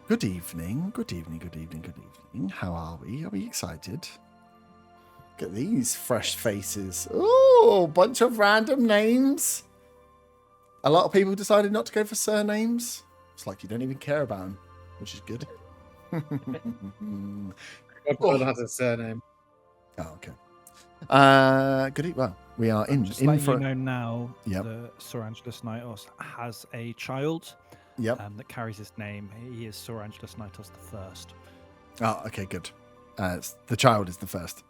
Good evening, good evening, good evening, good evening. How are we? Are we excited? Look at these fresh faces. Oh, bunch of random names. A lot of people decided not to go for surnames. It's like you don't even care about them, which is good. Everyone has a surname. Oh, okay. Good. Well, we are in Just letting for. you know now Yep. that Sir Angelus Knightos has a child Yep. that carries his name. He is Sir Angelus Knightos the First. Oh, okay, good. The child is the first.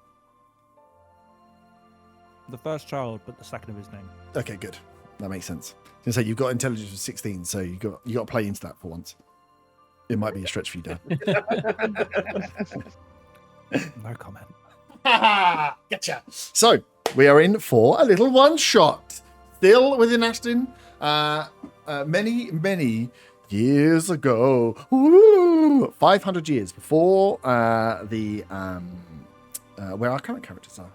The first child, but the second of his name. Okay, good. That makes sense. I was gonna say you've got intelligence of 16, so you got to play into that for once. It might be a stretch for you, Dan. No comment. Gotcha. So we are in for a little one shot. Still within Ashton. Many years ago. Woo! 500 years before where our current characters are.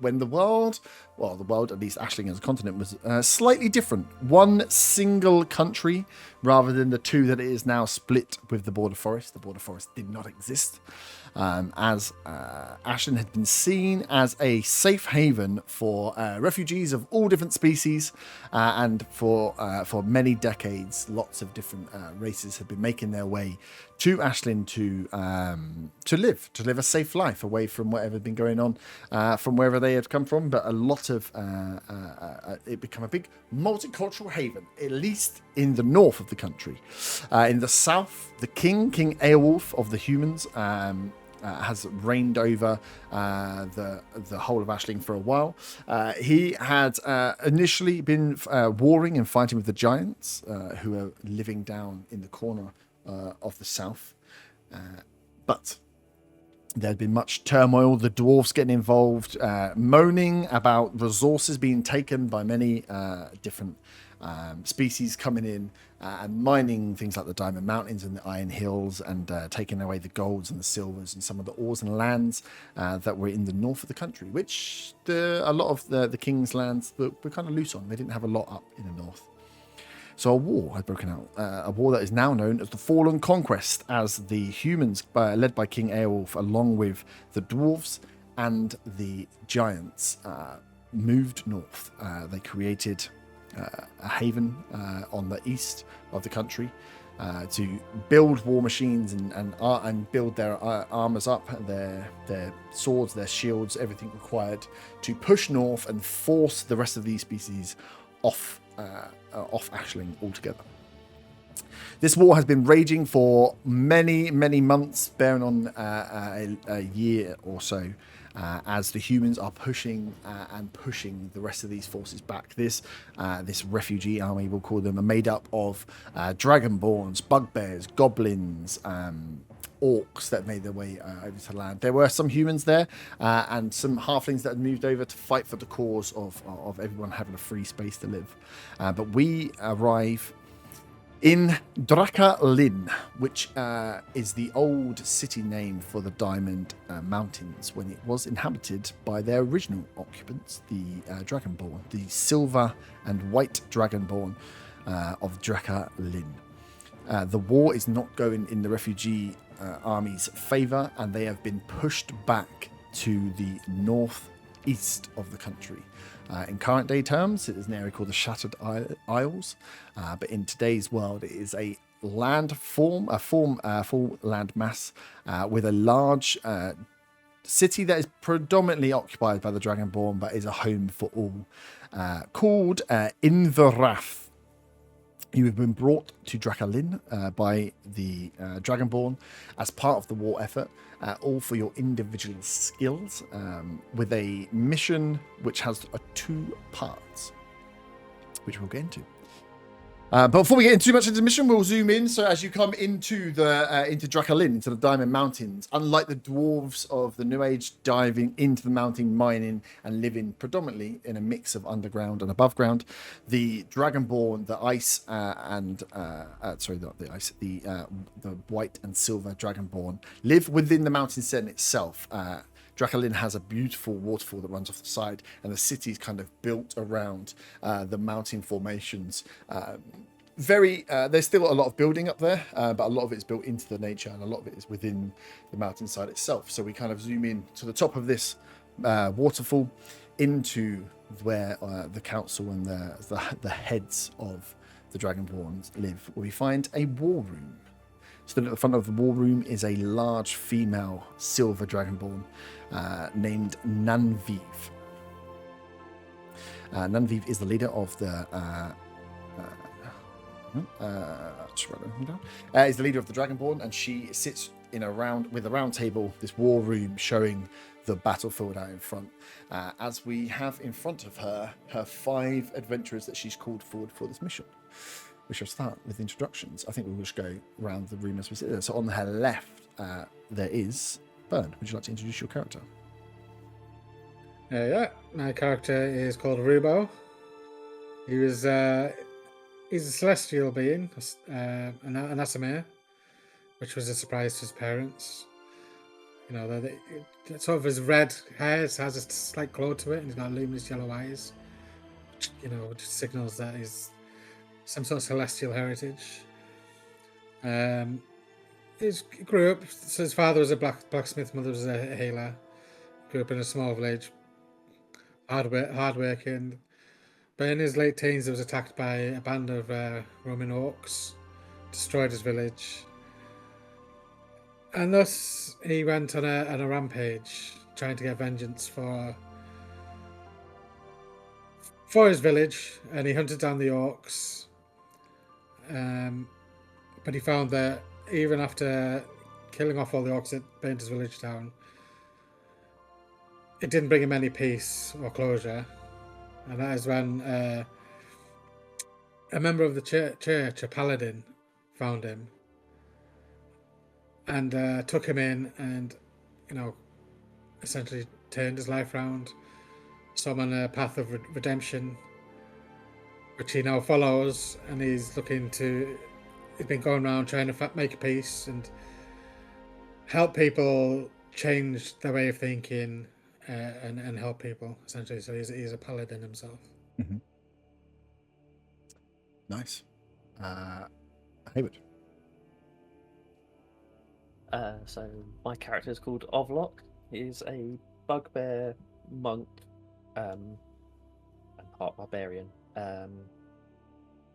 When the world, at least Ashling as a continent, was slightly different. One single country rather than the two that it is now split with the border forest. The border forest did not exist. As Ashland had been seen as a safe haven for refugees of all different species, and for many decades, lots of different races had been making their way to Ashland to live a safe life away from whatever had been going on from wherever they had come from. But a lot of it became a big multicultural haven, at least in the north of the country. In the south, the King Aelwulf of the humans, has reigned over the whole of Ashling for a while. He had initially been warring and fighting with the giants, who are living down in the corner of the south. But there had been much turmoil, the dwarves getting involved, moaning about resources being taken by many different species coming in and mining things like the Diamond Mountains and the Iron Hills, and taking away the golds and the silvers and some of the ores and lands that were in the north of the country, which a lot of the king's lands were kind of loose on. They didn't have a lot up in the north. So a war had broken out, a war that is now known as the Fallen Conquest, as the humans, led by King Aelwulf, along with the dwarves and the giants, moved north. They created a haven on the east of the country to build war machines and build their armors up, their swords, their shields, everything required to push north and force the rest of these species off Ashling altogether. This war has been raging for many months, bearing on a year or so, as the humans are pushing the rest of these forces back. This refugee army, we'll call them, are made up of dragonborns, bugbears, goblins, orcs that made their way over to land. There were some humans there, and some halflings that had moved over to fight for the cause of everyone having a free space to live. But we arrive in Drakalin, which is the old city name for the Diamond Mountains when it was inhabited by their original occupants, the Dragonborn, the silver and white Dragonborn of Drakalin. The war is not going in the refugee army's favour, and they have been pushed back to the northeast of the country. In current day terms, it is an area called the Shattered Isles, but in today's world, it is a full land mass with a large city that is predominantly occupied by the Dragonborn, but is a home for all, called Inverath. You have been brought to Drakalin by the Dragonborn as part of the war effort, all for your individual skills, with a mission which has 2 parts, which we'll get into. But before we get into too much into the mission, we'll zoom in. So as you come into Drakalin, into the Diamond Mountains, unlike the dwarves of the New Age diving into the mountain, mining and living predominantly in a mix of underground and above ground, the Dragonborn, the white and silver Dragonborn live within the mountain sen itself. Drakalin has a beautiful waterfall that runs off the side, and the city is kind of built around the mountain formations very there's still a lot of building up there, but a lot of it is built into the nature, and a lot of it is within the mountainside itself. So we kind of zoom in to the top of this waterfall, into where the council and the heads of the Dragonborns live, where we find a war room. Stood at the front of the war room is a large female silver Dragonborn named Nanviv. Nanviv is the leader of the is the leader of the Dragonborn, and she sits with a round table, this war room, showing the battlefield out in front. As we have in front of her 5 adventurers that she's called forward for this mission. We shall start with introductions. I think we'll just go around the room as we sit there. So on her left, there is Bern. Would you like to introduce your character? Yeah, my character is called Rubo. He's a celestial being, an Asimir, which was a surprise to his parents. You know, sort of his red hair has a slight glow to it, and he's got luminous yellow eyes, which, you know, which signals that he's some sort of celestial heritage. He grew up, so his father was a blacksmith, mother was a healer. Grew up in a small village, hardworking. But in his late teens, he was attacked by a band of Roman orcs, destroyed his village. And thus, he went on a rampage, trying to get vengeance for his village, and he hunted down the orcs. But he found that even after killing off all the orcs that burnt his village down, it didn't bring him any peace or closure. And that is when a member of the church, a paladin, found him and took him in, and, you know, essentially turned his life around, saw him on a path of redemption, which he now follows. And he's been going around trying to make peace and help people change their way of thinking, and help people, essentially. So he's a paladin himself. Mm-hmm. Nice. Hayward. So my character is called Ovlock. He's a bugbear monk, and part barbarian.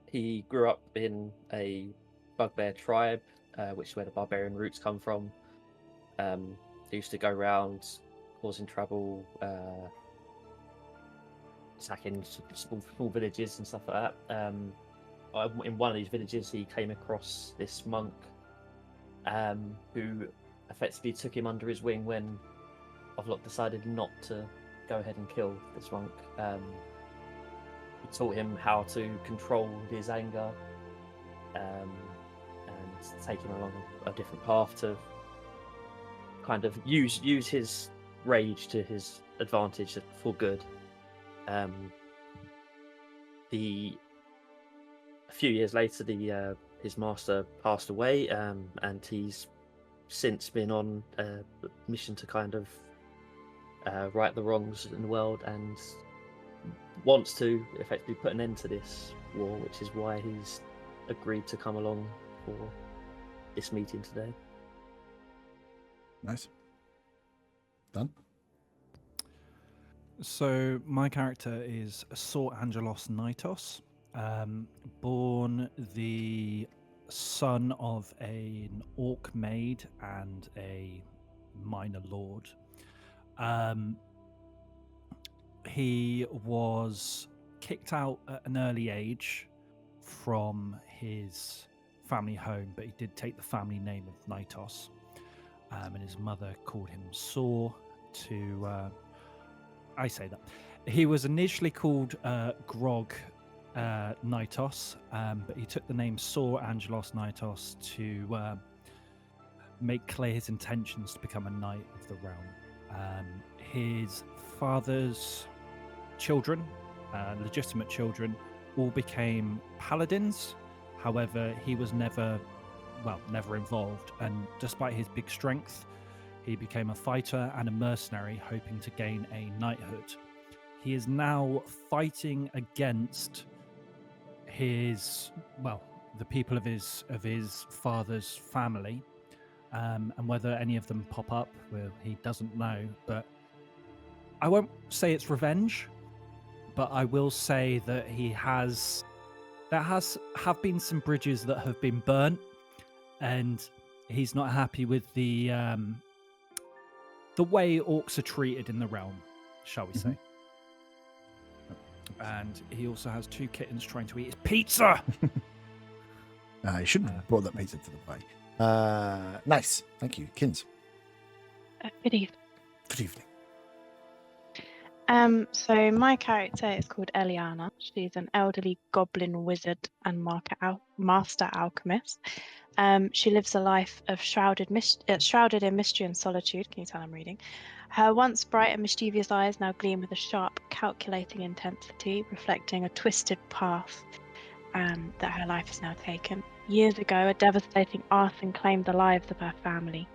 He grew up in a bugbear tribe, which is where the barbarian roots come from. They used to go around causing trouble, attacking small villages and stuff like that. In one of these villages, he came across this monk, who effectively took him under his wing when Ovlock decided not to go ahead and kill this monk. He taught him how to control his anger, and take him along a different path to kind of use his rage to his advantage for good. A few years later, his master passed away, and he's since been on a mission to kind of right the wrongs in the world, and wants to effectively put an end to this war, which is why he's agreed to come along for this meeting today. Nice. Done. So my character is Sor Angelos Nitos, born the son of an orc maid and a minor lord. He was kicked out at an early age from his family home, but he did take the family name of Nitos, and his mother called him Sor to... I say that. He was initially called Grog Nitos, but he took the name Sor Angelos Nitos to make clear his intentions to become a knight of the realm. His father's children, legitimate children, all became paladins. However, he was never involved, and despite his big strength, he became a fighter and a mercenary, hoping to gain a knighthood. He is now fighting against his the people of his father's family, and whether any of them pop up, well, he doesn't know. But I won't say it's revenge, but I will say that there have been some bridges that have been burnt, and he's not happy with the way orcs are treated in the realm, shall we say. And he also has 2 kittens trying to eat his pizza. I shouldn't have brought that pizza to the party. Nice. Thank you. Kins. Good evening. Good evening. So my character is called Eliana. She's an elderly goblin wizard and master alchemist. She lives a life of shrouded in mystery and solitude. Can you tell I'm reading? Her once bright and mischievous eyes now gleam with a sharp, calculating intensity, reflecting a twisted path that her life has now taken. Years ago, a devastating arson claimed the lives of her family,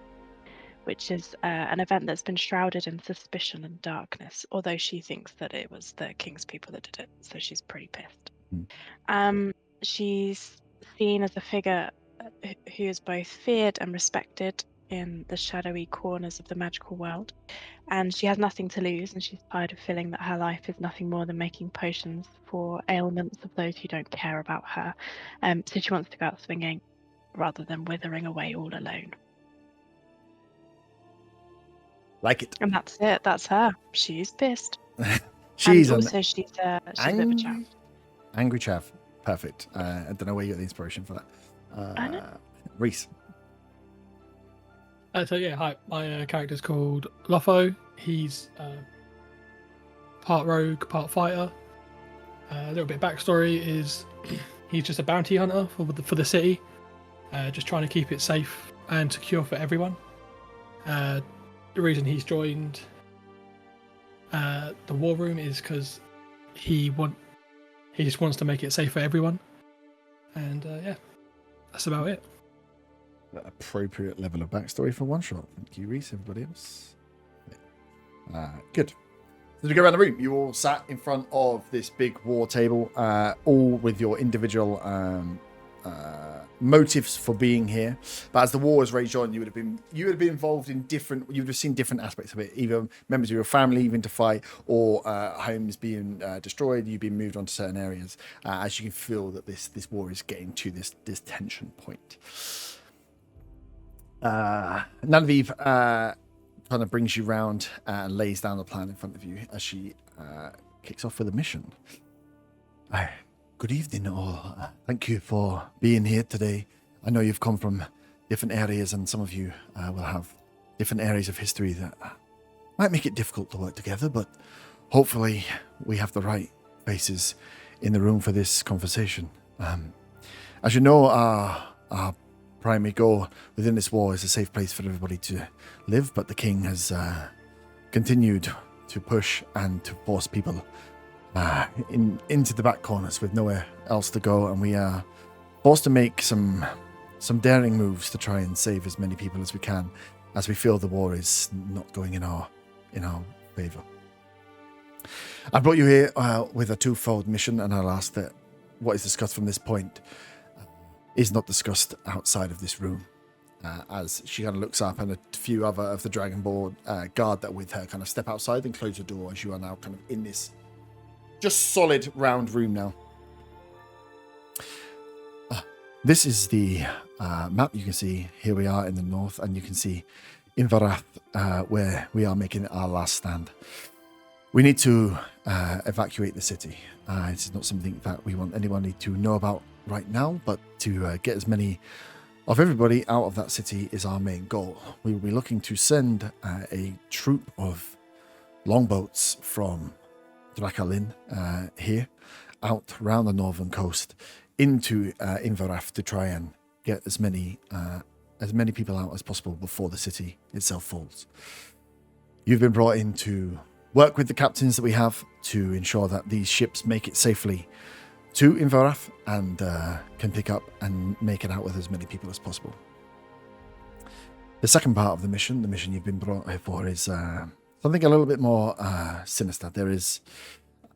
which is an event that's been shrouded in suspicion and darkness, although she thinks that it was the king's people that did it, so she's pretty pissed. She's seen as a figure who is both feared and respected in the shadowy corners of the magical world, and she has nothing to lose, and she's tired of feeling that her life is nothing more than making potions for ailments of those who don't care about her. So she wants to go out swinging rather than withering away all alone. Like it. And that's it. That's her. She's pissed. she's and also she's a bit of a chav. Angry chav. Perfect. I don't know where you got the inspiration for that. I know. Reese. So yeah, hi. My character's called Lotho. He's part rogue, part fighter. A little bit of backstory is he's just a bounty hunter for the city, just trying to keep it safe and secure for everyone. The reason he's joined the war room is because he just wants to make it safe for everyone. And yeah, that's about it. Appropriate level of backstory for one shot. Thank you, Reese. Everybody else. Good. So as we go around the room, you all sat in front of this big war table, all with your individual motives for being here. But as the war has raged on, you would have been involved in different. You would have seen different aspects of it, either members of your family leaving to fight, or homes being destroyed. You've been moved on to certain areas. As you can feel that this war is getting to this tension point. Nanviv kind of brings you round and lays down the plan in front of you as she kicks off with a mission. Good evening, all. Thank you for being here today. I know you've come from different areas, and some of you will have different areas of history that might make it difficult to work together, but hopefully we have the right faces in the room for this conversation. As you know, our primary goal within this war is a safe place for everybody to live, but the king has continued to push and to force people into the back corners with nowhere else to go, and we are forced to make some daring moves to try and save as many people as we can, as we feel the war is not going in our favor. I brought you here with a twofold mission, and I'll ask that what is discussed from this point is not discussed outside of this room. As she kind of looks up, and a few other of the Dragonborn guard that with her kind of step outside and close the door, as you are now kind of in this just solid round room now. This is the map. You can see here we are in the north, and you can see Inverath, where we are making our last stand. We need to evacuate the city. It's not something that we want anyone to know about right now, but to get as many of everybody out of that city is our main goal. We will be looking to send a troop of longboats from Drakalin here out around the northern coast into Inverath to try and get as many people out as possible before the city itself falls. You've been brought in to work with the captains that we have to ensure that these ships make it safely to Inverath and can pick up and make it out with as many people as possible. The second part of the mission you've been brought here for, is something a little bit more sinister. There is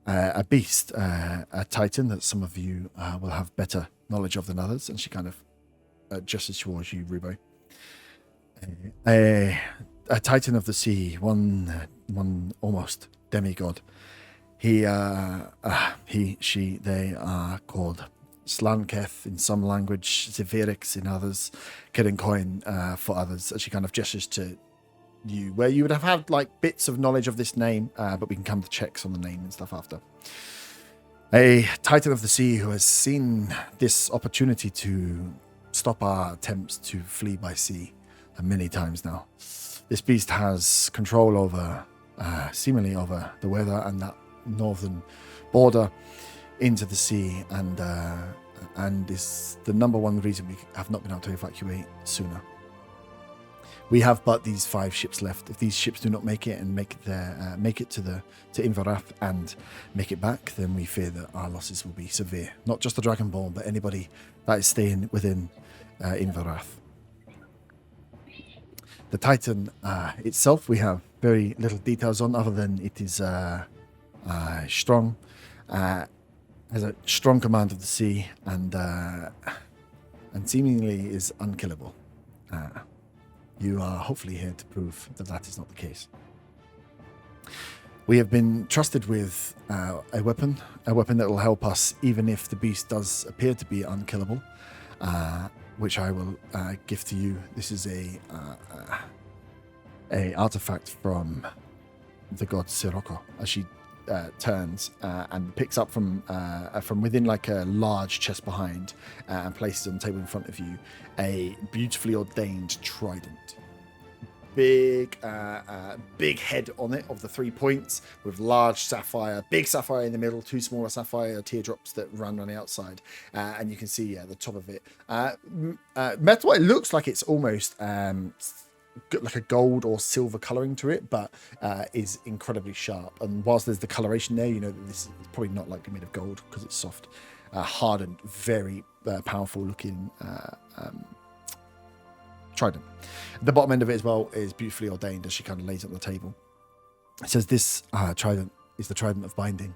a beast, a titan that some of you will have better knowledge of than others, and she kind of gestures towards you, Rubo. A titan of the sea, one almost demigod. They are called Slanketh in some language, Zivirix in others, Kirinkoin for others. As she kind of gestures to you, where you would have had like bits of knowledge of this name, but we can come to checks on the name and stuff after. A titan of the sea who has seen this opportunity to stop our attempts to flee by sea many times now. This beast has control over, seemingly over the weather and that northern border into the sea, and is the number one reason we have not been able to evacuate sooner. We have but these 5 ships left. If these ships do not make it and make it to Inverath and make it back, then we fear that our losses will be severe. Not just the Dragonborn, but anybody that is staying within Inverath. The Titan itself, we have very little details on, other than it is strong, has a strong command of the sea, and seemingly is unkillable. You are hopefully here to prove that that is not the case. We have been trusted with a weapon that will help us even if the beast does appear to be unkillable, which I will give to you. This is a artifact from the god Sirocco, as she turns and picks up from within like a large chest behind and places on the table in front of you a beautifully ordained trident. Big head on it of the 3 points with large sapphire, big sapphire in the middle, 2 smaller sapphire teardrops that run on the outside, and you can see the top of it. Metal. It looks like it's almost like a gold or silver coloring to it, but is incredibly sharp. And whilst there's the coloration there, you know that this is probably not like made of gold because it's soft, hardened, very powerful looking trident. The bottom end of it as well is beautifully ordained as she kind of lays it on the table. It says this trident is the trident of binding,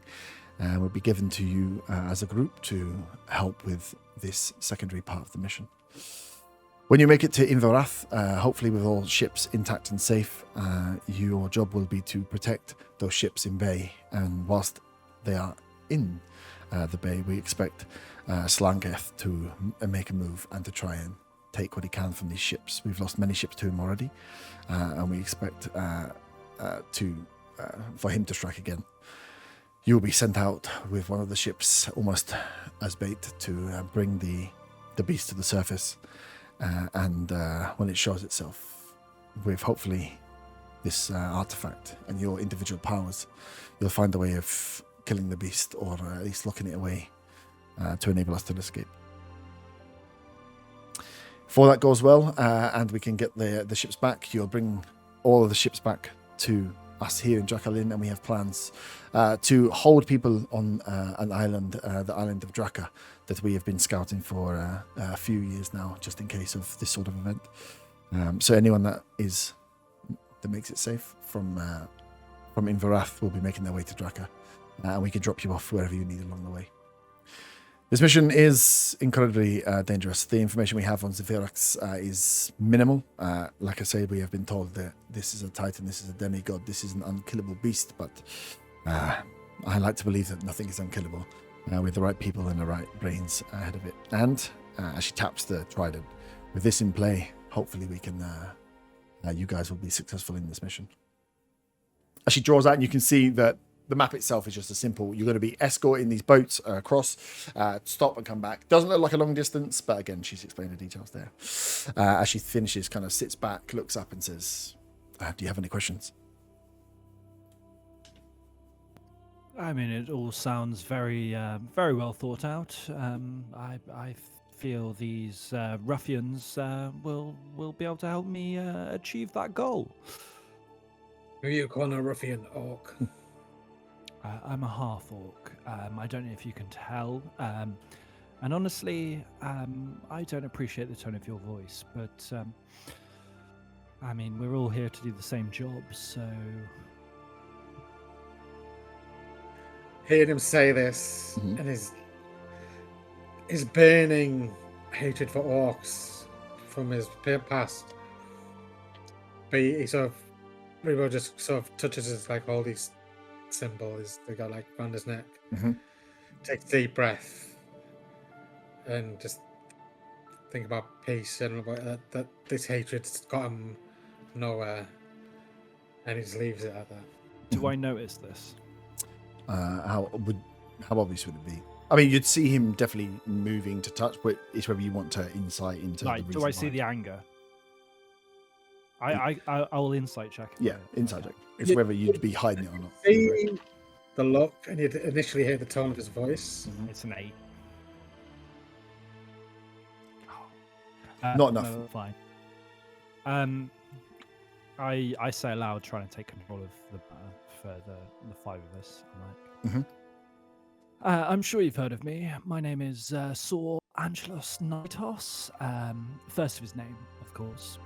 and will be given to you as a group to help with this secondary part of the mission. When you make it to Inverath, hopefully with all ships intact and safe, your job will be to protect those ships in bay. And whilst they are in the bay, we expect Slanketh to make a move and to try and take what he can from these ships. We've lost many ships to him already, and we expect for him to strike again. You will be sent out with one of the ships almost as bait to bring the beast to the surface. And when it shows itself with hopefully this artifact and your individual powers, you'll find a way of killing the beast, or at least locking it away to enable us to escape. If all that goes well and we can get the ships back, you'll bring all of the ships back to us here in Drakalin, and we have plans to hold people on an island, the island of Draka, that we have been scouting for a few years now, just in case of this sort of event. So anyone that makes it safe from Inverath will be making their way to Draka, and we can drop you off wherever you need along the way. This mission is incredibly dangerous. The information we have on Zivirix is minimal. Like I said, we have been told that this is a titan, this is a demigod, this is an unkillable beast, but I like to believe that nothing is unkillable with the right people and the right brains ahead of it. And as she taps the trident, with this in play, hopefully we can, you guys will be successful in this mission. As she draws out, and you can see that the map itself is just a simple, you're going to be escorting these boats across, stop and come back. Doesn't look like a long distance, but again, she's explained the details there. As she finishes, kind of sits back, looks up and says, do you have any questions? I mean, it all sounds very, very well thought out. I feel these ruffians will be able to help me achieve that goal. Who are you calling a ruffian, orc? I'm a half-orc. I don't know if you can tell. And honestly, I don't appreciate the tone of your voice, but I mean, we're all here to do the same job, so... Hearing him say this, and his his burning hatred for orcs from his past. But he sort of, Rebo just sort of touches his, like, all these symbols they got like around his neck. Takes a deep breath and just think about peace and about that this hatred's got him nowhere, and he just leaves it at that. Do I notice this? How obvious would it be? I mean, you'd see him definitely moving to touch, but it's whether you want to insight into. Like, the do I reason see why. the anger? I will insight check. Yeah, insight check. It's whether you'd be hiding it or not. See the look, and you'd initially hear the tone of his voice. It's an 8. Not enough. No, fine. I say aloud, trying to take control of the matter for the 5 of us. I'm like, I'm sure you've heard of me. My name is Saur Angelos Nitos. First of his name, of course.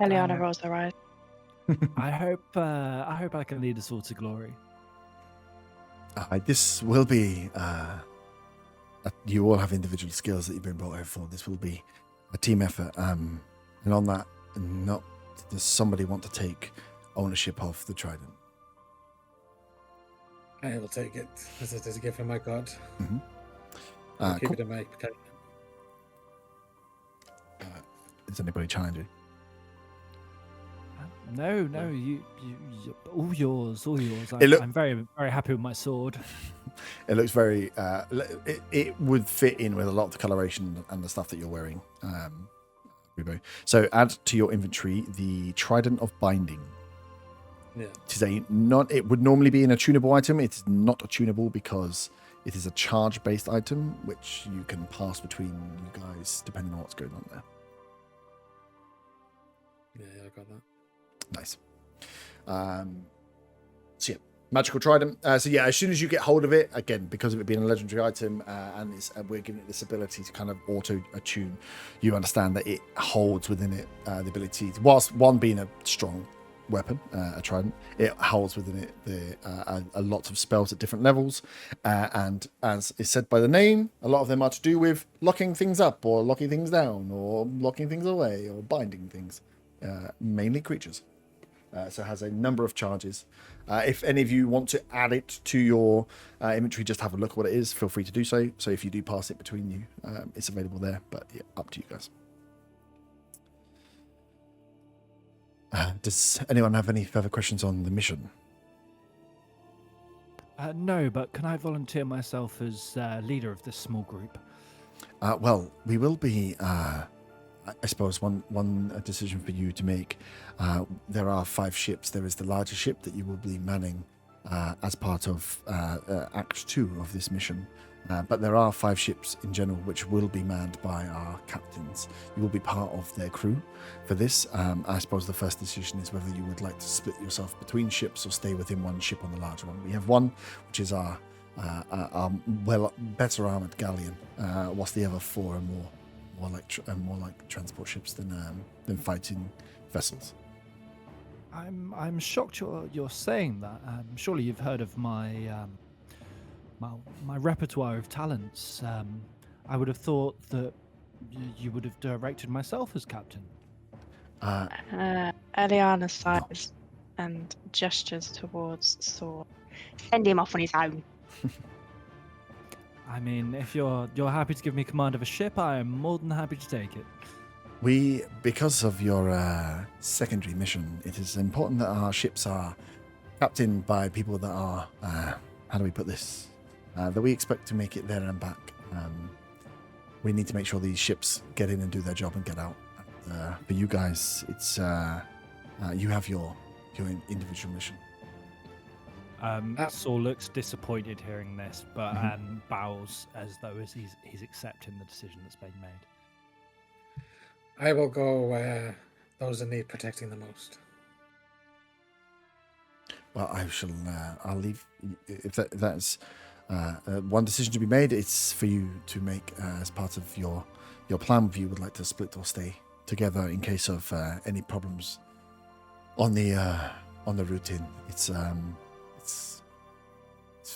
Eliana rolls her eyes. I hope I can lead us all to glory. This will be. You all have individual skills that you've been brought here for. This will be a team effort. And on that, does somebody want to take ownership of the trident? I will take it as a gift from my god. I'll keep Cool. it in my pocket. Is anybody challenging? No, you all yours. It I'm very, very happy with my sword. It looks very. It would fit in with a lot of the coloration and the stuff that you're wearing. Rebo. So add to your inventory the Trident of Binding. Yeah. It would normally be an attunable item. It is not attunable because it is a charge-based item, which you can pass between you guys depending on what's going on there. Yeah, I got that. Nice. So yeah, magical trident. So yeah, as soon as you get hold of it, again, because of it being a legendary item, and we're giving it this ability to kind of auto-attune, you understand that it holds within it the ability, whilst one being a strong weapon, a trident, it holds within it a lot of spells at different levels, and as is said by the name, a lot of them are to do with locking things up or locking things down or locking things away or binding things, mainly creatures. So it has a number of charges. If any of you want to add it to your inventory, just have a look at what it is. Feel free to do so. So if you do pass it between you, it's available there. But yeah, up to you guys. Does anyone have any further questions on the mission? No, but can I volunteer myself as leader of this small group? Well, we will be. I suppose one decision for you to make. There are 5 ships. There is the larger ship that you will be manning as part of Act 2 of this mission. But there are 5 ships in general which will be manned by our captains. You will be part of their crew for this. I suppose the first decision is whether you would like to split yourself between ships or stay within one ship on the larger one. We have one, which is our better armored galleon, whilst the other 4 are more like transport ships than fighting vessels. I'm shocked you're saying that. Surely you've heard of my repertoire of talents. I would have thought that you would have directed myself as captain. Eliana sighs and gestures towards Saur. Send him off on his own. I mean, if you're happy to give me command of a ship, I am more than happy to take it. Because of your secondary mission, it is important that our ships are captained by people that are, how do we put this? That we expect to make it there and back. We need to make sure these ships get in and do their job and get out. For you guys, it's you have your individual mission. Saul looks disappointed hearing this, but bows as though he's accepting the decision that's been made. I will go where those that need protecting the most. Well, I'll leave. If that's one decision to be made, it's for you to make as part of your plan. If you would like to split or stay together in case of any problems on the route in, it's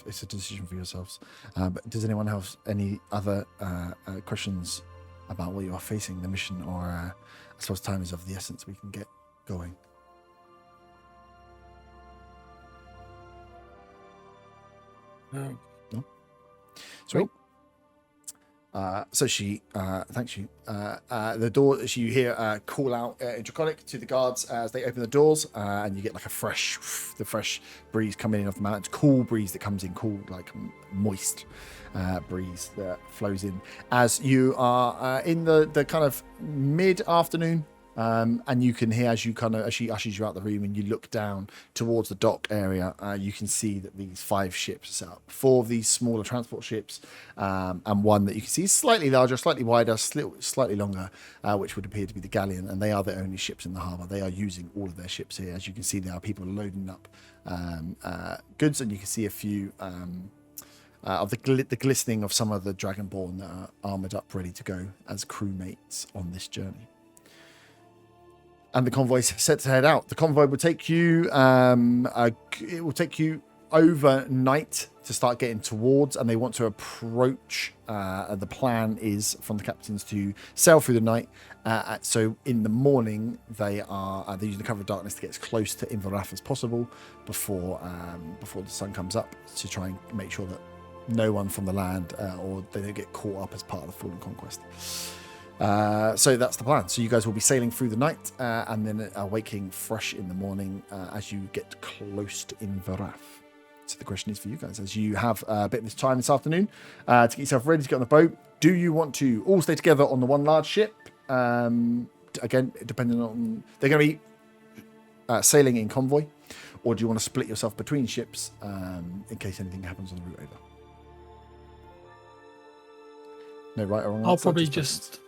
it's a decision for yourselves. But does anyone have any other questions about what you are facing, the mission, or I suppose time is of the essence? We can get going. No. No? Sweet. So she thanks you. The door, you hear call out in Draconic to the guards as they open the doors, and you get like the fresh breeze coming in off the mountains, cool breeze that comes in, cool like moist breeze that flows in as you are in the kind of mid-afternoon. And you can hear as she ushers you out the room and you look down towards the dock area, you can see that these 5 ships are set up. 4 of these smaller transport ships, and one that you can see is slightly larger, slightly wider, slightly longer, which would appear to be the galleon, and they are the only ships in the harbour. They are using all of their ships here. As you can see, there are people loading up goods, and you can see a few of the glistening of some of the Dragonborn that are armoured up, ready to go as crewmates on this journey. And the convoy is set to head out. The convoy will take you. It will take you overnight to start getting towards, and they want to approach. The plan is from the captains to sail through the night. So in the morning, they're using the cover of darkness to get as close to Inverrath as possible before the sun comes up, to try and make sure that no one from the land or they don't get caught up as part of the Fallen Conquest. So that's the plan. So you guys will be sailing through the night and then waking fresh in the morning as you get close to Inverrath. So the question is for you guys, as you have a bit of this time this afternoon to get yourself ready to get on the boat, do you want to all stay together on the one large ship? Again, depending on, they're going to be sailing in convoy, or do you want to split yourself between ships in case anything happens on the route over? No right or wrong. I'll probably just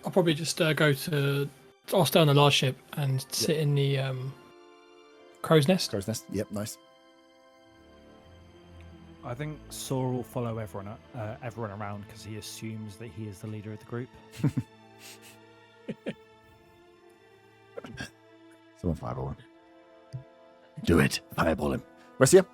I'll stay on the large ship and sit in the crow's nest. Crow's nest. Yep, nice. I think Saw will follow everyone around because he assumes that he is the leader of the group. Someone fireball him. Do it. Fireball him. Restia?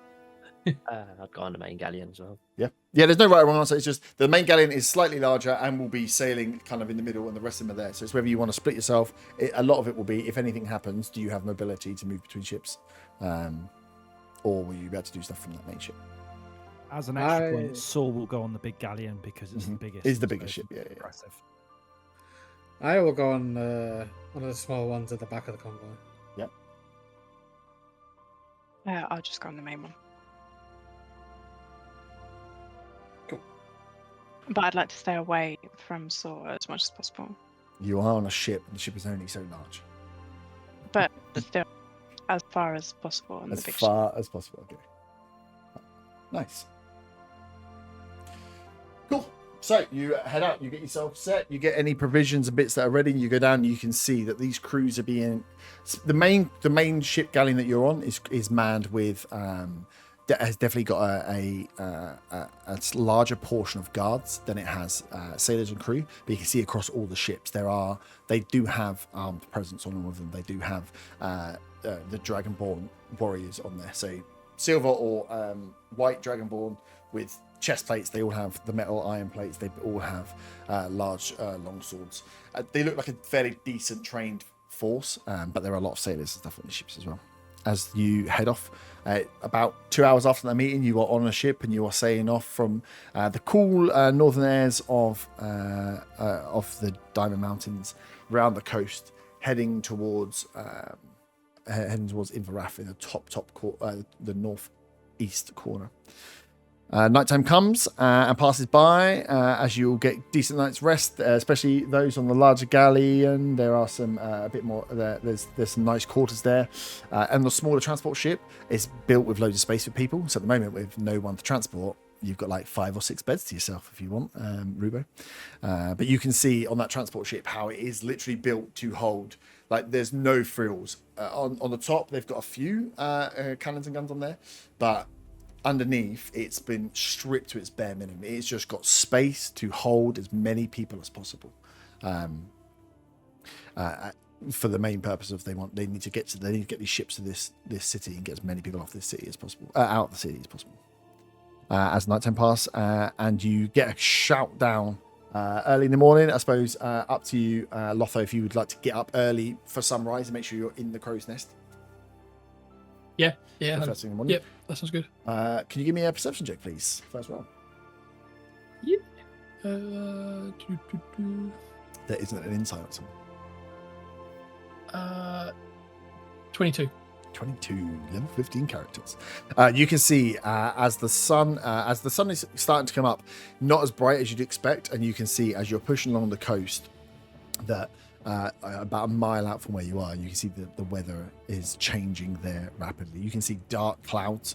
I'd go on the main galleon as well. Yeah, there's no right or wrong answer. It's just the main galleon is slightly larger and will be sailing kind of in the middle, and the rest of them are there. So it's whether you want to split yourself. A lot of it will be, if anything happens, do you have mobility to move between ships? Or will you be able to do stuff from that main ship? As an extra point, Saw will go on the big galleon because it's the biggest. It's the biggest ship, yeah. Impressive. I will go on one of the small ones at the back of the convoy. Yep. I'll just go on the main one. Cool. But I'd like to stay away from Saw as much as possible. You are on a ship, and the ship is only so large. But still, as far as possible on As the big far as possible, okay. Nice. Cool. So you head out, you get yourself set, you get any provisions and bits that are ready, you go down, and you can see that these crews are being... The main ship galleon that you're on is manned with... has definitely got a larger portion of guards than it has sailors and crew. But you can see across all the ships, they do have armed presence on all of them. They do have the Dragonborn warriors on there. So silver or white Dragonborn with chest plates. They all have the metal iron plates. They all have large long swords. They look like a fairly decent trained force, but there are a lot of sailors and stuff on the ships as well. As you head off, about 2 hours after that meeting, you are on a ship and you are sailing off from the cool northern airs of the Diamond Mountains, round the coast, heading towards Inverrath in the northeast corner. Nighttime comes and passes by as you'll get decent night's rest, especially those on the larger galleon. There are some a bit more. There's some nice quarters there, and the smaller transport ship is built with loads of space for people. So at the moment, with no one to transport, you've got like 5 or 6 beds to yourself if you want, Rubo. But you can see on that transport ship how it is literally built to hold. Like there's no frills on the top. They've got a few cannons and guns on there, but underneath, it's been stripped to its bare minimum. It's just got space to hold as many people as possible. for the main purpose of they need to get these ships to this city and get as many people off this city as possible, out of the city as possible. As nighttime pass, and you get a shout down early in the morning. I suppose up to you, Lotho, if you would like to get up early for sunrise and make sure you're in the crow's nest. Yeah. First thing in the morning. Yep, that sounds good. Can you give me a perception check, please? First roll. Yep. There isn't an insight on something. 22. 22, level 15 characters. You can see as the sun is starting to come up, not as bright as you'd expect, and you can see as you're pushing along the coast that about a mile out from where you are, you can see that the weather is changing there rapidly. You can see dark clouds,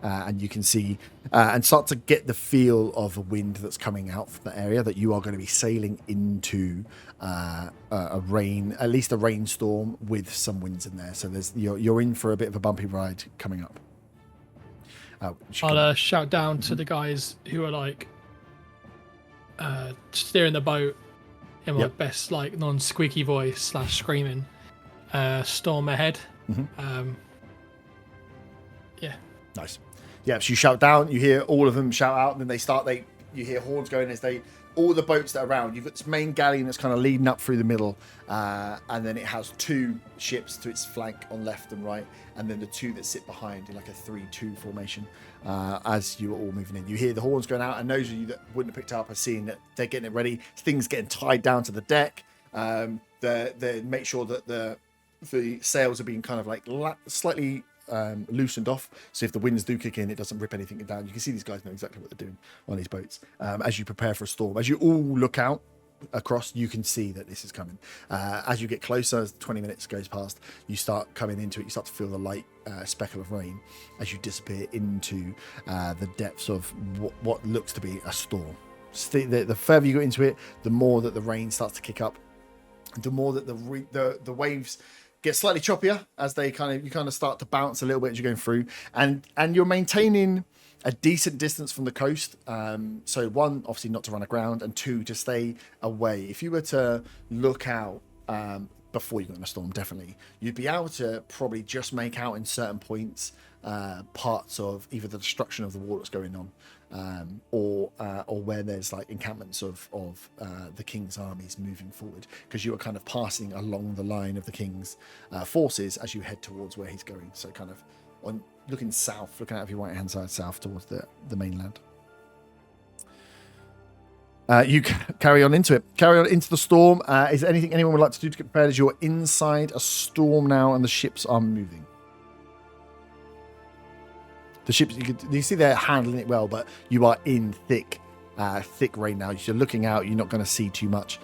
and you can see and start to get the feel of a wind that's coming out from the area, that you are going to be sailing into at least a rainstorm with some winds in there. So you're in for a bit of a bumpy ride coming up. I'll shout down to the guys who are like steering the boat in my best like non-squeaky voice / screaming. Storm ahead. Mm-hmm. Yeah. Nice. Yeah, so you shout down, you hear all of them shout out, and then you hear horns going as all the boats that are around. You've got this main galleon that's kind of leading up through the middle, and then it has 2 ships to its flank on left and right, and then the 2 that sit behind in like a 3-2 formation as you are all moving in. You hear the horns going out, and those of you that wouldn't have picked up are seeing that they're getting it ready. Things getting tied down to the deck. They make sure that the sails are being kind of like slightly loosened off, so if the winds do kick in, it doesn't rip anything down. You can see these guys know exactly what they're doing on these boats as you prepare for a storm. As you all look out across, you can see that this is coming. As you get closer, as 20 minutes goes past, you start coming into it. You start to feel the light speckle of rain as you disappear into the depths of what looks to be a storm. The further you go into it, the more that the rain starts to kick up, the more that the waves get slightly choppier as you kind of start to bounce a little bit as you're going through, and you're maintaining a decent distance from the coast. So 1, obviously not to run aground, and 2, to stay away. If you were to look out before you got in a storm, definitely you'd be able to probably just make out in certain points parts of either the destruction of the wall that's going on, or where there's like encampments of the king's armies moving forward, because you are kind of passing along the line of the king's forces as you head towards where he's going. So kind of looking south, looking out of your right hand side south towards the mainland. You carry on into the storm. Is there anything anyone would like to do to get prepared as you're inside a storm now and the ships are moving? The ships, you see they're handling it well, but you are in thick rain now. You're looking out, you're not going to see too much.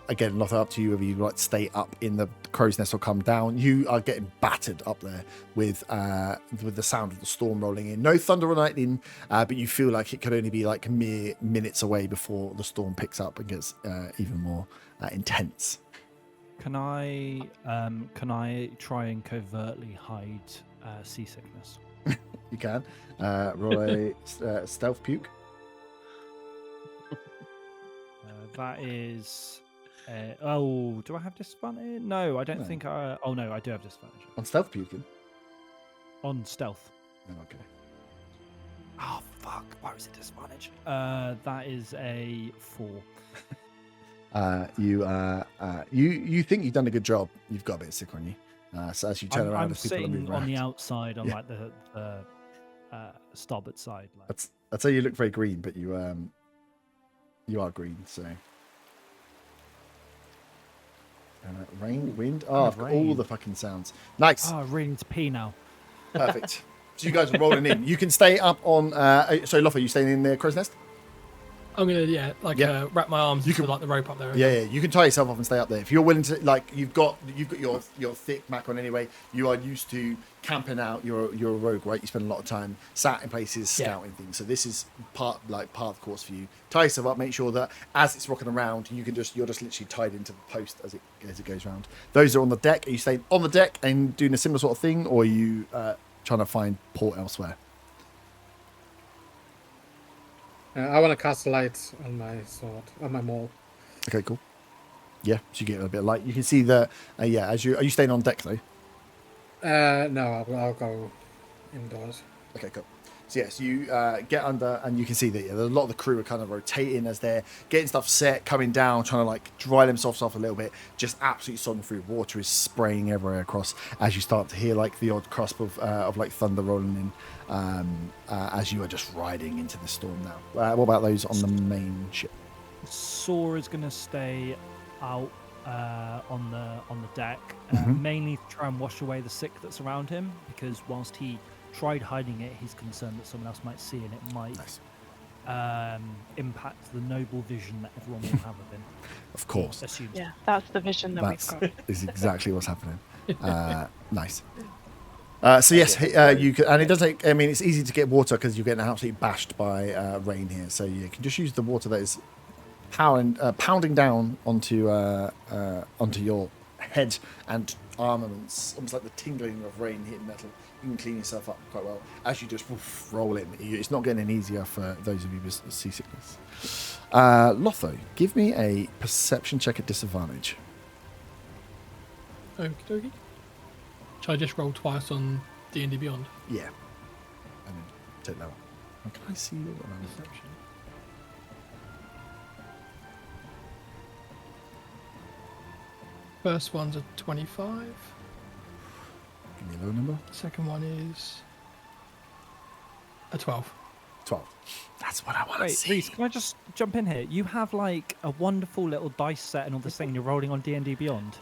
Again, not up to you whether you'd like to stay up in the crow's nest or come down. You are getting battered up there with the sound of the storm rolling in. No thunder or lightning, but you feel like it could only be like mere minutes away before the storm picks up and gets even more intense. Can I try and covertly hide seasickness? You can. Roll a stealth puke. That is... do I have disadvantage? No, I don't think I... Oh, no, I do have disadvantage. On stealth puking? On stealth. Oh, okay. Oh, fuck. Why was it disadvantage? That is a 4. You think you've done a good job. You've got a bit of sick on you. So as you turn around, I'm as people are sitting moving on around, the outside, on like the starboard side. Like. I'd say you look very green, but you are green. So rain, wind. Oh, I've got all the fucking sounds. Nice. Oh, I really need to pee now. Perfect. So you guys are rolling in. You can stay up on. So Loffa, you staying in the crow's nest? I'm gonna wrap my arms into like the rope up there. Yeah, you can tie yourself off and stay up there if you're willing to. Like you've got your thick mac on anyway. You are used to camping out. You're a rogue, right? You spend a lot of time sat in places scouting things. So this is part of the course for you. Tie yourself up. Make sure that as it's rocking around, you're just literally tied into the post as it goes around. Those are on the deck. Are you staying on the deck and doing a similar sort of thing, or are you trying to find port elsewhere? I want to cast light on my sword, on my maul. Okay, cool. Yeah, so you get a bit of light. You can see that. Yeah, are you staying on deck though? No, I'll go indoors. Okay, cool. So yes, you get under, and you can see that a lot of the crew are kind of rotating as they're getting stuff set, coming down, trying to like dry themselves off a little bit. Just absolutely sodding through. Water is spraying everywhere across as you start to hear like the odd cusp of like thunder rolling in as you are just riding into the storm now. What about those on the main ship? Sora is going to stay out on the deck, mainly to try and wash away the sick that's around him, because whilst he tried hiding it, he's concerned that someone else might see and it might impact the noble vision that everyone will have of him. Of course. Yeah, that's the vision that we've got. Is exactly what's happening. Nice. So yes, you can, and it does take. I mean, it's easy to get water because you're getting absolutely bashed by rain here. So you can just use the water that is pounding down onto your head and armaments, almost like the tingling of rain hitting metal. You can clean yourself up quite well as you just roll in. It's not getting any easier for those of you with seasickness. Lotho, give me a perception check at disadvantage. Okie dokie. Shall I just roll twice on D&D Beyond? Yeah. And then take that one. How can I see your Perception. First one's a 25. Give me a low number. Second one is a 12. 12. That's what I want to Wait, see. Reese, can I just jump in here? You have like a wonderful little dice set and all this thing, and you're rolling on D&D Beyond.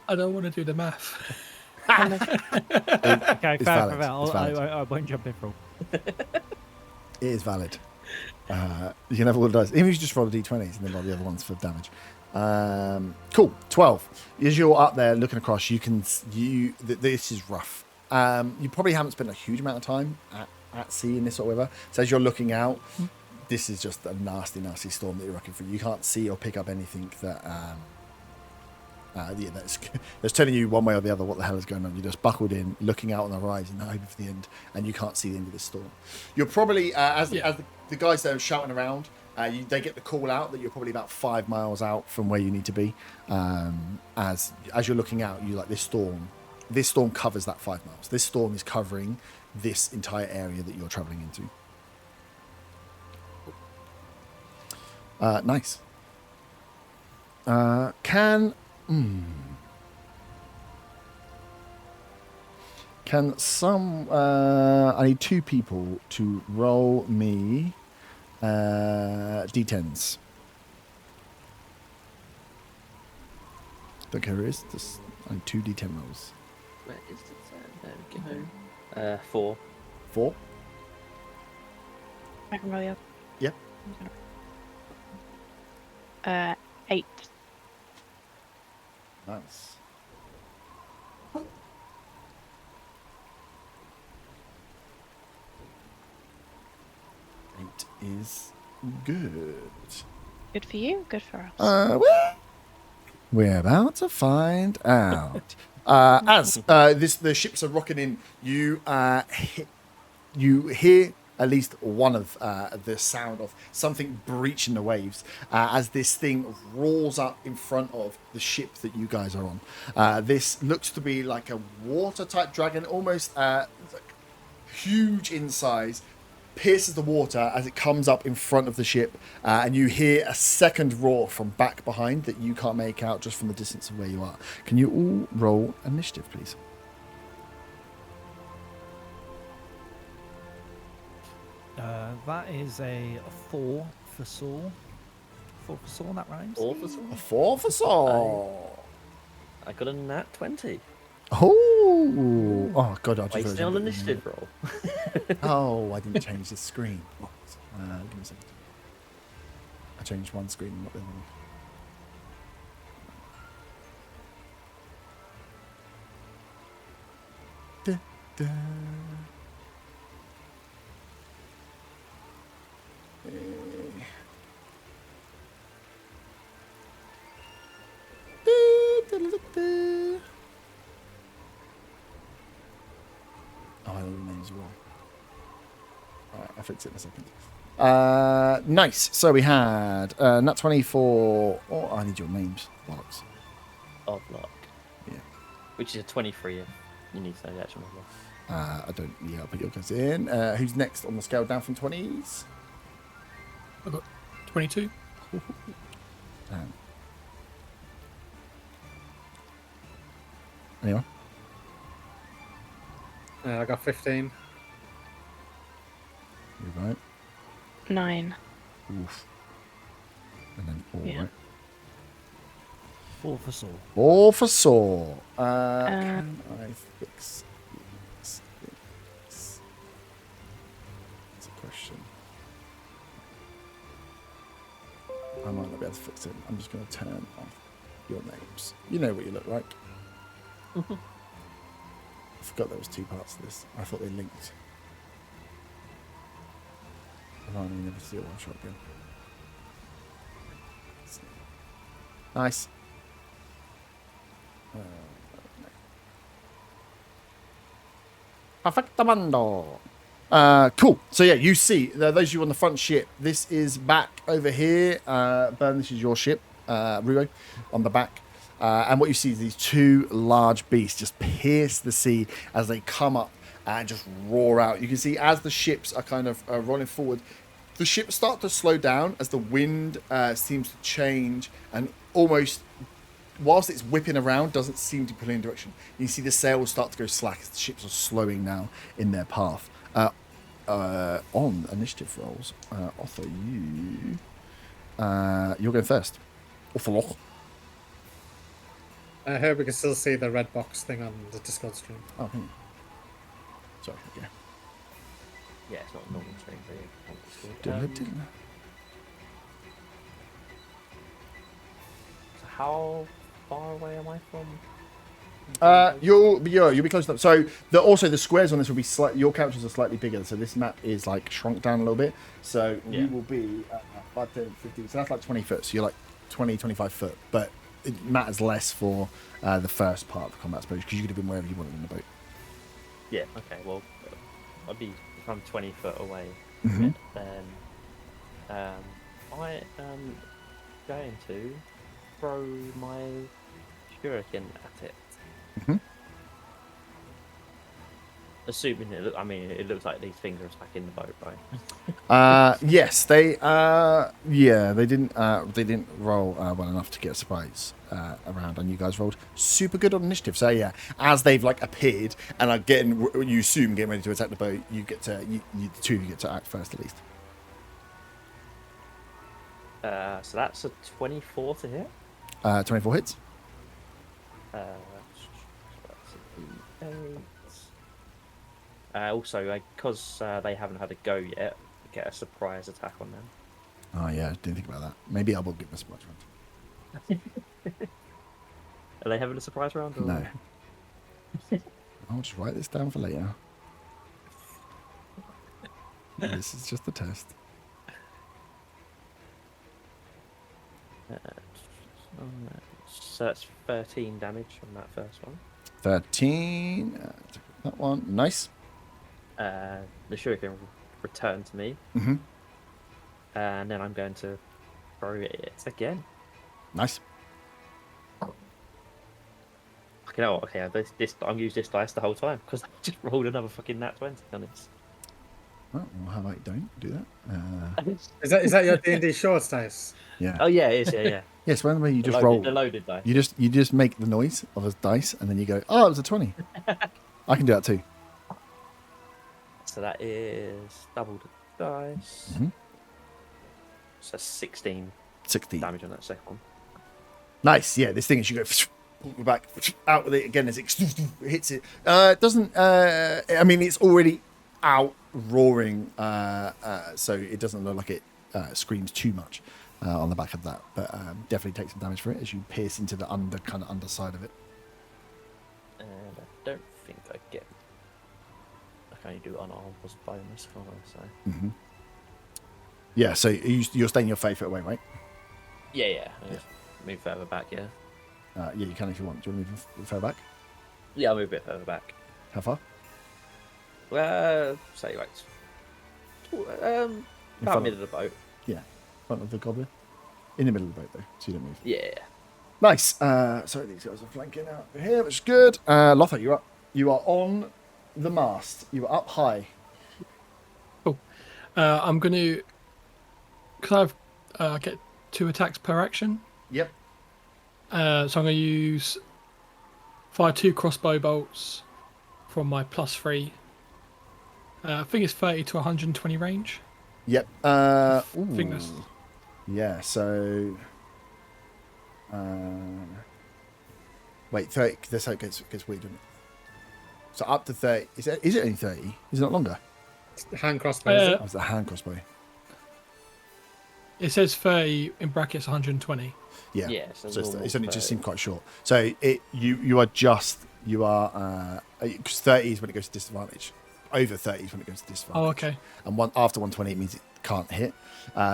I don't want to do the math. Okay, It's fair. valid. It's valid. I won't jump in for all. It is valid. You can have all the dice. Even if you just roll the d20s and then roll the other ones for damage. Cool. 12. As you're up there looking across, this is rough. You probably haven't spent a huge amount of time at sea in this sort of weather. So as you're looking out, this is just a nasty, nasty storm that you're rocking through. You can't see or pick up anything that that's telling you one way or the other what the hell is going on. You're just buckled in, looking out on the horizon, hoping for the end, and you can't see the end of the storm. You're probably as the guys there are shouting around. They get the call out that you're probably about 5 miles out from where you need to be. As you're looking out, you like this storm. This storm covers that 5 miles. This storm is covering this entire area that you're traveling into. Nice. Can I need 2 people to roll me d10s. Don't care who it is. Just I need 2 d10 rolls. Where is it? There we go. 4. 4. I can roll you. Yep. 8. Nice. 8 is good. Good for you. Good for us. Well, we're about to find out. As the ships are rocking in, you hear at least one of the sound of something breaching the waves as this thing roars up in front of the ship that you guys are on. This looks to be like a water-type dragon, almost huge in size, pierces the water as it comes up in front of the ship, and you hear a second roar from back behind that you can't make out just from the distance of where you are. Can you all roll initiative, please? That is a 4 for Saul. 4 for Saul, that rhymes. 4 for Saul. A 4 for Saul. I got a nat 20. Oh God! I just Wasting on initiative roll. Oh, I didn't change the screen. Give me a second. I changed one screen, not the other one. Da, da. Oh, I don't know the names wrong. Alright, I'll fix it in a second. Nice. So we had nat 24. Oh, I need your names. Bollocks. Odd luck. Yeah. Which is a 23 if you need to know the actual number. I don't. Yeah, I'll put your guys in. Who's next on the scale down from 20s? I've got 22. Anyone? I got 15. You're right. 9. Oof. And then 4, Yeah. right? 4 for Saul. 4 for Saw. Can I fix these things? That's a question. I might not be able to fix it. I'm just going to turn off your names. You know what you look like. I forgot there was 2 parts to this. I thought they linked. I can't never see a one shot again. Nice. Perfectamundo. Cool. So yeah, you see, those of you on the front ship, this is back over here. Bern, this is your ship, Ruo, on the back. And what you see is these 2 large beasts just pierce the sea as they come up and just roar out. You can see as the ships are kind of rolling forward, the ships start to slow down as the wind seems to change and almost, whilst it's whipping around, doesn't seem to pull in direction. You see the sails start to go slack as the ships are slowing now in their path. On initiative rolls, Otho, you're going first. Otho. I hope we can still see the red box thing on the Discord stream. Oh, hang on. Sorry, okay. Yeah, it's not a normal stream, but Diddle. so how far away am I from? You'll be close enough. So also the squares on this will be slightly. Your characters are slightly bigger, so this map is like shrunk down a little bit. So Yeah. you will be 5, 10, 15. So that's like 20 foot. So you're like 20, 25 foot. But it matters less for the first part of the combat, I suppose, because you could have been wherever you wanted in the boat. Yeah. Okay. Well, I'd be if I'm 20 foot away. Mhm. Then I am going to throw my shuriken at it. Mhm. Assuming it looks like these things are stuck in the boat, right? Yes, they. Yeah, they didn't. They didn't roll well enough to get a surprise around, and you guys rolled super good on initiative. So yeah, as they've like appeared and are getting, you assume getting ready to attack the boat, you get to. The 2 of you get to act first at least. So that's a 24 to hit. 24 hits. So that's an 8. Also, because they haven't had a go yet, I get a surprise attack on them. Oh yeah, didn't think about that. Maybe I will give them a surprise round. Are they having a surprise round? Or? No. I'll just write this down for later. This is just a test. So that's 13 damage on that first one. 13. That one. Nice. The shuriken will return to me. Mm-hmm. And then I'm going to throw it again. Nice. Okay, I'm using this dice the whole time because I just rolled another fucking nat 20 on this. Well, how about you don't do that? Is that your D&D shorts dice? Yeah. Oh yeah, it is. Yeah. Yes, when you just the roll. loaded dice. You just make the noise of a dice, and then you go, "Oh, it was a 20." I can do that too. So that is double the dice. Mhm. So 16 60. damage on that second one. Nice. Yeah, this thing is you go pull back out with it again as it hits it. It doesn't. I mean, it's already out roaring, so it doesn't look like it screams too much on the back of that, but definitely take some damage for it as you pierce into the underside of it. And I don't think I get. I can only do unarmed plus bonus, can't I? So. Mm-hmm. Yeah, so you're staying your 5 foot away, right? Yeah. Move further back, yeah. Yeah, you can if you want. Do you want to move further back? Yeah, I'll move a bit further back. How far? Say like In About front middle of the boat. front of the goblin. In the middle of the boat, though, so you don't move. Yeah. Nice. So these guys are flanking out here, which is good. Lotho, you're up. You are on the mast. You are up high. I'm going to... Because I get 2 attacks per action. Yep. So I'm going to fire 2 crossbow bolts from my +3. I think it's 30 to 120 range. Yep. I think Ooh. that's... Yeah, so... wait, 30... That's how it gets weird, doesn't it? So up to 30... Is it only 30? Is it not longer? Hand crossbow. Is it? Oh, it's a hand crossbow. It says 30 in brackets 120. Yeah. Yeah, so So normal it's only just 30. seemed quite short. So you are because 30 is when it goes to disadvantage. Over 30 is when it goes to disadvantage. Oh, okay. And after 120 it means it can't hit.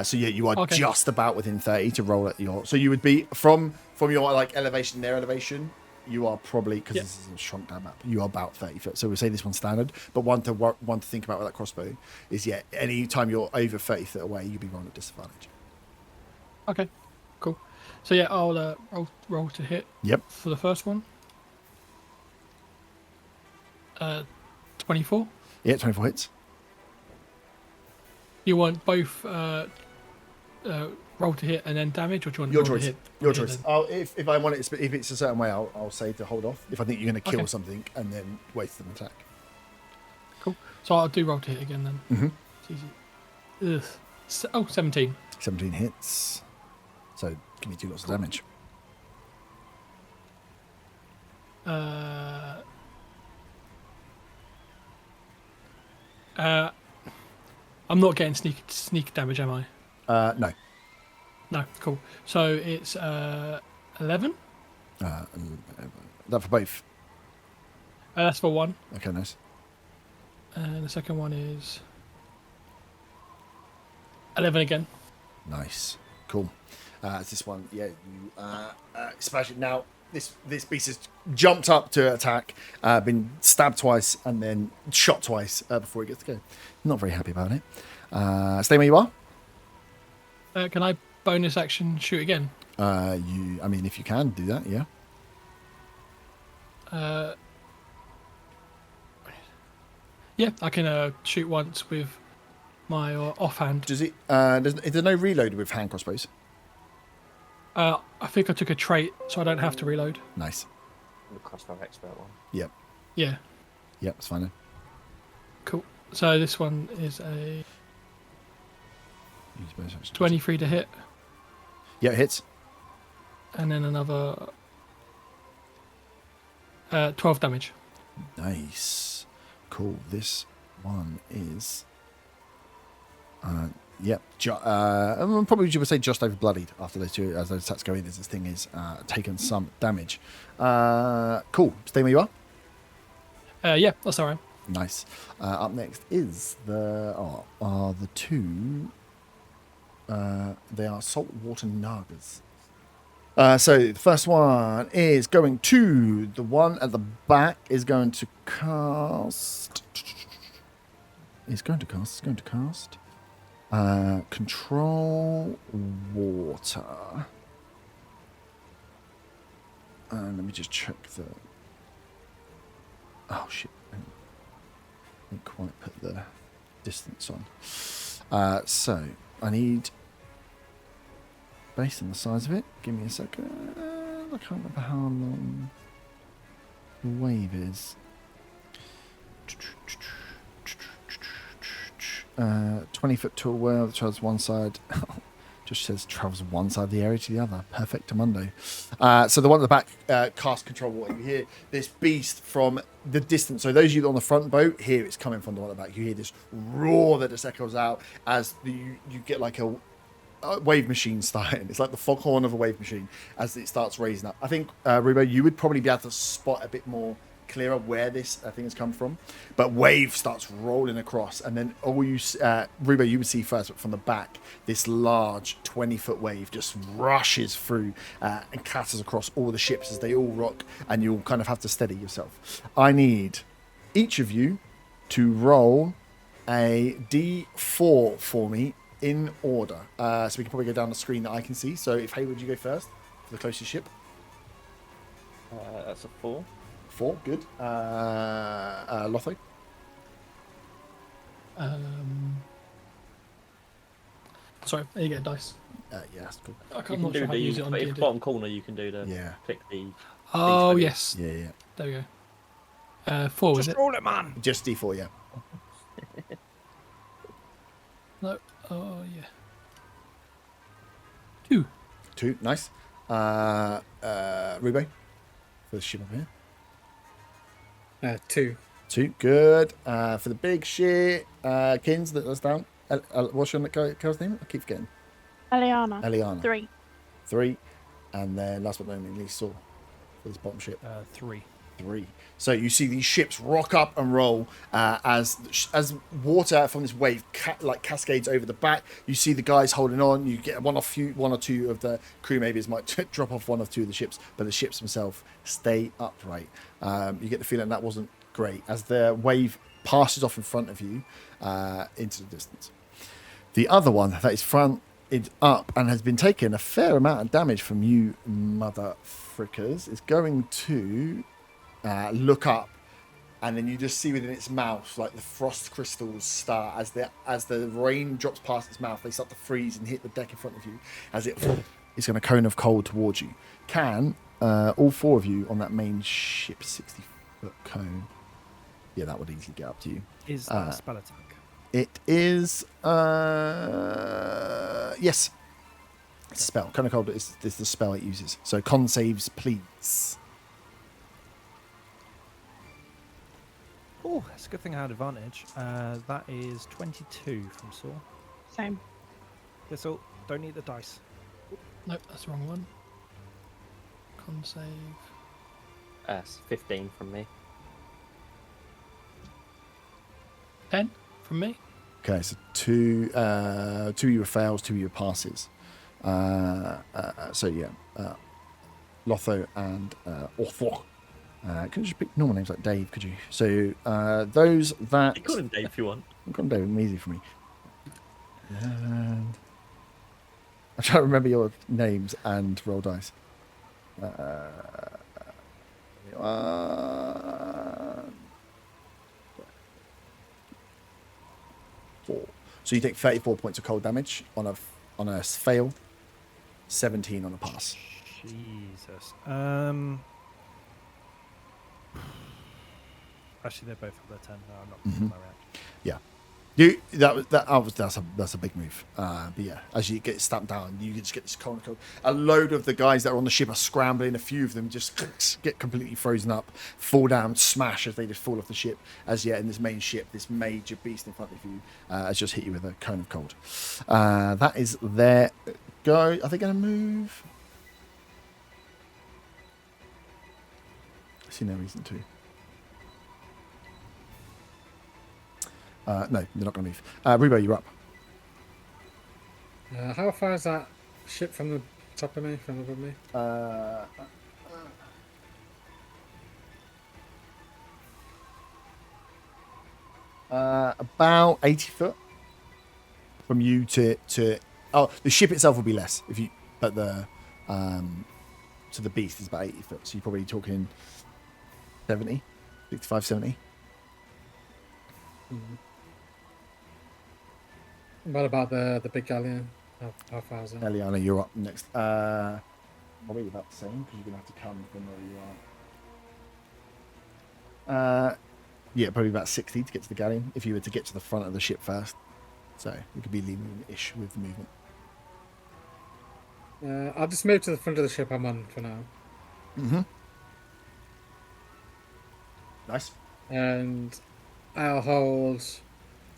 So yeah, you are Okay. just about within 30 to roll at your. So you would be from your like elevation, their elevation. You are probably, because this is a shrunk down map, you are about 30 foot. So we'll say this one's standard, but one to think about with that crossbow is any time you're over 30 foot away, you'll be rolling at disadvantage. Okay, cool. So yeah, I'll roll to hit. Yep. For the first one. 24. Yeah, 24 hits. You want both roll to hit and then damage, or do you want Your roll choice. to hit? Your and hit choice. then? If I want it, if it's a certain way, I'll say to hold off. If I think you're going to kill Okay. something and then waste an attack. Cool. So I'll do roll to hit again then. Mhm. It's easy. Ugh. 17. 17 hits. So give me 2 lots of damage. I'm not getting sneak damage, am I? No. No. Cool. So it's 11. That for both. That's for one. Okay, nice. And the second one is 11 again. Nice. Cool. It's this one. Yeah, you smash it. Now, this beast has jumped up to attack, been stabbed twice, and then shot twice before it gets to go. Not very happy about it. Stay where you are. Can I bonus action shoot again? I mean, if you can do that, yeah. Yeah, I can shoot once with my offhand. Does it? Is there no reload with hand crossbows? I think I took a trait, so I don't have to reload. Nice. The crossbow expert one. Yep. Yeah, Yep, it's fine then. cool. So this one is a Use bonus action. 23 to hit, Yeah, it hits. and then another 12 damage. Nice. Cool. This one is. Yep. Probably you would say just over bloodied after those two, as those attacks go in, as this thing is taken some damage. Cool. Stay where you are. Yeah, that's all right. Nice. Up next is the two. They are saltwater nagas. So the first one is going to the one at the back. Is going to cast. Control water. Let me just check the. Oh shit! I didn't quite put the distance on. So I need. Based on the size of it, give me a second. I can't remember how long the wave is. 20 foot tall whale that travels one side. Just says travels one side of the area to the other. Perfectamundo. So the one at the back cast control water. You hear this beast from the distance. So those of you on the front boat, here it's coming from the one at the back. You hear this roar that just echoes out as you get like a wave machine starting. It's like the foghorn of a wave machine as it starts raising up. I think, Rubo, you would probably be able to spot a bit more clearer where this thing has come from. But wave starts rolling across, and then all you, Rubo, you would see first, but from the back, this large 20-foot wave just rushes through and clatters across all the ships as they all rock, and you'll kind of have to steady yourself. I need each of you to roll a D4 for me in order. So we can probably go down the screen that I can see. So if Hayward, you go first for the closest ship. That's a 4. 4, good. Lotho. Sorry, you get a dice. Yeah, that's cool. I'm not sure how to use it on the D&D. bottom corner. You can do the Yeah. click the. Oh D20. yes, Yeah. there we go. 4 was Just it? roll it, man. Just D4, yeah. No. Oh yeah. 2. 2, nice. Rubo for the ship up here. 2. 2, good. For the big shit, Kins, that's down. What's your girl's name? I keep forgetting. Eliana. 3. 3. And then last but not least, Saul for this bottom ship. 3. 3. So you see these ships rock up and roll as water from this wave cascades over the back. You see the guys holding on. You get one or two of the crew members might drop off one or two of the ships, but the ships themselves stay upright. You get the feeling that wasn't great as the wave passes off in front of you into the distance. The other one that is fronted up and has been taking a fair amount of damage from you mother frickers is going to look up, and then you just see within its mouth like the frost crystals start as the rain drops past its mouth. They start to freeze and hit the deck in front of you as it is going to cone of cold towards you. Can all 4 of you on that main ship 60-foot cone? Yeah, that would easily get up to you. Is that a spell attack? It is. Yes. It's a spell. Cone of cold is the spell it uses. So con saves, please. Oh, that's a good thing I had advantage. That is 22 from Saul. Same. Thistle, don't need the dice. Nope, that's the wrong one. Con save. That's 15 from me. 10 from me. Okay, so 2 of you are fails, 2 of you are passes. So yeah, Lotho and Orthor. Can you just pick normal names like Dave? Could you? So those that You call him Dave if you want. I'm calling Dave. It's easy for me. And I'm trying to remember your names and roll dice. 4. So you take 34 points of cold damage on a fail, 17 on a pass. Jesus. Actually, they're both at their 10. No, I'm not going to react. Yeah. That's a big move. But yeah, as you get stamped down, you just get this cold. A load of the guys that are on the ship are scrambling. A few of them just get completely frozen up, fall down, smash as they just fall off the ship. As in this main ship, this major beast in front of you has just hit you with a cone of cold. That is their go. Are they going to move? I see no reason to. No, they're not going to move. Rubo, you're up. How far is that ship from the top of me, from above me? About 80 foot from you to. Oh, the ship itself will be less if you, but the to the beast is about 80 foot. So you're probably talking 70, 65, 70. What about the big galleon? How far is it? Eliana, you're up next. Probably about the same because you're gonna have to come from where you are. Yeah, probably about 60 to get to the galleon if you were to get to the front of the ship first. So you could be leaving-ish with the movement. I'll just move to the front of the ship I'm on for now. Nice. And I'll hold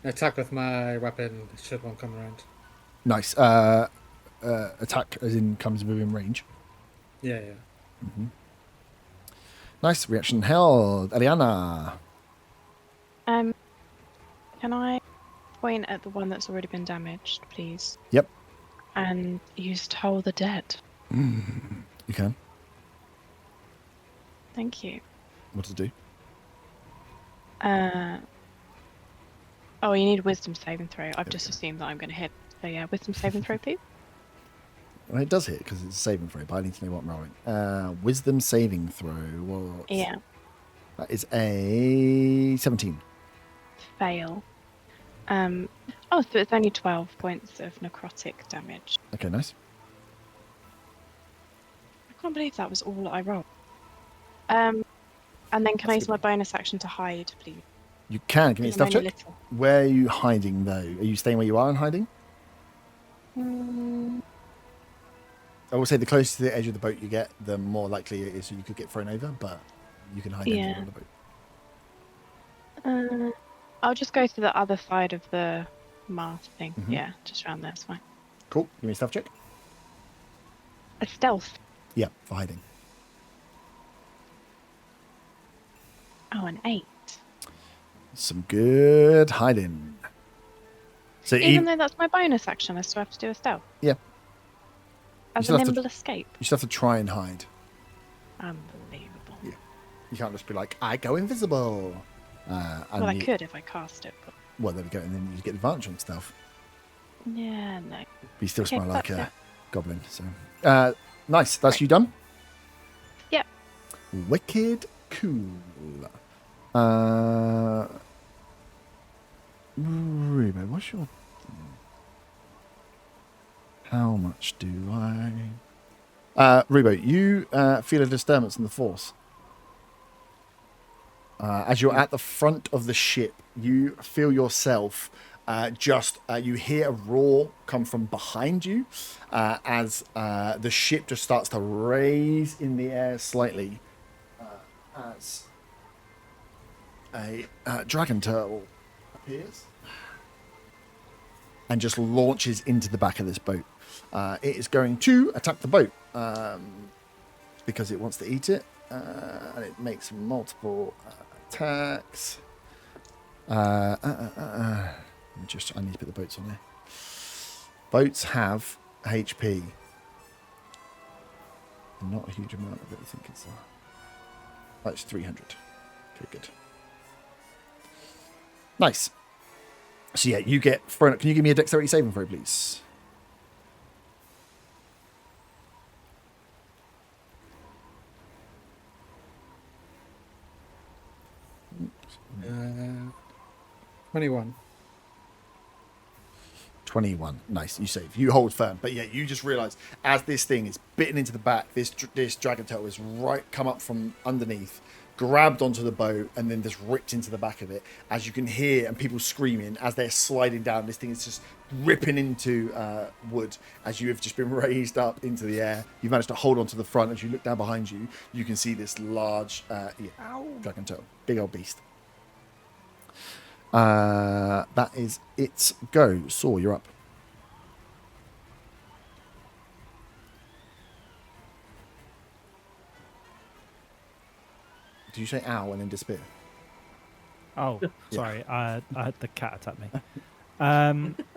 an attack with my weapon should one come around. Nice. Attack as in comes within range. Yeah. Nice. Reaction held. Eliana. Can I point at the one that's already been damaged, please? Yep. And use Toll the Dead. You can. Thank you. What does it do? Oh, you need wisdom saving throw. I've just assumed that I'm going to hit. So yeah, wisdom saving throw, please. Well, it does hit because it's a saving throw, but I need to know what I'm rolling. Wisdom saving throw. What? Yeah, That is a 17. fail. Oh, so it's only 12 points of necrotic damage. Okay, nice. I can't believe that was all I rolled. And then can I That's use good. my bonus action to hide, please? You can. Give me a Because I'm stuff only check. little. Where are you hiding, though? Are you staying where you are and hiding? I will say the closer to the edge of the boat you get, the more likely it is you could get thrown over, but you can hide anywhere Yeah. on the boat. I'll just go to the other side of the mast thing. Mhm. Yeah, just around there, it's fine. Cool. Give me a stuff check. A stealth. Yeah, for hiding. Oh, an 8. Some good hiding. So Even though that's my bonus action, I still have to do a stealth. Yeah. As still a have to- nimble escape. you still have to try and hide. Unbelievable. Yeah. You can't just be like, I go invisible. And Well, I you- could if I cast it, but Well, there we go. And then you get advantage on stuff. yeah, no. But you still Okay, smell like that's a it. goblin. So, nice. That's Right. you done? Yep. Wicked cool. Rubo, what's your... How much do I... Rubo, you feel a disturbance in the force. As you're at the front of the ship, you feel yourself you hear a roar come from behind you as the ship just starts to raise in the air slightly as a dragon turtle appears and just launches into the back of this boat. It is going to attack the boat because it wants to eat it, and it makes multiple attacks. I need to put the boats on here. Boats have HP. Not a huge amount of it, I think it's... it's 300. Okay, good. Nice. So yeah, you get thrown up. Can you give me a dexterity saving throw, please? Uh, 21. 21. Nice. You save. You hold firm. But yeah, you just realise as this thing is bitten into the back, this dragon turtle is come up from underneath, grabbed onto the boat, and then just ripped into the back of it. As you can hear, and people screaming as they're sliding down. This thing is just ripping into wood as you have just been raised up into the air. You've managed to hold onto the front. As you look down behind you, you can see this large dragon turtle. Big old beast. That is its go. Saw, you're up. Did you say ow and then disappear? Oh, sorry. I had the cat attack me.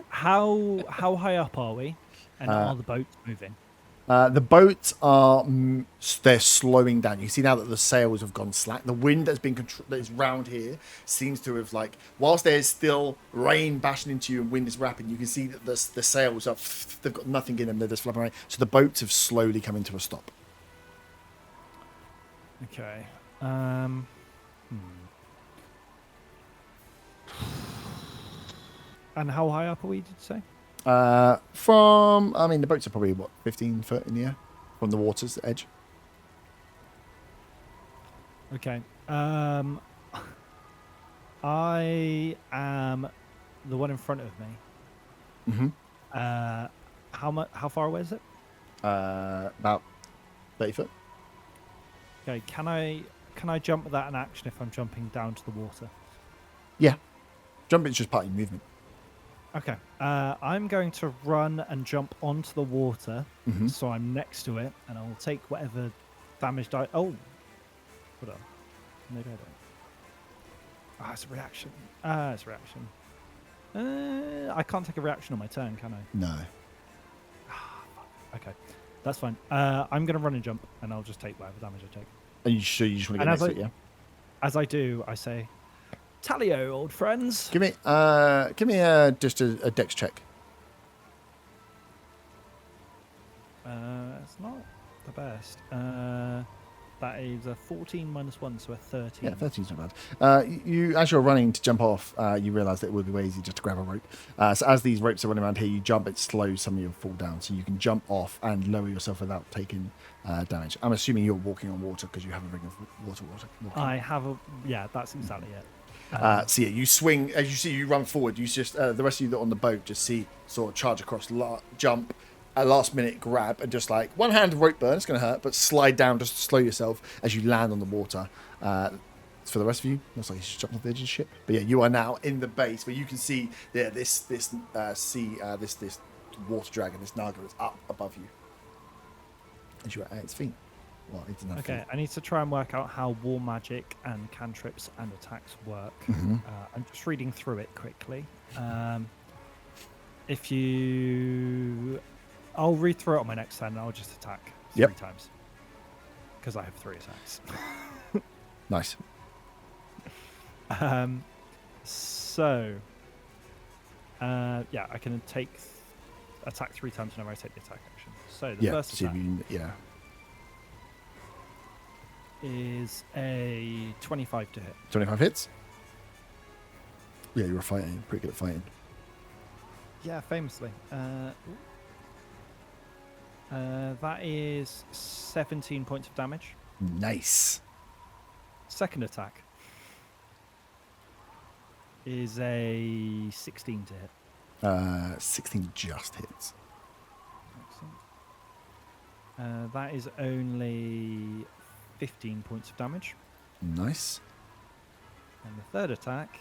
How high up are we? And are the boats moving? The boats are they're slowing down. You see now that the sails have gone slack. The wind that's been that is round here seems to have whilst there's still rain bashing into you and wind is rapping, you can see that the sails are they've got nothing in them. They're just flapping around. So the boats have slowly come into a stop. Okay. And how high up are we, did you say? The boats are probably 15 foot in the air from the water's edge. Okay. I am the one in front of me. Mm-hmm. How far away is it? About 30 foot. Okay. Can I jump without an action if I'm jumping down to the water? Yeah. Jumping's just part of your movement. Okay. I'm going to run and jump onto the water, Mhm. so I'm next to it, and I'll take whatever damage die. Oh, hold on. Maybe I don't. It's a reaction. It's a reaction. I can't take a reaction on my turn, can I? No. Okay, that's fine. I'm going to run and jump, and I'll just take whatever damage I take. Are you sure you just want to And get as next to it? Yeah. As I do, I say, "Talio, old friends." Give me just a dex check. It's not the best. That is a 14 minus 1, so a 13. Yeah, 13's not bad. You, as you're running to jump off, you realise that it would be way easy just to grab a rope. So as these ropes are running around here, you jump, it slows some of your fall down, so you can jump off and lower yourself without taking damage. I'm assuming you're walking on water because you have a ring of water. I have a... Yeah, that's exactly it. So yeah, you swing, as you see, you run forward. You just, the rest of you that are on the boat just see sort of charge across, jump, a last minute grab, and just like one hand rope burn, it's going to hurt, but slide down just to slow yourself as you land on the water. For the rest of you, looks like you should jump off the edge of the ship. But yeah, you are now in the base where you can see this water dragon, this Naga is up above you as you are at its feet. Well, it doesn't have Okay, feet. I need to try and work out how war magic and cantrips and attacks work. I'm just reading through it quickly. I'll read through it on my next turn and I'll just attack 3 times. Because I have 3 attacks. Nice. Yeah, I can attack 3 times whenever I take the attack action. So the first attack is a 25 to hit. 25 hits? Yeah, you were fighting. Pretty good at fighting. Yeah, famously. That is 17 points of damage. Nice. Second attack is a 16 to hit. 16 just hits. Excellent. That is only 15 points of damage. Nice. And the third attack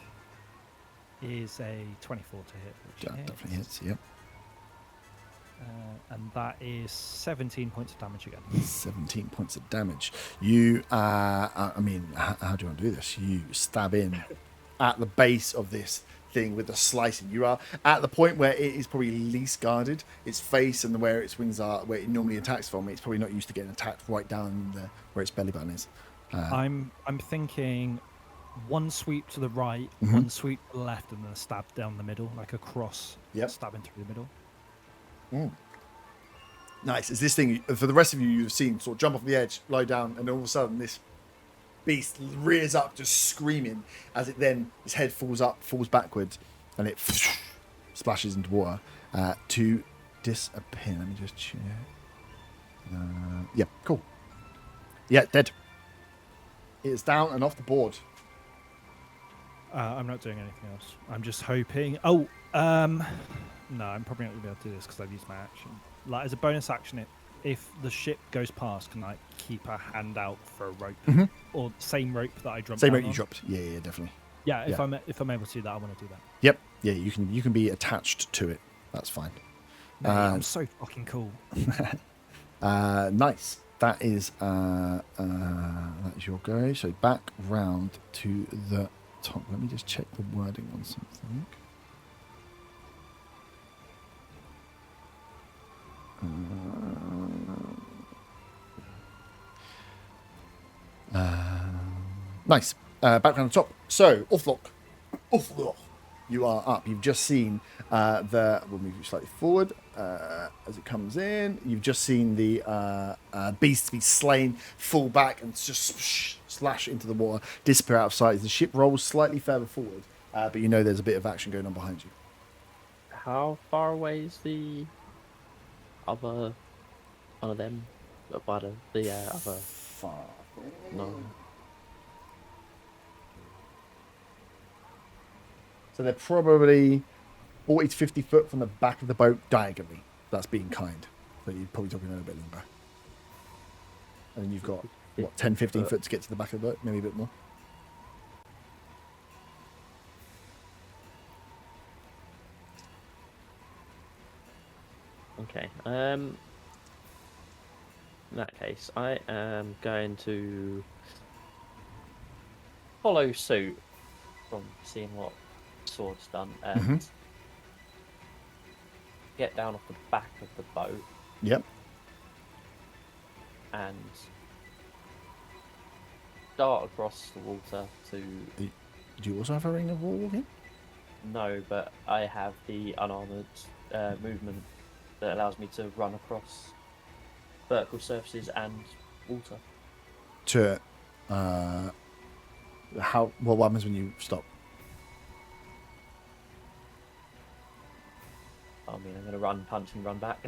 is a 24 to hit. Which That definitely hits, yep. And that is 17 points of damage again. 17 points of damage. You, I mean, how do you want to do this? You stab in at the base of this thing with the slicing. You are at the point where it is probably least guarded. Its face and where its wings are, where it normally attacks from, it's probably not used to getting attacked right down where its belly button is. I'm thinking one sweep to the right, one sweep to the left, and then a stab down the middle, like a cross stabbing through the middle. Nice. Is this thing, for the rest of you, you've seen sort of jump off the edge, lie down, and all of a sudden this beast rears up, just screaming, as it then, its head falls backwards, and it splashes into water to disappear. Let me just check. Yeah, cool. Yeah, dead. It is down and off the board. I'm not doing anything else. I'm just hoping. No, I'm probably not going to be able to do this because I've used my action. Like as a bonus action, if the ship goes past, can I keep a hand out for a rope or same rope that I dropped? Same rope you dropped. Yeah, definitely. Yeah, if I'm able to do that, I want to do that. Yep. Yeah, you can be attached to it. That's fine. Mate, I'm so fucking cool. Nice. That is your go. So back round to the top. Let me just check the wording on something. Nice. Back around the top. So, Uthlock, you are up. You've just seen we'll move you slightly forward as it comes in. You've just seen the beast be slain, fall back, and just slash into the water, disappear out of sight as the ship rolls slightly further forward. But you know there's a bit of action going on behind you. How far away is the other one of them? The other. Far. No. So they're probably 40 to 50 foot from the back of the boat diagonally. That's being kind. So you're probably talking a little bit longer. And then you've got, 10, 15 foot to get to the back of the boat? Maybe a bit more. Okay. In that case, I am going to follow suit from seeing what Sword's done and get down off the back of the boat. Yep. And dart across the water to... Do you also have a ring of walking? No, but I have the unarmored movement that allows me to run across vertical surfaces and water. To what happens when you stop? I mean, I'm going to run, punch, and run back.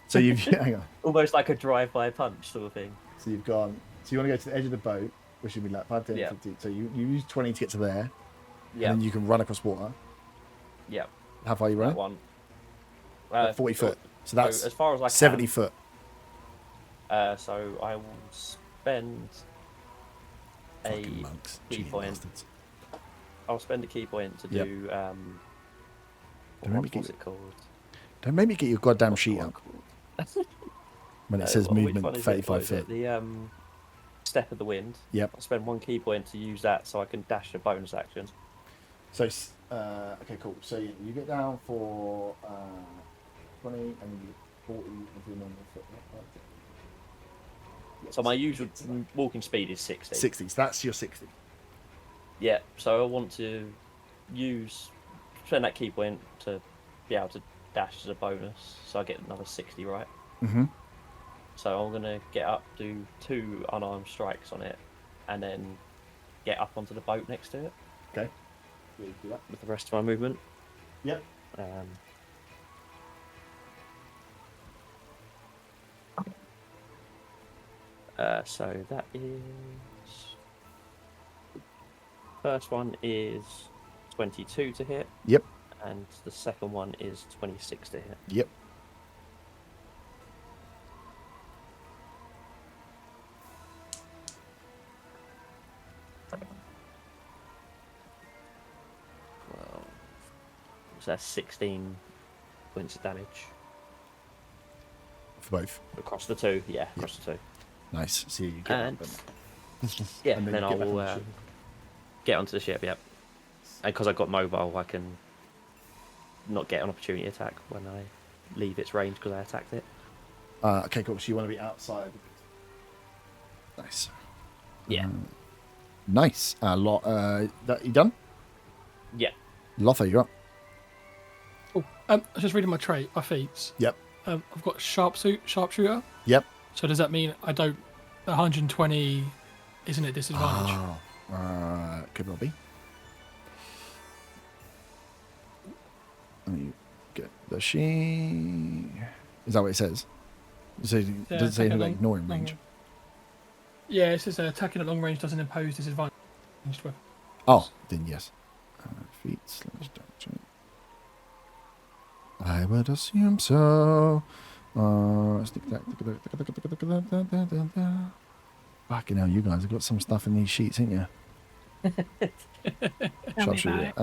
So you've hang on. Almost like a drive-by punch sort of thing. So you've gone. So you want to go to the edge of the boat, which would be like 5, 10, Yeah. 15. So you use 20 to get to there, Yeah. and then you can run across water. Yeah. How far are you That running? one. 40 foot. So that's as far as I 70 foot. So I will spend a Fucking monks. key cheating point. bastards. I'll spend a key point to Yep. do Don't make me what's get- it called? Don't make me get your goddamn What's the sheet one up called? when it says Which movement one is it? 35 What is it? foot. The step of the wind. Yep. I'll spend 1 key point to use that so I can dash a bonus action. So, okay, cool. So you get down for 20 and then you get 40 if you're normal foot. So my usual walking speed is 60. 60. So that's your 60. Yeah, so I want to spend that key point to be able to dash as a bonus, so I get another 60, right? Mm-hmm. So I'm going to get up, do 2 unarmed strikes on it, and then get up onto the boat next to it Okay. Yeah, you do that. with the rest of my movement. Yep. So that is... First one is 22 to hit. Yep. And the second one is 26 to hit. Yep. Well, so that's 16 points of damage For both. across the 2. Yeah, across the 2. Nice. See you get And up yeah, and then you get back on I'll the ship. get onto the ship. Yep. And because I've got mobile, I can not get an opportunity attack when I leave its range because I attacked it. Okay, cool. So you want to be outside. Nice. Yeah. Nice. That you done? Yeah. Lotho, you're up. Oh, I was just reading my trait, my feats. Yep. I've got sharpshooter. Yep. So does that mean I don't? 120 isn't it disadvantage? Could well be. Let me get the sheet. Is that what it says? Does it say attacking like at ignoring long- range? Yeah, it says attacking at long range doesn't impose disadvantage. Oh, then yes. Feet slash dungeon. I would assume so. Fucking hell, you guys have got some stuff in these sheets, ain't you? Tell me about it.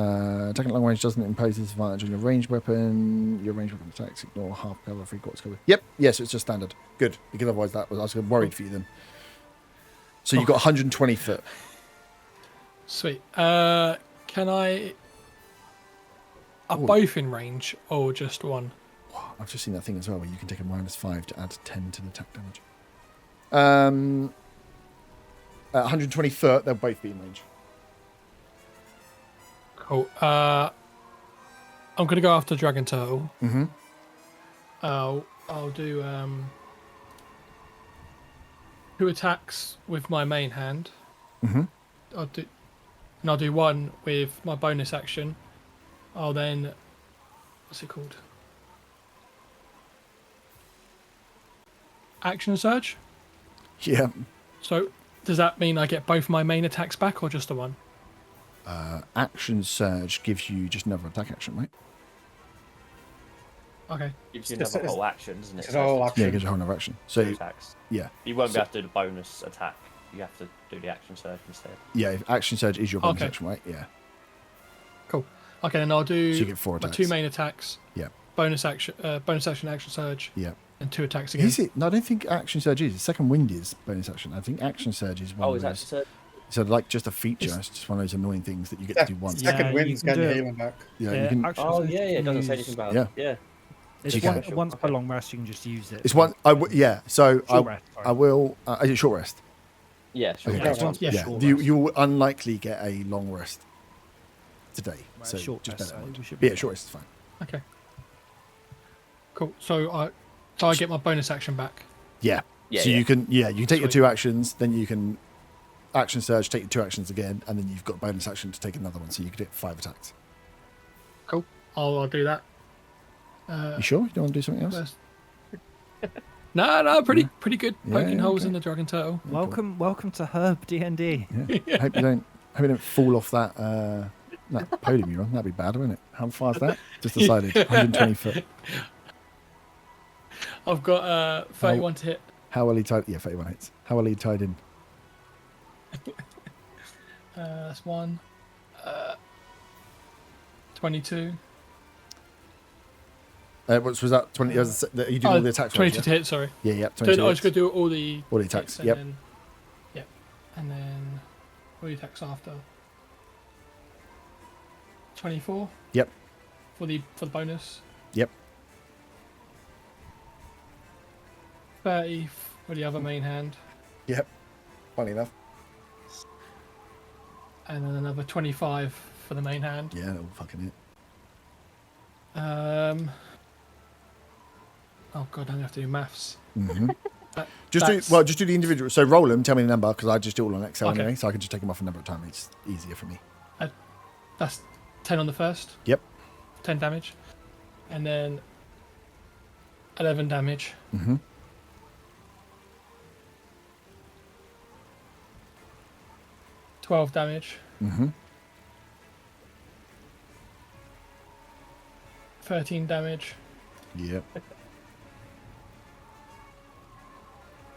Attacking at long range doesn't impose disadvantage on your ranged weapon. Your ranged weapon attacks ignore half cover, 3/4 cover. Yep, yes, it's just standard. Good, because otherwise I was worried for you then. So you've got 120 foot. Sweet. Can I? Are Ooh. both in range or just one? I've just seen that thing as well where you can take a -5 to add 10 to the attack damage. At 120 foot, they'll both be in range. Cool. I'm gonna go after Dragon Turtle. Mm-hmm. I'll do 2 attacks with my main hand. Mm-hmm. I'll do 1 with my bonus action. I'll then, what's it called? Action Surge. Yeah. So does that mean I get both my main attacks back or just the one? Action Surge gives you just another attack action, right? Okay. Gives you It's- another it's- whole action, doesn't it? it's a whole Yeah, action. it gives you a whole another action. So, Attacks. yeah. You won't So- be able to do the bonus attack. You have to do the action surge instead. Yeah, if Action Surge is your bonus Okay. action, right? Yeah. Okay, then I'll do So you get 4 my attacks. 2 main attacks. Yeah. Bonus action, action surge, Yeah. and 2 attacks again. Is it? No, I don't think Action Surge is. Second Wind is bonus action. I think Action Surge is one Oh, of is that those. surge? So, like, just a feature. It's- It's just one of those annoying things that you get to do once. Yeah. Second you wind's can getting do it. healing back. Yeah, you can. Action Oh, surge yeah, you it can doesn't say use- anything about Yeah. it. Yeah. It's You one, can. once per Okay. long rest, you can just use it. It's one. Yeah. So Short rest, sorry. I will. Is it short rest? Yeah, sure. Okay. Yeah, it's once per Yeah. short You rest. you will unlikely get a long rest today. Right, So short just rest, bear that in so mind. we should But be yeah, short rest is fine. Okay. Cool. So So I get my bonus action back. Yeah. Yeah, So yeah. you can take your Sweet. 2 actions, then you can action surge, take your 2 actions again, and then you've got bonus action to take another one, so you could hit 5 attacks. Cool. I'll do that. You sure? You don't want to do something else? First. No, pretty good. Yeah, Poking holes okay. in the dragon turtle. Welcome to Herb D&D. Yeah. Hope you don't fall off that podium you're on. That'd be bad, wouldn't it? How far is that? Just decided. 120 foot. I've got 31 to hit. How well he tied? Yeah, 31 hits. How well he tied in? That's 1. 22. What was that? 20. You doing all the attacks? 22 rolls, to hit, sorry. yeah, yeah. So 22 I just got hits. to do all the Attacks. hits and Yep. then, yep. And then all the attacks after. 24. Yep. For the bonus. Yep. 30 for the other main hand. Yep. Funny enough. And then another 25 for the main hand. Yeah, that'll fucking hit. Oh god, I'm gonna have to do maths. Mm-hmm. That- Just that's- do the individual. So roll them. Tell me the number because I just do it all on Excel Okay. anyway. So I can just take them off a number at a time. It's easier for me. That's 10 on the first. Yep. 10 damage. And then 11 damage. Mm-hmm. 12 damage. Mm-hmm. 13 damage. Yep.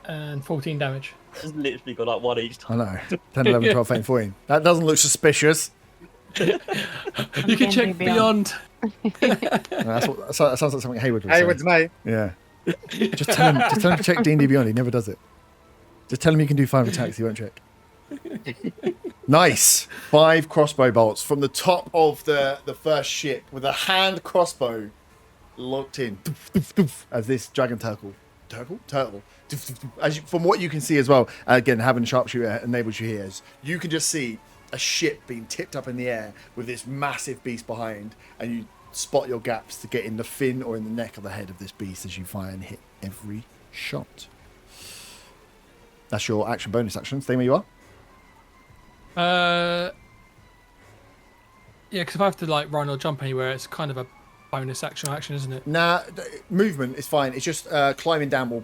And 14 damage. It's literally got like one each I time. know. 10, 11, 12, 13, 14. That doesn't look suspicious. You can check beyond. That sounds like something Hayward would say. Hayward's mate. Yeah. Just tell him to check D&D Beyond. He never does it. Just tell him you can do 5 attacks. He won't check. Nice. 5 crossbow bolts from the top of the first ship with a hand crossbow locked in as this dragon turtle. From what you can see as well, again, having a sharpshooter enables you here. As you can just see a ship being tipped up in the air with this massive beast behind, and you spot your gaps to get in the fin or in the neck or the head of this beast as you fire and hit every shot. That's your action bonus action. Stay where you are. Yeah, because if I have to like run or jump anywhere, it's kind of a bonus action, isn't it? Nah, movement is fine. It's just climbing down will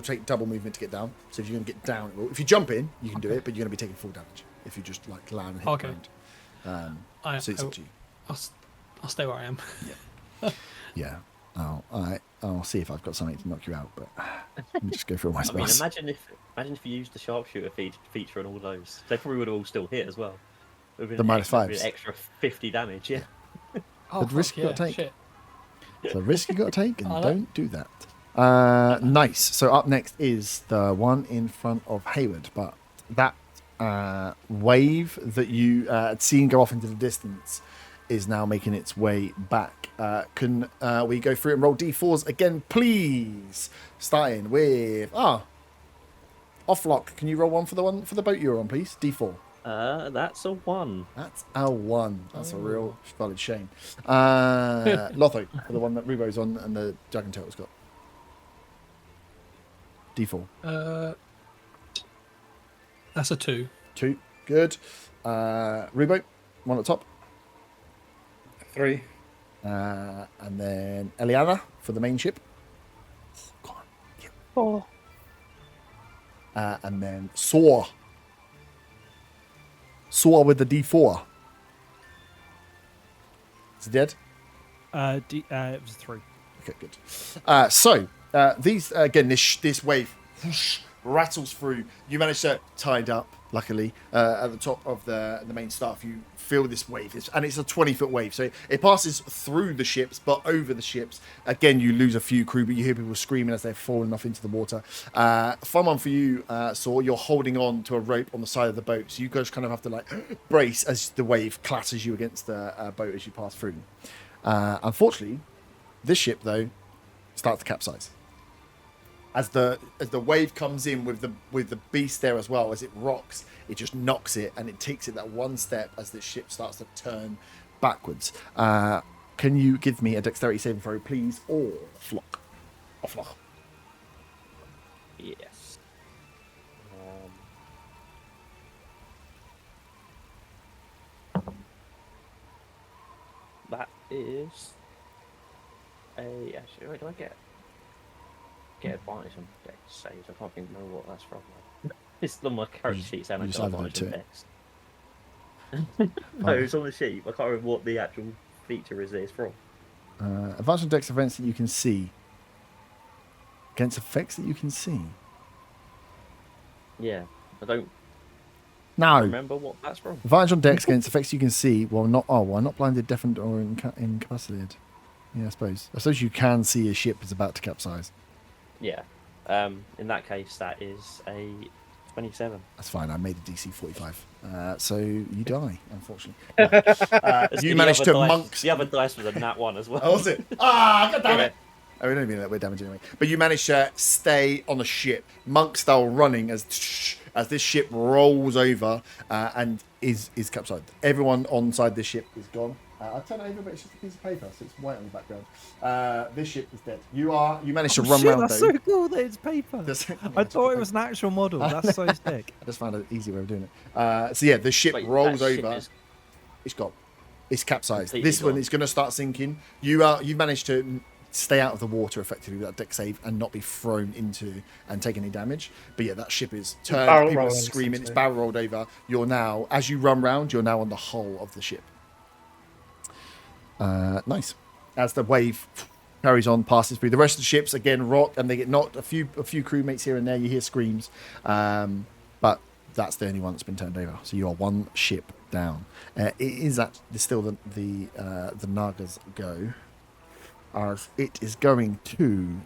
take double movement to get down. So if you're going to get down, if you jump in, you can do it, but you're going to be taking full damage if you just like land and hit Okay. the ground. So it's up to you. I'll stay where I am. Yeah. I'll see if I've got something to knock you out, but let me just go through all my I mean, spells. imagine if you used the sharpshooter feature on all those. They probably would have all still hit as well. It would have been The an -5s. extra 50 damage. Yeah. Oh, The risk fuck you gotta yeah, take. shit. It's a risk you got to take, and I like- don't do that. Nice. So up next is the one in front of Hayward, but that wave that you had seen go off into the distance is now making its way back. Can we go through and roll d4s again, please? Starting with Offlock. Can you roll one for the boat you're on, please? D4. That's a 1. That's a 1. That's a real solid shame. Lotho, for the one that Rubo's on and the Dragon Turtle's got. D4. That's a 2. 2. Good. Rubo, one at top. 3. And then Eliana for the main ship. Come on. Yeah. 4. And then Saw. Saw with the D4. Is it dead? It was 3. Okay, good. So these again, this wave whoosh, rattles through. You manage to tie it up. Luckily, at the top of the main staff, you feel this wave, and it's a 20-foot wave. So it passes through the ships, but over the ships. Again, you lose a few crew, but you hear people screaming as they're falling off into the water. Fun one for you, Saw. You're holding on to a rope on the side of the boat, so you guys kind of have to like brace as the wave clatters you against the boat as you pass through. Unfortunately, this ship though starts to capsize. As the wave comes in with the beast there as well, as it rocks, it just knocks it and it takes it that one step as the ship starts to turn backwards. Can you give me a dexterity saving throw, please, or Flock? Offloch. Yes. That is a. Actually, wait, do I get advantage on dex saves? I can't remember what that's from. It's on my character sheet saying I just got added it advantage to on it. dex. No, it's on the sheet. I can't remember what the actual feature is from. Advantage on dex events that you can see. Against effects that you can see. Yeah, I don't No. remember what that's from. Advantage on dex against effects you can see while not blinded, deafened, or incapacitated. Yeah, I suppose. You can see a ship is about to capsize. Yeah. In that case, that is a 27. That's fine. I made a DC 45. So you die, unfortunately. You The managed other to dice- monks. The other dice was a nat 1 as well. Oh, was it? God damn Yeah. it! Oh, we don't even know that we're damaged anyway. But you managed to stay on the ship, monk style, running as this ship rolls over and is capsized. Everyone on side this ship is gone. I'll turn it over, but it's just a piece of paper, so it's white on the background. This ship is dead. You managed to run round That's though. so cool that it's paper. I thought it was an actual model. That's so sick. I just found an easy way of doing it. So yeah, the ship Wait, rolls that ship over. is It's gone. It's capsized. completely This one gone. is going to start sinking. You managed to stay out of the water effectively with that deck save and not be thrown into and take any damage. But yeah, that ship is turned. Barrel People are rolling, screaming. It's essentially. barrel rolled over. You're now, as you run round, you're now on the hull of the ship. Nice. As the wave carries on, passes through the rest of the ships, again rock, and they get knocked. A few crewmates here and there. You hear screams, but that's the only one that's been turned over. So you are one ship down. It is still the Naga's go, as it is going to.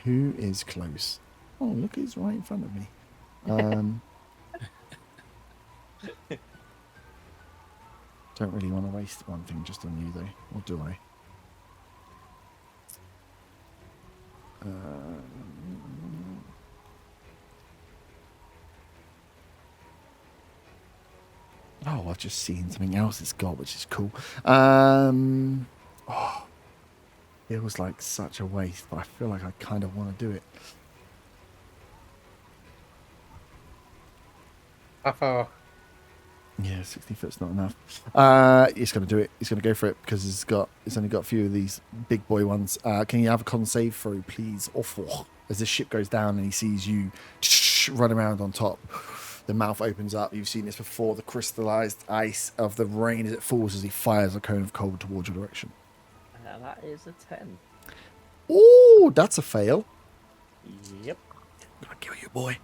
Who is close? Oh, look, he's right in front of me. Don't really want to waste one thing just on you, though. Or do I? Oh, I've just seen something else it's got, which is cool. It was like such a waste, but I feel like I kind of want to do it. How far? Yeah, 60 foot's not enough. It's going to do it. He's going to go for it because it's only got a few of these big boy ones. Can you have a con save throw, please? Awful. As the ship goes down and he sees you run around on top, the mouth opens up. You've seen this before. The crystallized ice of the rain as it falls as he fires a cone of cold towards your direction. That is a 10. Ooh, that's a fail. Yep. I'm gonna kill you, boy.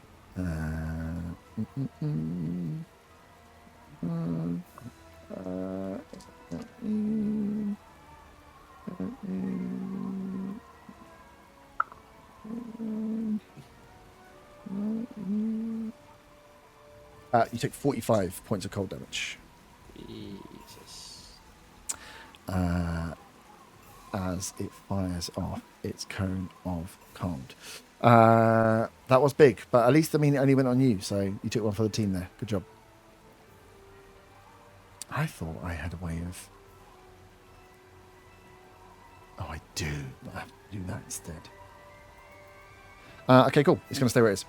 You take 45 points of cold damage. Jesus. As it fires off its cone of cold. That was big, but at least, I mean, it only went on you, so you took one for the team there. Good job. I thought I had a way of... Oh, I do. I have to do that instead. Okay, cool. It's going to stay where it is.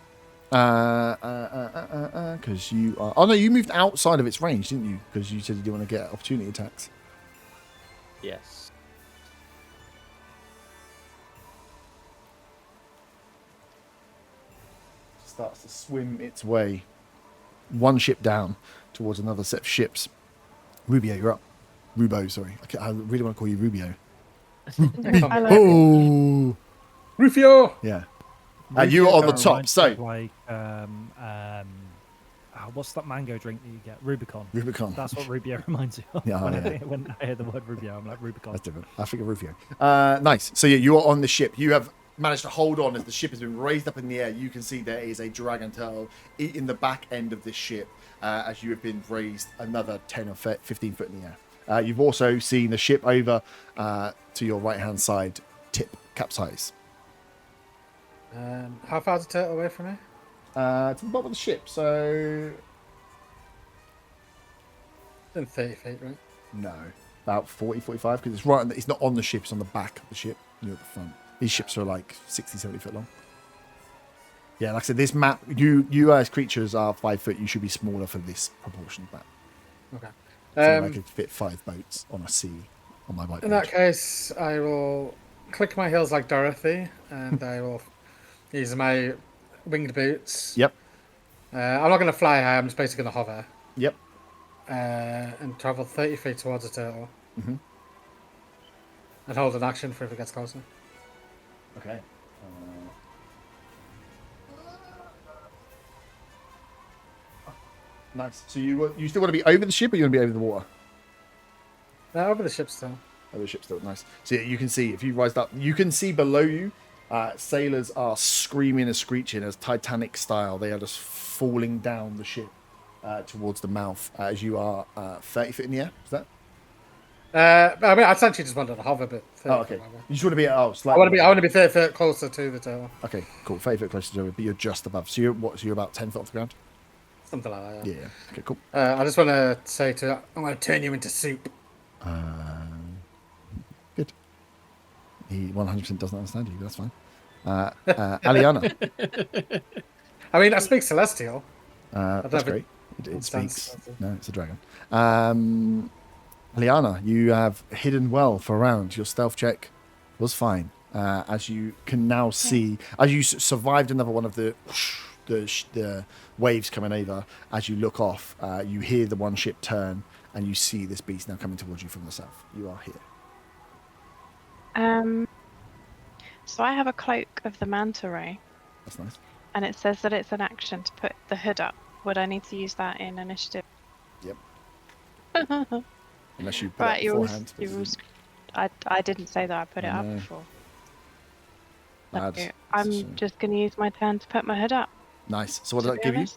Because you are... Oh, no, you moved outside of its range, didn't you? Because you said you didn't want to get opportunity attacks. Yes. Starts to swim its way one ship down towards another set of ships. Rubio, you're up. Rubo, sorry. I really want to call you Rubio. I like it. Oh, Rufio! yeah. You are on the Rubicon top. reminds So me of what's that mango drink that you get? Rubicon. Rubicon. That's what Rubio reminds me of. Yeah, When I hear the word Rubio, I'm like Rubicon. That's different. I think of Rufio. Nice. So yeah, you are on the ship. You have managed to hold on as the ship has been raised up in the air. You can see there is a dragon tail in the back end of this ship as you have been raised another 10 or 15 foot in the air. You've also seen the ship over to your right-hand side tip capsize. How far is the turtle away from me? To the bottom of the ship, so... In 30 feet, right? No. about 40, 45, because it's right. It's not on the ship. It's on the back of the ship. You're at the front. These ships are like 60, 70 foot long. Yeah, like I said, this map, you as creatures are 5 foot. You should be smaller for this proportion of that. Okay. So I could fit 5 boats on a sea on my whiteboard. In that case, I will click my heels like Dorothy, and I will use my winged boots. Yep. I'm not going to fly high. I'm just basically going to hover. Yep. And travel 30 feet towards the turtle. Mm-hmm. And hold an action for if it gets closer. Okay. Nice. So you still want to be over the ship, or you want to be over the water? Over the ship still. Over the ship still. Nice. So yeah, you can see, if you rise up, you can see below you, sailors are screaming and screeching as Titanic style. They are just falling down the ship towards the mouth as you are 30 feet in the air. Is that? I mean, I essentially just wanted to hover, but Okay. You just want to be I want to be 30 feet closer to the turtle. Okay, cool. 30 foot closer to it, but you're just above. So you're what? So you're about 10 foot off the ground. Something like that. Yeah. Okay. Cool. I just want to say to it, I'm going to turn you into soup. Good. He 100% doesn't understand you. That's fine. Aliana. I mean, I speak Celestial. That's great. It speaks. Celestial. No, it's a dragon. Aliana, you have hidden well for a round. Your stealth check was fine. As you can now see, as you survived another one of the waves coming over, as you look off, you hear the one ship turn, and you see this beast now coming towards you from the south. You are here. So I have a cloak of the manta ray, That's nice. and it says that it's an action to put the hood up. Would I need to use that in initiative? Yep. Unless you put Right, it you're all, beforehand. you're all, I didn't say that I put it up No. before. Bad. So It's a I'm shame. just going to use my turn to put my hood up. Nice. So what to does that be give you?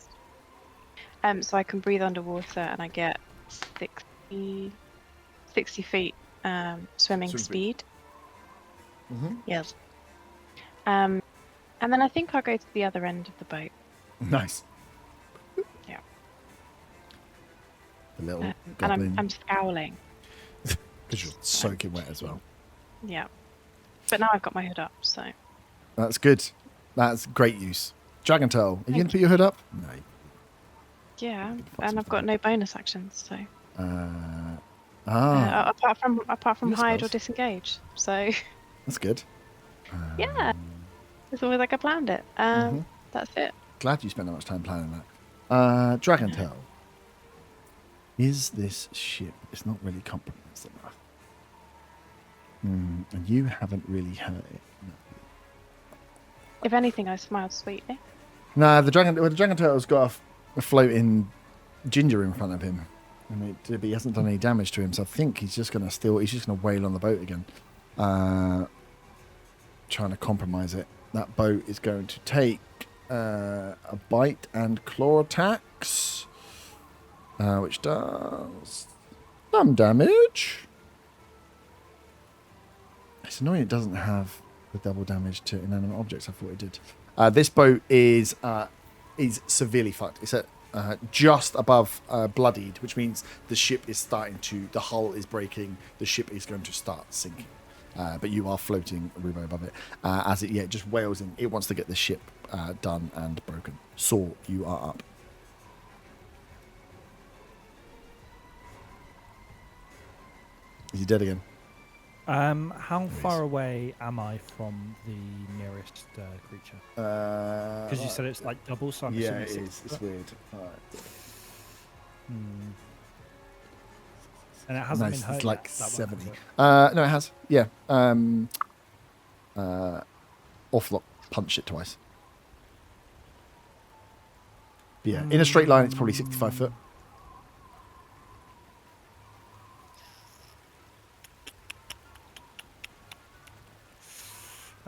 honest. So I can breathe underwater, and I get 60 feet swimming Swim speed. speed. Mm-hmm. Yes. And then I think I'll go to the other end of the boat. Nice. Yeah. The little And goblin. I'm scowling. Because you're soaking wet as well. Yeah. But now I've got my hood up, so. That's good. That's great use. Dragon Tail, are you going to Thank put your hood up? No. Yeah. Fuck And I've got no bonus actions, so. Apart from Yes, hide or boss. disengage. So That's good. yeah. It's always like I planned it. That's it. Glad you spent that much time planning that. Dragon Tail. Is this ship? It's not really compromised enough. And you haven't really hurt it. No. If anything, I smiled sweetly. Nah, the dragon turtle's got a floating ginger in front of him, and he hasn't done any damage to him. So I think he's just gonna wail on the boat again, trying to compromise it. That boat is going to take a bite and claw attacks, which does some damage. It's annoying it doesn't have the double damage to inanimate objects. I thought it did. This boat is severely fucked. It's at just above bloodied, which means the ship is the hull is breaking. The ship is going to start sinking. But you are floating right above it. As it just wails in. It wants to get the ship done and broken. Saw, you are up. Is he dead again? How far away am I from the nearest creature? Because you said it's like double, so I'm yeah, assuming it it's is. It's weird. And it hasn't Nice, been hurt it's like yet, that one, 70. has it? No, it has. Yeah. Ortholok punched it twice. But yeah, in a straight line, it's probably 65 foot.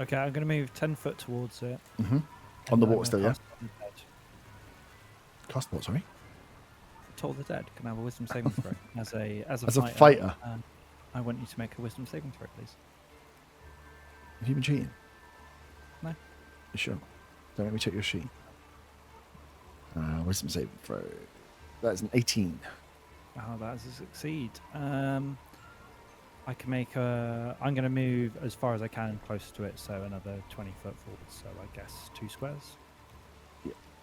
Okay, I'm going to move 10 foot towards it. Mm-hmm. On and the I'm water still, gonna yeah? cast on the dead. Cast what, sorry? Toll the dead. Can I have a wisdom saving throw? As a As a fighter? I want you to make a wisdom saving throw, please. Have you been cheating? No. You sure? Don't let me check your sheet. Wisdom saving throw. That is an 18. Oh, that is a succeed. I can make a. I'm going to move as far as I can close to it, so another 20 foot forward. So I guess 2 squares.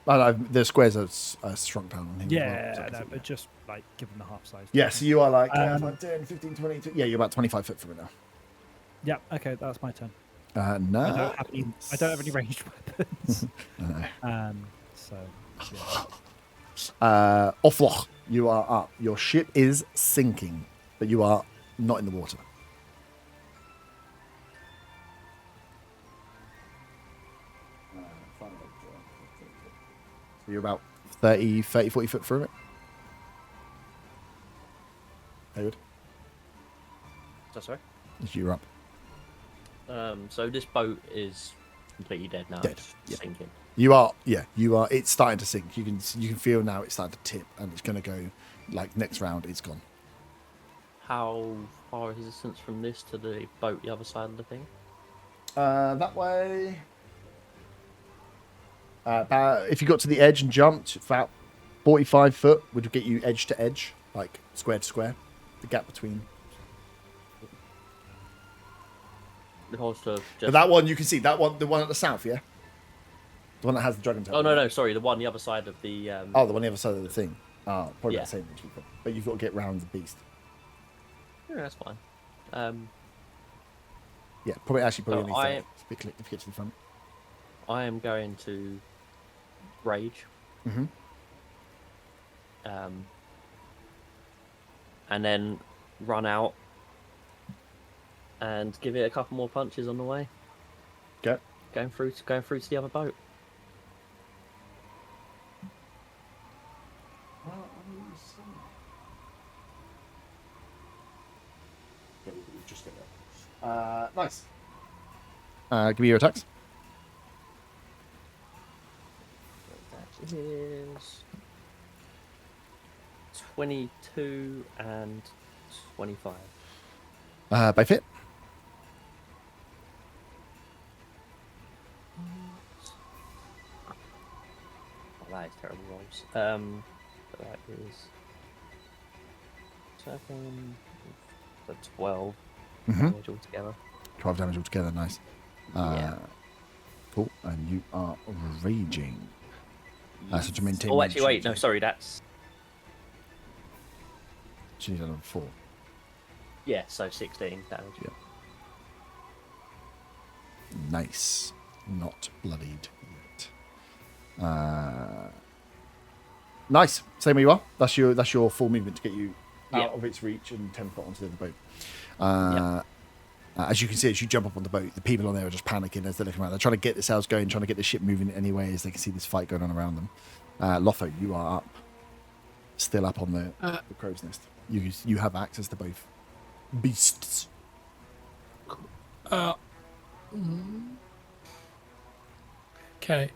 The squares are shrunk down on him. Yeah, as well, so no, but just like give them the half size. yeah, so you are like 5, 10, 15, 20. Yeah, you're about 25 foot from it now. Yeah, okay, that's my turn. No. I don't have any ranged weapons. No. So. Yeah. Offloch, you are up. Your ship is sinking, but you are not in the water. So you're about 30, 40 foot through it. Hayward, So sorry. you're up. So this boat is completely dead now. Dead, It's yeah. sinking. You are. It's starting to sink. You can feel now it's starting to tip, and it's going to go like next round. It's gone. How far is the distance from this to the boat the other side of the thing? That way. About, if you got to the edge and jumped, about 45 foot would get you edge to edge, like square to square. The gap between. The whole sort of But just... that one you can see. That one, the one at the south, yeah. The one that has the dragon tail. Oh no, sorry, the one the other side of the. Oh, the one on the other side of the thing. Probably Yeah. about the same actually. But you've got to get round the beast. Yeah, that's fine. Yeah, probably So only 30 if you get to the front. I am going to rage. Mhm. And then run out and give it a couple more punches on the way. Okay. Going through to the other boat. Nice. Give me your attacks. That is 22 and 25. By fit. Oh, that is terrible rolls. But that is 7, 12 Mhm. damage altogether. 12 damage altogether. Nice. Yeah. Cool. And you are raging. So to maintain. Oh, actually, wait, no, rage, sorry, that's you need another 4. yeah, so 16 damage. Yeah. Nice. Not bloodied yet. Nice. Stay where you are. That's your full movement to get you out Yep. of its reach and 10 foot onto the boat. As you can see, as you jump up on the boat, the people on there are just panicking as they're looking around. They're trying to get the sails going, trying to get the ship moving anyway as they can see this fight going on around them. Lotho, you are up. Still up on the crow's nest. You have access to both beasts. Okay.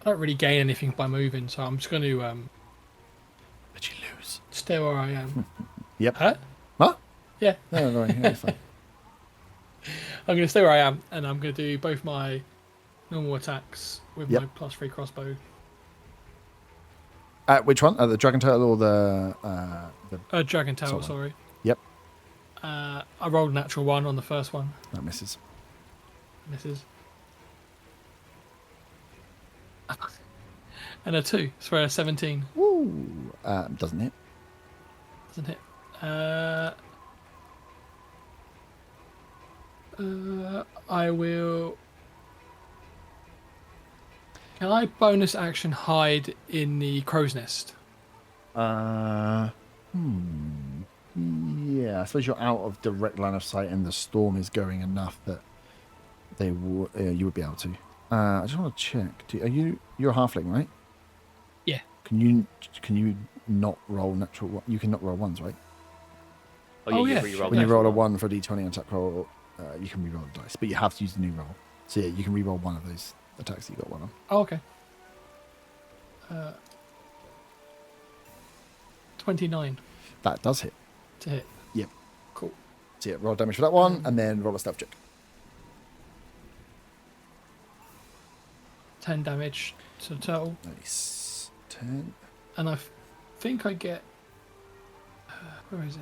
I don't really gain anything by moving, so I'm just going to But you lose. stay where I am. Yep. Huh? Huh? Yeah. No, yeah, it's fine. I'm going to stay where I am, and I'm going to do both my normal attacks with Yep. my +3 crossbow. Which one? The dragon turtle or the Dragon tail, Someone. sorry. Yep, I rolled a natural 1 on the first one. that misses. Misses. And a 2, so a 17. Woo! Doesn't hit. Doesn't hit. I will. Can I bonus action hide in the crow's nest? Yeah, I suppose you're out of direct line of sight, and the storm is going enough that you would be able to. I just want to check. You're a halfling, right? Yeah. Can you not roll natural? You can not roll ones, right? Oh, you yeah, re-roll sure. When you that roll a one. 1 for a d20 attack roll, you can re-roll the dice, but you have to use the new roll. So yeah, you can re-roll one of those attacks that you got one on. Oh, okay. 29 That does hit. to hit. Yep. Cool. So yeah, roll damage for that one, and then roll a stealth check. 10 damage to the turtle. Nice. 10. and I think I get. Where is it?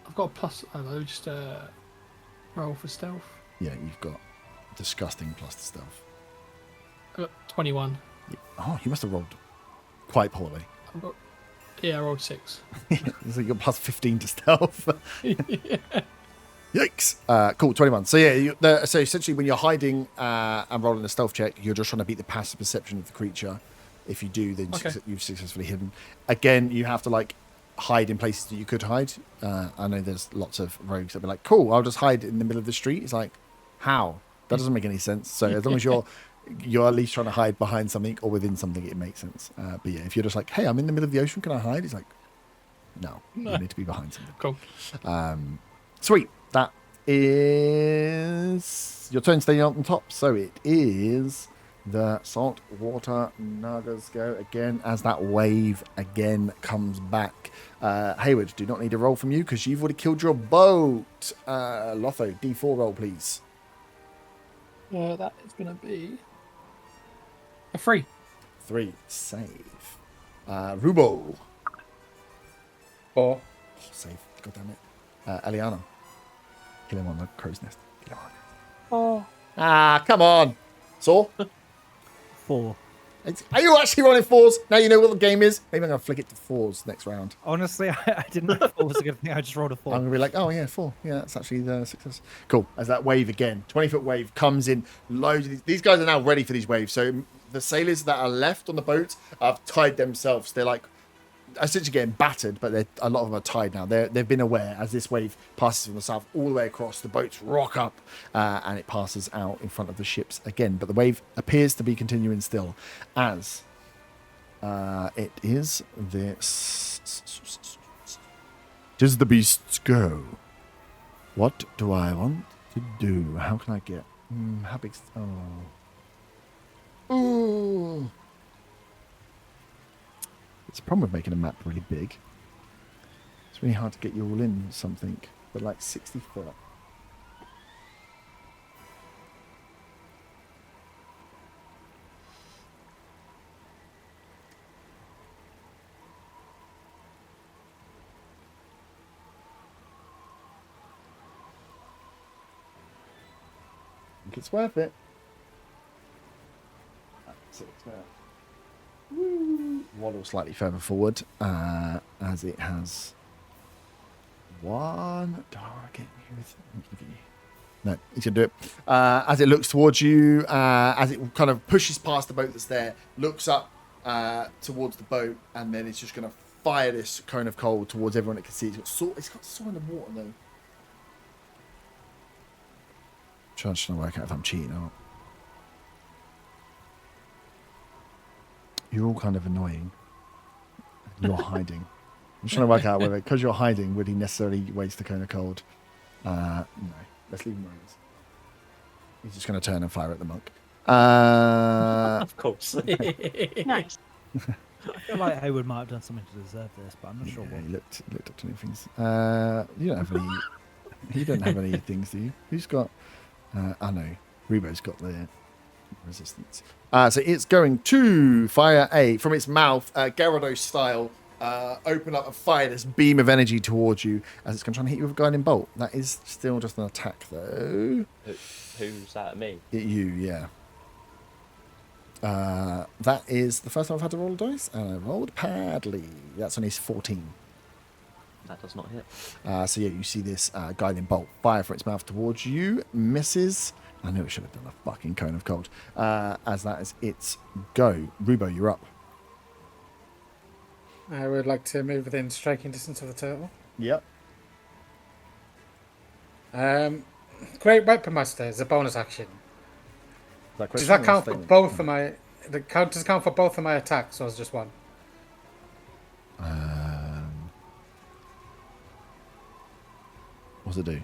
I've got a plus. I don't know, just roll for stealth. Yeah, you've got disgusting plus the stealth. I got 21. Oh, you must have rolled quite poorly. I rolled 6. So you got plus 15 to stealth. Yeah. Yikes. Cool, 21. So yeah, so essentially when you're hiding and rolling a stealth check, you're just trying to beat the passive perception of the creature. If you do, then you've successfully hidden. Again, you have to like hide in places that you could hide. I know there's lots of rogues that be like, cool, I'll just hide in the middle of the street. It's like, how? That doesn't make any sense. So as long as you're at least trying to hide behind something or within something, it makes sense. But yeah, if you're just like, hey, I'm in the middle of the ocean, can I hide? It's like, no. You need to be behind something. Cool. Sweet. That is your turn staying on top. So it is the saltwater Nagas go again as that wave again comes back. Hayward, do not need a roll from you because you've already killed your boat. Lotho, D4 roll, please. That is going to be a 3. 3. Save. Rubo. 4. Oh, save. God damn it. Eliana. Kill him on the crow's nest. Kill him on. Oh, Ah, come on. Saw? 4. Are you actually rolling 4s? Now you know what the game is? Maybe I'm going to flick it to 4s next round. Honestly, I didn't know 4 was a good thing. I just rolled a 4. I'm going to be like, oh, yeah, 4. Yeah, that's actually the success. Cool. As that wave again, 20-foot wave comes in. Loads of these guys are now ready for these waves. So the sailors that are left on the boat have tied themselves. They're like essentially getting battered, but a lot of them are tied now. They've been aware as this wave passes from the south all the way across. The boats rock up and it passes out in front of the ships again. But the wave appears to be continuing still as it is this. Does the beasts go? What do I want to do? How can I get? How big? Oh. Ooh. It's a problem with making a map really big. It's really hard to get you all in something, but like 60 foot. I think it's worth it. So it's worth it. Waddle slightly further forward as it has one target. No, he's going to do it. As it looks towards you, as it kind of pushes past the boat that's there, looks up towards the boat, and then it's just going to fire this cone of cold towards everyone it can see. It's got saw in the water, though. I'm trying to work out if I'm cheating or not. You're all kind of annoying. You're hiding. I'm trying to work out whether, because you're hiding, would he necessarily waste a cone of cold? No. Let's leave him where he is. He's just going to turn and fire at the monk. Of course. nice. I feel like Hayward might have done something to deserve this, but I'm not sure what. He looked up to new things. You don't have any. You don't have any things, do you? Who's got? I know. Rebo's got the resistance. So it's going to fire from its mouth, Gyarados style, open up and fire this beam of energy towards you as it's going to try and hit you with a guiding bolt. That is still just an attack, though. Who's that? Me? You, yeah. That is the first time I've had to roll a dice, and I rolled badly. That's on his 14. That does not hit. So yeah, you see this guiding bolt fire from its mouth towards you, misses. I knew it should have done a fucking cone of cold. As that is its go. Rubo, you're up. I would like to move within striking distance of the turtle. Yep. Great Weapon Master is a bonus action. Does that count for both of my? Does it count for both of my attacks, or is it just one? What's it do?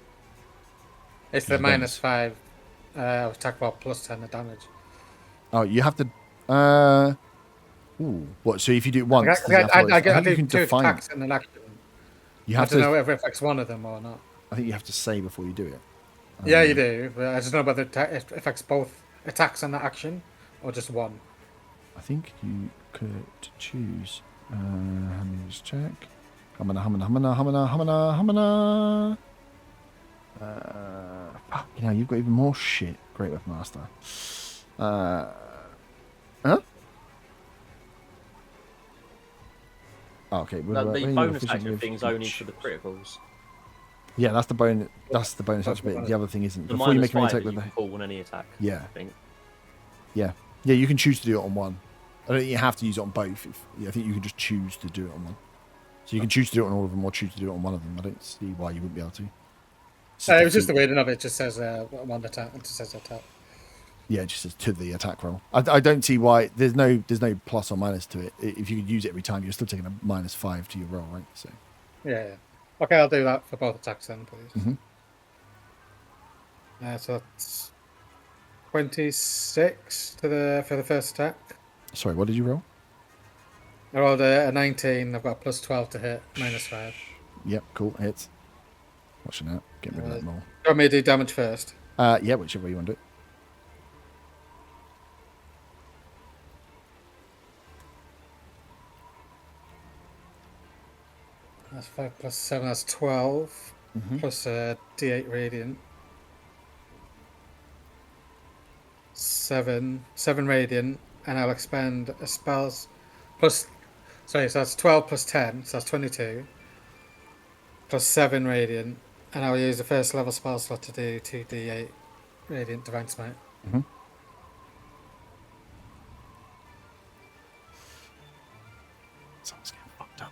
It's the -5 attack roll plus 10 the damage. Oh, you have to. Ooh, what? So if you do it once, I you do can 2 define attacks it. in an action. You I have don't to. know if it affects one of them or not. I think you have to say before you do it. Yeah, you do. But I just know whether it affects both attacks and that action, or just one. I think you could choose. Let me just check. Humana. You know, you've got even more shit. Great Weapon Master. Huh? Oh, okay. The bonus action thing's only for the criticals. Yeah, that's the bonus. That's the bonus action bit. The other thing isn't. The Before you minus make an 5 attack that with you the can pull on any attack. Yeah. I think. Yeah, you can choose to do it on one. I don't think you have to use it on both. I think you can just choose to do it on one. So you can choose to do it on all of them or choose to do it on one of them. I don't see why you wouldn't be able to. It was just the weirding of it. Just says one attack. It just says attack. Yeah, it just says to the attack roll. I don't see why there's no plus or minus to it. If you could use it every time, you're still taking a -5 to your roll, right? So. Yeah. Okay, I'll do that for both attacks then, please. Mm-hmm. So that's 26 for the first attack. Sorry, what did you roll? I rolled a 19. I've got a +12 to hit, -5. Yep, cool. Hits. Watching out. Get rid of that more. Do you want me to do damage first? Yeah, whichever way you want to do it. That's 5 + 7. That's 12. Mm-hmm. Plus D8 radiant. 7 radiant, and I'll expend a spell's plus. Sorry, so that's 12 + 10, so that's 22. Plus 7 radiant, and I'll use the first level spell slot to do 2d8 radiant divine smite. Mm-hmm. Someone's getting fucked up.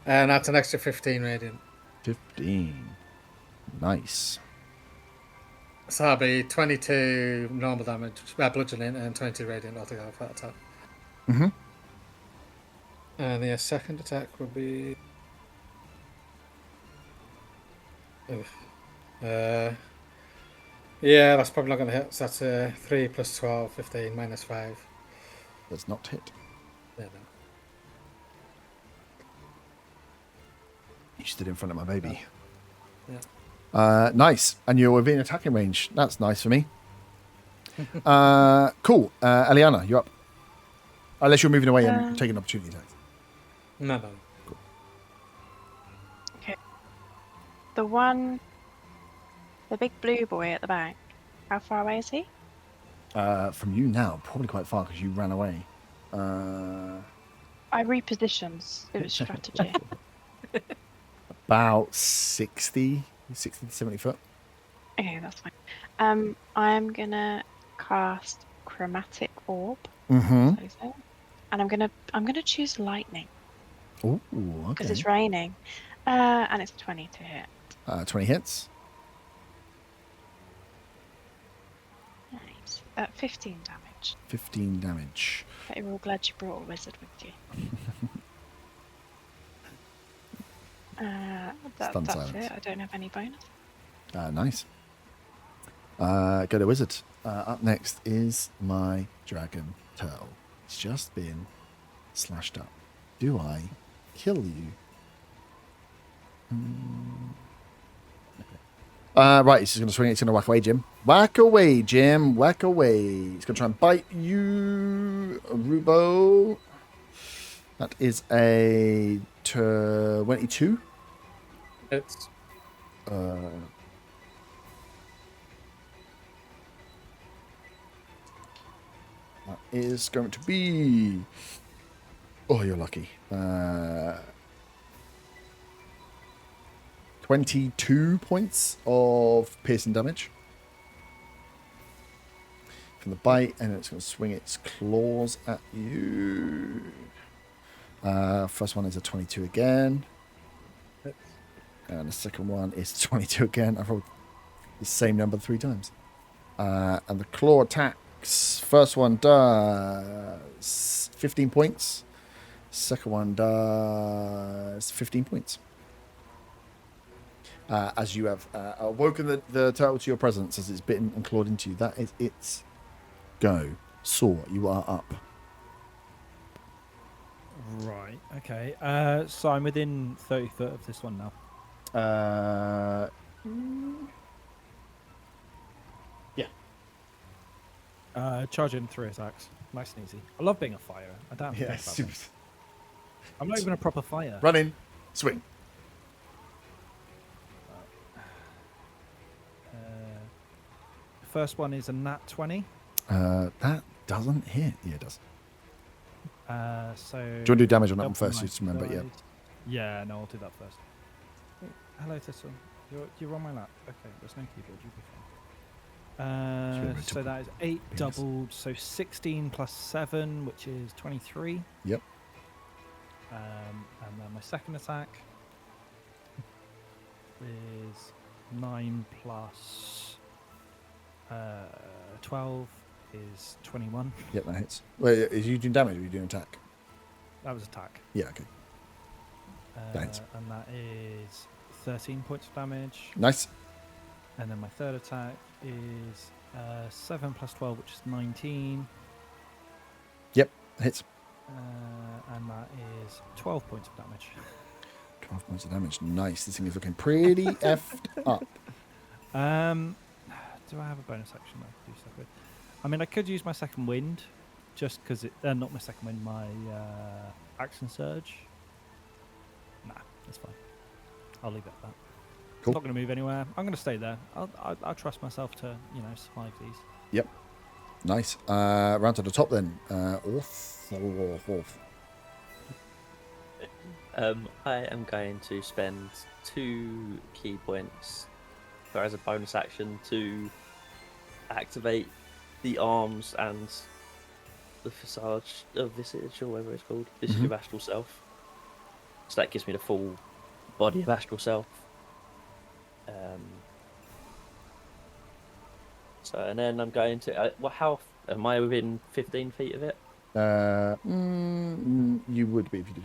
And that's an extra 15 radiant. 15. Nice. So that'll be 22 normal damage, bludgeoning, and 22 radiant altogether for that attack. Mm-hmm. And the second attack will be. Yeah, that's probably not going to hit. So that's 3 + 12, 15, -5. Does not hit. Yeah, no. You stood in front of my baby. Yeah. Nice. And you're within attacking range. That's nice for me. Cool. Eliana, you're up. Unless you're moving away and taking opportunity attacks. No. Cool. Okay. The big blue boy at the back. How far away is he? From you now, probably quite far because you ran away. I repositioned. It was strategy. About 60 to 70 foot. Okay, that's fine. I'm gonna cast Chromatic Orb. Mm-hmm. And I'm gonna choose lightning Ooh, because okay. it's raining. And it's 20 to hit. 20 hits. Nice. 15 damage. 15 damage. But you're all glad you brought a wizard with you. That's silence. it. I don't have any bonus. Nice. Go to wizard. Up next is my dragon turtle. It's just been slashed up. Do I kill you? Right, he's just going to swing it. It's going to whack away, Jim. Whack away, Jim. Whack away. He's going to try and bite you, Rubo. That is a 22. It's that is going to be... Oh, you're lucky. 22 points of piercing damage from the bite, and it's going to swing its claws at you. First one is a 22 again. And the second one is 22 again. I've rolled the same number 3 times. And the claw attacks. First one does 15 points. Second one does 15 points. As you have awoken the turtle to your presence as it's bitten and clawed into you. That is its go. Saw, you are up. Right, okay. So I'm within 30 foot of this one now. Yeah. Charge in 3 attacks. Nice and easy. I love being a fighter. I don't have to Yeah, think about super. things. I'm not even a proper fighter. Run in, swing. First one is a nat 20. That doesn't hit. Yeah, it does. So. Do you want to do damage on that one double first? my Just remember, yeah. dice. Yeah, no, I'll do that first. Oh, hello, Thistle. You're on my lap. Okay, there's no keyboard. You'll be fine. So that is 8 penis. doubled. So 16 plus 7, which is 23. Yep. And then my second attack is 9 plus 12 is 21. Yep, that hits. Wait, is you doing damage or are you doing attack? That was attack. Yeah, okay. Thanks. And that is 13 points of damage. Nice. And then my third attack is 7 plus 12, which is 19. Yep, hits. And that is 12 points of damage. 12 points of damage. Nice. This thing is looking pretty effed up. Do I have a bonus action I could do stuff with? I mean, I could use my second wind, just because it. Not my second wind, my action surge. Nah, that's fine. I'll leave it at that. Cool. I'm not going to move anywhere. I'm going to stay there. I'll trust myself to, survive these. Yep. Nice. Round to the top then. Orth. I am going to spend 2 key points as a bonus action to activate the arms and the visage or whatever it's called, visage of astral self. So that gives me the full body of astral self. And then I'm going to. How am I within 15 feet of it? You would be if you did.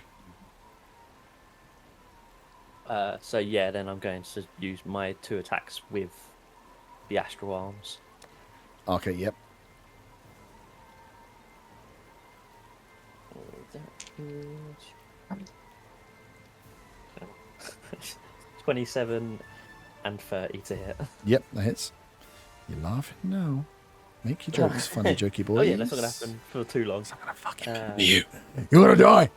Then I'm going to use my 2 attacks with the astral arms. Okay, yep. That is 27 and 30 to hit. Yep, that hits. You're laughing now. Make your jokes funny, jokey boys. Oh yeah, that's not going to happen for too long. I'm gonna fucking kill you. You're gonna die.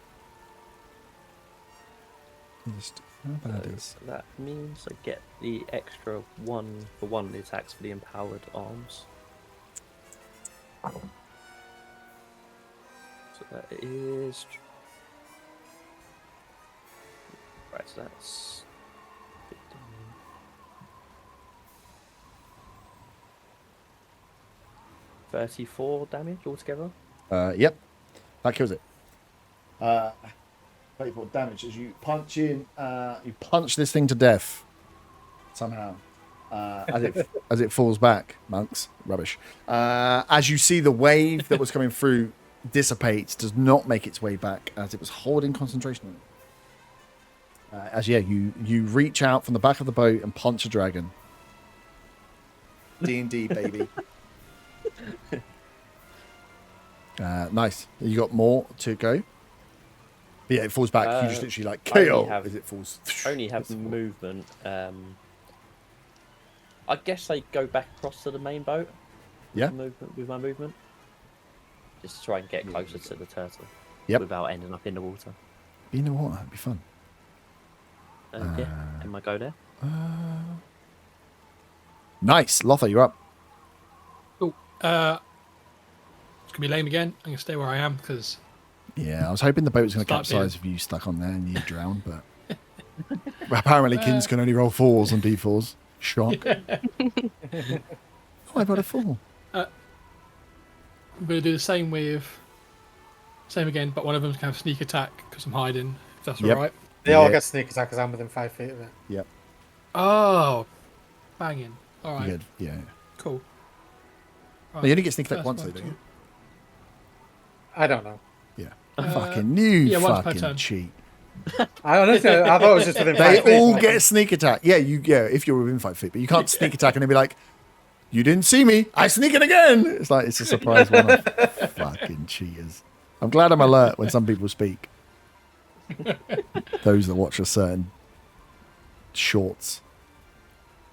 Just how bad is? That means I get the extra 1 for 1 of the attacks for the empowered arms. So that is. Right, so that's 15. 34 damage altogether. Yep. That kills it. 34 damage as you punch in. You punch this thing to death somehow. As it falls back, monks, rubbish. As you see the wave that was coming through dissipates, does not make its way back as it was holding concentration. You reach out from the back of the boat and punch a dragon. D&D baby. Nice. You got more to go. But yeah, it falls back. You just literally like kill as it falls. Only have movement. I guess I go back across to the main boat. Yeah. With my movement, just to try and get closer to the turtle. Yep. Without ending up in the water. In the water, it'd be fun. Yeah. Am I go there? Nice, Lothar, you're up. Cool. It's gonna be lame again. I'm gonna stay where I am because. Yeah, I was hoping the boat was going to capsize if you stuck on there and you drowned, but apparently Kins can only roll 4s on D4s. Shock. I got a 4. I'm going to do the same again, but one of them's going to have sneak attack because I'm hiding, if that's Yep. all right. They all get sneak attack because I'm within 5 feet of it. Yep. Oh, banging. All right. Good. Yeah. Cool. No, you only get sneak attack First once, one, though, don't you? I don't know. Yeah. Fucking new yeah, once per fucking turn. cheat. I honestly, I thought it was just within 5 feet. They all get sneak attack. Yeah, if you're within 5 feet, but you can't sneak attack and they'll be like, you didn't see me, I sneak it again. It's like, it's a surprise one. Fucking cheaters. I'm glad I'm alert when some people speak. Those that watch a certain shorts.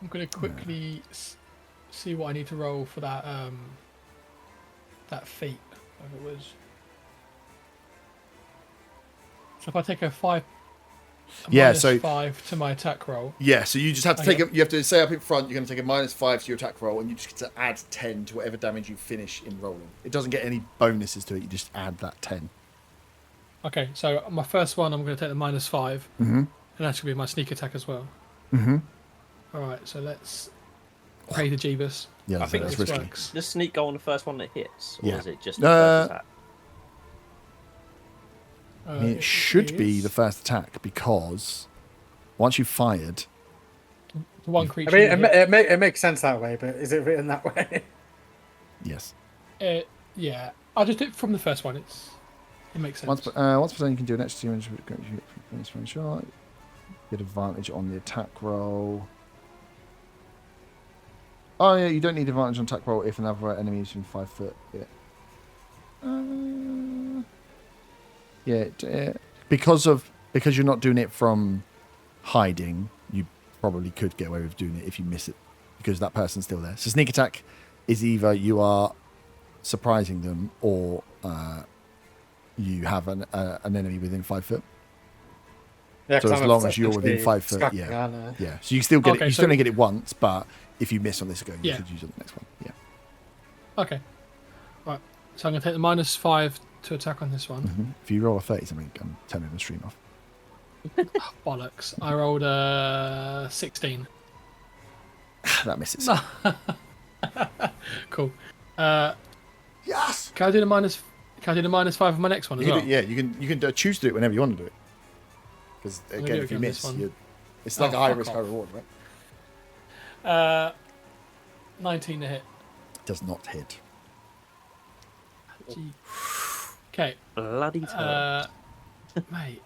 I'm going to quickly see what I need to roll for that that feat. Whatever it was. So if I take a 5, minus 5 to my attack roll. Yeah, so you just have to you have to say up in front, you're going to take a -5 to your attack roll, and you just get to add 10 to whatever damage you finish in rolling. It doesn't get any bonuses to it, you just add that 10. Okay, so my first one, I'm going to take the -5. And that's going to be my sneak attack as well. Alright, so let's pray to Jeebus. Yeah, I think that's this risky. works. Does sneak go on the first one that hits, or Yeah. is it just the first attack? I mean, it should be the first attack, because once you've fired... The one I creature. mean, it makes sense that way, but is it written that way? Yes. Yeah, I'll just do it from the first one. It makes sense. Once per turn, you can do an extra shot. Get advantage on the attack roll. Oh yeah, you don't need advantage on attack roll if another enemy is within 5 foot. Yeah. Because you're not doing it from hiding, you probably could get away with doing it if you miss it, because that person's still there. So sneak attack is either you are surprising them, or you have an enemy within 5 foot. Yeah, So as long as you're within 5 foot, scrapping, yeah. aren't I? Yeah. So you still get it. Okay, You so- still only get it once, but if you miss on this go, you Yeah. could use it on the next one. Yeah. Okay. Right. So I'm going to take the -5 to attack on this one. If you roll a 30 something, I'm turning the stream off. Oh, bollocks. I rolled a 16. That misses. Cool. Yes. Can I do the -5 on my next one as You well? can you can choose to do it whenever you want to do it. Because gonna again, do it if you again, miss, this one. it's like Oh, a high fuck risk, off. high reward, right? 19 to hit. Does not hit. Gee. Okay. Bloody turn. Mate.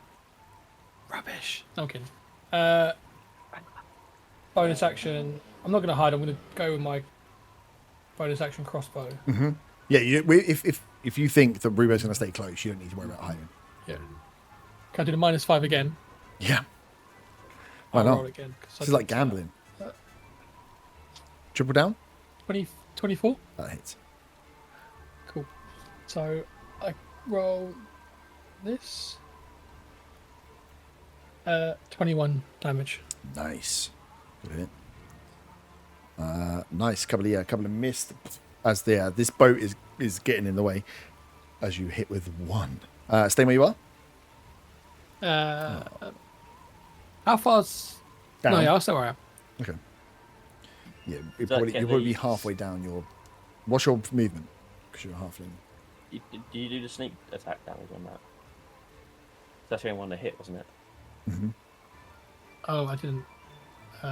Rubbish. No, I'm kidding. Bonus action. I'm not going to hide. I'm going to go with my bonus action crossbow. Yeah, if you think that Rubo's going to stay close, you don't need to worry about hiding. Yeah. Can I do the -5 again? Yeah. Why I'll not? roll again. 'cause I This is like did, gambling. Triple down? 24? That hits. Cool. So I roll this. 21 damage. Nice. Good hit. Nice. Couple of missed as this boat is getting in the way as you hit with 1. Stay where you are. How far's... Down. No, yeah, I'll stay where I am. Okay. Yeah, you'll that probably get be these- halfway down your... What's your movement? Because you're a halfling. Do you do the sneak attack damage on that? That's the only one that hit, wasn't it? Mm-hmm. Oh, I didn't. You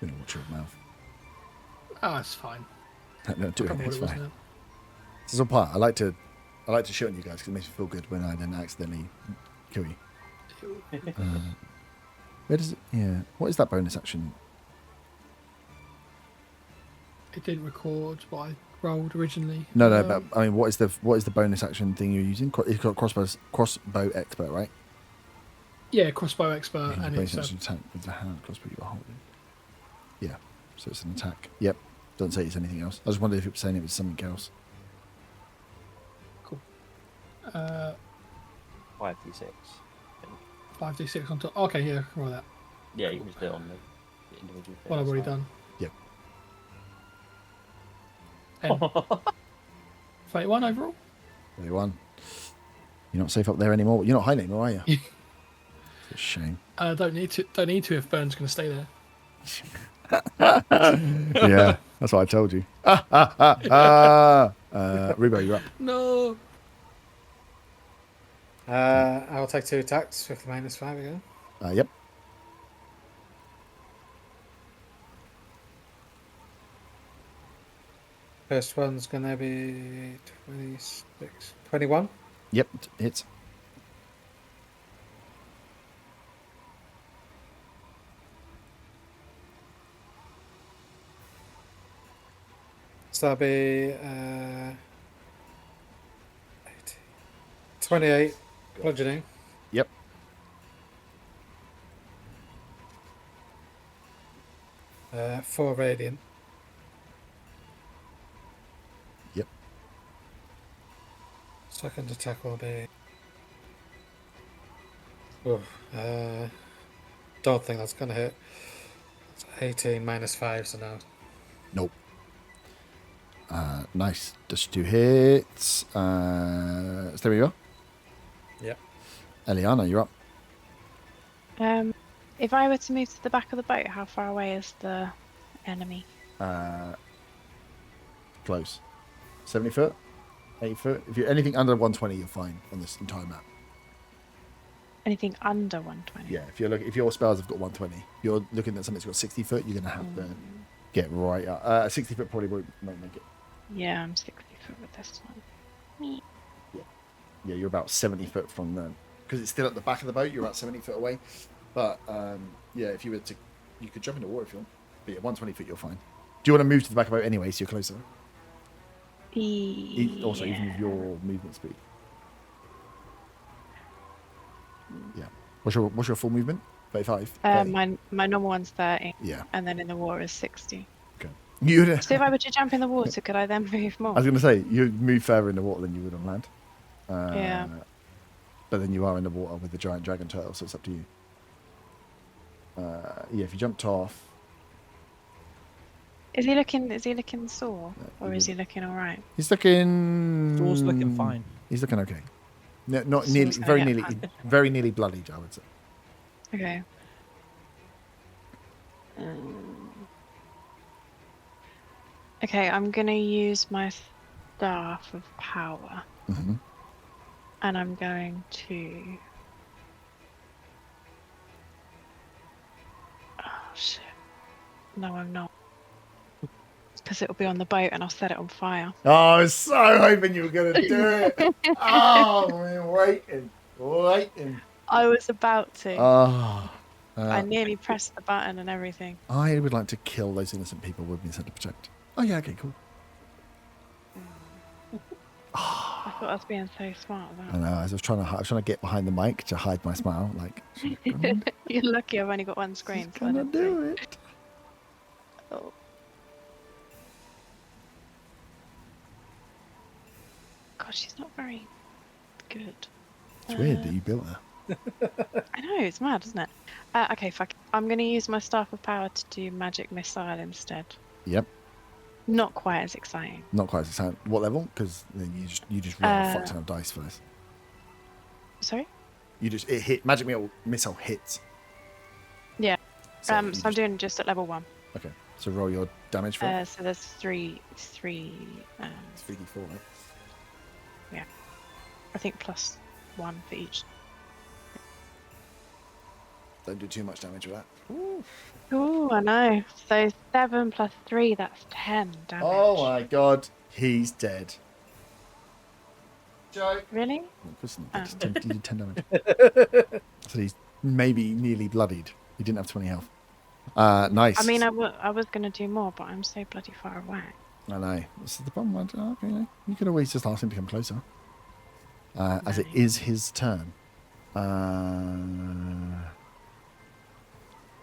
know, watch your mouth. Oh, it's fine. No, do I it. can't remember It's what it was fine. now. This is all part. I like to shit on you guys because it makes me feel good when I then accidentally kill you. Where does it? Yeah. What is that bonus action? It didn't record what I rolled originally. No, but I mean, what is the bonus action thing you're using? It's got crossbow expert, right? Yeah, crossbow expert, Yeah, and bonus it's action attack with the hand crossbow you are holding. Yeah. So it's an attack. Yep. Doesn't say it's anything else. I just wondered if it was saying it was something else. cool. 5d6. 5d6 on top. Okay, yeah, roll that. Yeah, you can just do it on the individual. What I've already thing, done. Yep. 31 overall. 31. You're not safe up there anymore. You're not hiding anymore, are you? It's a shame. Don't need to if Burn's going to stay there. Yeah, that's what I told you. Rubo, you're up. No. I'll take 2 attacks with the -5 again. Yep. First one's gonna be 26, 21. Yep, hits. So that'll be 28 bludgeoning. Yep. Uh, 4 radiant. Second attack will be. Oh, don't think that's gonna hit. It's 18 minus 5, so no. Nope. Nice. Just 2 hits. So there we go. Yep. Eliana, you're up. If I were to move to the back of the boat, how far away is the enemy? Close. 70 foot? 80 foot? If you're anything under 120, you're fine on this entire map. Anything under 120? Yeah, if your spells have got 120, you're looking at something that's got 60 foot, you're going to have to get right up. 60 foot probably won't make it. Yeah, I'm 60 foot with this one. Yeah, you're about 70 foot from the... Because it's still at the back of the boat, you're about 70 foot away. But, yeah, if you were to... You could jump in the water if you want. But yeah, 120 foot, you're fine. Do you want to move to the back of the boat anyway, so you're closer? Also, even with your movement speed. Yeah. What's your full movement? 35? 30? My normal one's 30. Yeah. And then in the water is 60. Okay. So if I were to jump in the water, could I then move more? I was going to say, you'd move further in the water than you would on land. Yeah. But then you are in the water with the giant dragon turtle, so it's up to you. Yeah, if you jumped off... Is he looking sore? Or is he looking alright? He's looking... Door's looking fine. He's looking okay. No, not Sore's nearly, gonna very get nearly, punished. very nearly bloodied, I would say. Okay. Okay, I'm gonna use my staff of power, Mm-hmm. and I'm going to. Oh shit! No, I'm not. Because it'll be on the boat, and I'll set it on fire. Oh, I was so hoping you were going to do it. Oh, we're waiting. I was about to. Oh, I nearly pressed the button and everything. I would like to kill those innocent people we've been sent to protect. Oh, yeah, okay, cool. I thought I was being so smart I about know, I was trying to get behind the mic to hide my smile. Like, it. You're lucky I've only got one screen. So I gonna didn't do see. it. Oh. God, she's not very good. It's weird that you built her. I know, it's mad, isn't it? Okay, fuck it. I'm going to use my Staff of Power to do Magic Missile instead. Yep, Not quite as exciting. not quite as exciting. What level? Because then you just roll a fuck ton of dice for this. Sorry? It hit magic missile hits. Yeah. So, So I'm doing just at level 1. okay. So roll your damage for it. So there's three. It's 3d4, right? I think plus 1 for each. Don't do too much damage with that. Oh, I know. So 7 plus 3, that's 10 damage. Oh my god, he's dead. Joke. Really? No, of course not. He did 10 damage. So he's maybe nearly bloodied. He didn't have 20 health. Nice. I mean, I was going to do more, but I'm so bloody far away. I know. This is the problem. Okay, you could always just ask him to come closer. As it is his turn.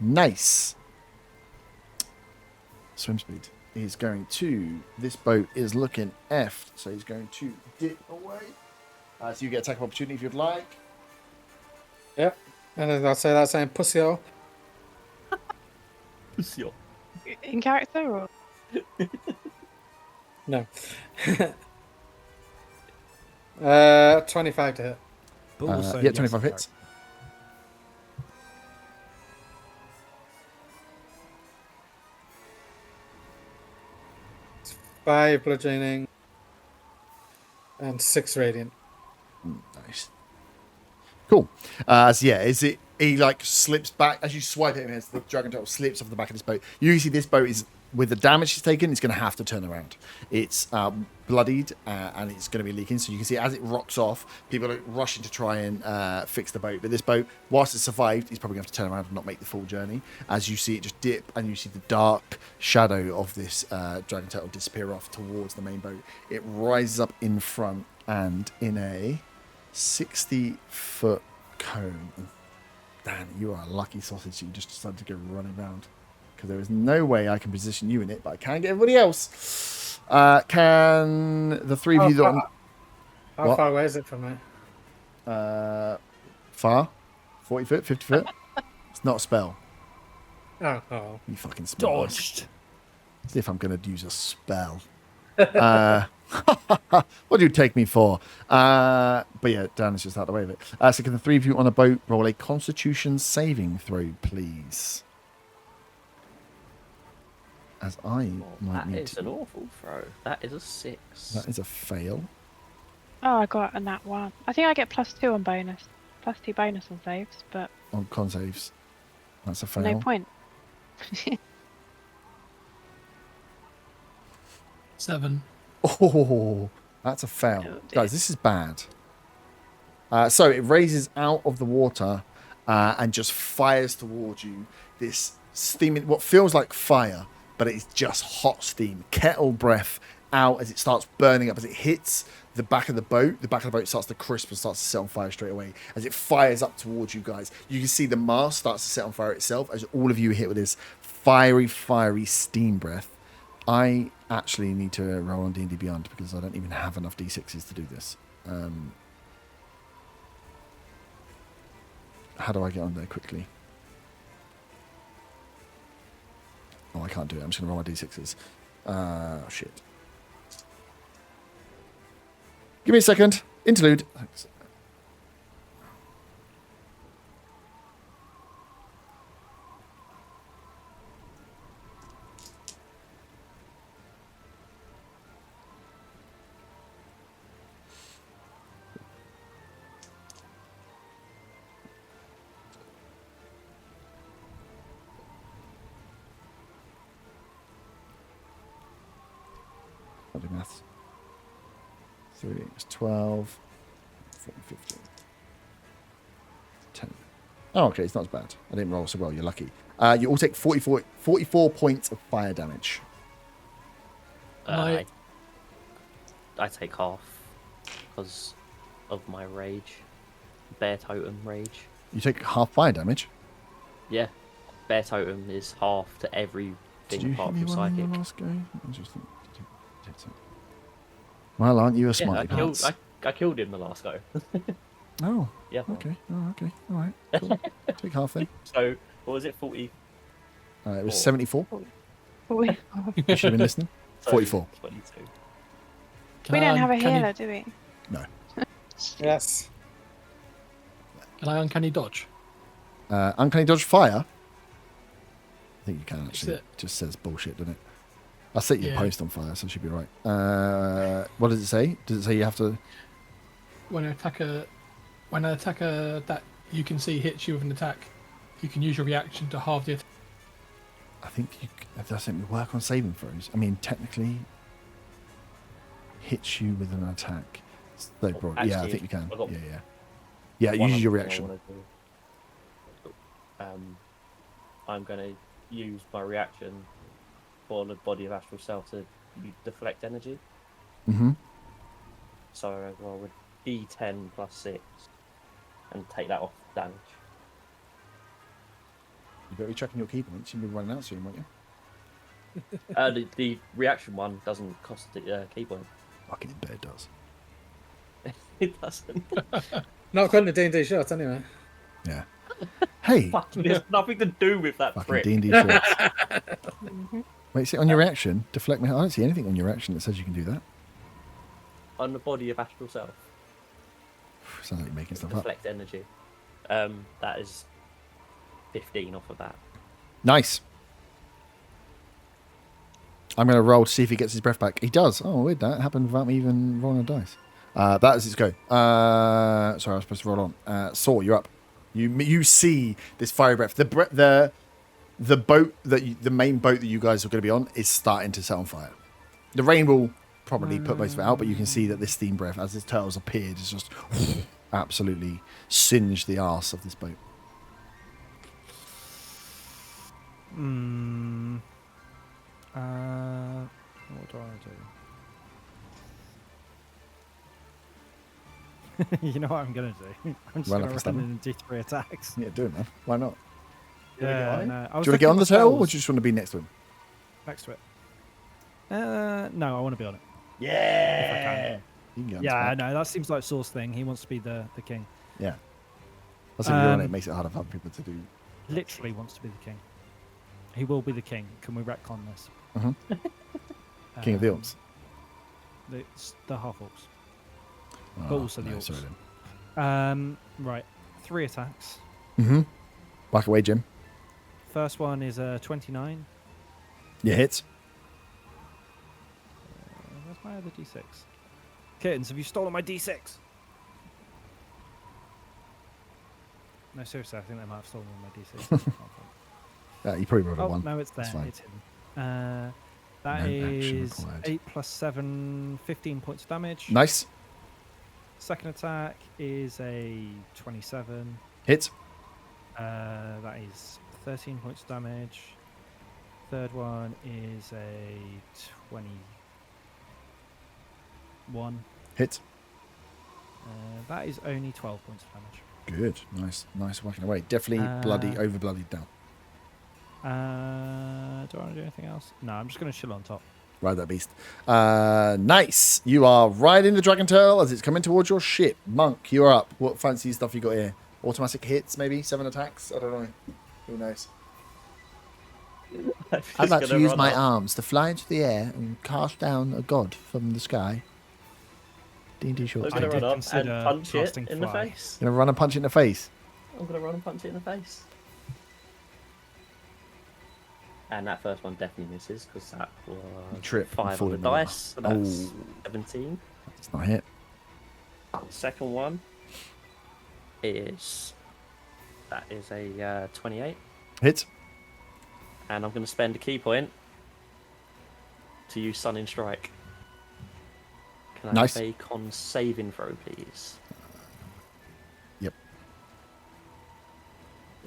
Nice. Swim speed. He's going to... This boat is looking effed, so he's going to dip away. So you get attack of opportunity if you'd like. Yep. And then I'll say that same pussy-o. In character or? No. 25 to hit. But also, Yeah, yes, 25 hits. It's 5 bludgeoning and 6 radiant. Nice. Cool. So yeah, he like slips back as you swipe at him as the dragon turtle slips off the back of this boat. You see this boat is, with the damage it's taken, it's going to have to turn around. It's bloodied and it's going to be leaking. So you can see as it rocks off, people are rushing to try and fix the boat. But this boat, whilst it survived, it's probably going to have to turn around and not make the full journey. As you see it just dip and you see the dark shadow of this dragon turtle disappear off towards the main boat. It rises up in front and in a 60-foot cone. Dan, you are a lucky sausage. You just decided to go running around. Because there is no way I can position you in it, but I can get everybody else. Can the three of you that How What? far away is it from me? Far? 40 foot? 50 foot? It's not a spell. Oh. You fucking smart. Dodged. See if I'm going to use a spell. What do you take me for? But yeah, Dan is just out of the way of it. So can the three of you on a boat roll a Constitution saving throw, please? As I might That need is to. an awful throw. That is a 6. That is a fail. Oh, I got a nat 1. I think I get +2 on bonus. +2 bonus on saves, but On con saves. That's a fail. no point. 7. Oh, that's a fail. Oh, dear. Guys, this is bad. So it raises out of the water and just fires towards you. This steaming, what feels like fire, but it's just hot steam, kettle breath out as it starts burning up. As it hits the back of the boat starts to crisp and starts to set on fire straight away. As it fires up towards you guys, you can see the mast starts to set on fire itself as all of you hit with this fiery steam breath. I actually need to roll on D&D Beyond because I don't even have enough D6s to do this. How do I get on there quickly? Oh, I can't do it. I'm just going to roll my D6s. Shit. Give me a second. Interlude. Thanks. I'll do maths. 3 is 12. 14, 15. 10. Oh, okay, it's not as bad. I didn't roll so well. You're lucky. You all take 44 points of fire damage. I take half because of my rage. Bear totem rage. You take half fire damage. Yeah. Bear totem is half to Did everything you apart hit me from one in psychic. your last go? I just think. Well, aren't you a Yeah, smarty pants? I killed him the last go. Oh, Yeah. okay. Oh, okay. All right. Cool. Take half then. So, what was it? 40? It was Four. 74. we You should have been listening. So 44. 22. don't have a can healer, do we? No. Yes. Can I uncanny dodge? Uncanny dodge fire. I think you can actually. it? It just says bullshit, doesn't it? I set your Yeah. post on fire, so it should be right. What does it say? Does it say you have to? When an attacker that you can see hits you with an attack, you can use your reaction to halve the attack. I think that doesn't work on saving throws. I mean, technically, hits you with an attack. So broad. Yeah, I actually, think you can. I've got Yeah, one use your other thing I reaction. wanna do. I'm going to use my reaction for the body of astral self to deflect energy. Mm-hmm. So I roll a D10 plus 6 and take that off damage. You better be checking your key points. You'll be running out soon, won't you? The reaction one doesn't cost the key point. Fucking bet it does. It doesn't. Not according to D&D shots, anyway. Yeah. Hey, Fucking, there's nothing to do with that fucking prick. D&D shorts. Wait, see on your reaction, deflect me. I don't see anything on your reaction that says you can do that. On the body of astral self, Sounds like you're making stuff up. deflect energy. That is 15 off of that. Nice. I'm going to roll to see if he gets his breath back. He does. Oh, weird. That happened without me even rolling a dice. That is its go. Sorry, I was supposed to roll on. Saw, you're up. You see this fiery breath. The boat the main boat that you guys are going to be on is starting to set on fire. The rain will probably put most of it out, but you can see that this steam breath, as its turtles appeared, is just absolutely singed the arse of this boat. What do I do? You know what I'm gonna do? I'm just Run gonna up and run stab in and do 3 attacks. Yeah, do it, man. Why not? Yeah, no. I was Do you want to looking get on at the my turtle, or spells do you just want to be next to him? next to it? No, I want to be on it. Yeah. You can go on Yeah, spec. no, that seems like Source thing. He wants to be the king. Yeah. That's if you're on it, Um, makes it harder for other people to do. Literally wants to be the king. He will be the king. Can we retcon this? Mhm. King of the Orcs. It's the half orcs. Oh, But also the no, orcs. sorry then. Right. 3 attacks. Mm-hmm. Back away, Jim. First one is a 29. You hit. Where's my other d6? Kittens, have you stolen my d6? No, seriously, I think they might have stolen my d6. You probably rolled a Oh, 1. no, it's there. That's fine. It's hidden. That No action is required. 8 plus 7, 15 points of damage. Nice. Second attack is a 27. Hit. That is 13 points of damage. Third one is a 21. Hit. That is only 12 points of damage. Good. Nice whacking away. Definitely over bloodied down. Do I want to do anything else? No, I'm just going to chill on top. Ride that beast. Nice. You are riding the dragon tail as it's coming towards your ship. Monk, you're up. What fancy stuff you got here? Automatic hits, maybe? 7 attacks? I don't know. Who knows? I'd like to use my arms to fly into the air and cast down a god from the sky. D&D I'm short. going to I run did up consider and punch it casting in the fly. face. Gonna run and punch it in the face. I'm going to run and punch it in the face. And that first one definitely misses because that was Trip and 5 fall on the in the water. dice. So that's Oh. 17. It's not a hit. Second one is a 28, Hit. and I'm going to spend a key point to use Sun in Strike. Can I Nice. have a con saving throw, please? Yep.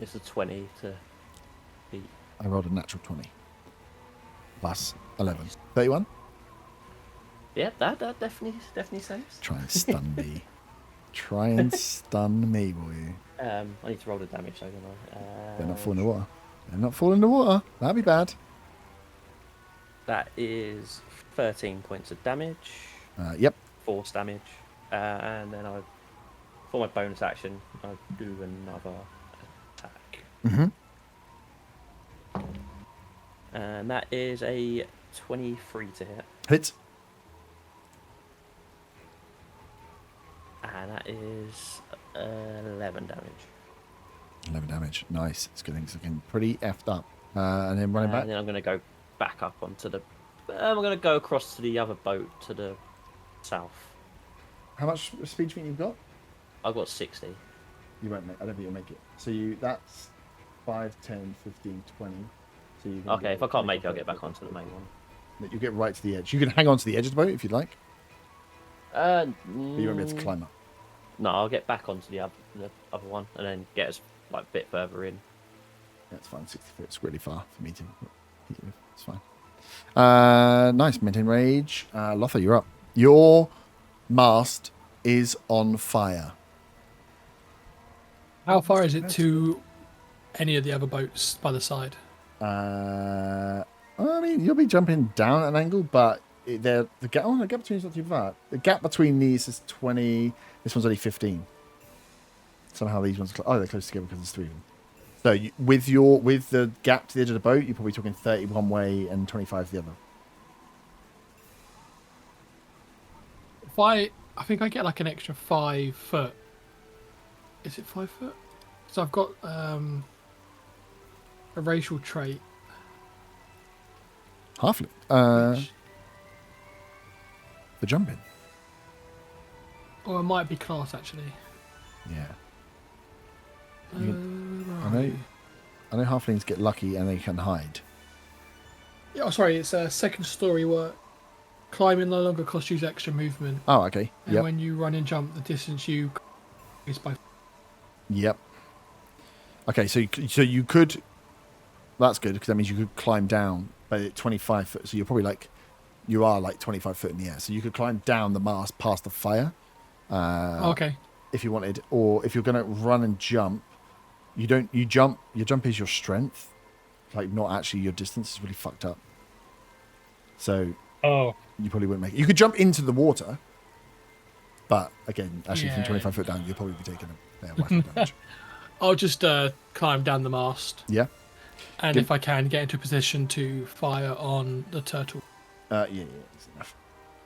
It's a 20 to beat. I rolled a natural 20. Plus 11. 31. Yeah, that definitely saves. Try and stun me. Try and stun me, boy. I need to roll the damage, though, don't I? They're not falling in the water. They're not falling in the water. That'd be bad. That is 13 points of damage. Yep. Force damage. And then for my bonus action, I do another attack. Mm-hmm. And that is a 23 to hit. Hit. And that is 11 damage. 11 damage. Nice. It's good. It's looking pretty effed up. And then running back. And then I'm going to go back up onto the... I'm going to go across to the other boat to the south. How much speed do you think you've got? I've got 60. You won't make. I don't think you'll make it. So that's 5, 10, 15, 20. So you can Okay, if I can't make it, I'll get back onto the main one. You get right to the edge. You can hang on to the edge of the boat if you'd like, But but you won't be able to climb up. No, I'll get back onto the other one and then get us like a bit further in. That's fine. 60 foot. It's really far for me to hit you with. It's fine. Nice. Maintain rage. Lothar, you're up. Your mast is on fire. How far is it to any of the other boats by the side? I mean, you'll be jumping down at an angle, but the gap between is not too far. The gap between these is 20. This one's only 15. Somehow these ones, they're close together because there's 3 of them. So with the gap to the edge of the boat, you're probably talking 30 one way and 25 the other. If I think I get like an extra 5 foot. Is it 5 foot? So I've got a racial trait. Halfling. Which, The jumping. or it might be class actually. Yeah. Where I are know. you? I know halflings get lucky and they can hide. Yeah, sorry, it's a second story work. Climbing no longer costs you extra movement, Oh, okay. and Yep. when you run and jump, the distance you is by. Yep. Okay, so you could. That's good because that means you could climb down, but at 25 foot. So you are like 25 foot in the air. So you could climb down the mast past the fire, Okay. if you wanted, or if you're going to run and jump, you don't. You jump. Your jump is your strength, like not actually your distance. Is really fucked up. So Oh. you probably wouldn't make it. You could jump into the water, But again, actually, from Yeah. 25 foot down, you'll probably be taking a whacking damage. I'll just climb down the mast. Yeah. And Good. if I can, get into a position to fire on the turtle. Yeah, that's enough.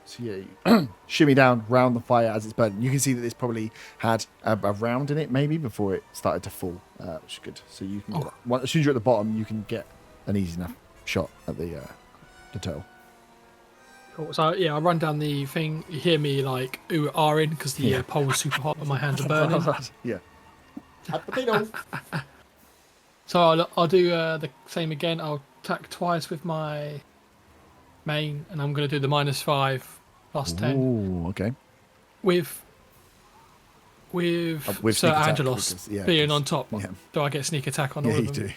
So yeah, you shimmy down round the fire as it's burning. You can see that this probably had a round in it maybe before it started to fall, which is good. So you can, as soon as you're at the bottom, you can get an easy enough shot at the turtle. Cool. So yeah, I run down the thing. You hear me like ooh ahhing because the pole is super hot and my hands are burning. Yeah. So I'll do the same again. I'll attack twice with my main, and I'm going to do the -5 +10 Ooh, okay. with With Sir sneak attack, Angelos because- being on top. Yeah. Do I get sneak attack on Yeah, all you of them? do.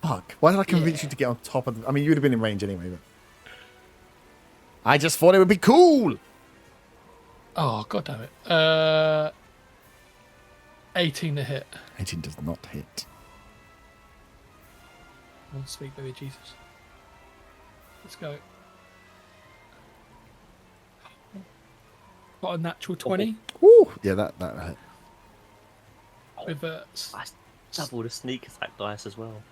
Fuck. Why did I convince you to get on top of I mean, you would have been in range anyway, but... I just thought it would be cool! Oh god damn it! 18 to hit. 18 does not hit. Oh, sweet baby Jesus. Let's go. Got a natural 20 Ooh! Yeah, that hit. with a. I doubled a sneak attack dice as well.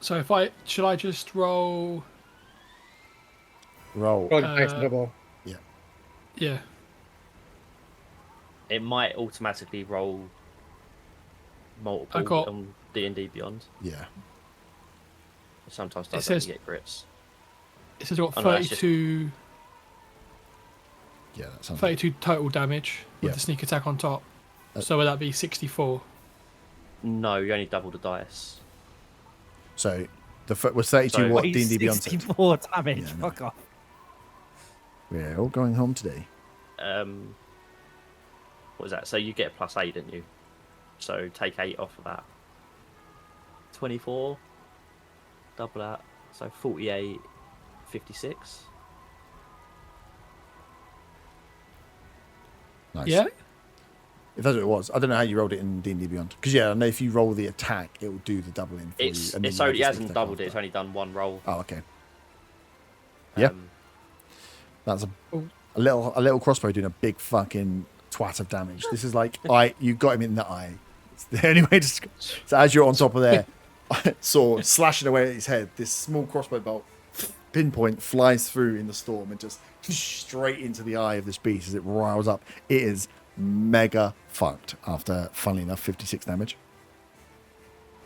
So should I just roll? Roll. Roll dice and double. Yeah. It might automatically roll multiple got- on D&D Beyond. Yeah. Sometimes It does says- when you get crits. It says I've got Oh, no, that's just- 32, Yeah, that sounds 32 total damage with Yeah. the sneak attack on top. Uh, So would that be 64? No, you only double the dice. So, was 32 So- what Wait, D&D Beyond said? 64 damage. Yeah, no. Fuck off. We're all going home today. What was that? So you get a +8, didn't you? So take 8 off of that. 24. Double that. So 48, 56. Nice. Yeah. If that's what it was. I don't know how you rolled it in D&D Beyond. Because, yeah, I know if you roll the attack, it will do the doubling for It's you. and then it's you have only, the it sneak hasn't attack doubled after it. It's that. only done one roll. Oh, okay. Yeah. Um, That's Ooh. a little crossbow doing a big fucking twat of damage. This is like, you got him in the eye. It's the only way to... So as you're on top of there, sword slashing away at his head, this small crossbow bolt, pinpoint, flies through in the storm and just straight into the eye of this beast as it riles up. It is mega fucked after, funnily enough, 56 damage.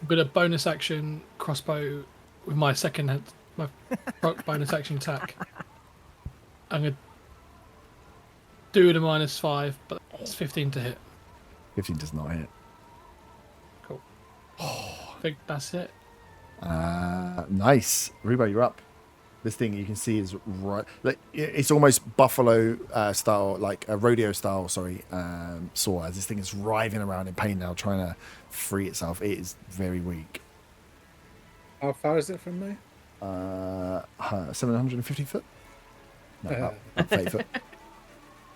I'm gonna bonus action crossbow with my bonus action attack. I'm gonna do the -5, but it's 15 to hit. 15 does not hit. Cool. I think that's it. Nice. Rubo, you're up. This thing you can see is right. Like, it's almost buffalo style, like a rodeo style. Sorry, saw as this thing is writhing around in pain now, trying to free itself. It is very weak. How far is it from me? 750 foot. No, about 30 foot.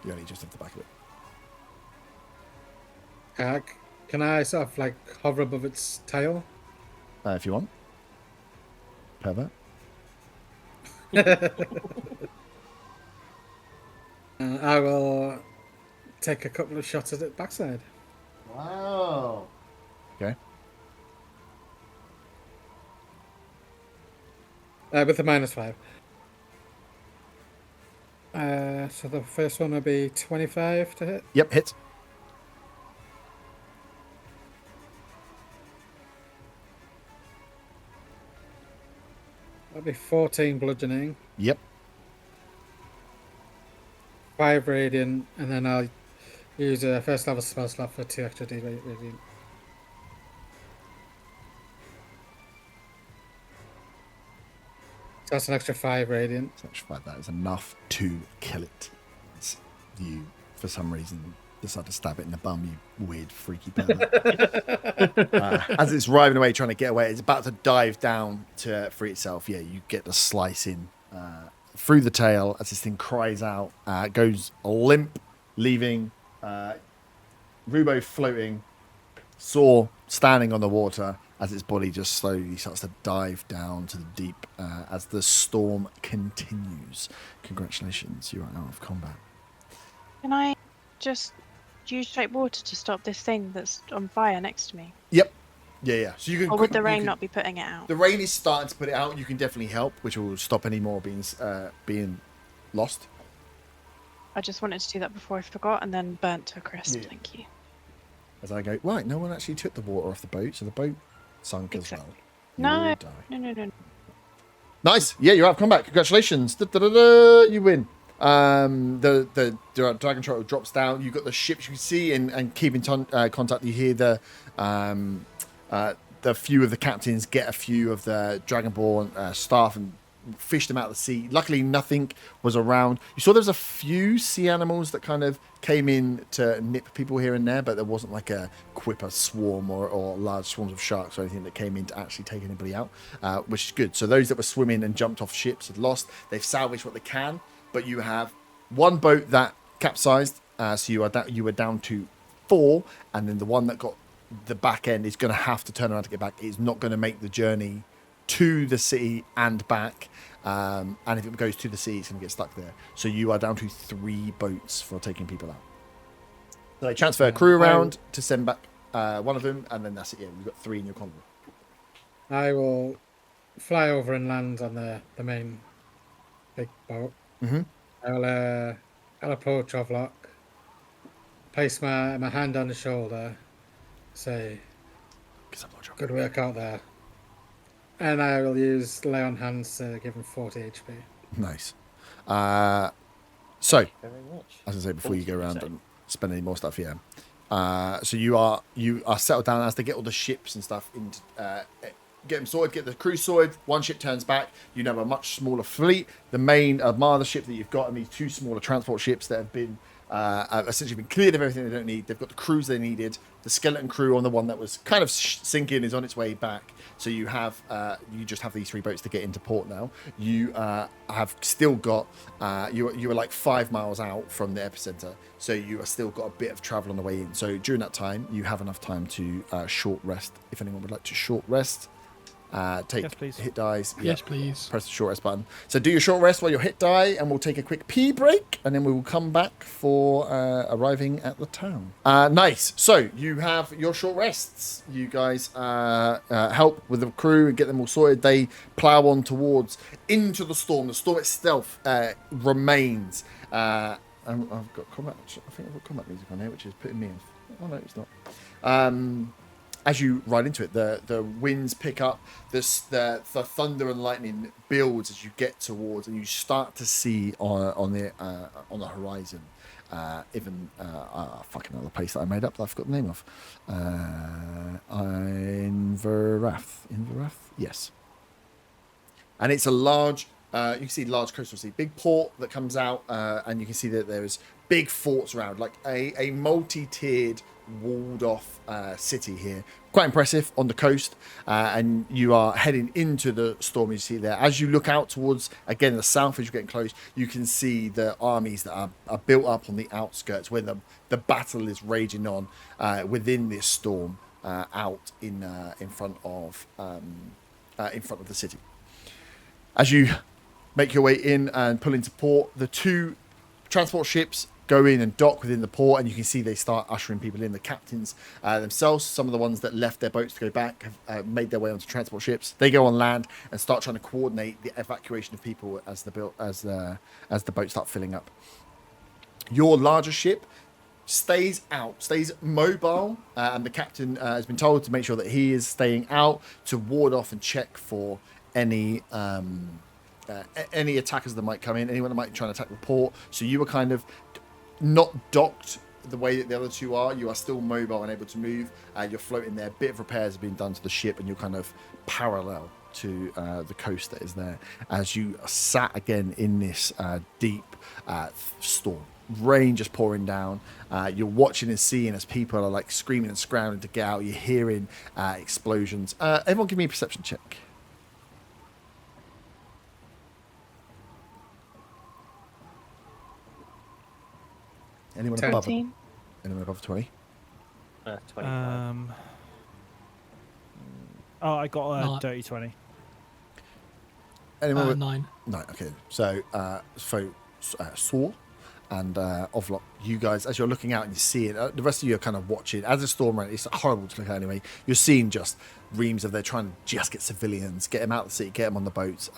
You're only just off the back of it. Can I sort of like hover above its tail? If you want, pervert. I will take a couple of shots at its backside. Wow. Okay. With the -5. So the first one will be 25 to hit. Yep, hits. That'll be 14 bludgeoning, Yep. 5 radiant, and then I'll use a first level spell slot for 2 extra D radiant. So that's an extra 5 radiant. Such fact that is enough to kill it. It's you, for some reason, decide to stab it in the bum, you weird, freaky pervert. As it's writhing away, trying to get away, it's about to dive down to free itself. Yeah, you get the slice in through the tail as this thing cries out, goes limp, leaving Rubo floating, Saw standing on the water as its body just slowly starts to dive down to the deep as the storm continues. Congratulations, you are out of combat. Can I just use straight water to stop this thing that's on fire next to me? Yep. Yeah. So you can. Or would the rain not be putting it out? The rain is starting to put it out. You can definitely help, which will stop any more being lost. I just wanted to do that before I forgot and then burnt to a crisp. Yeah. Thank you. As I go, right, no one actually took the water off the boat, so the boat sunk Exactly. as well. No. You die. No. Nice. Yeah, you're out. Come back. Congratulations. Da-da-da-da. You win. The dragon troll drops down. You've got the ships you can see and keep in contact. You hear the few of the captains get a few of the dragonborn staff and fish them out of the sea. Luckily, nothing was around. You saw there was a few sea animals that kind of came in to nip people here and there, but there wasn't like a quipper swarm or large swarms of sharks or anything that came in to actually take anybody out, which is good. So those that were swimming and jumped off ships had lost. They've salvaged what they can, but you have one boat that capsized, so you were down to 4, and then the one that got the back end is going to have to turn around to get back. It's not going to make the journey to the city and back, and if it goes to the sea, it's going to get stuck there. So you are down to 3 boats for taking people out. So they transfer a crew around to send back one of them, and then that's it. Yeah, you've got 3 in your convoy. I will fly over and land on the main big boat. Mm-hmm. I'll approach Ovlock, place my hand on his shoulder, say, good work out there. And I will use lay on hands to give him 40 HP. Nice. So, Very much. as I say, before you go around say. and spend any more stuff, so you are settled down as they get all the ships and stuff into get them sorted, get the crew sorted. One ship turns back. You know, a much smaller fleet. The main Armada ship that you've got, and these 2 smaller transport ships that have been essentially been cleared of everything they don't need. They've got the crews they needed. The skeleton crew on the one that was kind of sinking is on its way back. So you have you just have these 3 boats to get into port now. You have still got you were like 5 miles out from the epicenter, so you have still got a bit of travel on the way in. So during that time, you have enough time to short rest. If anyone would like to short rest, take Yes, please. hit dies. Yes, please. Press the short rest button. So do your short rest while your hit die, and we'll take a quick pee break, and then we will come back for arriving at the town. Nice. So you have your short rests. You guys help with the crew and get them all sorted. They plow on towards into the storm. The storm itself remains. I've got combat. I think I've got combat music on here, which is putting me off. Oh no, it's not. As you ride into it, the winds pick up, the thunder and lightning builds as you get towards, and you start to see on the horizon, even fucking other place that I made up that I forgot the name of. Inverath, yes. And it's a large, you can see large coastal sea, big port that comes out, and you can see that there's big forts around, like a multi-tiered, walled off city here. Quite impressive on the coast, and you are heading into the storm you see there. As you look out towards, again, the south, as you're getting close, you can see the armies that are built up on the outskirts where the battle is raging on within this storm out in front of the city. As you make your way in and pull into port, the 2 transport ships go in and dock within the port, and you can see they start ushering people in. The captains themselves, some of the ones that left their boats to go back, have made their way onto transport ships. They go on land and start trying to coordinate the evacuation of people as the boats start filling up. Your larger ship stays mobile, and the captain has been told to make sure that he is staying out to ward off and check for any attackers that might come in, anyone that might try and attack the port. So you were kind of not docked the way that the other 2 are. You are still mobile and able to move. You're floating there. A bit of repairs have been done to the ship, and you're kind of parallel to the coast that is there as you sat again in this deep storm. Rain just pouring down. You're watching and seeing as people are like screaming and scrambling to get out. You're hearing explosions. Everyone give me a perception check. Anyone above 13. Anyone above 20? 25. I got a Not- dirty 20. Anyone with 9. no? Okay, so Saw, and Ovlock, you guys, as you're looking out and you see it, the rest of you are kind of watching. As a storm run, it's horrible to look at anyway. You're seeing just reams of they're trying to just get civilians, get them out of the city, get them on the boats.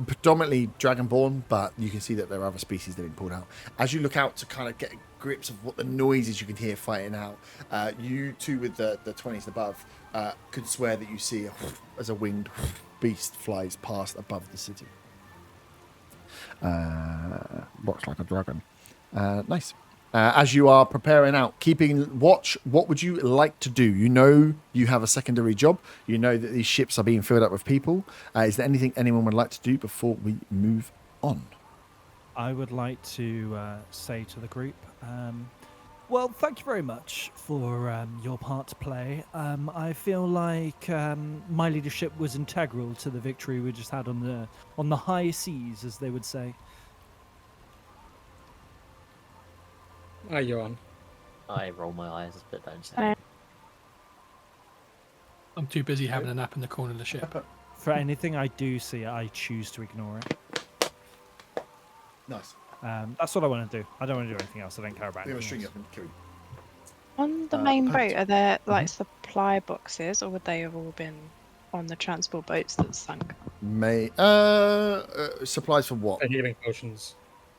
Predominantly Dragonborn, but you can see that there are other species that have been pulled out. As you look out to kind of get grips of what the noises you can hear fighting out, you two with the 20s above could swear that you see as a winged beast flies past above the city. Looks like a dragon. Nice. As you are preparing out, keeping watch, what would you like to do? You know you have a secondary job. You know that these ships are being filled up with people. Is there anything anyone would like to do before we move on? I would like to say to the group, well, thank you very much for your part to play. I feel like my leadership was integral to the victory we just had on the high seas, as they would say. Are you on? I roll my eyes, but don't say. I'm too busy having a nap in the corner of the ship. For anything I do see, I choose to ignore it. Nice. That's what I want to do. I don't want to do anything else. I don't care about anything else. On the main boat, are there like supply boxes, or would they have all been on the transport boats that sunk? Supplies for what? Healing potions.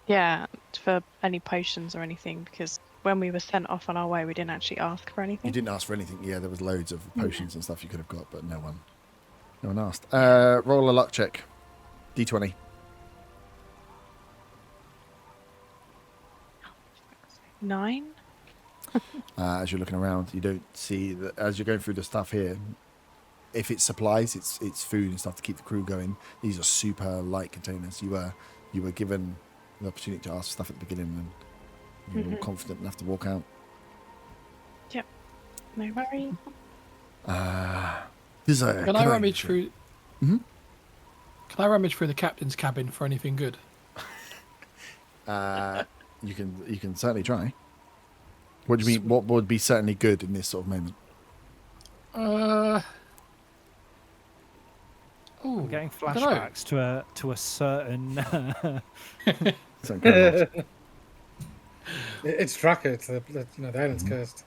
Yeah, for any potions or anything, because when we were sent off on our way, we didn't actually ask for anything. You didn't ask for anything. Yeah, there was loads of potions and stuff you could have got, but no one asked. Roll a luck check. D20. Nine. As you're looking around, you don't see that as you're going through the stuff here. If it's supplies, it's food and stuff to keep the crew going. These are super light containers. You were given the opportunity to ask stuff at the beginning, and you were confident enough to walk out. Yep. No worries. Can I rummage through? Mm-hmm. Can I rummage through the captain's cabin for anything good? You can certainly try. What do you mean? What would be certainly good in this sort of moment? I'm getting flashbacks to a certain. It's Tracker. It's the island's cursed.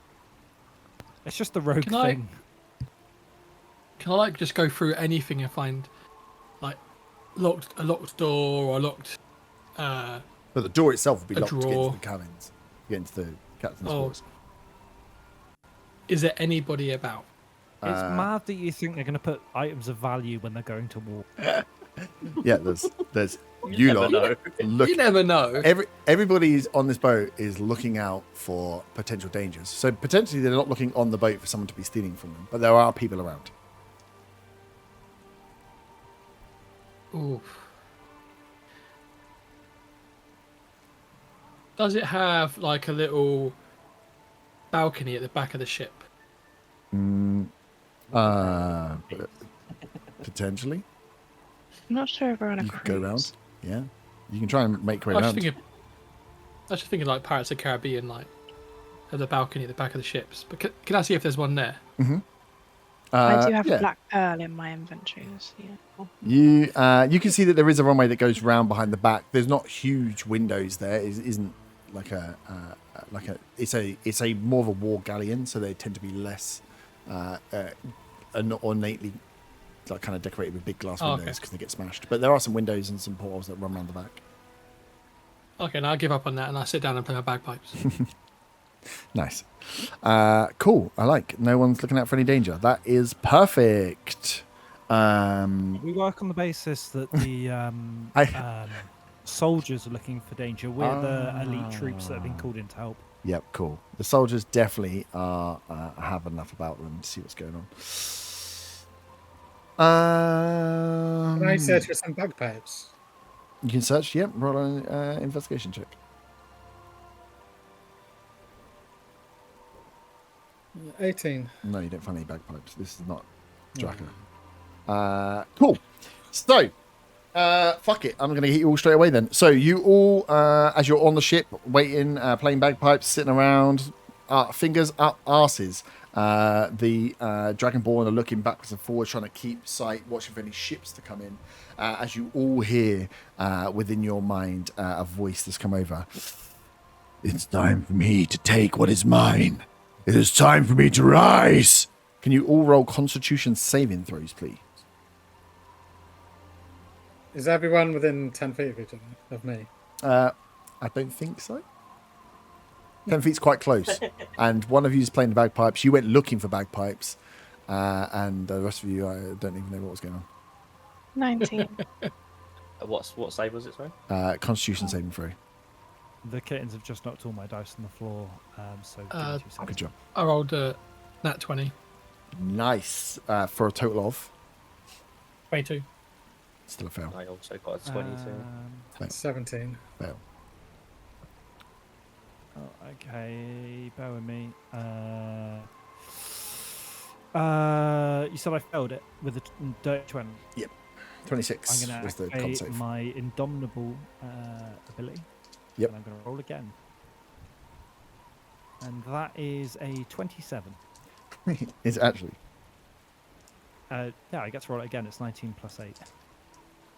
It's just the rogue thing. Can I just go through anything and find like a locked door or a locked? But the door itself would be locked to get drawer. into the cabins, get into the captain's quarters. Is there anybody about? It's mad that you think they're going to put items of value when they're going to war. Yeah, there's you lot. Look, You never know. Everybody on this boat is looking out for potential dangers. So potentially they're not looking on the boat for someone to be stealing from them, but there are people around. Ooh. Does it have like a little balcony at the back of the ship? Potentially. I'm not sure if we're on a You cruise. could go around. Yeah, you can try and make your I way was around. just thinking like Pirates of the Caribbean, like at the balcony at the back of the ships. But can I see if there's one there? I do have yeah. a black pearl in my inventory. So yeah. You can see that there is a runway that goes round behind the back. There's not huge windows there. It isn't like it's a more of a war galleon, so they tend to be less ornately like kind of decorated with big glass windows because they get smashed. But there are some windows and some portholes that run around the back. Okay, now I give up on that and I sit down and play my bagpipes. Nice. Cool. I like. No one's looking out for any danger. That is perfect. We work on the basis that the soldiers are looking for danger. We're the elite troops that have been called in to help. Yep, cool. The soldiers definitely have enough about them to see what's going on. Can I search for some bagpipes? You can search. Yep. Roll an investigation check. 18. No, you don't find any bagpipes. This is not Draka. Cool. So, fuck it. I'm going to hit you all straight away then. So, you all, as you're on the ship, waiting, playing bagpipes, sitting around, fingers up arses. The Dragonborn are looking backwards and forwards, trying to keep sight, watching for any ships to come in. As you all hear within your mind a voice that's come over. It's time for me to take what is mine. It is time for me to rise. Can you all roll Constitution saving throws, please? Is everyone within 10 feet of each other, of me? I don't think so. 10 feet's quite close. And one of you is playing the bagpipes. You went looking for bagpipes. And the rest of you, I don't even know what was going on. 19. What save was it, sorry? Constitution saving throw. The kittens have just knocked all my dice on the floor, so give me 2 seconds. Good job. I rolled nat 20. Nice. For a total of 22. still a fail. I also got a 22. 17. Fail. Oh, okay, bear with me. You said I failed it with a dirty 20. 26 I'm going was to the con activate save. my indomitable ability. Yep. And I'm going to roll again. And that is a 27. It's actually. Yeah, I get to roll it again. It's 19 plus 8.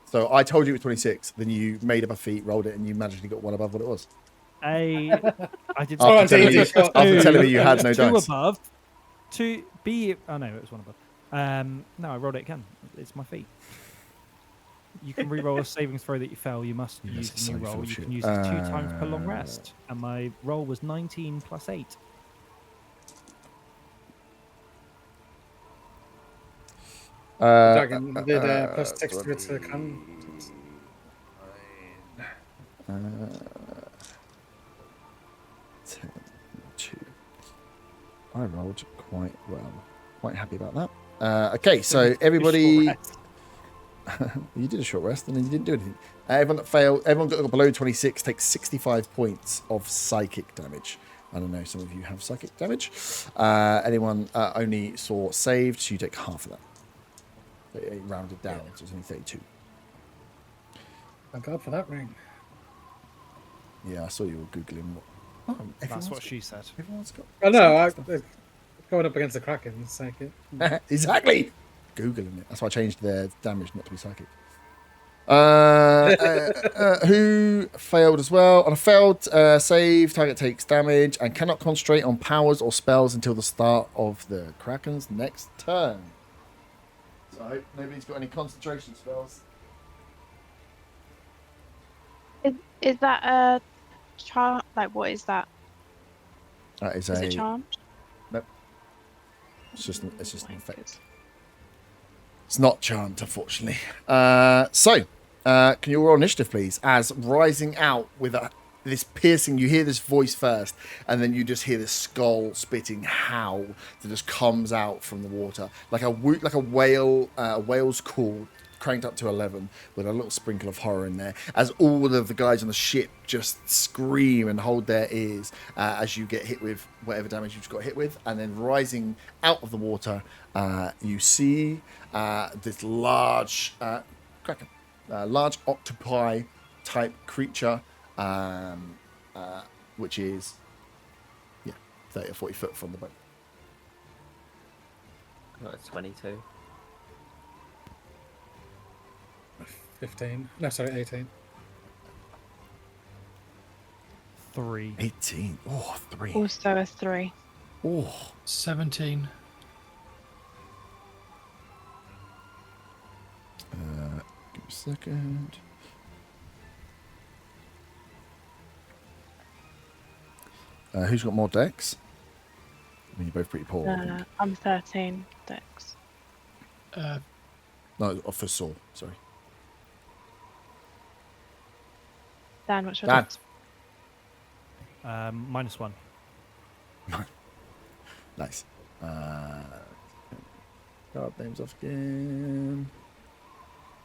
So I told you it was 26. Then you made up a feet, rolled it, and you magically got one above what it was. I did After telling me you had no two dice. above. To be. Oh no, it was one above. No, I rolled it again. It's my feet. You can re-roll a saving throw that you fail. You must Yeah, use that's a new so roll. full You shit. can use it 2 times per long rest. And my roll was 19 plus 8. Dragon did plus 6 to its con. 10, 2. I rolled quite well. Quite happy about that. Okay, so everybody. You did a short rest and then you didn't do anything. Everyone that failed, everyone that got below 26 takes 65 points of psychic damage. I don't know, some of you have psychic damage. Anyone only saw saved, so you take half of that. It rounded down, so it's only 32. Thank God for that ring. Yeah, I saw you were Googling what. Oh, That's what she said. Everyone's got. Oh no, going up against the Kraken, psychic. Exactly! Googling it. That's why I changed their damage not to be psychic. Who failed as well? On a failed save, target takes damage and cannot concentrate on powers or spells until the start of the Kraken's next turn. So I hope nobody's got any concentration spells. Is that a charm? Like, what is that? That is Is it charmed? Nope. It's just an effect. It's not charmed, unfortunately. So, can you roll initiative, please? As rising out with this piercing, you hear this voice first, and then you just hear this skull-spitting howl that just comes out from the water, like a whale, a whale's call, cranked up to 11, with a little sprinkle of horror in there. As all of the guys on the ship just scream and hold their ears as you get hit with whatever damage you've got hit with, and then rising out of the water, you see this large Kraken, large octopi type creature, which is 30 or 40 foot from the boat. Got a 22. 15. No, sorry, 18. 3. 18. Oh, 3. Also a 3. Oh, 17. give me a second. Who's got more decks? I mean, you're both pretty poor. I'm 13 dex. No, for Saul, sorry. Dan, what's your Dan. dex? -1. Nice. Card names off again.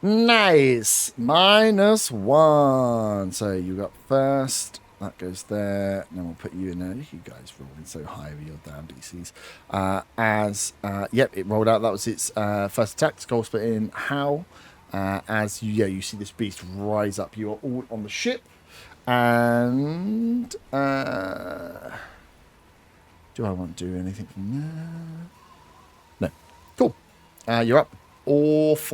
Nice. -1. So you got first. That goes there. And then we'll put you in there. You guys rolling so high with your damn DCs. Yep, it rolled out. That was its first attack. Skull split in. How? As you see this beast rise up. You are all on the ship. And do I want to do anything from there? No. Cool. You're up. Off.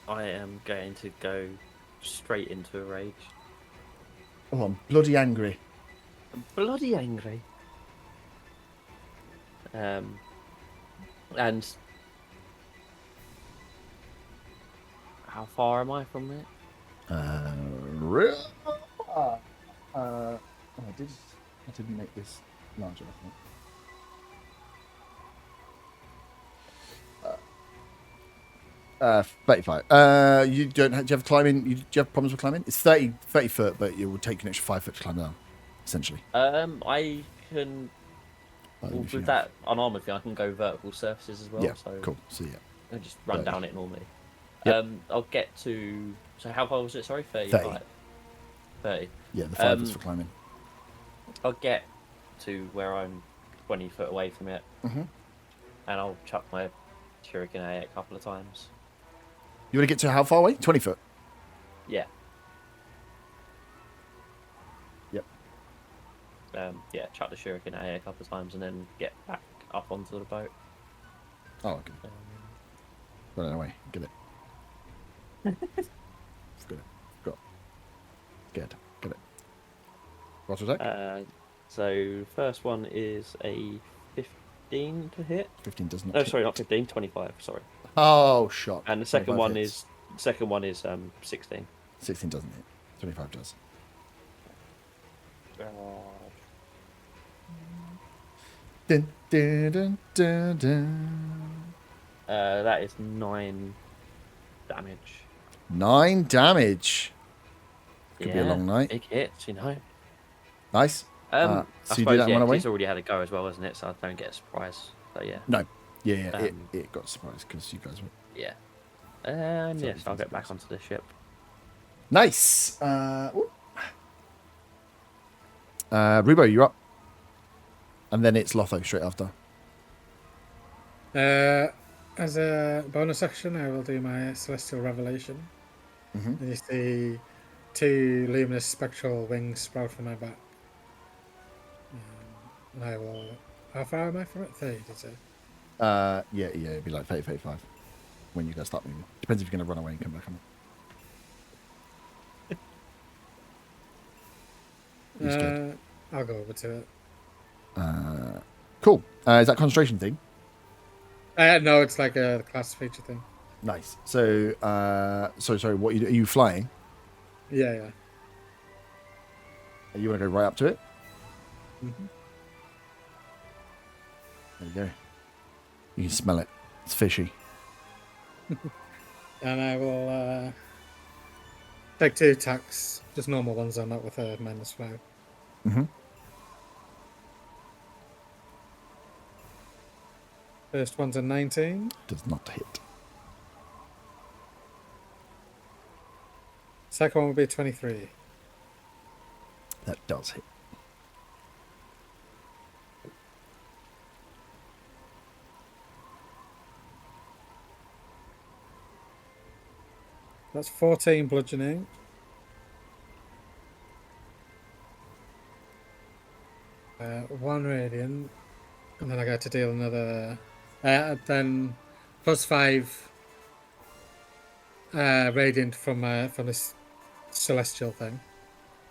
I am going to go straight into a rage. Oh, I'm bloody angry. I'm bloody angry. And how far am I from it? I didn't make this larger, I think. 35. You don't have, do you have climbing? Do you have problems with climbing? It's 30 foot, but it will take an extra 5 foot to climb down, essentially. I can. Well, Well, if you with have- that unarmored thing, I can go vertical surfaces as well. Yeah, so cool. So, yeah. I just run 30. down it normally. Yep. I'll get to. So how far was it? Sorry, 35. 30. Yeah, the 5 is for climbing. I'll get to where I'm 20 foot away from it, Mhm. and I'll chuck my shuriken at it a couple of times. You want to get to how far away? 20 foot. Yeah. Yep. Yeah, chuck the shuriken at it a couple of times, and then get back up onto the boat. Oh, okay. Run it away. Get it. Get it. Got. Scared. Get it. What's attack? So first one is a 15 to hit. 15 does not. No, hit. sorry, not 15. 25. Sorry. Oh, shot. And the second 25 one hits. is 16. 16 doesn't hit. 25 does. Dun, dun, dun, dun, dun. That is 9 damage. 9 damage. Could be a long night. Big hits, you know. Nice. I so you suppose, do that and yeah, run away? he's already had a go as well, isn't it? So I don't get a surprise. So yeah. No. Yeah. Um, It got surprised because you guys were. Yeah. So Yes, I'll it's get back surprise. onto the ship. Nice. Rubo, you're up. And then it's Lotho straight after. As a bonus action, I will do my Celestial Revelation. Mhm. And you see 2 luminous spectral wings sprout from my back. And I will. How far am I from it? 30, did you say? Yeah, it'd be like 30, 35 when you guys start moving. Depends if you're going to run away and come back on it. You scared? I'll go over to it. Cool. Is that concentration thing? No, it's like a class feature thing. Nice. So, sorry, what are you flying? Yeah. You want to go right up to it? Mm-hmm. There you go. You can smell it. It's fishy. And I will take 2 attacks, just normal ones, not with a -5. Mm-hmm. First one's a 19. Does not hit. Second one will be 23. That does hit. That's 14 bludgeoning. One radiant, and then I get to deal another. Then +5 radiant from this celestial thing,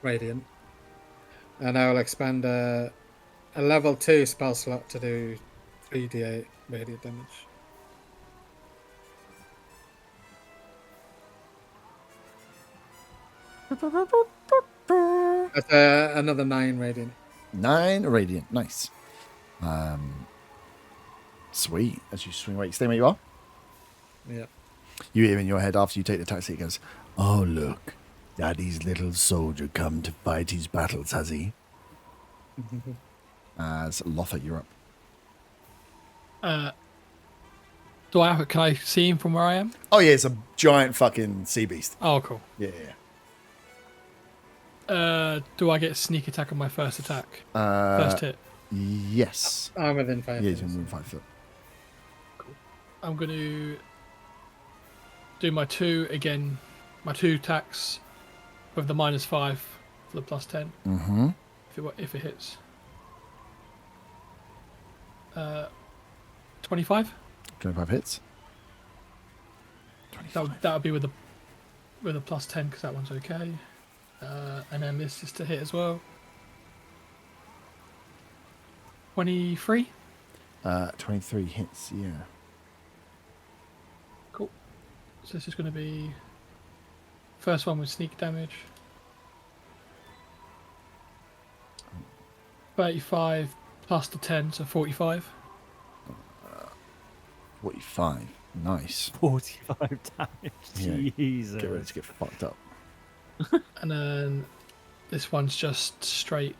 radiant, and I will expand a level 2 spell slot to do 3d8 radiant damage. That's another 9 radiant. 9 radiant. Nice. Sweet. As you swing away, stay where you are. Yeah. You hear in your head after you take the taxi, it goes, "Oh, look. Daddy's little soldier come to fight his battles, has he?" As Lotha, you're up. Can I see him from where I am? Oh, yeah, it's a giant fucking sea beast. Oh, cool. Yeah. Do I get a sneak attack on my first attack? Uh, First hit. Yes. I'm within 5 Yeah, feet. he's within 5 foot. I'm going to do my 2 again. My 2 attacks with the -5 for the +10. Mm-hmm. If it hits. 25. 25 hits. 25. That would be with the with a +10 because that one's okay. And then this is to hit as well. 23. 23 hits, yeah. Cool. So this is going to be first one with sneak damage. 35 plus the 10, so 45. 45. Nice. 45 damage. Yeah, Jesus. Get ready to get fucked up. And then this one's just straight.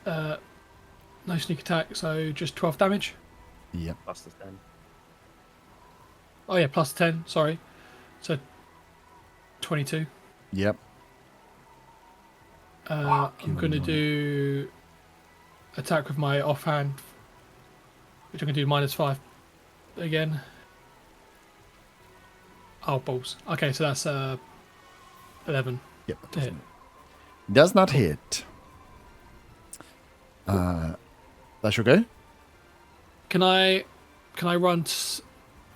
No sneak attack, so just 12 damage. Yep. Plus the 10. Oh yeah, plus 10, sorry. So 22. Yep. I'm going to annoying. do attack with my offhand, which I'm going to do -5 again. Oh, balls. Okay, so that's 11. Yep. That To hit. does not hit. That should go. Can I run so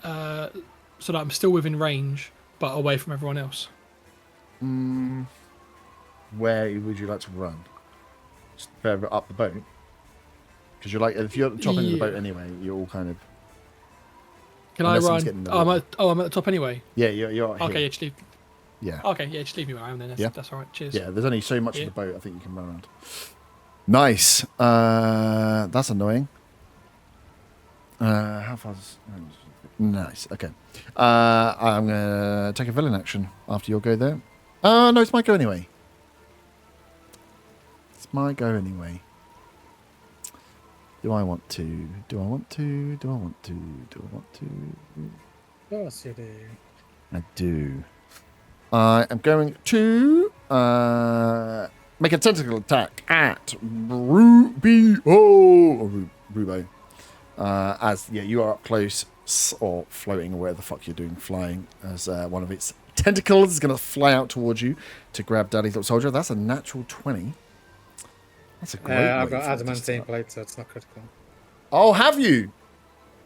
that I'm still within range, but away from everyone else? Where would you like to run? Just further up the boat? Because you're like, if you're at the top end of the boat Yeah. anyway, you're all kind of. Can Unless I someone's getting in run? the water. I'm at the top anyway. Yeah, you're Okay, here. yeah, just leave. Yeah. Okay, yeah, just leave me where I am then. Yeah. That's all right. Cheers. Yeah, there's only so much Yeah. of the boat I think you can run around. Nice. That's annoying. How far is... Nice, okay. I'm going to take a villain action after your go there. Oh, no, it's my go anyway. It's my go anyway. Do I want to? Do I want to? Do I want to? Do I want to? Of course you do. I do. I am going to make a tentacle attack at Rubo. As you are up close or floating or whatever the fuck you're doing, flying, as one of its tentacles is going to fly out towards you to grab Daddy's little soldier. That's a natural 20. That's a great. I've way got for it to adamantine start. plate, so it's not critical. Oh, have you?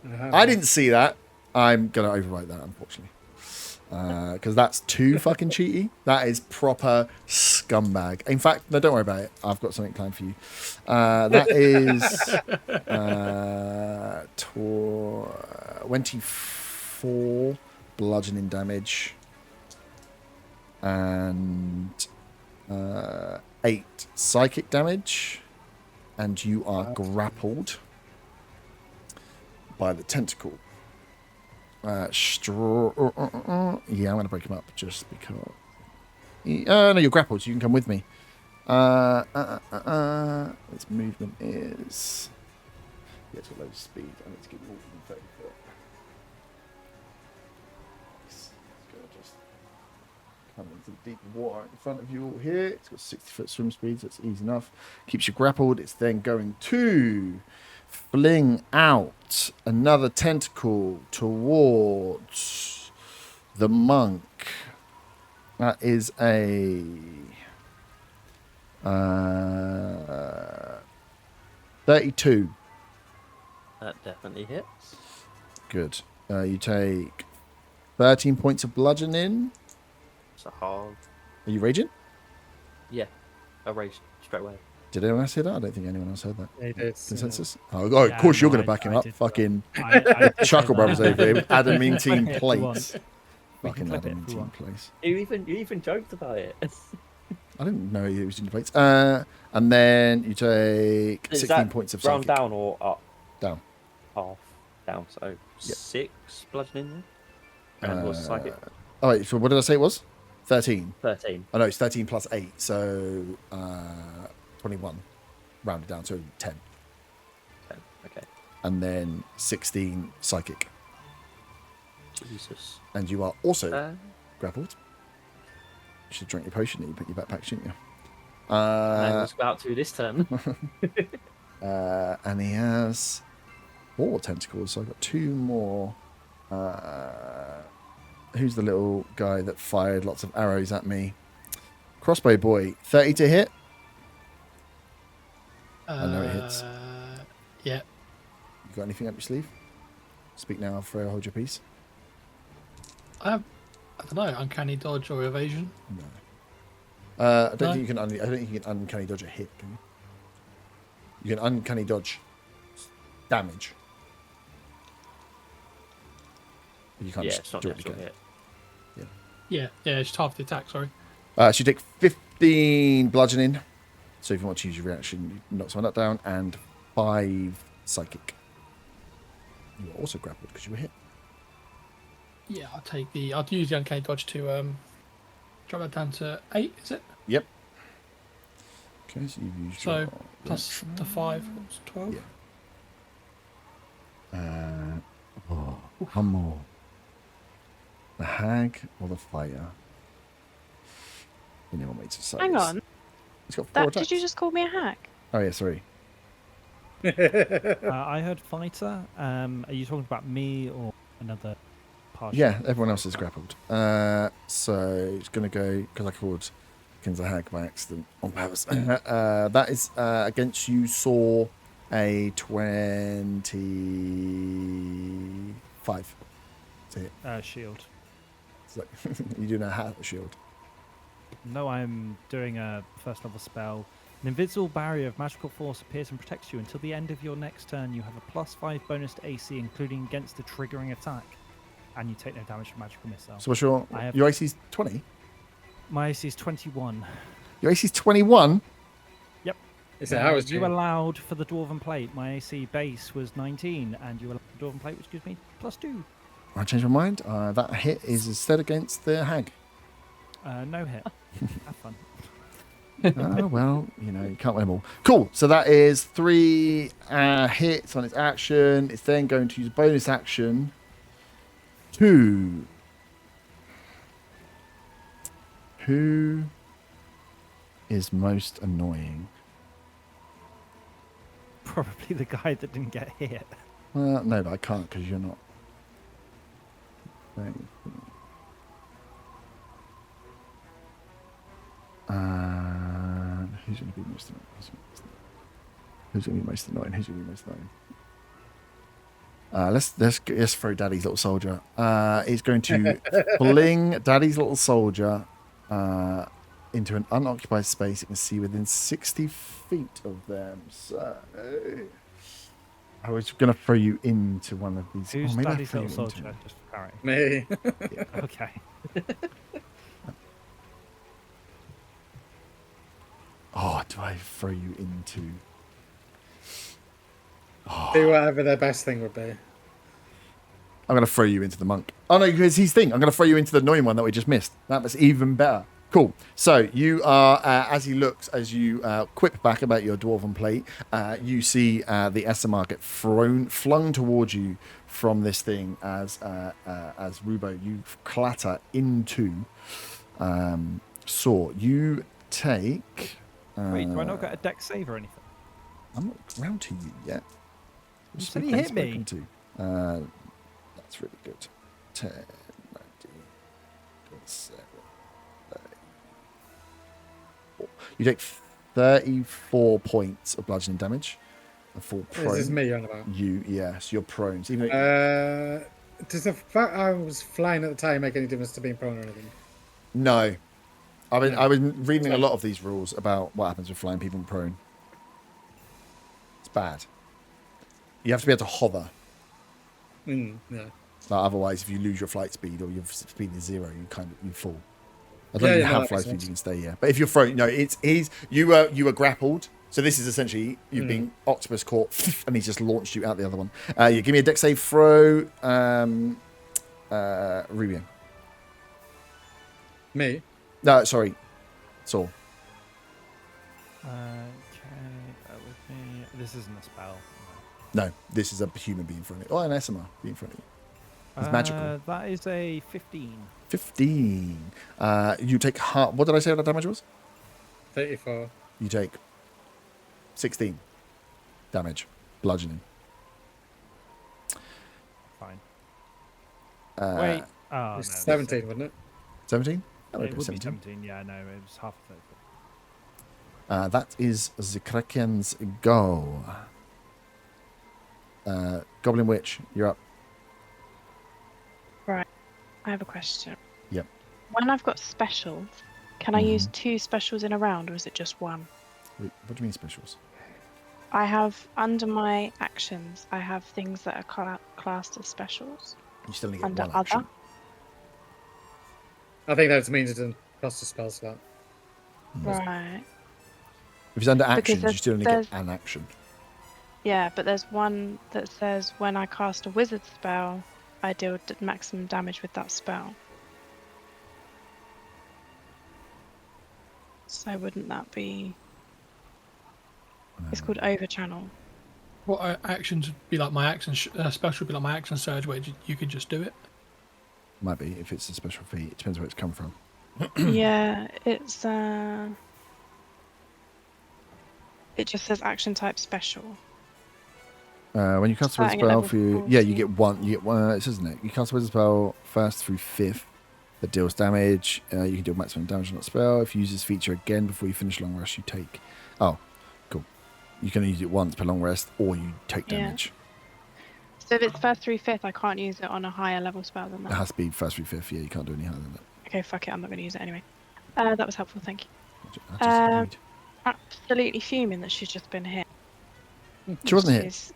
have I it. didn't see that. I'm going to overwrite that, unfortunately. Because that's too fucking cheaty. That is proper scumbag. In fact, no, don't worry about it. I've got something planned for you. That is 24 bludgeoning damage and 8 psychic damage. And you are grappled by the tentacle. Yeah, I'm going to break him up just because. No, you're grappled, so you can come with me. Its movement is. Yeah, it's got low speed. I need to get more than 30 foot. It's going to just come into the deep water in front of you all here. It's got 60 foot swim speed, so it's easy enough. Keeps you grappled. It's then going to fling out another tentacle towards the monk. That is a 32. That definitely hits. Good. You take 13 points of bludgeoning. It's a hard. Are you raging? Yeah, I raged straight away. Did anyone else hear that? I don't think anyone else heard that. He did. Consensus? Oh, of course you're going to back him I up. did. Fucking I did Chuckle say Brothers that. over here with adamantine Clip it if you want. plates. We can Fucking clip it if we adamantine want. plates. You even joked about it. I didn't know he was in plates. And then you take Is 16 that points of round psychic. down or up? Down. Half down. So 6 bludgeoning there. And what's psychic? Oh, wait, so what did I say it was? 13. 13. Oh, no, it's 13 plus 8. So 21. Rounded down, so 10. 10. Okay. And then 16 psychic. Jesus. And you are also Uh, grappled. You should drink your potion that you put in your backpack, shouldn't you? I was about to this turn. And he has 4 tentacles, so I've got 2 more. Who's the little guy that fired lots of arrows at me? Crossbow boy, 30 to hit. I know it hits. Yeah. You got anything up your sleeve? Speak now, Freya, hold your peace. I don't know, uncanny dodge or evasion. No. I don't No? think you can. I don't think you can uncanny dodge a hit. Can you? You can uncanny dodge damage. You can't Yeah, just it's not directly natural go. hit. Yeah, it's just half the attack, sorry. So you take 15 bludgeoning. So if you want to use your reaction, you knock someone down, and 5 psychic. You were also grappled because you were hit. Yeah, I'll use the uncanny dodge to drop that down to 8, is it? Yep. Okay, so you've used So your plus reaction. the 5, it's 12. Yeah. One more. The hag or the fighter? Anyone wait to say Hang this. on. He's got 4 That, attacks. did you just call me a hack? Oh yeah, sorry. I heard fighter. Are you talking about me or another party? Yeah, everyone else is grappled. So it's going to go, because I called Kinza hag by accident on purpose. That is against you, saw a 25. To hit. Shield. So, you do not have a shield. No, I'm doing a first level spell. An invisible barrier of magical force appears and protects you until the end of your next turn. You have a +5 bonus to AC, including against the triggering attack, and you take no damage from magical missile. So what's your AC's 20? My AC is 21. Your AC's 21? Yep. You allowed for the Dwarven Plate. My AC base was 19, and you allowed the Dwarven Plate, which gives me +2. I changed my mind. That hit is instead against the hag. No hit. Have fun. Oh, well, you can't win them all. Cool. So that is 3 hits on its action. It's then going to use bonus action to... Who is most annoying? Probably the guy that didn't get hit. No, but I can't because you're not. Who's going to be most annoying? Who's going to be most annoying? Who's going to be most annoying? Let's throw Daddy's little soldier. He's going to fling Daddy's little soldier into an unoccupied space. You can see within 60 feet of them. So I was going to throw you into one of these. Who's maybe Daddy's little soldier? Just for clarity. Me. Yeah. Okay. Oh, do I throw you into? Do whatever their best thing would be. I'm going to throw you into the monk. Oh, no, because he's thing. I'm going to throw you into the annoying one that we just missed. That was even better. Cool. So you are, as you quip back about your Dwarven Plate, you see the SMR get flung towards you from this thing as Rubo, you clatter into Saw. You take... Wait, do I not get a dex save or anything? I'm not round to you yet. You said he hit me. That's really good. 10, 19, 27, 34. You take 34 points of bludgeoning damage. A full prone. This is me you're on about. Yes, you're prone. So even does the fact I was flying at the time make any difference to being prone or anything? No. I was reading a lot of these rules about what happens with flying people prone. It's bad. You have to be able to hover. Yeah. Otherwise, if you lose your flight speed or your speed is 0, you fall. As long as you have flight speed, you can stay here. But if you're thrown, you were grappled. So this is essentially you've been octopus caught, and he's just launched you out the other one. You give me a dex save throw, Rubio. Me? No, sorry, Saul. Okay, that with me. This isn't a spell. No, this is a human being in front of you. Oh, an SMR being in front of you. It's magical. That is a 15. 15. You take half. What did I say that damage was? 34. You take 16 damage, bludgeoning. Fine. Wait. Oh, no. 17, wasn't it? 17? It would be 17, yeah, no, it was half of it. That is the Kraken's go. Goblin Witch, you're up. Right. I have a question. Yep. When I've got specials, can I use 2 specials in a round, or is it just 1? Wait, what do you mean specials? I have, under my actions, I have things that are classed as specials. You still only get Under one action. other? I think that just means it doesn't cost a spell slot. Right. If it's under Because actions, you still only get there's- an action. Yeah, but there's one that says when I cast a wizard spell, I deal maximum damage with that spell. So wouldn't that be... It's called Overchannel. What actions would be like my action special would be like my action surge where you could just do it? Might be, if it's a special feat. It depends where it's come from. Yeah, it's... It just says action type special. When you cast a wizard Starting at spell level for you... 14. Yeah, you get one. You get one. It says, isn't it? You cast a wizard spell 1st through 5th that deals damage. You can deal maximum damage on that spell. If you use this feature again before you finish long rest, you take... Oh, cool. You can use it once per long rest, or you take Yeah. damage. So if it's 1st through 5th, I can't use it on a higher level spell than It that. has to be 1st through 5th. Yeah, you can't do any higher than that. Okay, fuck it, I'm not going to use it anyway. That was helpful, thank you. I just agreed. Absolutely fuming that she's just been hit. She wasn't hit.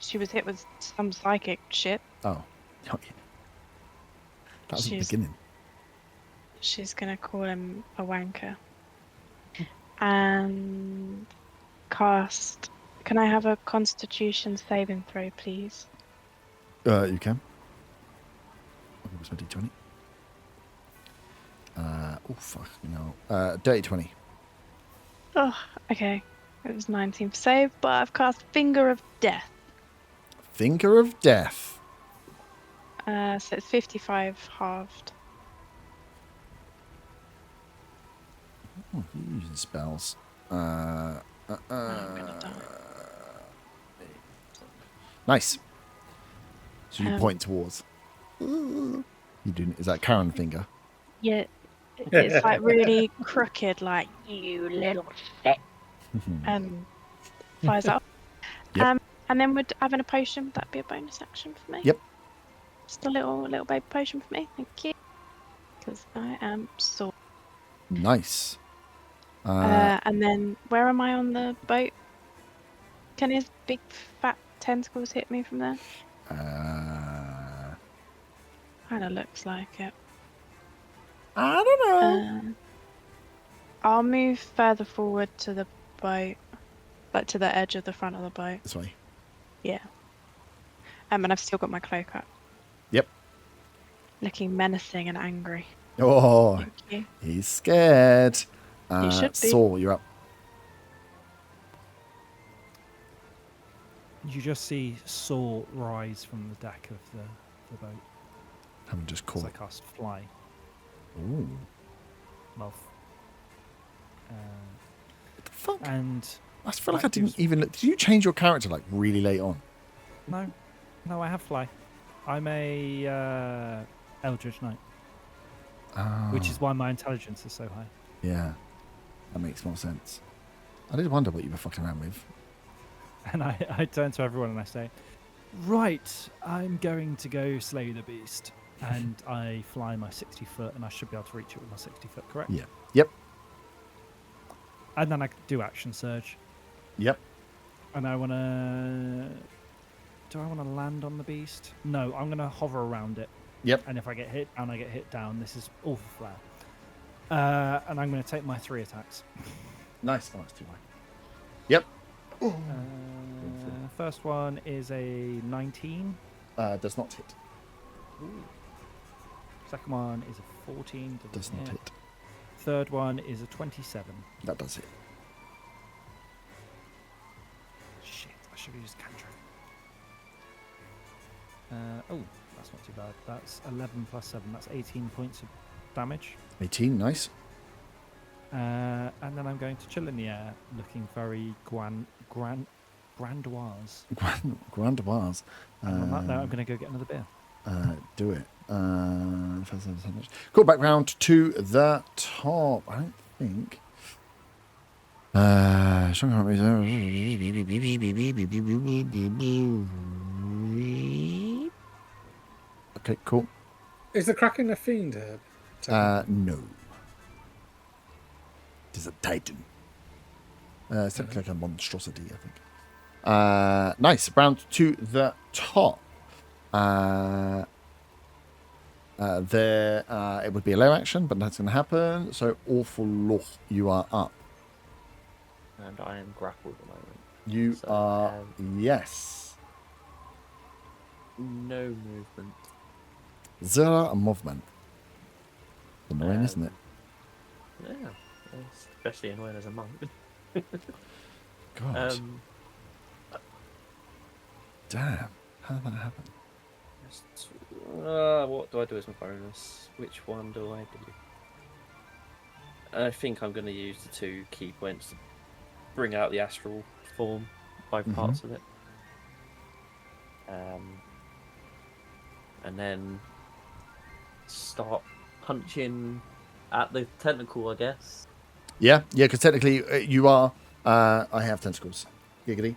She was hit with some psychic shit. Oh. Not yet. That was at the She's- beginning. She's going to call him a wanker. And cast... Can I have a constitution saving throw, please? You can. What's my d20? Oh, fuck. No. Dirty 20. Oh, okay. It was 19 for save, but I've cast Finger of Death. Finger of Death. So it's 55 halved. Oh, you're using spells. I'm gonna die. Nice. So you Um, point towards. You do. Is that Karen finger? Yeah, it's like really crooked, like, you little shit, and fires up. Yep. And then would having a potion, would that be a bonus action for me? Yep. Just a little baby potion for me, thank you. Because I am sore. Nice. And then, where am I on the boat? Can his big fat tentacles hit me from there? Kind of looks like it. I don't know. I'll move further forward to the boat, like to the edge of the front of the boat. This way. Yeah. And I've still got my cloak up. Yep. Looking menacing and angry. Oh, Thank you. he's scared. You should be. Saul, you're up. You just see Saw rise from the deck of the boat. Haven't just As caught. I cast Fly. Ooh. Well, What the fuck? and I feel like I that didn't gives- even look. Did you change your character like really late on? no, I have Fly. I'm a Eldritch Knight, which is why my intelligence is so high. Yeah. That makes more sense. I did wonder what you were fucking around with. And I turn to everyone and I say, right, I'm going to go slay the beast. And I fly my 60 foot and I should be able to reach it with my 60 foot, correct? Yeah. Yep. And then I do action surge. Yep. And I want to... Do I want to land on the beast? No, I'm going to hover around it. Yep. And if I get hit down, I get hit down. This is all for flair. And I'm going to take my 3 attacks. Nice. Oh, it's too high. Yep. First one is a 19. Does not hit. Second one is a 14. Does not hit. Third one is a 27. That does hit. Shit, I should have used cantrip. Oh, that's not too bad. That's 11 plus 7. That's 18 points of damage. 18. Nice. And then I'm going to chill in the air, looking very grandoise. Grandoise. And on that note, I'm going to go get another beer. Do it. Cool. Back round to the top. I don't think. Okay, cool. Is the Kraken a fiend herb? No. It is a titan. It's like a monstrosity, I think. Nice. Round to the top. There, it would be a low action, but that's going to happen. So, awful loch, you are up. And I am grappled at the moment. You So, are, yes. No movement. Zero movement. Annoying, isn't it? Yeah, it's especially annoying as a monk. God. Damn. How did that happen? What do I do as my bonus? Which one do I do? I think I'm going to use the 2 key points to bring out the astral form, both parts of it. And then start punching at the tentacle, I guess. Yeah, because technically you are. I have tentacles. Giggity.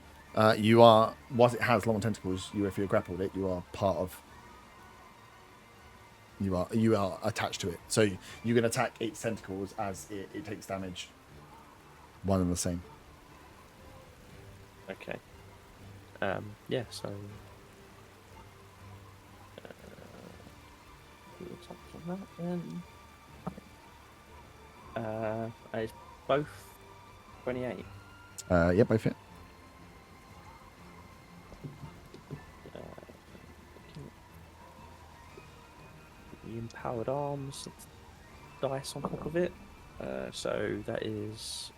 You are. Whilst it has long tentacles, if you're grappled it, you are part of. You are attached to it, so you can attack its tentacles as it takes damage. One and the same. Okay. Yeah. So. That then. It's both 28. Yeah, both hit. The empowered arms, dice on top of it. So that is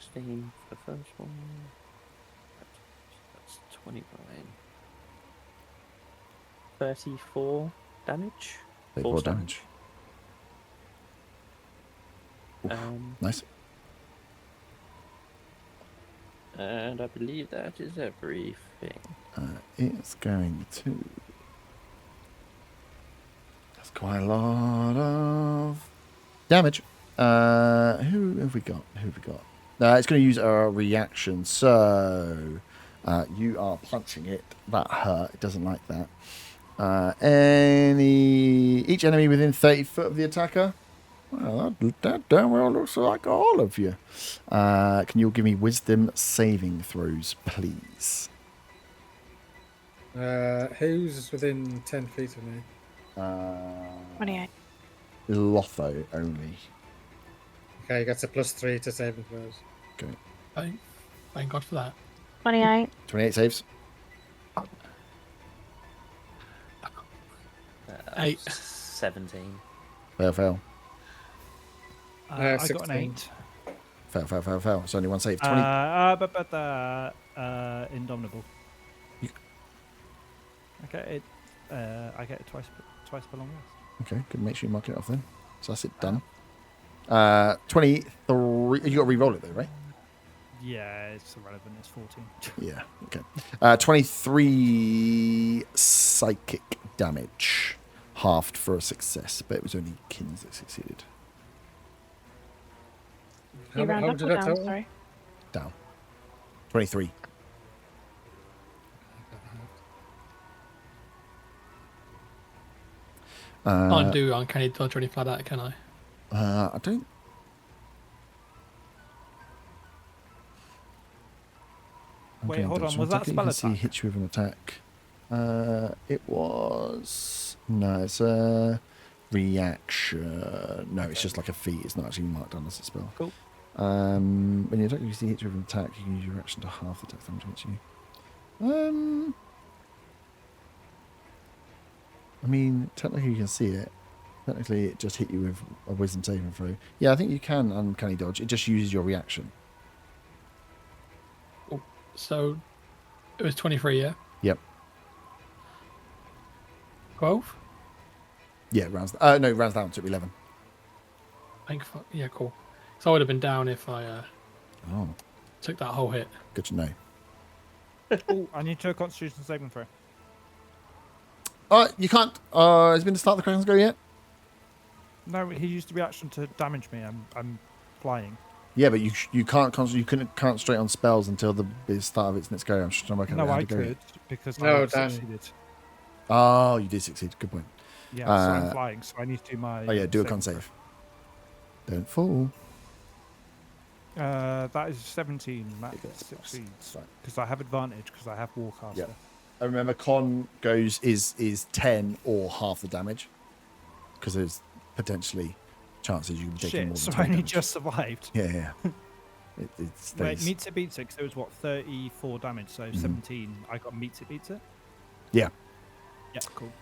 16 for the first one. That's 29. 34 damage. 34 Force damage. Oof, nice. And I believe that is everything. It's going to. That's quite a lot of damage. Who have we got? It's going to use a reaction. So you are punching it. That hurt. It doesn't like that. Each enemy within 30 foot of the attacker. Well, that damn well looks like all of you. Can you give me wisdom saving throws, please? Who's within 10 feet of me? 28. Lotho only. Okay, that's a +3 to saving throws. Okay. Thank God for that. 28. 28 saves. 8. 17. Fail. I got 16. an 8. Fail. It's only one save. 20. Indomitable. You- I get it. I get it twice per long rest. Okay, good. Make sure you mark it off then. So that's it done. 23. You got to re-roll it though, right? Yeah, it's irrelevant. It's 14. Yeah. Okay. 23 psychic damage, halved for a success, but it was only Kins that succeeded. You round how up did or that down? total? Sorry. Down. 23. Can't do uncanny dodge or anything like that, can I? I don't. Wait, hold on, So was that you spell can see attack? hit you with an attack. It was no, it's a reaction. No, it's just like a feat. It's not actually marked down as a spell. Cool. When you attack, you see hit you with an attack. You can use your reaction to half the attack damage against you. I mean, technically you can see it. Technically, it just hit you with a wisdom saving throw. Yeah, I think you can uncanny dodge. It just uses your reaction. So it was 23, yeah? Yep. 12? Yeah, rounds. No, rounds down to 11. Yeah, cool. So I would have been down if I Oh, took that whole hit. good to know. Oh, I need to Constitution saving throw. You can't. Has it been to start the Kraken's go yet? No, he used the reaction to damage me. I'm flying. Yeah, but you can't. You couldn't concentrate on spells until the start of its next go. I'm just trying to work out No, how I to go. could because No, I Dan. succeeded. Oh, you did succeed. Good point. Yeah, so I'm flying, so I need to do my. Oh yeah, do a con saving save. Don't fall. throw. That is 17. That It gets plus. succeeds Right. because I have advantage because I have Warcaster. Yep. I remember con is 10 or half the damage because there's potentially chances you can be taking more Shit, than so I 20 only damage. just survived. Yeah. It Wait, stays. meets it beats it because there was what 34 damage, so 17. I got meets it beats it. Yeah. Yeah, cool.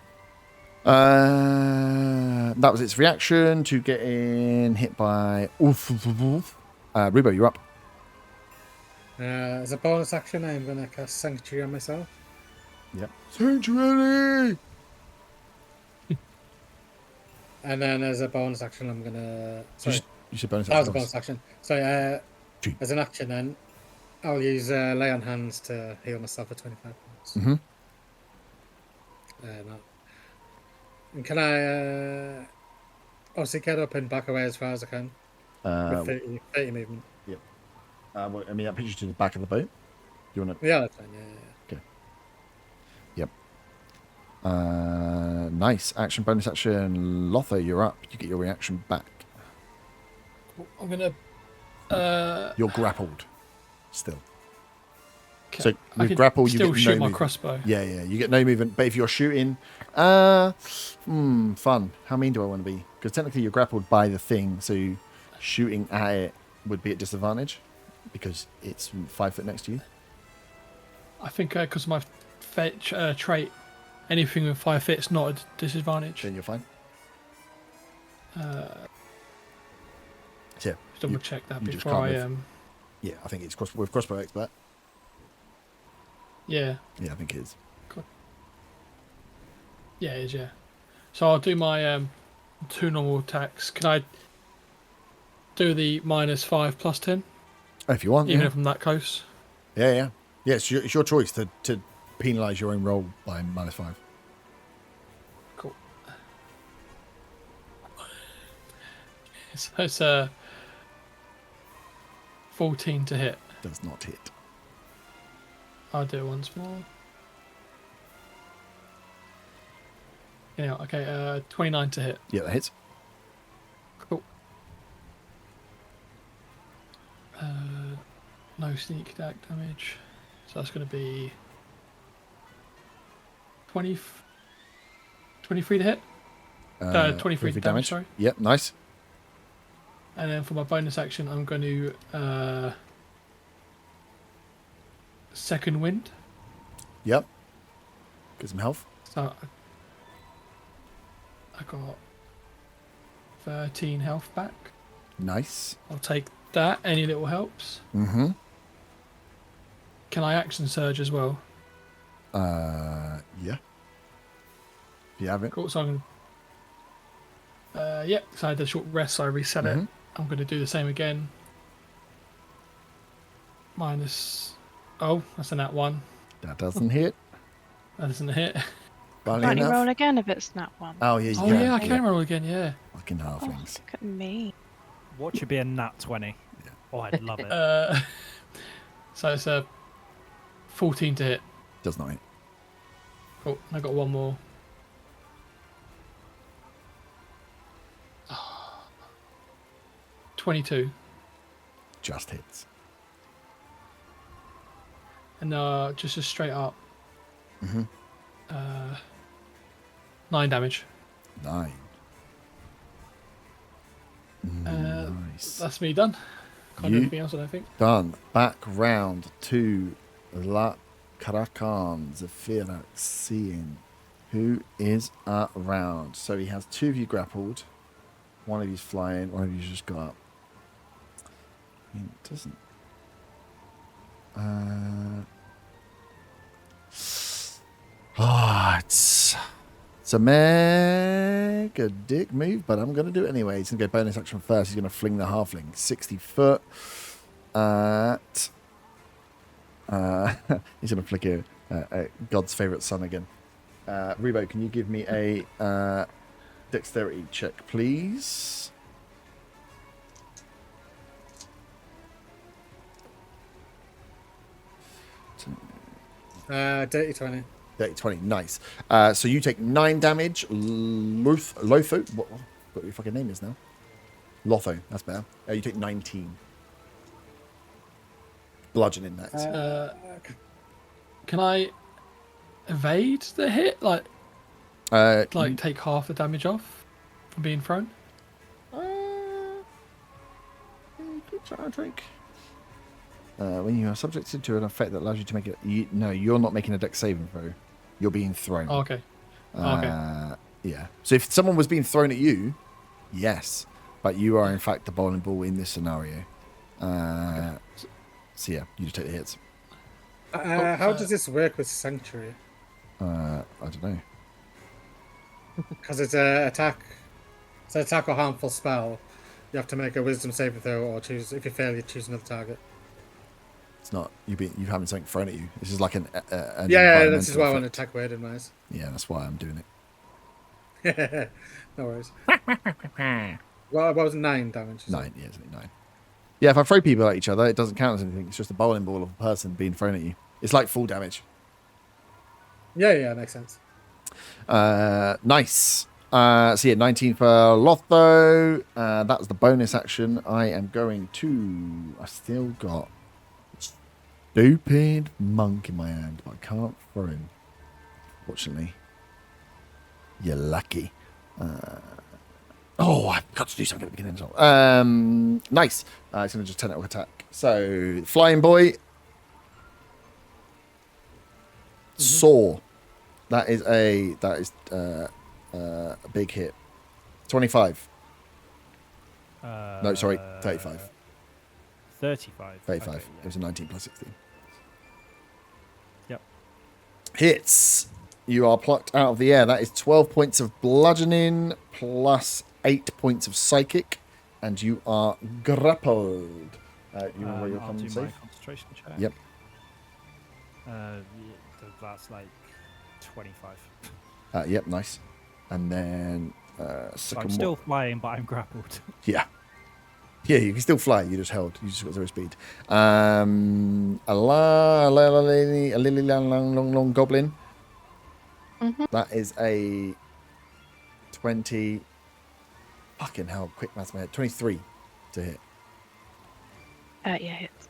That was its reaction to getting hit by. Rebo, you're up. As a bonus action, I'm going to cast Sanctuary on myself. Yep. Sanctuary. And then as a bonus action, I'm going to... Sorry, You should bonus that was a action. bonus action. Sorry, Gee. as an action then, I'll use Lay on Hands to heal myself for 25 points. Mm-hmm. And can I obviously get up and back away as far as I can with 30 movement? Well, I mean, that puts you to the back of the boat. You want to? Yeah, that's fine. Yeah. Yep. Nice action, bonus action. Lotho, you're up. You get your reaction back. I'm gonna. You're grappled still. Okay. So I with can grapple, you still get shoot no my movement. crossbow. Yeah, you get no movement. But if you're shooting, fun. How mean do I want to be? Because technically you're grappled by the thing, so shooting at it would be at disadvantage because it's 5 foot next to you. I think because of my fetch trait, anything with 5 feet is not a disadvantage. Then you're fine. So, yeah, Double check that you just before can't I move. Yeah, I think it's with crossbow expert. Yeah, Yeah, I think it is. yeah, it is. Yeah. So I'll do my 2 normal attacks. Can I do the -5 + 10, Oh, if you want, even yeah. if I'm that close? Yeah. It's your choice to penalise your own roll by -5. Cool. So it's 14 to hit. Does not hit. I'll do it once more. Yeah, okay, 29 to hit. Yeah, that hits. Cool. No sneak attack damage. So that's going to be 23 to hit. 23 damage, sorry. Yep, nice. And then for my bonus action, I'm going to second wind. Yep. Get some health. So I got 13 health back. Nice. I'll take that. Any little helps. Mm-hmm. Can I action surge as well? Yeah. If you have it. Cool. So I'm yeah. So I had a short rest, so I reset it. Mhm. I'm going to do the same again. Minus. Oh, that's a nat 1. That doesn't hit. That isn't a hit. Funnily Can't you enough. roll again if it's nat 1? Oh, yeah, you Oh can. yeah, I can roll again. Yeah. Fucking Oh, halflings. look at me. What should be a nat 20? Yeah. Oh, I'd love it. So it's a 14 to hit. Does not hit. Cool. I got one more. $22. Just hits. And just a straight up. Mm-hmm. 9 damage. 9. Nice. That's me done. Can't do You- anything else, I don't think. Done. Back round to La Kraken, Zafira, seeing who is around. So he has 2 of you grappled. 1 of you's flying. 1 of you's just got up. I mean, it doesn't. It's a mega dick move, but I'm going to do it anyway. He's going to go bonus action first. He's going to fling the halfling 60 foot at. He's going to flick a God's favorite son again. Rebo, can you give me a dexterity check, please? Dirty 20. 30, 20, nice. So you take 9 damage. Lotho, what your fucking name is now? Lotho, that's better. You take 19. Bludgeoning that. Can I evade the hit? Like take half the damage off from being thrown? Good try, I think. When you are subjected to an effect that allows you to make it... No, you're not making a dex saving throw. You're being thrown. Oh, okay. Okay. Yeah. So if someone was being thrown at you, yes. But you are, in fact, the bowling ball in this scenario. Okay. So yeah, you just take the hits. How does this work with Sanctuary? I don't know. Because it's an attack. It's an attack or harmful spell. You have to make a wisdom saving throw, or choose. If you fail, you choose another target. It's not you having something thrown at you. This is like an yeah. This is why I effect. want to attack word in my Yeah, that's why I'm doing it. No worries. Well, what was 9 damage? 9, yeah, it's only 9. Yeah, if I throw people at each other, it doesn't count as anything. It's just a bowling ball of a person being thrown at you. It's like full damage. Yeah, makes sense. Nice. So yeah, 19 for Lotho. That was the bonus action. I am going to... I still got stupid monk in my hand, but I can't throw him. Fortunately. You're lucky. I've got to do something at the beginning as well. Nice. It's going to just 10 attack. So, Flying Boy. Saw. That is a big hit. 25. No, sorry, 35. 35. 35. Okay, It was a 19 plus 16. Yep. Hits. You are plucked out of the air. That is 12 points of bludgeoning plus 8 points of psychic, and you are grappled. You roll your I'll do con my save. concentration check. Yep. That's like 25. Yep, nice. And then So I'm still flying, but I'm grappled. Yeah. Yeah, you can still fly. You just held. You just got 0 speed. A lily long goblin. Mm-hmm. That is a 20. Fucking hell! Quick maths, man. 23 to hit. Yeah, it's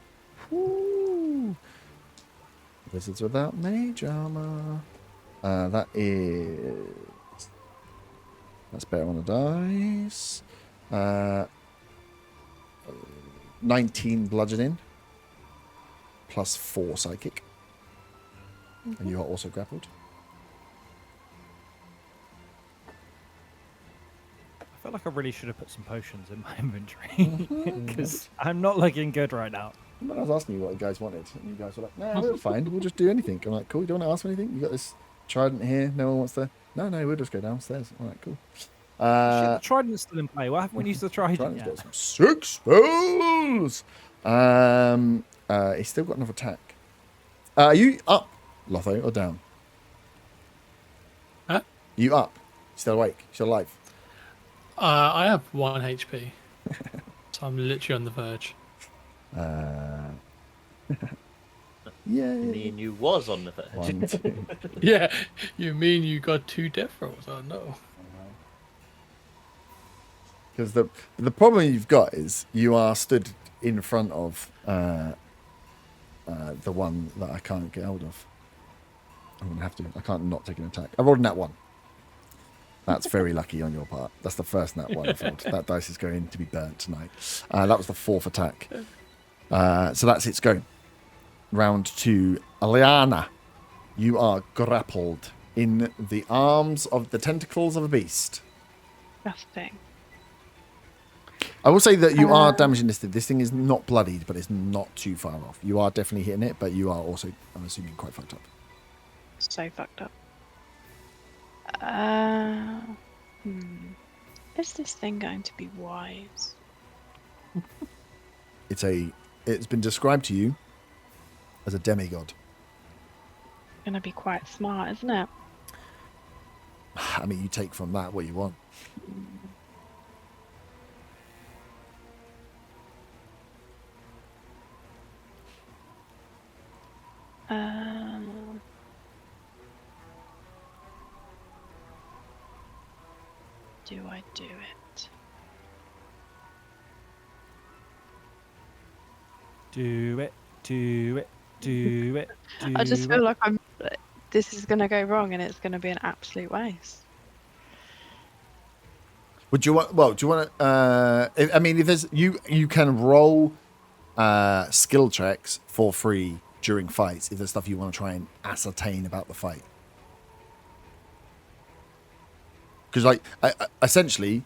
Woo. Wizards without mage armor. That's better on the dice. 19 bludgeoning plus 4 psychic. And you are also grappled. I feel like I really should have put some potions in my inventory because I'm not looking good right now. I was asking you what you guys wanted, and you guys were like, "No, we're fine. We'll just do anything." I'm like, "Cool. You don't want to ask for anything? You got this trident here. No one wants to." No, we'll just go downstairs. All right, cool. Shit, the trident's still in play. Why haven't we used the trident Trident's yet? got some sick spells. He's still got another attack. Are you up, Lotho, or down? Huh? You up? Still awake? Still alive? I have 1 HP, so I'm literally on the verge. Yeah. Me and you was on the verge. 1, 2. Yeah, you mean you got 2 death rolls? Oh no. Because the problem you've got is you are stood in front of the one that I can't get hold of. I'm gonna have to. I can't not take an attack. I rolled a nat 1. That's very lucky on your part. That's the first nat 1 I've rolled. That dice is going to be burnt tonight. That was the 4th attack. So that's its go. Round 2. Aliana, you are grappled in the arms of the tentacles of a beast. disgusting. I will say that you are damaging this thing. This thing is not bloodied, but it's not too far off. You are definitely hitting it, but you are also, I'm assuming, quite fucked up. So fucked up. Is this thing going to be wise? It's been described to you as a demigod. Gonna be quite smart, isn't it? I mean, you take from that what you want. do I do it? Do it. Do it. Do it. Do I just it. feel like this is going to go wrong and it's going to be an absolute waste. Would you want? Well, do you want to? I mean, if there's you can roll skill checks for free during fights if there's stuff you want to try and ascertain about the fight. Because like essentially,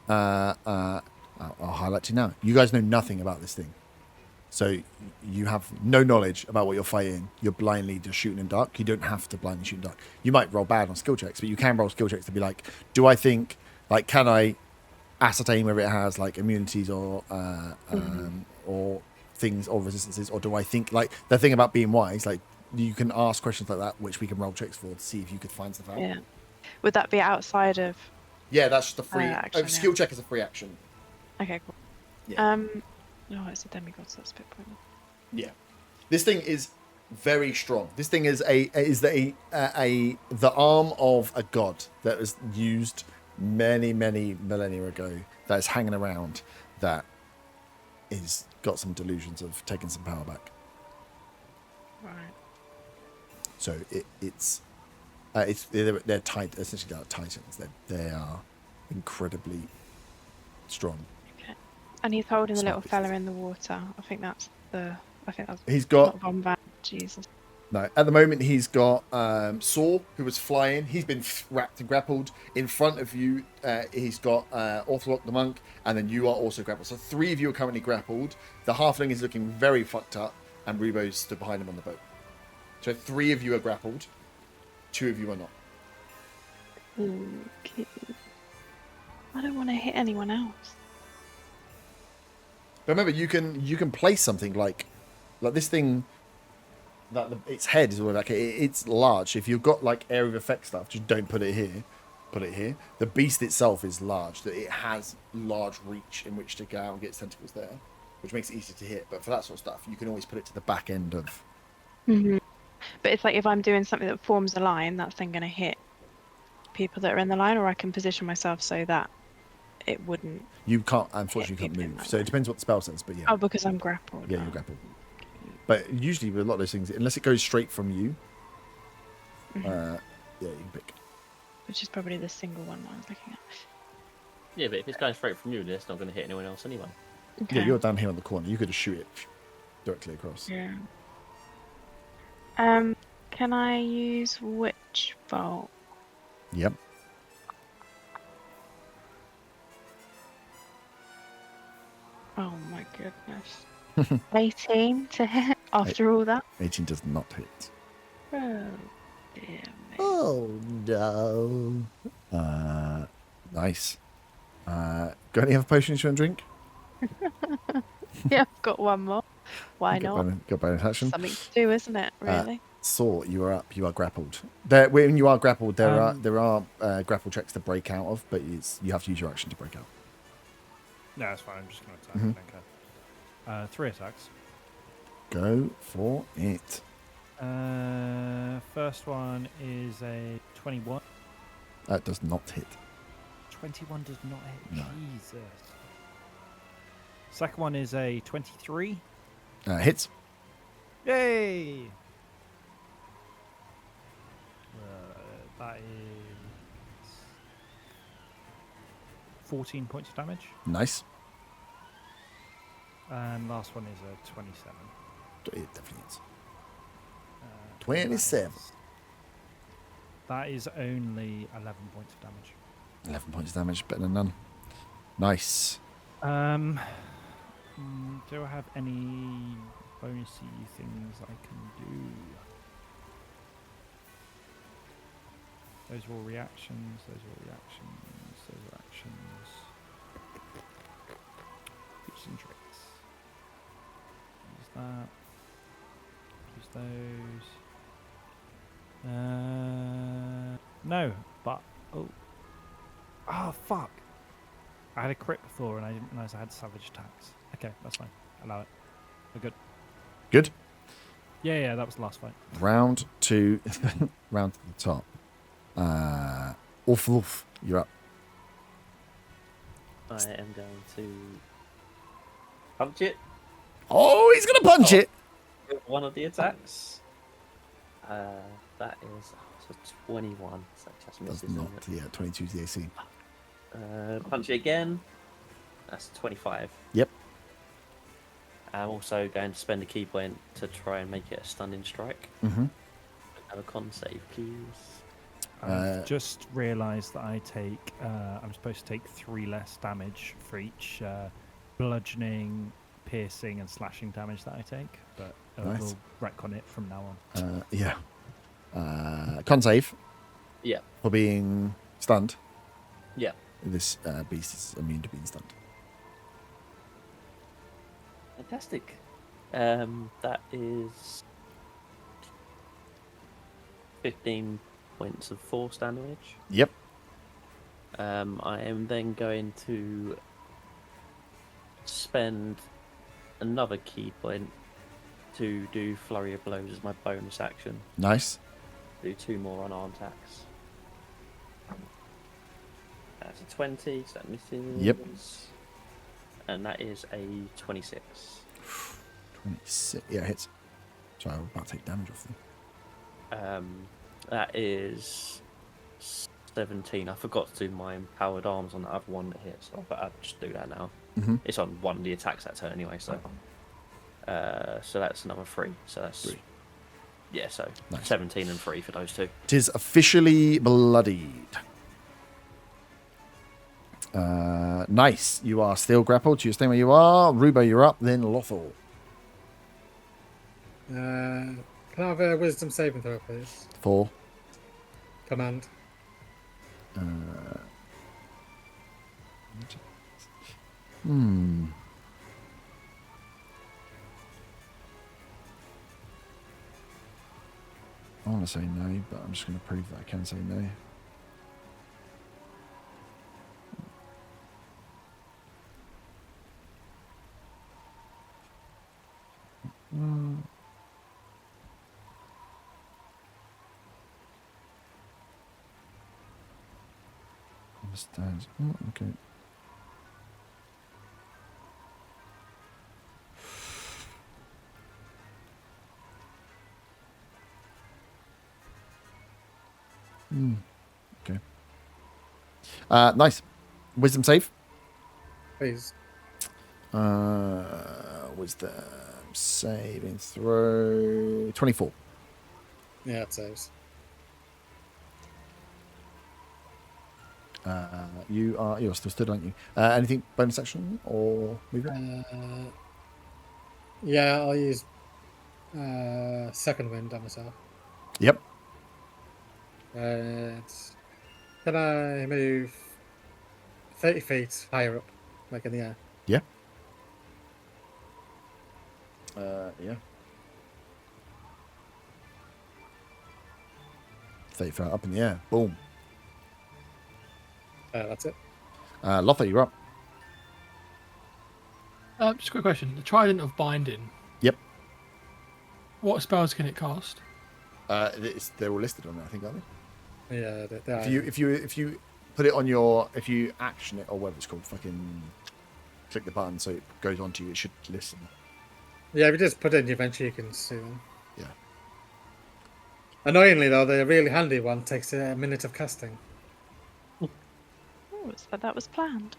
I'll highlight to you now. You guys know nothing about this thing, so you have no knowledge about what you're fighting. You're blindly just shooting in dark. You don't have to blindly shoot in dark. You might roll bad on skill checks, but you can roll skill checks to be like, do I think? Like, can I ascertain whether it has like immunities or things or resistances, or do I think like the thing about being wise? Like, you can ask questions like that, which we can roll checks for to see if you could find stuff out. Yeah. Would that be outside of? Yeah, that's just a free action, skill check is a free action. Okay, cool. Yeah. No, it's a demigod, so that's a bit pointless. Yeah, this thing is very strong. This thing is the arm of a god that was used many millennia ago, that is hanging around, that is got some delusions of taking some power back. Right. So they're tight. Essentially, they're titans. They are incredibly strong. Okay. And he's holding the Small little pieces. fella in the water. I think that's. He's got. Not Wombat. Jesus. No, at the moment he's got Saw, who was flying. He's been wrapped and grappled. In front of you, he's got Ortholok the monk, and then you are also grappled. So 3 of you are currently grappled. The halfling is looking very fucked up, and Rubo's stood behind him on the boat. So 3 of you are grappled. 2 of you are not. Okay. I don't want to hit anyone else. But remember, you can place something like this thing. That its head is all like it's large. If you've got like area of effect stuff, just don't put it here. Put it here. The beast itself is large. That it has large reach in which to go out and get its tentacles there, which makes it easy to hit. But for that sort of stuff, you can always put it to the back end of. Mm-hmm. But it's like if I'm doing something that forms a line, that's then going to hit people that are in the line, or I can position myself so that it wouldn't. You can't. Unfortunately, you can't move. So it depends what the spell says. But yeah. Oh, because I'm grappled. Yeah, you're grappled. But usually with a lot of those things, unless it goes straight from you, yeah, you can pick. Which is probably the single one I was looking at. Yeah, but if it's going straight from you, then it's not going to hit anyone else anyway. Okay. Yeah, you're down here on the corner. You could just shoot it directly across. Yeah. Can I use Witch Bolt? Yep. Oh my goodness. 18 to hit after all that. 18 does not hit. Oh, dear me. Oh no. Nice. Got any other potions you want to drink? Yeah, I've got one more. Why not? Got bonus action. Something to do, isn't it? Really? Saw, you are up. You are grappled. When you are grappled, there are grapple checks to break out of, but you have to use your action to break out. No, that's fine. I'm just going to attack. I don't care. 3 attacks. Go for it. First one is a 21. That does not hit. 21 does not hit. No. Jesus. Second one is a 23. Hits. Yay! That is 14 points of damage. Nice. And last one is a 27. It definitely hits. 27. That is only 11 points of damage. 11 points of damage, better than none. Nice. Do I have any bonusy things I can do? Those were all reactions. Those were all reactions. Those were actions. Tips and tricks. Use that. Use those. No, but oh fuck! I had a crit before and I didn't realise I had savage attacks. Okay, that's fine. Allow it. We're good. Good. Yeah, that was the last fight. Round to the top. Oof, you're up. I am going to punch it. Oh, he's gonna punch it. With one of the attacks. That is so 21. So that just misses. Does not. Isn't it? Yeah, 22 to the AC. Punch it again. That's 25. Yep. I'm also going to spend a key point to try and make it a stunning strike. Mm-hmm. Have a con save, please. I've just realised that I'm supposed to take 3 less damage for each bludgeoning, piercing, and slashing damage that I take. But Nice. we'll retcon it from now on. Yeah. Con save. Yeah. For being stunned. Yeah. This beast is immune to being stunned. Fantastic. That is 15 points of force damage. Yep. I am then going to spend another key point to do Flurry of Blows as my bonus action. Nice. Do 2 more unarmed attacks. That's a 20, so that misses. Yep. And that is a 26. 26. Yeah, hits. Sorry, I'm about to take damage off them. That is 17. I forgot to do my empowered arms on the other one that hits, but I'll just do that now. Mm-hmm. It's on one of the attacks that turn anyway, so that's another 3. So that's 3. Yeah, so Nice. 17 and 3 for those 2. It is officially bloodied. Nice. You are still grappled. You're staying where you are. Rubo, you're up. Then Lothal. Can I have a wisdom saving throw, please? 4. Command. I want to say no, but I'm just going to prove that I can say no. Understands. Oh, okay. Okay. Nice. Wisdom save. Please. Wisdom saving throw. 24. Yeah, it saves. You're still stood, aren't you? Anything bonus action or movement? Yeah, I'll use second wind on myself. Yep. And can I move 30 feet higher up, like in the air? Yeah. Yeah. 30 feet up in the air. Boom. That's it. Lothar, you're up. Just a quick question. The Trident of Binding. Yep. What spells can it cast? They're all listed on there, I think, aren't they? Yeah, they are. If you put it on your, if you action it or whatever it's called, fucking click the button so it goes on to you, it should listen. Yeah, if you just put it in your adventure, you can see them. Yeah. Annoyingly, though, the really handy one takes a minute of casting. Oh, so that was planned.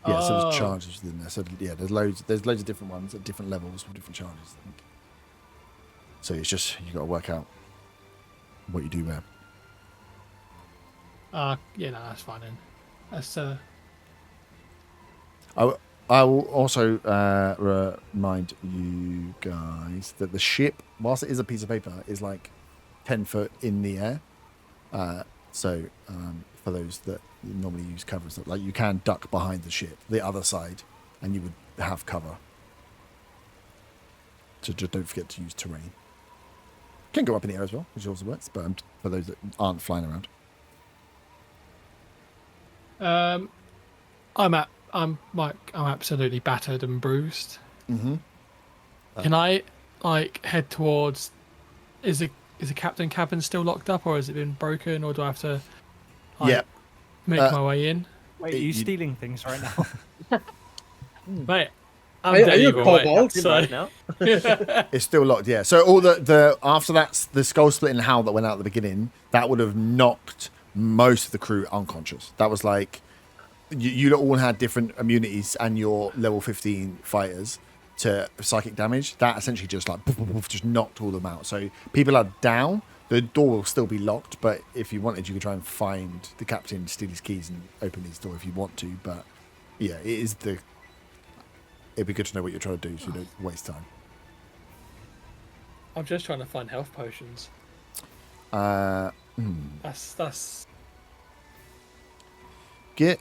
Yeah, so Oh. there's charges within there. So yeah, there's loads of different ones at different levels with different charges, I think. So it's just you got to work out what you do where. Yeah, no, that's fine then. That's I will also remind you guys that the ship, whilst it is a piece of paper, is like 10 foot in the air. So for those that normally use cover and stuff, like you can duck behind the ship, the other side, and you would have cover. So just don't forget to use terrain. Can go up in the air as well, which also works, but for those that aren't flying around. I'm absolutely battered and bruised. Mm-hmm. Can I like head towards? Is is the captain cabin still locked up, or has it been broken, or do I have to like, Yeah. make my way in? Wait, are you stealing things right now? Mate, Are I'm dead you a evil, mate, kobold? so- Right now. It's still locked, yeah. So all the after that's the skull split and howl that went out at the beginning, that would have knocked most of the crew unconscious. That was like you all had different immunities and your level 15 fighters to psychic damage. That essentially just like just knocked all of them out. So people are down. The door will still be locked, but if you wanted, you could try and find the captain, steal his keys, and open his door if you want to. But yeah, it'd be good to know what you're trying to do so you don't waste time. I'm just trying to find health potions. Uh, That's Get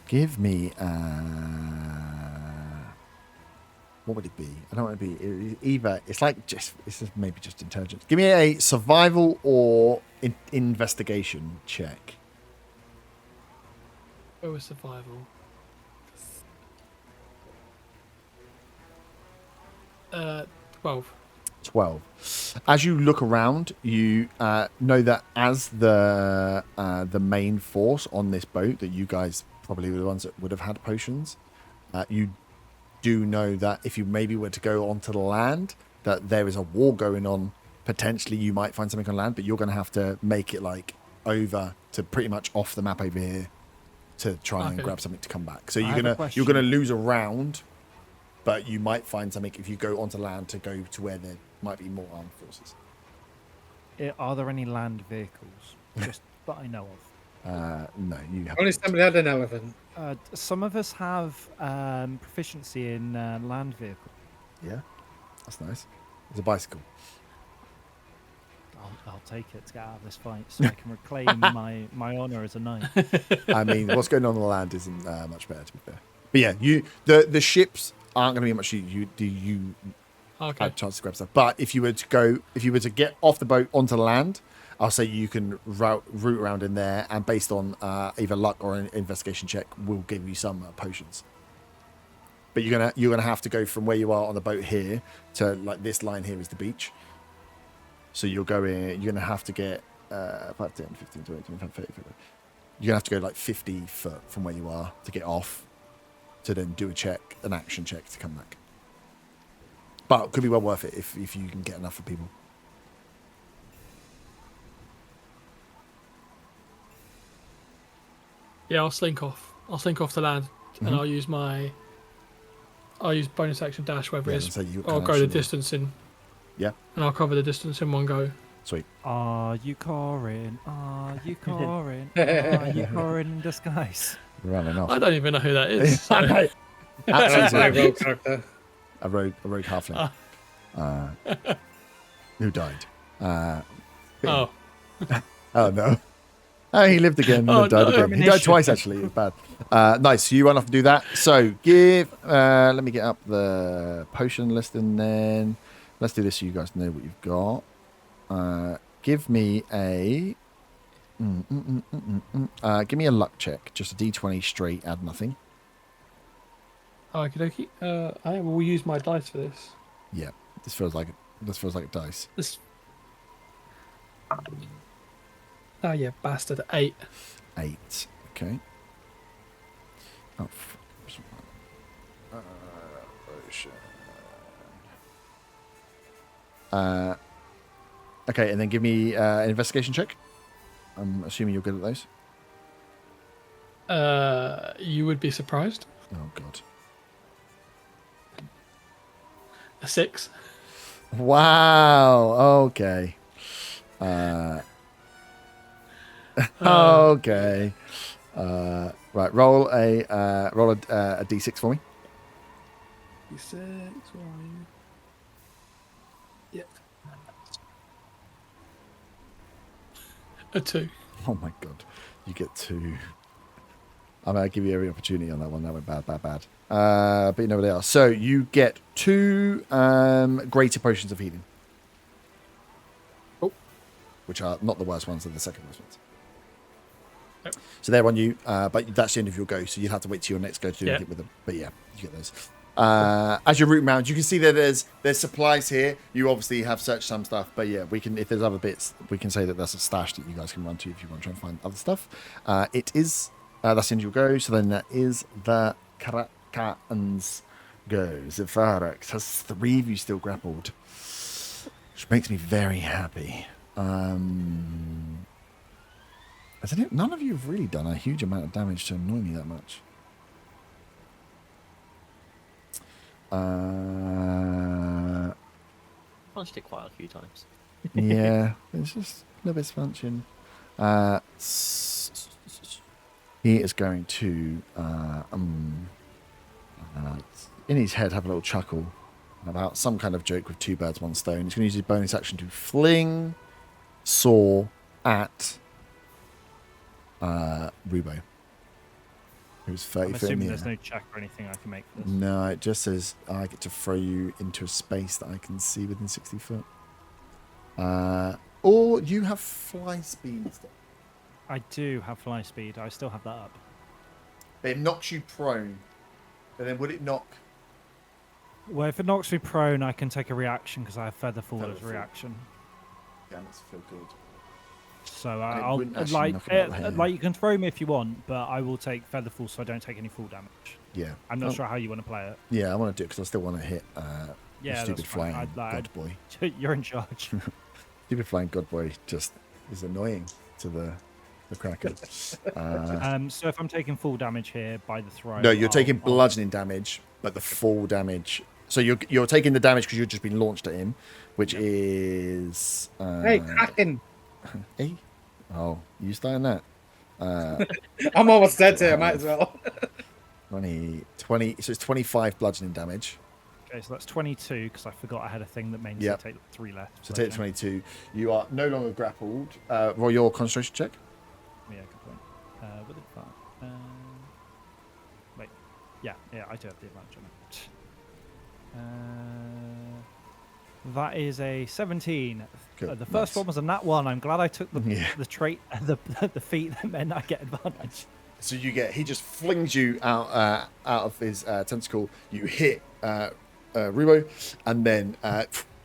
give me what would it be? I don't want to be either. It's like it's maybe just intelligence. Give me a survival or investigation check. where was survival? 12. 12. As you look around, you know that as the main force on this boat, that you guys probably were the ones that would have had potions. You do know that if you maybe were to go onto the land, that there is a war going on. Potentially, you might find something on land, but you're going to have to make it like over to pretty much off the map over here to try and Okay. grab something to come back. So I have a you're question. gonna lose a round, but you might find something if you go onto land to go to where there might be more armed forces. Are there any land vehicles? Just that I know of. No, you have. Only somebody had an elephant. Some of us have proficiency in land vehicles. Yeah, that's nice. It's a bicycle. I'll take it to get out of this fight so I can reclaim my honor as a knight. I mean, what's going on the land isn't much better, to be fair. But yeah, the ships aren't going to be much. You Okay. have a chance to grab stuff. But if you were to get off the boat onto land, I'll say you can route around in there, and based on either luck or an investigation check, will give you some potions. But you're gonna have to go from where you are on the boat here to like this line here is the beach. So you're going to have to get 5, 10, 15, 20, 25, 30, 50. You're gonna have to go like 50 foot from where you are to get off, to then do an action check to come back. But it could be well worth it if you can get enough of people. Yeah, I'll slink off. I'll slink off to land, and I'll use bonus action dash, whether Yeah, it's, so you I'll can go the actually- distance in, Yeah, and I'll cover the distance in one go. sweet. Are you Corin? Are you Corin? Are you Corin in disguise? Running off. I don't even know who that is. I know. That's my Absolutely. rogue character. A rogue halfling. Who died. Oh, Oh no. Oh, he lived again. Oh, And died no. again. He died twice actually. It was bad. Nice. So you run off and do that. So give. Let me get up the potion list and then let's do this so you guys know what you've got. Give me a. Give me a luck check. Just a D20 straight. Add nothing. okie dokie. I will use my dice for this. Yeah. This feels like a dice. This. Oh yeah, bastard. 8. 8. Okay. Oh. Okay, and then give me an investigation check. I'm assuming you're good at those. You would be surprised. Oh god. A 6. Wow. Okay. Okay. Right. Roll a d6 for me. 6. Yeah. A 2. Oh my god. You get 2. I'm going to give you every opportunity on that one. That went bad. But you know what they are. So you get 2 greater potions of healing. Oh. Which are not the worst ones, they're the second worst ones. Yep. So they're on you, but that's the end of your go. So you'll have to wait till your next go to do anything with them. But yeah, you get those. As you're rooting around, you can see that there's supplies here. You obviously have searched some stuff, but yeah, we can, if there's other bits, we can say that that's a stash that you guys can run to if you want to try and find other stuff. It is that's the end of your go. So then that is the Krakens go. Zephyrax has 3 of you still grappled, which makes me very happy. I don't know, none of you have really done a huge amount of damage to annoy me that much. Punched it quite a few times. Yeah, it's just a little bit sponching. He is going to, in his head, have a little chuckle about some kind of joke with 2 birds, 1 stone. He's going to use his bonus action to fling saw at Rubo, who's 30 I'm foot in assuming the there's air. no check or anything I can make for this. No, it just says I get to throw you into a space that I can see within 60 foot. Or you have fly speed. I do have fly speed. I still have that up. It knocks you prone. And then would it knock? Well, if it knocks me prone, I can take a reaction because I have feather fall as a Featherfall. reaction. Damn, that's feel good. So And it I'll wouldn't actually knock him out of the hair. like you can throw me if you want, but I will take feather fall so I don't take any fall damage. Yeah. I'm not sure how you want to play it. Yeah, I want to do it because I still want to hit Yeah, the stupid that's fine. flying god boy. You're in charge. Stupid flying god boy just is annoying to the Kraken. So if I'm taking full damage here by the throw, No, you're taking bludgeoning damage, but the full damage. So you're taking the damage because you've just been launched at him, which is. Hey, Kraken! Hey, oh, you starting that? I'm almost dead here. I might as well. 20. So it's 25 bludgeoning damage. Okay, so that's 22 because I forgot I had a thing that made me Yep. take 3 left. So take the 22. You are no longer grappled. Roll your concentration check. Yeah, good point. What did that? Wait. Yeah, I do have the advantage on it. That is a 17. Good, The first nice. one was a nat 1. I'm glad I took the Yeah. the trait, the feat that meant I get advantage. So he just flings you out of his tentacle. You hit Rubo, and then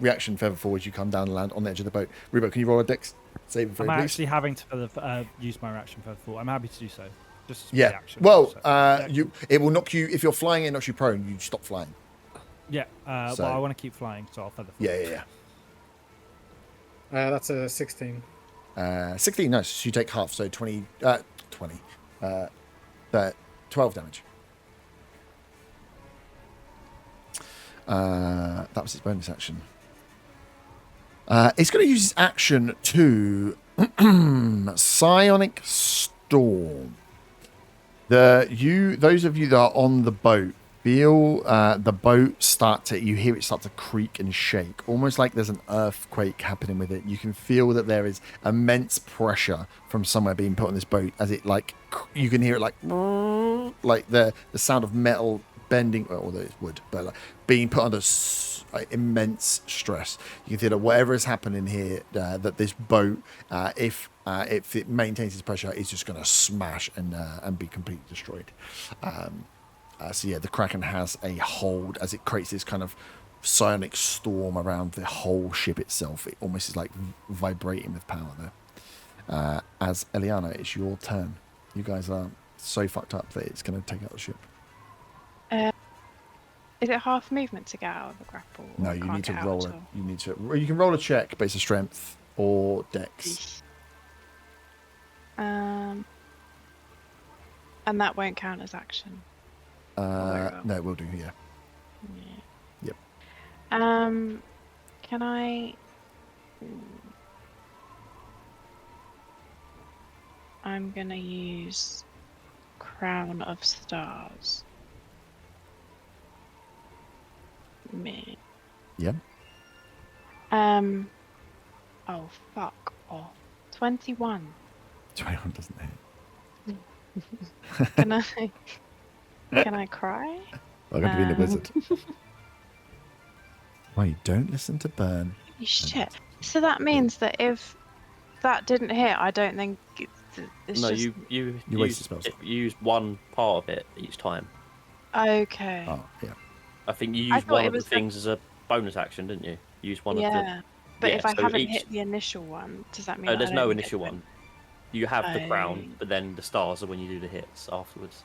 reaction feather forward. You come down and land on the edge of the boat. Rubo, can you roll a dex save for I'm him, please? actually having to use my reaction for the fall. I'm happy to do so. Just as a Yeah. reaction. Well, So- it will knock you if you're flying. It knocks you prone. You stop flying. Yeah. So- Well, I want to keep flying, so I'll feather fall. Yeah. That's a 16. 16. Nice. So you take half. So 20. 12 damage. That was his bonus action. It's going to use his action to Psionic Storm. Those of you that are on the boat feel the boat you hear it start to creak and shake, almost like there's an earthquake happening with it. You can feel that there is immense pressure from somewhere being put on this boat as it you can hear it like the sound of metal bending, although it's wood, but like being put under immense stress. You can feel that whatever is happening here, that this boat, if it maintains its pressure, is just going to smash and be completely destroyed. So yeah, the Kraken has a hold as it creates this kind of psionic storm around the whole ship itself. It almost is like vibrating with power there. As Eliana, it's your turn. You guys are so fucked up that it's going to take out the ship. Is it half movement to get out of the grapple? No, or you can't need to get out roll at it. all? You can roll a check based on strength or dex. And that won't count as action. No, it will do. Yeah. Yeah. Yep. Can I? I'm gonna use Crown of Stars. Me. Yeah. Oh fuck off. 21. 21 doesn't hit. Can I? Can I cry? Welcome to being a wizard. Why you don't listen to Burn? Shit. So that means that if that didn't hit, I don't then It's No, just... you waste the spells. you use one part of it each time. Okay. Oh, yeah. I think you I used thought one it of the was the- things as a bonus action, didn't you? You used one of the. Yeah. But Yeah, if I so haven't each- hit the initial one, does that mean No, that there's I don't no get initial to- one. You have the crown, Oh. but then the stars are when you do the hits afterwards.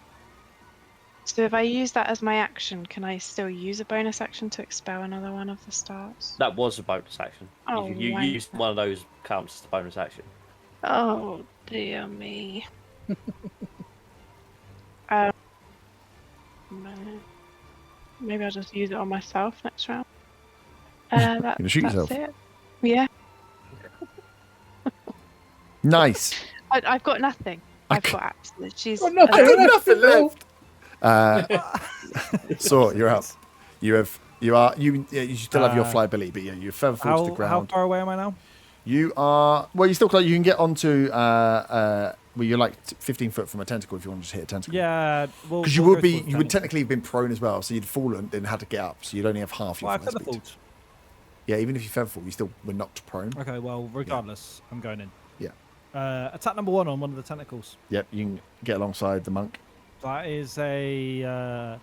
So if I use that as my action, can I still use a bonus action to expel another one of the stars? That was a bonus action. Oh, You right. used one of those counts as the bonus action. Oh dear me. um, maybe I'll just use it on myself next round. You're gonna shoot that's yourself. it. Yeah, Nice. I've got nothing. I've got absolutely. She's. Got nothing I got left. nothing left. So you're up. You still have your fly ability, but yeah, you fell forward to the How ground. far away am I now? You are you still close. You can get onto well, you're like 15 foot from a tentacle if you want to just hit a tentacle. Yeah, well, Because you we'll would go be, towards you would tentacle. technically have been prone as well, so you'd fallen and had to get up, so you'd only have half your Well, I fly could have speed. fallen. Yeah, even if you fell fall, you still were knocked prone. Okay, well, regardless, I'm going in. Yeah. Attack number 1 on one of the tentacles. Yep, you can get alongside the monk. That is a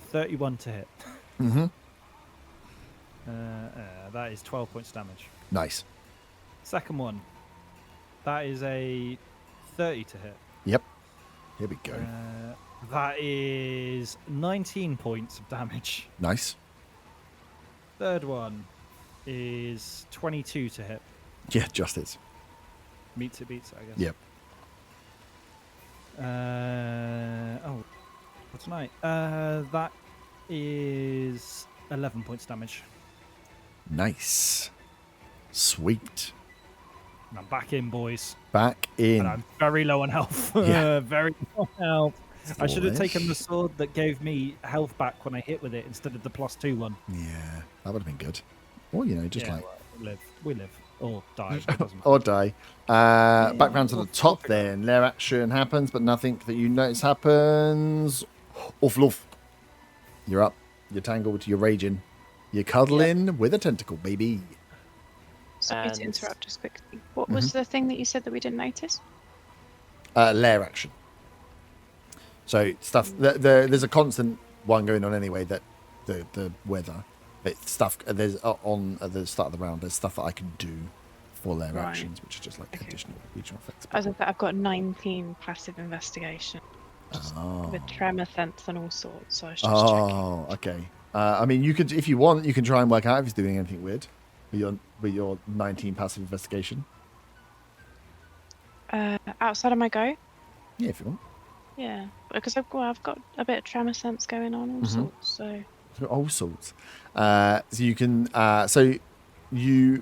31 to hit. Mm-hmm. That is 12 points damage. Nice. Second one. That is a 30 to hit. Yep. Here we go. That is 19 points of damage. Nice. Third one is 22 to hit. Yeah, just hits. Meets it, beats it, I guess. Yep. What's tonight? That is 11 points damage. Nice. Sweet. And I'm back in, boys. Back in. And I'm very low on health. Yeah. Very low on health. I should have Foolish. taken the sword that gave me health back when I hit with it instead of the +2 one. Yeah, that would have been good. Or, just Yeah, like... well, we live. Or die. It doesn't matter. Or die. Back round to the top then. Their action happens, but nothing that you notice happens. Love. You're up. You're tangled. You're raging. You're cuddling with a tentacle, baby. Sorry to And- interrupt just quickly. What was the thing that you said that we didn't notice? Lair action. So stuff. There's a constant one going on anyway. That the weather. But stuff. There's on at the start of the round. There's stuff that I can do for lair Right. actions, which is just like additional regional effects. As I said, I've got 19 passive investigation Oh. with tremor sense and all sorts. So I was just checking. Oh, okay. I mean, you could, if you want, you can try and work out if he's doing anything weird with your 19 passive investigation. Outside of my go, Yeah, if you want. yeah, because I've got a bit of tremor sense going on, all sorts. So All sorts. So you can. You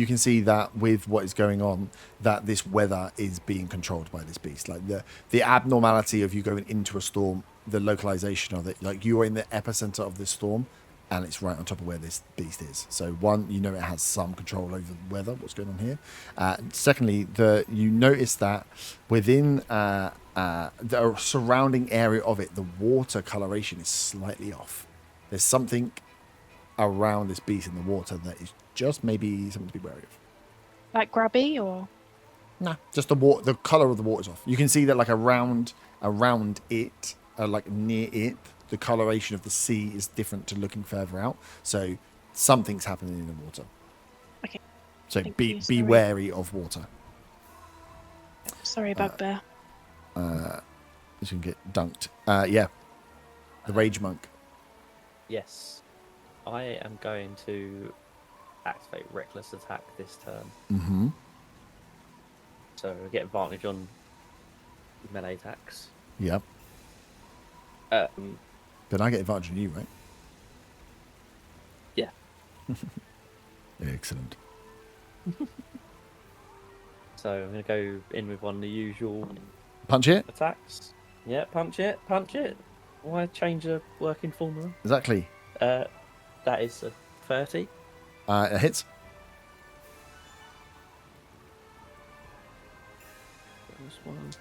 can see that with what is going on, that this weather is being controlled by this beast. Like the abnormality of you going into a storm, the localization of it. Like you are in the epicenter of this storm, and it's right on top of where this beast is. So one, it has some control over the weather, what's going on here. Secondly, you notice that within the surrounding area of it, the water coloration is slightly off. There's something around this beast in the water that is just maybe something to be wary of. like grubby or Nah, just the color of the water's off. You can see that like around it, like near it, the coloration of the sea is different to looking further out. So something's happening in the water. Okay. So Thank be you, sorry. wary of water. sorry, bugbear. You can get dunked. Yeah, the rage monk. Yes. I am going to activate Reckless Attack this turn. Mm-hmm. So I get advantage on melee attacks. Yep. But I get advantage on you, right? Yeah. Excellent. So I'm going to go in with one of the usual Punch it. attacks. Yeah, punch it. Why change a working formula? Exactly. That is a 30. It hits. This one.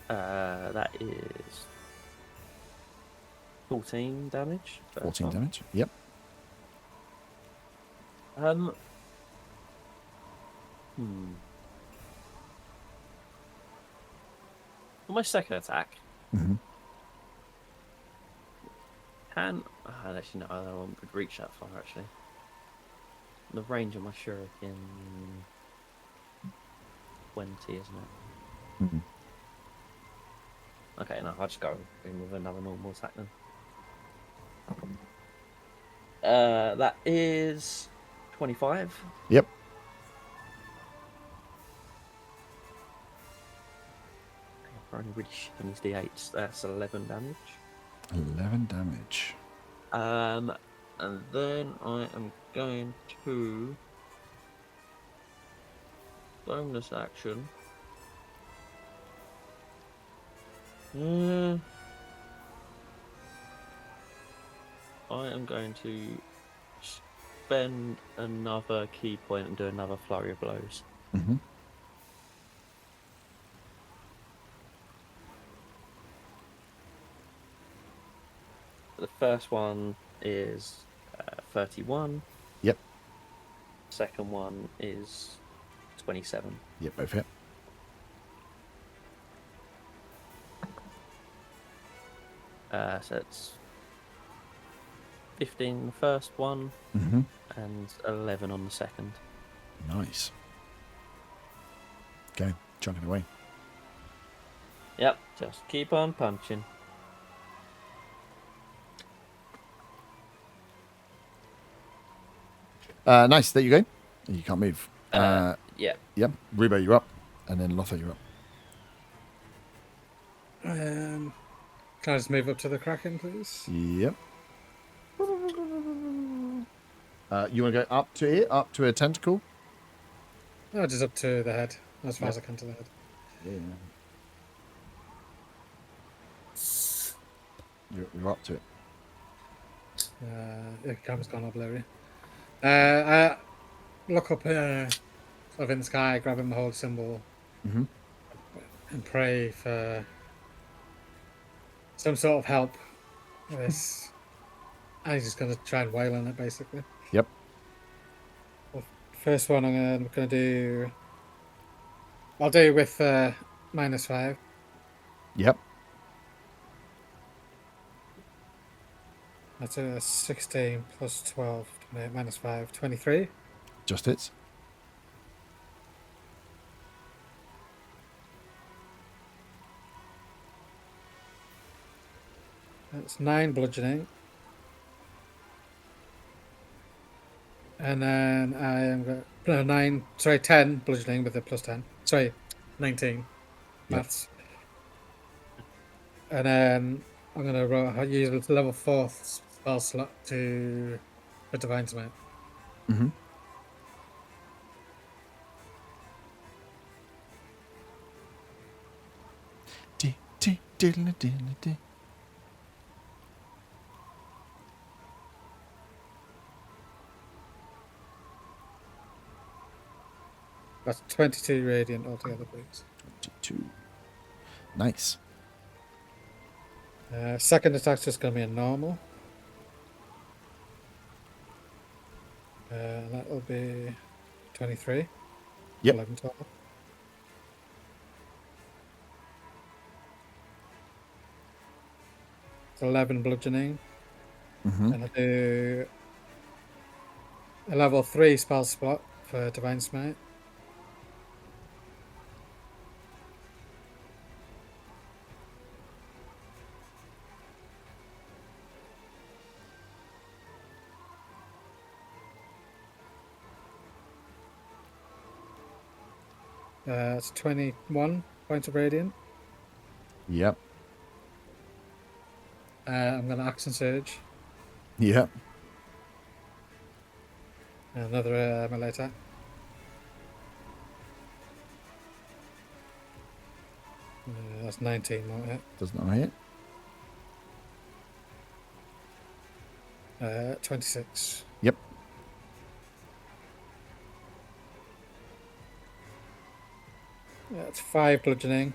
That is 14 damage. first 14 one. damage. Yep. For my second attack, Mhm. actually no, I don't could reach that far actually. The range of my shuriken 20, isn't it? Mhm. Okay, no, I'll just go in with another normal attack then. That is 25. Yep. I'm only really shit on these d8s. That's 11 damage. 11 damage. And then I am going to bonus action. I am going to spend another key point and do another flurry of blows. Mm-hmm. The first one is 31. Yep. Second one is 27. Yep, both hit. So it's 15 on the first one Mm-hmm. and 11 on the second. Nice. Okay, chunking away. Yep, just keep on punching. Nice, there you go. You can't move. Yeah. Yep, Rebo, you're up. And then Lotho, you're up. Can I just move up to the Kraken, please? Yep. You want to go up to it? Up to a tentacle? No, just up to the head. As far Yep. as I can to the head. Yeah. You're up to it. The camera's gone all blurry. I look up sort of in the sky, grab him the holy symbol, Mm-hmm. and pray for some sort of help with this. And he's just going to try and wail on it, basically. Yep. Well, first one I'm going to do... I'll do with -5. Yep. That's a 16 plus 12, -5, 23. Just hits. That's 9 bludgeoning. And then I am going 10 bludgeoning with a +10. Sorry, 19 maths. And then I'm going to use the level 4th spell slot to a Divine Smite. Mm-hmm. That's 22 radiant altogether, please. 22. Nice. Second attack's just going to be a normal. That'll be 23. Yep. 11 total. It's 11 bludgeoning. Mm-hmm. And I do a level 3 spell slot for Divine Smite. It's 21 points of radiant. Yep. I'm going to Action Surge. Yep. Another melee attack. That's 19, won't hit. Does not hit. 26. Yep. That's 5 bludgeoning.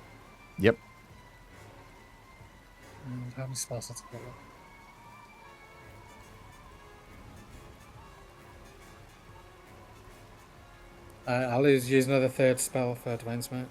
Yep. And how many spells that's got? I'll use another third spell for Divine Smite.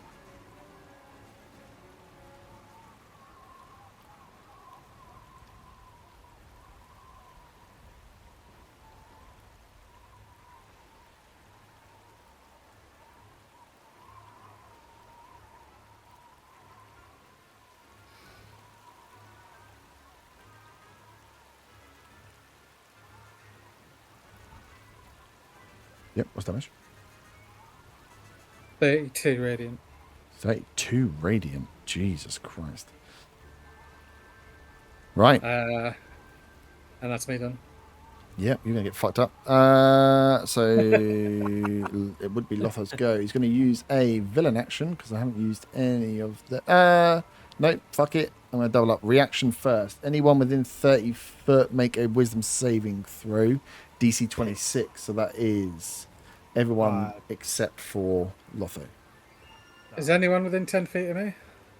Yep, what's damage? 32 radiant. 32 radiant. Jesus Christ. Right. And that's me done. Yep, you're going to get fucked up. So it would be Lothar's go. He's going to use a villain action because I haven't used any of the... no, fuck it. I'm going to double up. Reaction first. Anyone within 30 foot make a wisdom saving throw. DC 26. So that is everyone except for Lothar. Is anyone within 10 feet of me?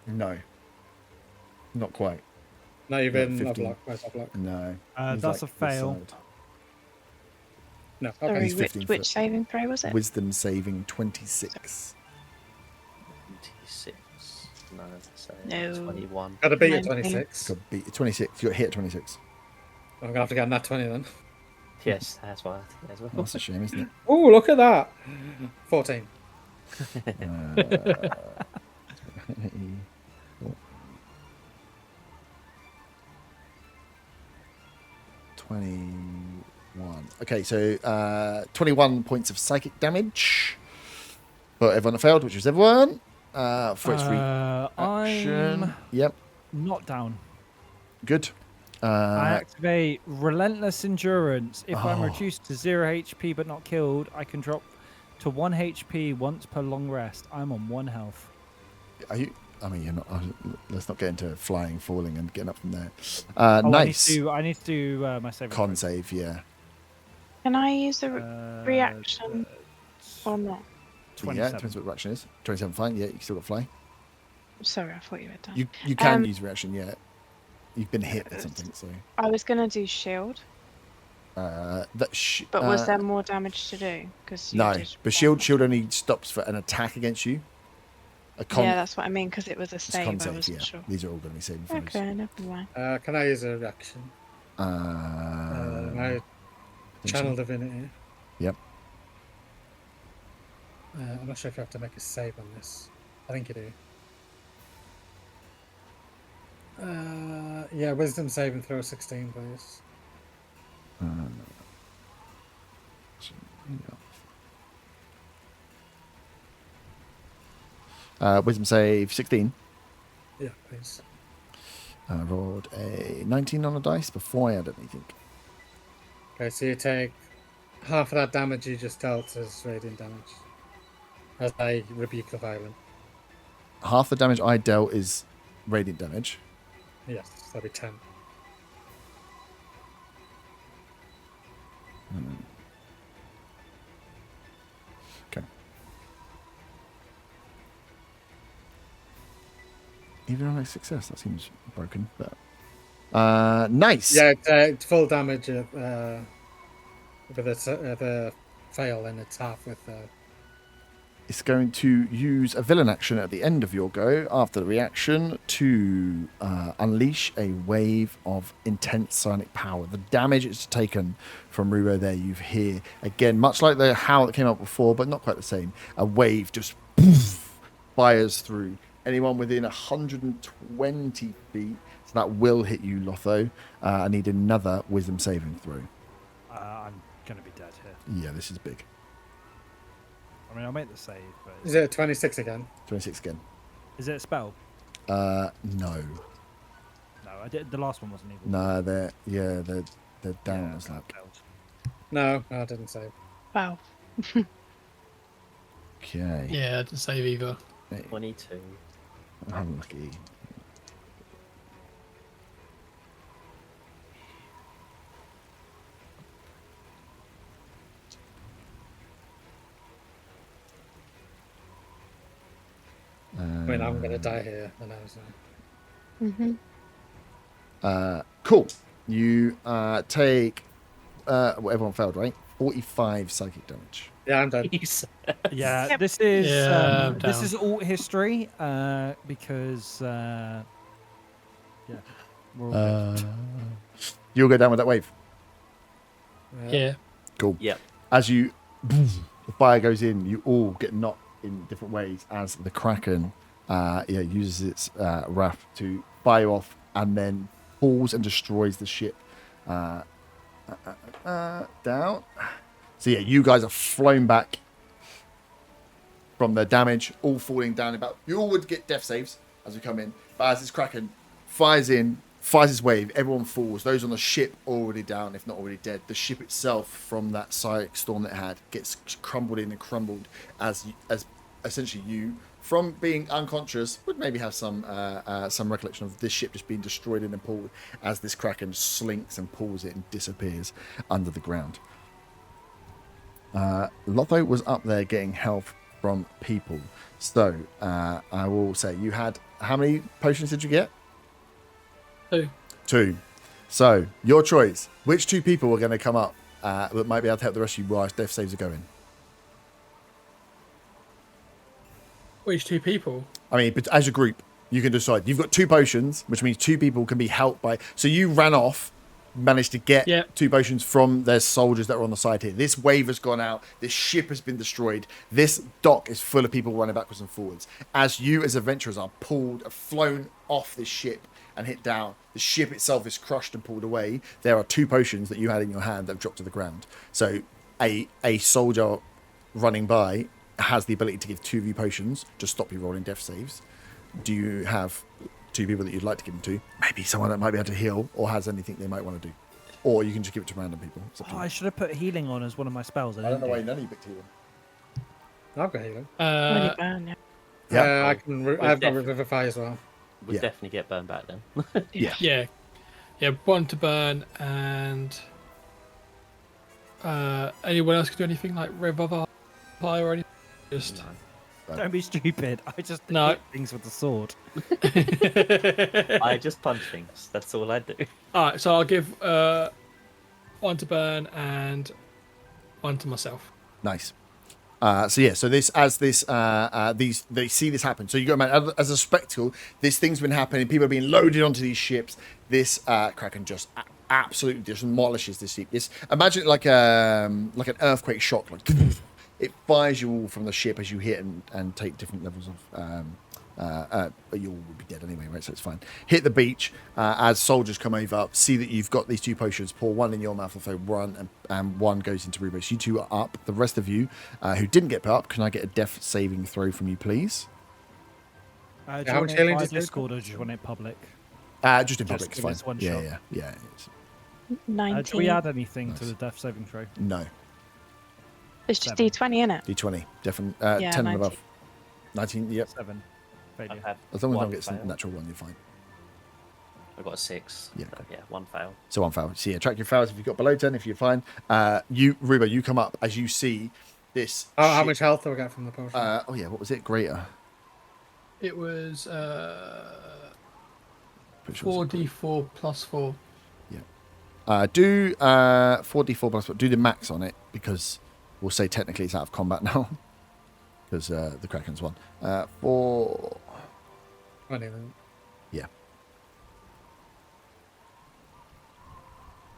No. Not quite. Not even a 15. block. Where's a block? No. He's That's a this fail. side. No. Sorry, Okay. He's 15 which foot. saving throw was it? Wisdom saving 26. 26. No, so No. 21. Got to beat at 19. 26. Got beat 26. You got hit at 26. I'm gonna have to get on that 20 then. Yes, that's why I think as well. That's a shame, isn't it? Oh, look at that. 14. 21. Okay, so 21 points of psychic damage. But everyone that failed, which was everyone. For its reaction. I'm Yep, not down. good. I activate Relentless Endurance. If I'm Oh. reduced to 0 HP but not killed, I can drop to 1 HP once per long rest. I'm on 1 health. Are you? I mean, you're not. Let's not get into flying, falling, and getting up from there. Oh, Nice. I need to do my saving Con throw. save, yeah. Can I use a reaction or not? Yeah, 27. depends what reaction is. 27, fine. Yeah, you still got fly. Sorry, I thought you were done. You can use reaction, yeah. You've been hit or something, so. I was gonna do shield, But was there more damage to do? Because no, but shield only stops for an attack against you. Yeah, that's what I mean. Because it was a it's save. con I save, wasn't yeah. sure. These are all going to be saving throws. Okay, never mind. Can I use a reaction? My channel divinity. Yep. I'm not sure if you have to make a save on this. I think you do. Yeah, wisdom saving throw 16, please. Wisdom save 16. Yeah, please. I rolled a 19 on a dice before I had anything. Okay, so you take half of that damage you just dealt as radiant damage. As I rebuke the violent. Half the damage I dealt is radiant damage. Yes, that'd be 10. Okay. Even on a success, that seems broken. But nice. Yeah, it's full damage with the fail, and it's half with. It's going to use a villain action at the end of your go after the reaction to unleash a wave of intense psionic power. The damage it's taken from Ruro there, you hear again, much like the howl that came up before, but not quite the same. A wave just fires through anyone within 120 feet. So that will hit you, Lotho. I need another wisdom saving throw. I'm going to be dead here. Yeah, this is big. I mean, I'll make the save, but... Is it 26 again? 26 again. Is it a spell? No. No, I did. The last one wasn't even. No, they're down as like. No, I didn't save. Wow. Okay. Yeah, I didn't save either. 22. Unlucky. I mean, I'm going to die here. I know, so. Cool. You take well, everyone failed, right? 45 psychic damage. Yeah, I'm dead. Yeah, Yep. this is Yeah, I'm this down. is alt history because yeah, we're all good. You'll go down with that wave. Yeah. Cool. Yep. As you the fire goes in, you all get knocked in different ways as the Kraken uses its wrath to fire off and then falls and destroys the ship down. So yeah, you guys are flown back from the damage, all falling down. About you all would get death saves as we come in, but as this Kraken fires his wave, everyone falls. Those on the ship already down, if not already dead. The ship itself, from that psychic storm that it had, gets crumbled in and crumbled as essentially you, from being unconscious, would maybe have some recollection of this ship just being destroyed and pulled as this Kraken slinks and pulls it and disappears under the ground. Lotho was up there getting health from people. So I will say you had, how many potions did you get? 2. So your choice. Which 2 people are going to come up that might be able to help the rest of you while death saves are going? Which 2 people? I mean, but as a group, you can decide. You've got 2 potions, which means 2 people can be helped by. So you ran off, managed to get 2 potions from their soldiers that were on the side here. This wave has gone out. This ship has been destroyed. This dock is full of people running backwards and forwards. As you, as adventurers, are flown off this ship and hit down, the ship itself is crushed and pulled away. There are 2 potions that you had in your hand that have dropped to the ground. So a soldier running by has the ability to give 2 of you potions to stop you rolling death saves. Do you have 2 people that you'd like to give them to? Maybe someone that might be able to heal or has anything they might want to do. Or you can just give it to random people. I should have put healing on as one of my spells. I don't know why none of you picked healing. I've got healing. Really burn, Yeah. I've got Revivify as well. We'll definitely get burned back then. Yeah, 1 to burn, and anyone else can do anything like Revivify or anything? Just Don't be stupid. I just hit things with the sword. I just punch things. That's all I do. Alright, so I'll give 1 to burn and 1 to myself. Nice. So this, as this, they see this happen. So you go, man, as a spectacle, this thing's been happening. People are being loaded onto these ships. This Kraken just absolutely demolishes this ship. Imagine it like an earthquake shock. Like it fires you all from the ship as you hit and take different levels of. But you all would be dead anyway, right? So it's fine. Hit the beach as soldiers come over. See that you've got these 2 potions. Pour 1 in your mouth and throw 1, and 1 goes into Rubos. You 2 are up. The rest of you who didn't get put up, can I get a death saving throw from you, please? Do you want it by Discord or do you want it public? Just in public, it's fine. One shot. Yeah. 19. Do we add anything to the death saving throw? No. It's just D20, isn't it? D20, definitely. 10 19. and above. 19, yep. 7. Failure. As long as one gets a natural 1, you're fine. I got a 6. Yeah. So, 1 fail. So 1 fail. So yeah, track your fails if you've got below 10, if you're fine. Ruba, you come up as you see this. How much health do I get from the potion? What was it? Greater. It was 4d4 plus 4. Yeah. Do 4d4 plus 4. Do the max on it because we'll say technically it's out of combat now. Because the Kraken's won. 4. Yeah.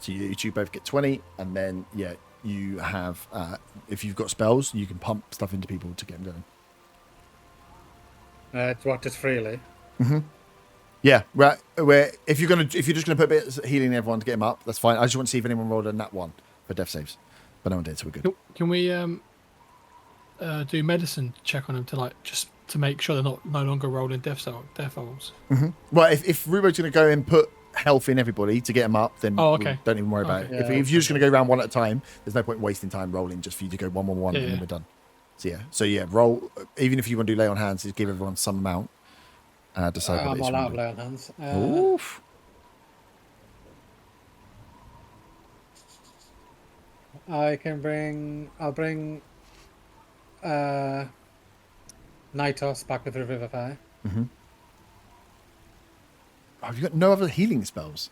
So you both get 20, and then you have if you've got spells, you can pump stuff into people to get them going. Just freely. Mm-hmm. Yeah, right. Where if you're just gonna put a bit of healing in everyone to get them up, that's fine. I just want to see if anyone rolled a nat 1 for death saves, but no one did, so we're good. Can we do medicine check on them to make sure they're no longer rolling death rolls? Mm-hmm. Well, if Rubo's going to go and put health in everybody to get them up, then don't even worry about it. Yeah, if you're just going to go around one at a time, there's no point wasting time rolling just for you to go 1, 1, 1, and then we're done. So roll. Even if you want to do lay on hands, just give everyone some amount. Decide what it is. I'm all out of lay on hands. Oof. I'll bring Nitos back with Revivify. Mm-hmm. Have you got no other healing spells?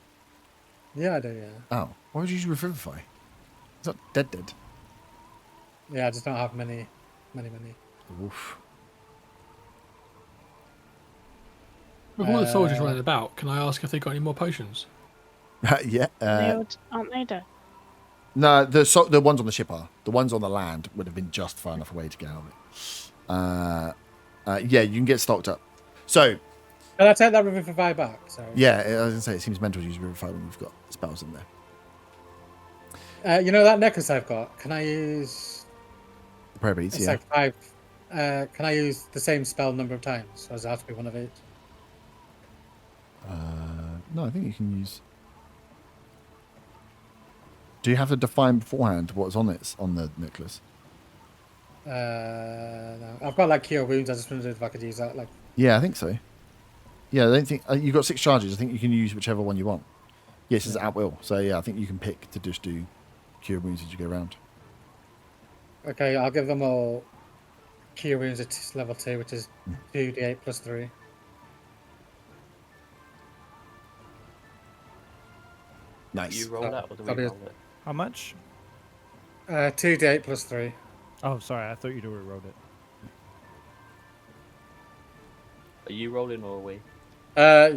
Yeah, I do, yeah. Oh, why would you use Revivify? It's not dead. Yeah, I just don't have many. Oof. With all the soldiers running about, can I ask if they got any more potions? Yeah. Aren't they dead? No, the ones on the ship are. The ones on the land would have been just far enough away to get out of it. You can get stocked up. So. Can I take that Revivify back? Sorry. Yeah, I was going to say, it seems mental to use Revivify when you've got spells in You know that necklace I've got? Can I use? The prayer beads, It's yeah. like 5. Can I use the same spell number of times, or does it have to be one of each? No, I think you can use. Do you have to define beforehand what's on the necklace? No. I've got like cure wounds. I just wondered if I could use that. Like, Yeah, I think so. Yeah, I don't think you've got 6 charges. I think you can use whichever one you want. Yes, it's at will. So yeah, I think you can pick to just do cure wounds as you go around. okay, I'll give them all cure wounds at level 2, which is 2d8 plus 3. Nice. You roll that or do we that'll be- roll it? How much? 2d8 plus 3. Oh, sorry. I thought you'd already rolled it. Are you rolling or are we?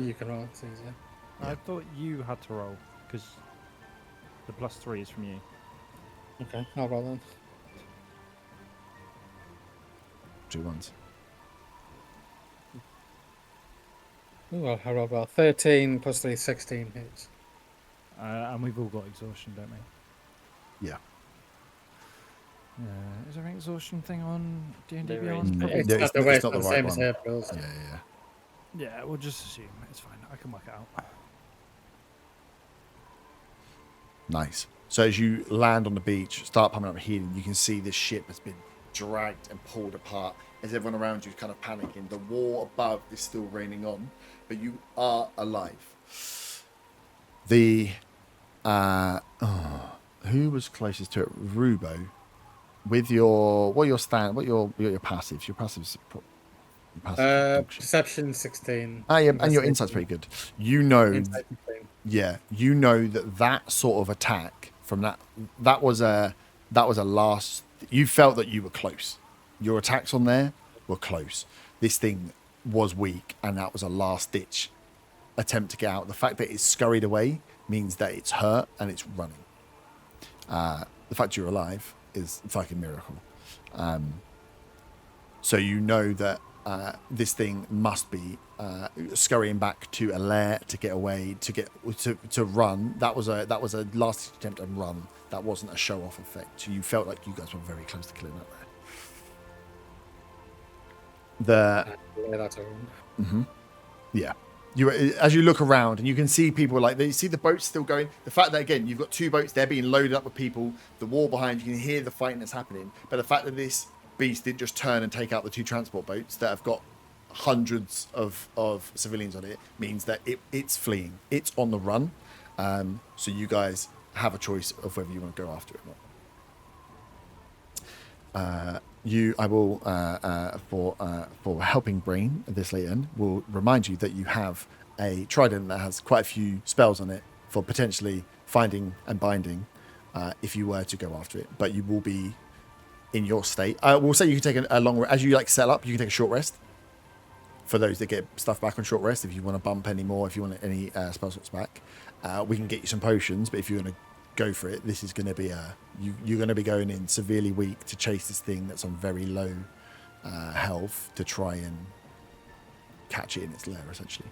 You can roll. It's easier. I thought you had to roll because the +3 is from you. Okay, I'll roll then. 2 ones. Ooh, I rolled well. 13 plus 3, 16 hits. And we've all got exhaustion, don't we? Yeah. Is there an exhaustion thing on D&D There Beyond? is. Probably. It's Yeah, not it's the not- way it's not the the right same as one. herb rules. Yeah. Yeah, we'll just assume it's fine. I can work it out. Nice. So as you land on the beach, start pumping up healing, you can see this ship has been dragged and pulled apart as everyone around you is kind of panicking. The war above is still raining on, but you are alive. The who was closest to it? Rubo. With your what are your passives? Your passives. Perception 16. Yeah, and your insight's pretty good. You know, Insight 16. yeah, you know that sort of attack from that was a last. You felt that you were close. Your attacks on there were close. This thing was weak, and that was a last ditch attempt to get out. The fact that it's scurried away means that it's hurt and it's running. The fact you're alive is a fucking miracle. So you know that this thing must be scurrying back to a lair to get away, to run. That was a last attempt and run. That wasn't a show off effect. So you felt like you guys were very close to killing that there. Yeah, that's a room. Yeah. You as you look around and you can see people like you see the boats still going. The fact that again you've got 2 boats, they're being loaded up with people. The wall behind you can hear the fighting that's happening. But the fact that this beast didn't just turn and take out the 2 transport boats that have got hundreds of civilians on it means that it's fleeing. It's on the run. So you guys have a choice of whether you want to go after it or not. I will for helping Brain this later in, will remind you that you have a trident that has quite a few spells on it for potentially finding and binding if you were to go after it. But you will be in your state. We'll say you can take a long as you like set up. You can take a short rest. For those that get stuff back on short rest, if you want to bump any more, if you want any spell slots back, we can get you some potions. But if you're going to go for it, this is going to be you're going to be going in severely weak to chase this thing that's on very low health to try and catch it in its lair, essentially.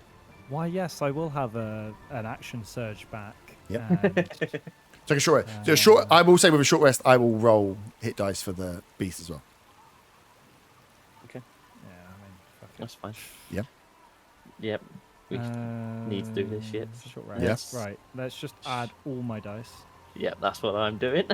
Why, yes, I will have an action surge back. Yep. and- Take a short rest. So I will say with a short rest, I will roll hit dice for the beast as well. Okay, yeah, I mean, fuck it. that's fine. Yeah. Yep. We need to do this shit. Short rest. Yes. Right. Let's just add all my dice. Yep, that's what I'm doing.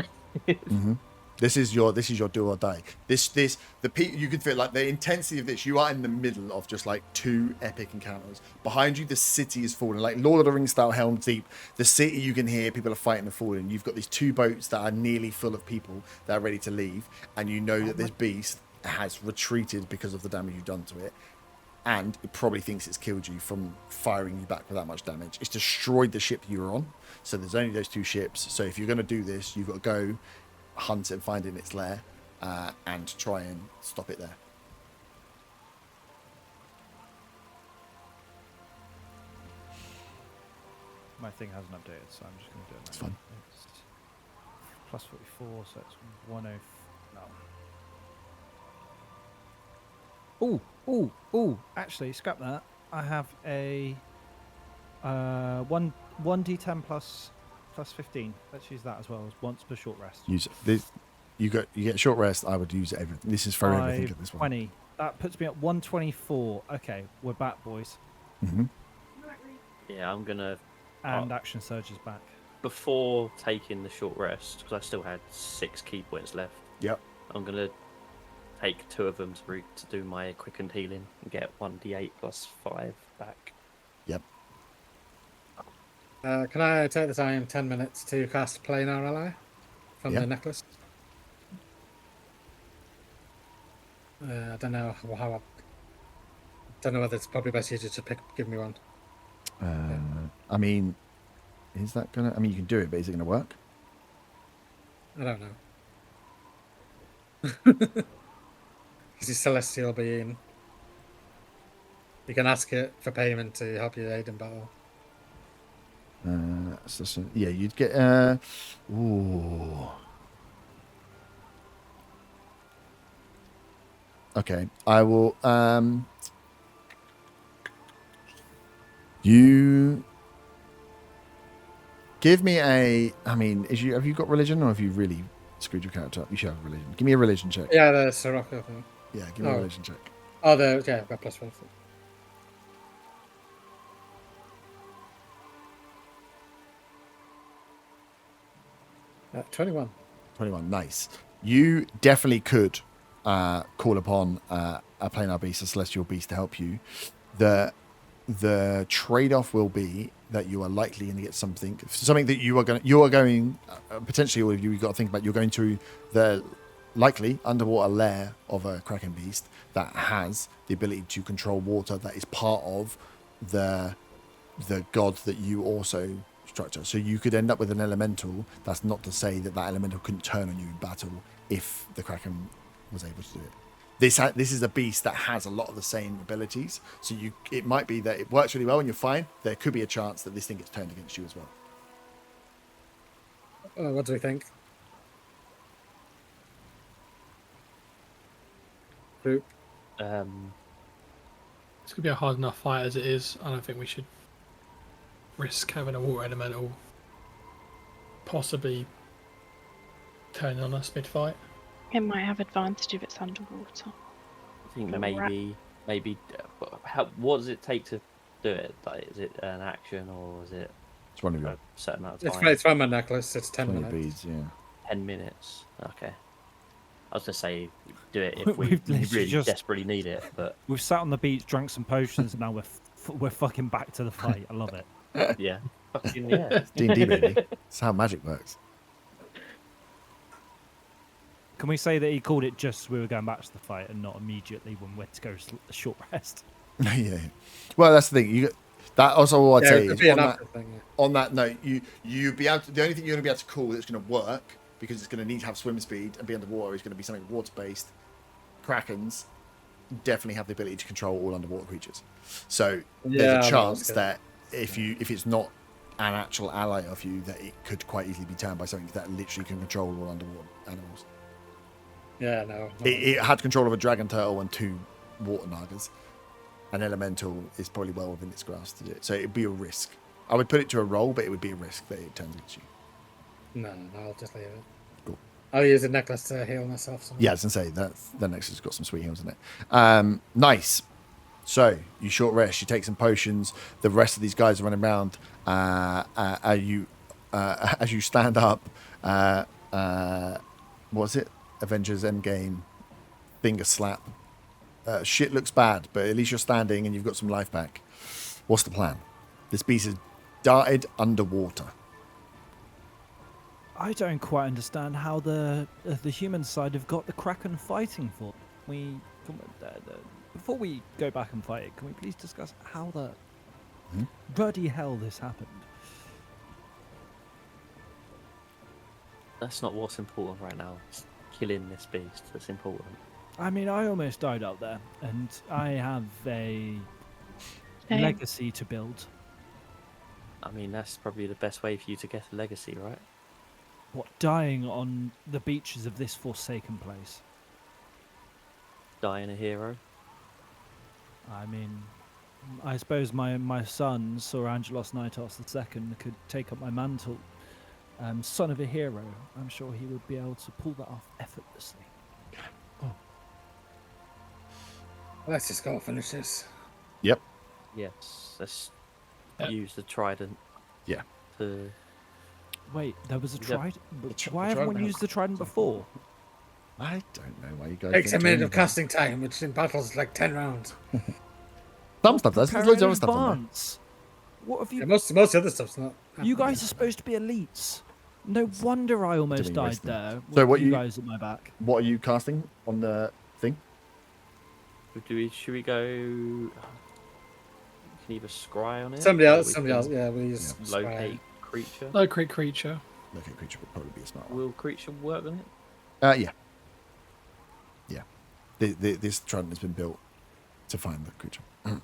This is your do or die. You can feel like the intensity of this. You are in the middle of just like 2 epic encounters. Behind you, the city is falling, like Lord of the Rings style Helm's Deep. The city, you can hear people are fighting and falling. You've got these 2 boats that are nearly full of people that are ready to leave, and you know that this beast has retreated because of the damage you've done to it, and it probably thinks it's killed you from firing you back with that much damage. It's destroyed the ship you were on, so there's only those 2 ships. So if you're going to do this, you've got to go hunt and find in its lair and try and stop it there. My thing hasn't updated, so I'm just going to do it now. It's fine. It's plus 44, so it's 10. No. Oh! Actually, scrap that. I have a 1d10 plus plus 15. Let's use that as well as once per short rest. Use this. You get a short rest. I would use everything. This is for everything at this one. 20. That puts me at 124. Okay, we're back, boys. Mm-hmm. Yeah, I'm gonna. And action surge is back. Before taking the short rest, because I still had 6 key points left. Yep. I'm gonna take 2 of them to do my quickened healing and get 1d8 plus 5 back. Yep. Can I take the time 10 minutes to cast Planar Ally from the necklace? I don't know how. I don't know whether it's probably best you to give me one. I mean, is that gonna? I mean, you can do it, but is it gonna work? I don't know. He's a celestial being. You can ask it for payment to help you aid in battle. Yeah, you'd get. Ooh. Okay, I will. You give me a. I mean, have you got religion, or have you really screwed your character up? You should have religion. Give me a religion check. Yeah, the Sirocco thing. Yeah, give me a religion check. Oh, I've got plus 1. 21. 21, nice. You definitely could call upon a planar beast, a celestial beast, to help you. The trade-off will be that you are likely going to get something that you are going potentially, all of you've got to think about. You're going to the likely underwater lair of a Kraken beast that has the ability to control water, that is part of the god that you also structure. So you could end up with an elemental. That's not to say that elemental couldn't turn on you in battle if the Kraken was able to do it. This is a beast that has a lot of the same abilities. So it might be that it works really well and you're fine. There could be a chance that this thing gets turned against you as well. What do we think? Group. It's gonna be a hard enough fight as it is. I don't think we should risk having a water elemental possibly turning on us mid-fight. It might have advantage if it's underwater. I think maybe. What does it take to do it? Like, is it an action or is it It's one of a your certain amount of time? It's from my necklace. It's 10 minutes. beads, yeah. 10 minutes. Okay. I was gonna say do it if we We've literally really just- desperately need it, but We've sat on the beach, drank some potions, and now we're fucking back to the fight. I love it. yeah, fucking yeah. It's D&D, baby. That's how magic works. Can we say that he called it just as we were going back to the fight and not immediately when we're to go a short rest? Yeah. Well, that's the thing. That also what I'd say it could is be on an that, after thing. Yeah. on that note, you be able to, the only thing you're going to be able to call that's going to work, because it's going to need to have swim speed and be underwater, is going to be something water-based. Krakens definitely have the ability to control all underwater creatures. So there's a chance that if it's not an actual ally of you, that it could quite easily be turned by something that literally can control all underwater animals. Yeah, no. It had control of a dragon turtle and 2 water nagas. An elemental is probably well within its grasp to do it. So it'd be a risk. I would put it to a roll, but it would be a risk that it turns against you. No, I'll just leave it. Cool. I'll use the necklace to heal myself. Yeah, I was going to say, that necklace has got some sweet heals in it. Nice. So, you short rest, you take some potions. The rest of these guys are running around. As you stand up, what's it? Avengers Endgame, finger slap. Shit looks bad, but at least you're standing and you've got some life back. What's the plan? This beast is darted underwater. I don't quite understand how the human side have got the Kraken fighting for. Before we go back and fight it, can we please discuss how the bloody hell this happened? That's not what's important right now. It's killing this beast that's important. I mean, I almost died out there, and I have a Same. legacy to build. I mean, that's probably the best way for you to get a legacy, right? What, dying on the beaches of this forsaken place? Dying a hero. I mean, I suppose my son, Sir Angelos Nitos II, could take up my mantle. son of a hero, I'm sure he would be able to pull that off effortlessly. Let's just go finish this. Yep. Yes, let's Yep. use the trident. Yeah. To Wait, there was a Yep. trident. Why the haven't we trident used the trident before? I don't know why you guys. Takes a don't do minute of anything. casting time, which in battles is like 10 rounds. Some stuff does. There's Prepare loads of in other stuff on there. advance. What have Yeah, you? most of the other stuff's not. You guys are supposed to be elites. No wonder I almost Doing died wisdom. there. So with what you you- guys at my back? What are you casting on the thing? should we go? You can either scry on it. Somebody or else, we somebody else. can Yeah, we use Locate creature. Locate creature. Locate creature would probably be a smart one. Will creature work on it? Yeah. This trident has been built to find the creature. Okay,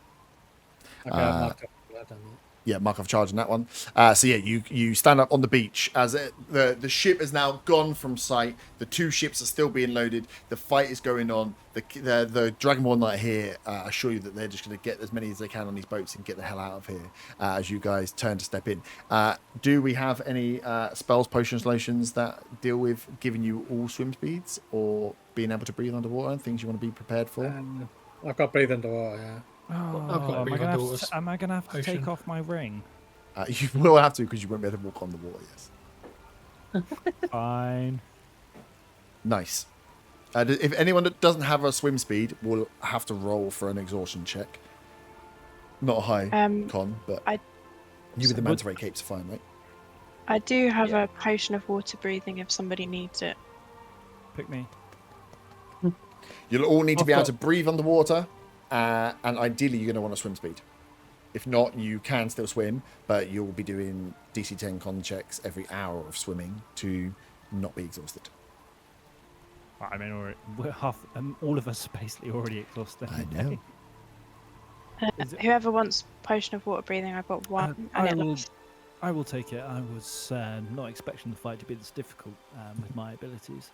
I've marked up. I've done that. Yeah, mark off charge on that one. So yeah, you stand up on the beach as the ship has now gone from sight. The two ships are still being loaded. The fight is going on. The Dragonborn that are here assure you that they're just going to get as many as they can on these boats and get the hell out of here as you guys turn to step in. Do we have any spells, potions, lotions that deal with giving you all swim speeds or being able to breathe underwater and things you want to be prepared for? I've got breathe underwater, yeah. Oh, I've got a am I ring gonna underwater have to, am I gonna have to potion. take off my ring? You will have to because you won't be able to walk on the water, yes. Fine. Nice. If anyone that doesn't have a swim speed will have to roll for an exhaustion check. Not a high con, but you with the manta ray capes are fine, right? I do have Yeah. a potion of water breathing if somebody needs it. Pick me. You'll all need to I've be able got- to breathe underwater, and ideally you're going to want a swim speed. If not, you can still swim, but you'll be doing DC 10 con checks every hour of swimming to not be exhausted. I mean, we're half. All of us are basically already exhausted. I know. Is it- Whoever wants potion of water breathing, I've got one, and I it will. lasts. I will take it. I was not expecting the fight to be this difficult with my abilities.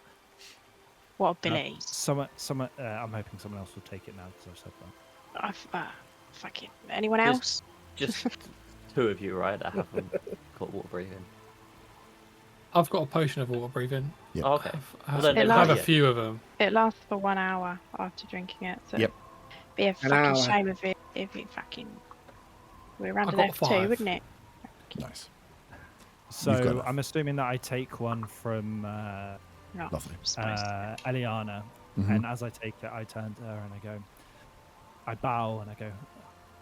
What abilities? I'm hoping someone else will take it now because I've said that. Fucking anyone Just- else? Just two of you, right? That haven't got water breathing. I've got a potion of water breathing. Yep. Oh, okay. I have, then It I have a lasts- few of them. It lasts for 1 hour after drinking it. So Yep. Be a An fucking hour. shame if it fucking we ran I to got left too, 5. wouldn't it? Nice. You've got So enough. I'm assuming that I take one from No, Lovely. I'm supposed to. Eliana, Mhm. and as I take it, I turn to her and I go, I bow and I go,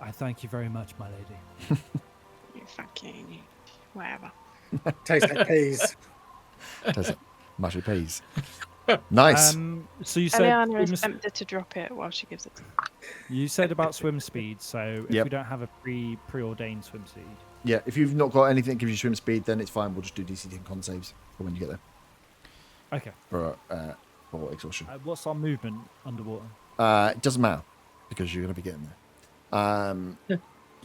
I thank you very much, my lady. You fucking whatever. Tastes like peas. Does it? Mushy peas. Nice. So you said Eliana is swim tempted to drop it while she gives it. you said about swim speed. So if Yep. we don't have a preordained swim speed, Yeah, if you've not got anything that gives you swim speed, then it's fine. We'll just do DC 10 con saves for when you get there okay. for exhaustion. What's our movement underwater? It doesn't matter because you're going to be getting there.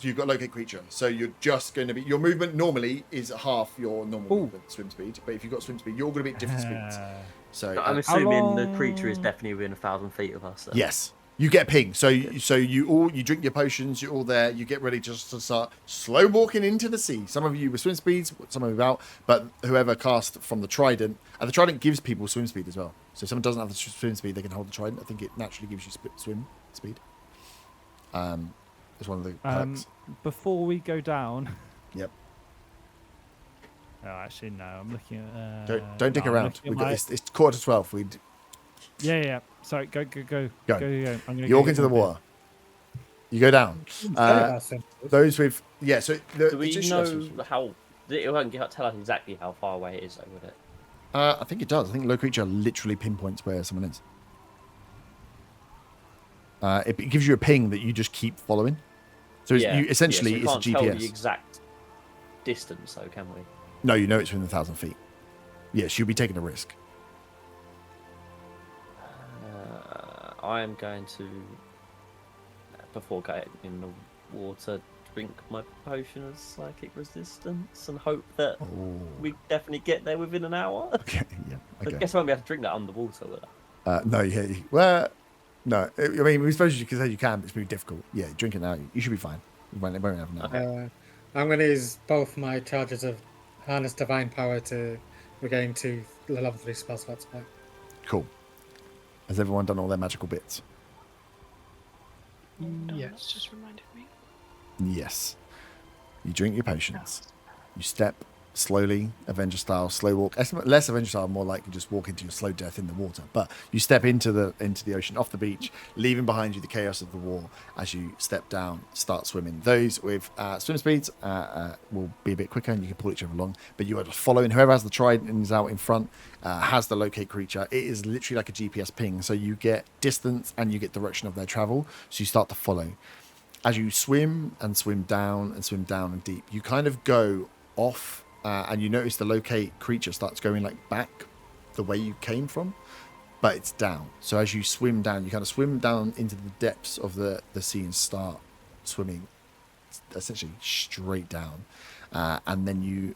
So you've got locate creature. So you're just going to be your movement normally is half your normal Ooh. movement swim speed, but if you've got swim speed, you're going to be at different speeds. So I'm uh, assuming the creature is long- definitely within 1,000 feet of us. Then. yes, you get a ping. So you drink your potions. You're all there. You get ready just to start slow walking into the sea. Some of you with swim speeds, some of you without. But whoever cast from the trident, and the trident gives people swim speed as well. So if someone doesn't have the swim speed, they can hold the trident. I think it naturally gives you swim speed. It's one of the perks. Before we go down. Yep. Oh, actually, no. I'm looking at. Don't dick no, I'm around. looking at We've got my- it's 11:45. We'd Yeah. Sorry. Go. Go. I'm gonna you go walk get into the my beer. water. You go down. Those with So Do we it's know just- how? It won't tell us exactly how far away it is, though, would it? I think it does. I think low creature literally pinpoints where someone is. It gives you a ping that you just keep following. So essentially, so we it's a can't tell the GPS. exact distance, though, can we? No, you know it's within 1,000 feet. Yes, you'll be taking a risk. I am going to, before going in the water, drink my potion of psychic resistance and hope that Oh. we definitely get there within an hour. Okay. Yeah. I Okay. guess I won't be able to drink that underwater, will I? No. Yeah. Well, no. I mean, we suppose you can say you can, but it's really difficult. Yeah. Drink it now. You should be fine. You won't have enough. I'm going to use both my charges of harness divine power to regain 2 level 3 spell slots back. Cool. Has everyone done all their magical bits? Hold on, Yes. that's just reminded me. Yes. You drink your potions. You step slowly, Avenger style, slow walk. Less Avenger style, more like you just walk into your slow death in the water. But you step into the ocean, off the beach, leaving behind you the chaos of the war. As you step down, start swimming. Those with swim speeds will be a bit quicker, and you can pull each other along. But you are just following. Whoever has the trident and is out in front has the locate creature. It is literally like a GPS ping, so you get distance and you get direction of their travel. So you start to follow. As you swim and swim down and deep, you kind of go off. And you notice the locate creature starts going like back the way you came from, but it's down. So as you swim down, you kind of swim down into the depths of the sea and start swimming essentially straight down. And then you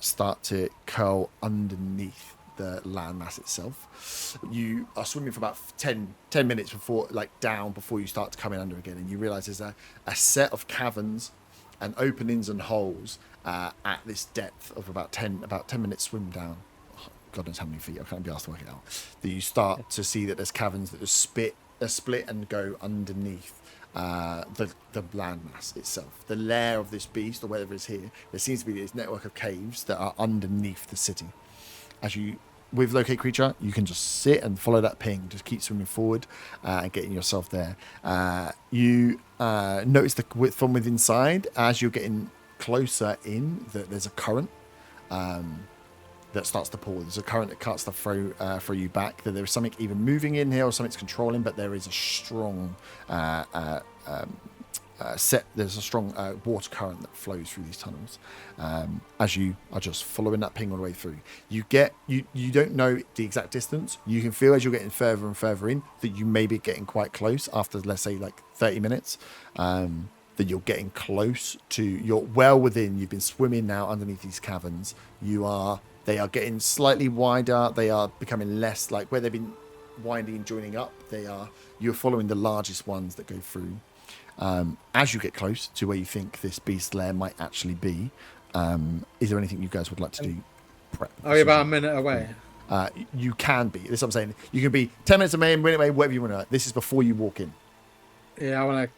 start to curl underneath the landmass itself. You are swimming for about 10 minutes before you start to come in under again. And you realize there's a set of caverns and openings and holes at this depth of about 10 minutes swim down. Oh, God knows how many feet. I can't be asked to work it out. That you start to see that there's caverns that just split and go underneath the landmass itself. The lair of this beast, or whatever is here, there seems to be this network of caves that are underneath the city. As you, with locate creature, you can just sit and follow that ping, just keep swimming forward and getting yourself there. You notice from within inside, as you're getting closer in, that there's a current that starts to pull. There's a current that starts to throw you back. That there is something even moving in here, or something's controlling, but there is a strong there's a strong water current that flows through these tunnels. As you are just following that ping all the way through, you don't know the exact distance. You can feel as you're getting further and further in that you may be getting quite close after, let's say, like 30 minutes. That you're getting close to, you're well within. You've been swimming now underneath these caverns. They are getting slightly wider. They are becoming less, like where they've been winding and joining up. You're following the largest ones that go through. As you get close to where you think this beast lair might actually be, is there anything you guys would like to do? Are we about a minute away? You can be. This is what I'm saying. You can be 10 minutes away, a minute away, whatever you want to. This is before you walk in. Yeah, I want to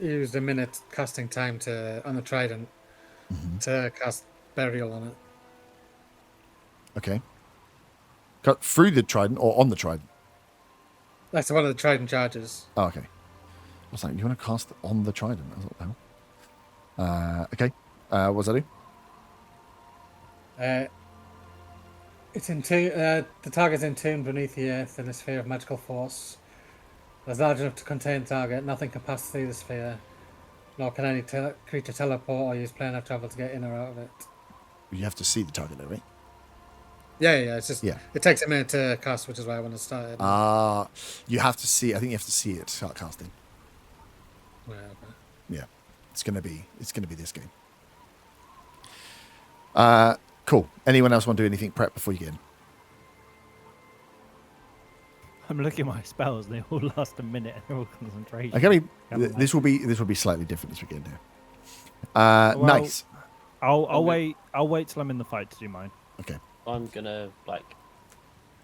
use the minute casting time on the trident to cast burial on it. Okay. Cut through the trident or on the trident? That's one of the trident charges. Oh, okay. I was like, you want to cast on the trident? I thought, hell. Okay. What does that do? It's the target's entombed beneath the earth in a sphere of magical force. It's large enough to contain the target. Nothing can pass through the sphere, nor can any creature teleport or use planar travel to get in or out of it. You have to see the target, though, right? Yeah. It's just it takes a minute to cast, which is why I want to start it. You have to see. I think you have to see it to start casting. Yeah, okay. Yeah, it's gonna be this game. Cool. Anyone else want to do anything prep before you get in? I'm looking at my spells. They all last a minute. They're all concentration. Okay, this will be slightly different this weekend here. Nice. I'll wait. I'll wait till I'm in the fight to do mine. Okay. I'm gonna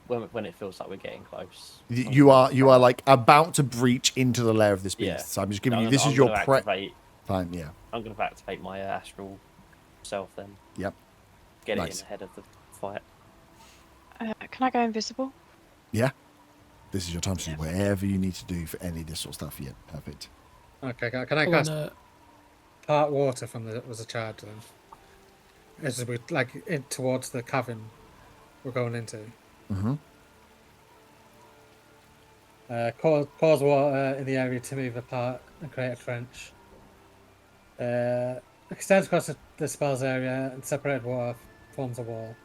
when it feels like we're getting close. You are like about to breach into the lair of this beast. Yeah. So I'm just giving you. This is your prep time. Yeah. I'm gonna activate my astral self then. Yep. Get Nice. it in ahead of the fight. Can I go invisible? Yeah. This is your time to do whatever you need to do for any of this sort of stuff. Yeah. Perfect. Okay, can I cast part water from was a charge then? As we in towards the cavern we're going into. Mm-hmm. Cause water in the area to move apart and create a trench. Extends across the spell's area and separated water forms a wall.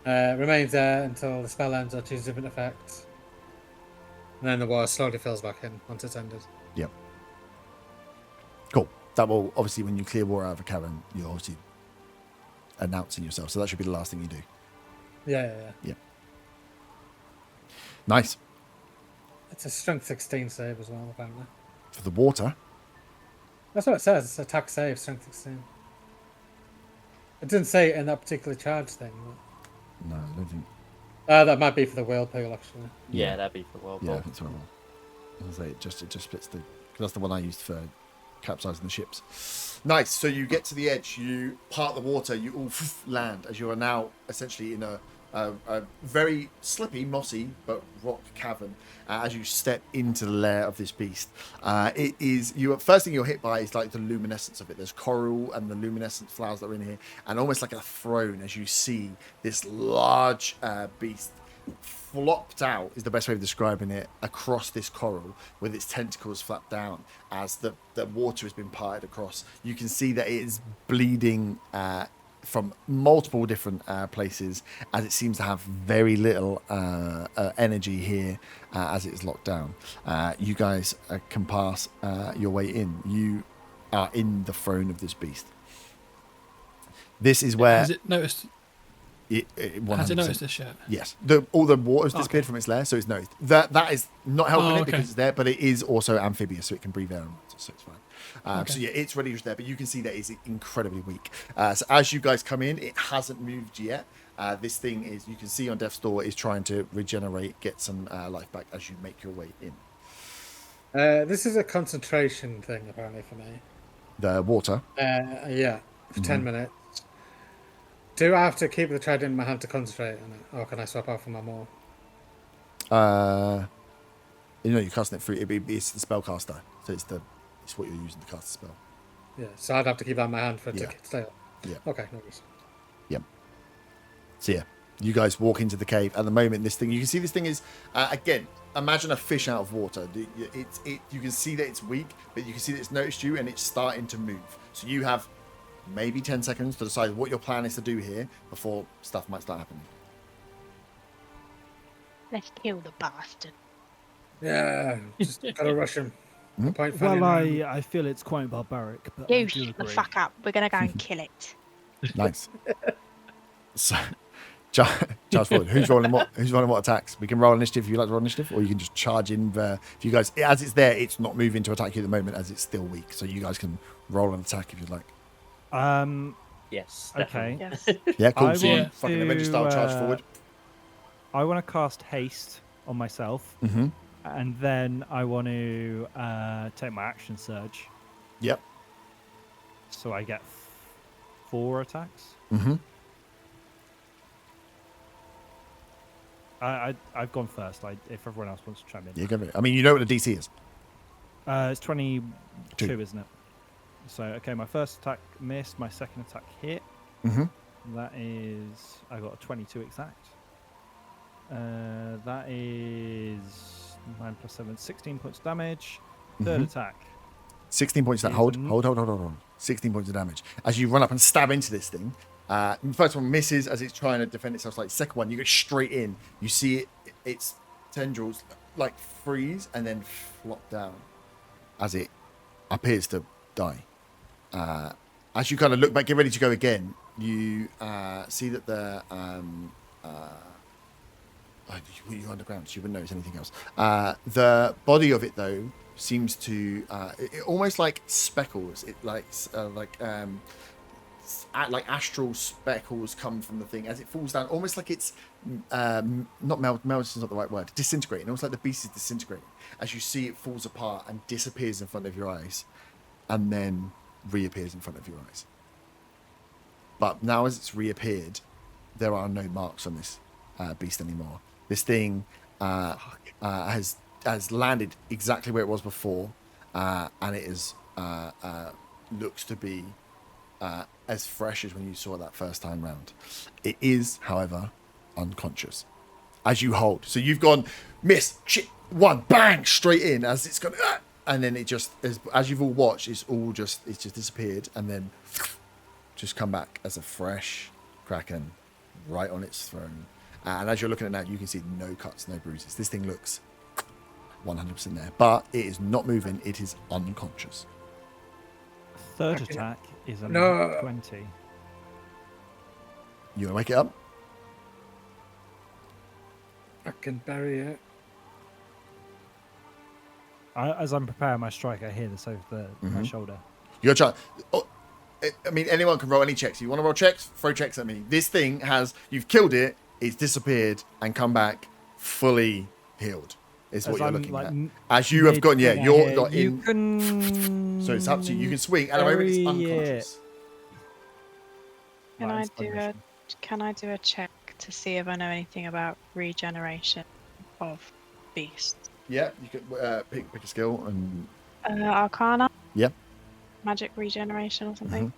Remains there until the spell ends or chooses a different effect. And then the water slowly fills back in once it's ended. Yep. Cool. That will, obviously, when you clear water out of a cavern, you're obviously announcing yourself. So that should be the last thing you do. Yeah. Nice. It's a strength 16 save as well, apparently. For the water. That's what it says. It's attack save, strength 16. It didn't say in that particular charge thing. No, I don't think. That might be for the whirlpool, actually. Yeah, that'd be for World Yeah, I War. think so. I'll say it just splits the. Because that's the one I used for capsizing the ships. Nice. So you get to the edge. You part the water. You all land as you are now essentially in a very slippy, mossy, but rock cavern. As you step into the lair of this beast, it is you. First thing you're hit by is like the luminescence of it. There's coral and the luminescent flowers that are in here, and almost like a throne as you see this large beast flopped out is the best way of describing it across this coral with its tentacles flapped down as the water has been parted across. You can see that it is bleeding from multiple different places as it seems to have very little energy here as it is locked down. You guys can pass your way in. You are in the throne of this beast. This is where Has it noticed? It Has it noticed this yet? Yes. All the water's disappeared from its lair, so it's noticed. That is not helping it because it's there, but it is also amphibious, so it can breathe air on water, so it's fine. So yeah, it's ready just there, but you can see that it's incredibly weak. So as you guys come in, it hasn't moved yet. This thing is, you can see on death's door, is trying to regenerate, get some life back as you make your way in. This is a concentration thing, apparently, for me. The water. Yeah, for 10 minutes. Do I have to keep the trident in my hand to concentrate on it? Or can I swap out for my more? You're casting it through. It's the spellcaster, so it's what you're using to cast the spell. Yeah, so I'd have to keep that in my hand for it Yeah. to stay up. Yeah. Okay, no worries. Yep. So yeah, you guys walk into the cave. At the moment, this thing, you can see this thing is again. Imagine a fish out of water. You can see that it's weak, but you can see that it's noticed you and it's starting to move. So you have maybe 10 seconds to decide what your plan is to do here before stuff might start happening. Let's kill the bastard. Yeah, just gotta rush him. Hmm? No point fanning Well, around. I feel it's quite barbaric, but I You do shut the agree. fuck up. We're gonna go and kill it. Nice. So, charge forward. Who's rolling what attacks? We can roll initiative if you like to roll initiative, or you can just charge in. If you guys, as it's there, it's not moving to attack you at the moment as it's still weak. So you guys can roll an attack if you'd like. Yes. Okay. definitely. Yes. Yeah, cool. I So you want fucking Avenger style to, charge forward. I want to cast haste on myself, Mm-hmm. and then I want to take my action surge, Yep. so I get 4 attacks. Mm-hmm. I've gone first. If everyone else wants to chime in, Yeah, go for it. I mean, you know what the DC is. it's 22, 2. isn't it? So okay, my first attack missed. My second attack hit. Mm-hmm. That is, I got a 22 exact. That is 9 plus 7, 16 points of damage. Third Mhm. attack. 16 points. That Is hold. n- Hold. 16 points of damage as you run up and stab into this thing. The first one misses as it's trying to defend itself. Like second one, you go straight in. You see its tendrils like freeze and then flop down as it appears to die. As you kind of look back, get ready to go again, you see that you're underground, so you wouldn't notice anything else. The body of it, though, seems to almost like speckles. It like astral speckles come from the thing as it falls down, almost like it's not melt is not the right word, disintegrating, almost like the beast is disintegrating as you see it falls apart and disappears in front of your eyes and then reappears in front of your eyes. But now as it's reappeared, there are no marks on this beast anymore. This thing has landed exactly where it was before, and it is looks to be as fresh as when you saw it that first time round. It is, however, unconscious as you hold. So you've gone miss, shit, one, bang, straight in as it's gone, and then it just as you've all watched, it's just disappeared and then just come back as a fresh Kraken right on its throne. And as you're looking at that, you can see no cuts, no bruises. This thing looks 100% there, but it is not moving. It is unconscious. Third attack is a No. 20. You want to wake it up? I can bury it. As I'm preparing my strike, I hear this over my Mhm. shoulder. You're trying. Oh, I mean, anyone can roll any checks. You want to roll checks? Throw checks at me. This thing you've killed it, it's disappeared and come back fully healed. Is what you're looking at. As you have gone, you're not in. So it's up to you. You can swing, and at the moment it's unconscious. Can I do a check to see if I know anything about regeneration of beasts? Yeah, you can pick a skill and. Arcana. Yeah. Magic regeneration or something.